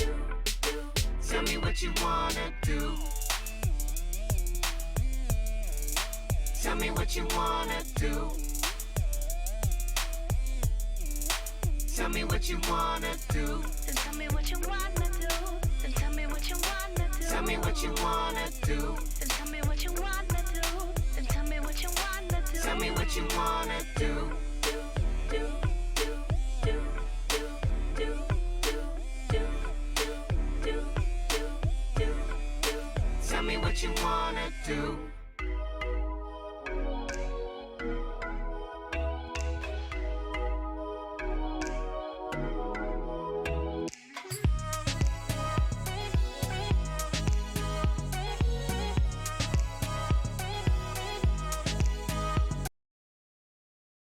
Tell me what you wanna do. Tell me what you wanna do. Tell me what you wanna do. Tell me what you wanna do. Then tell me what you wanna do. Then tell me what you wanna do. Tell me what you wanna do. Then tell me what you wanna do. Then tell me what you wanna do. Tell me what you wanna do. Tell me what you wanna do.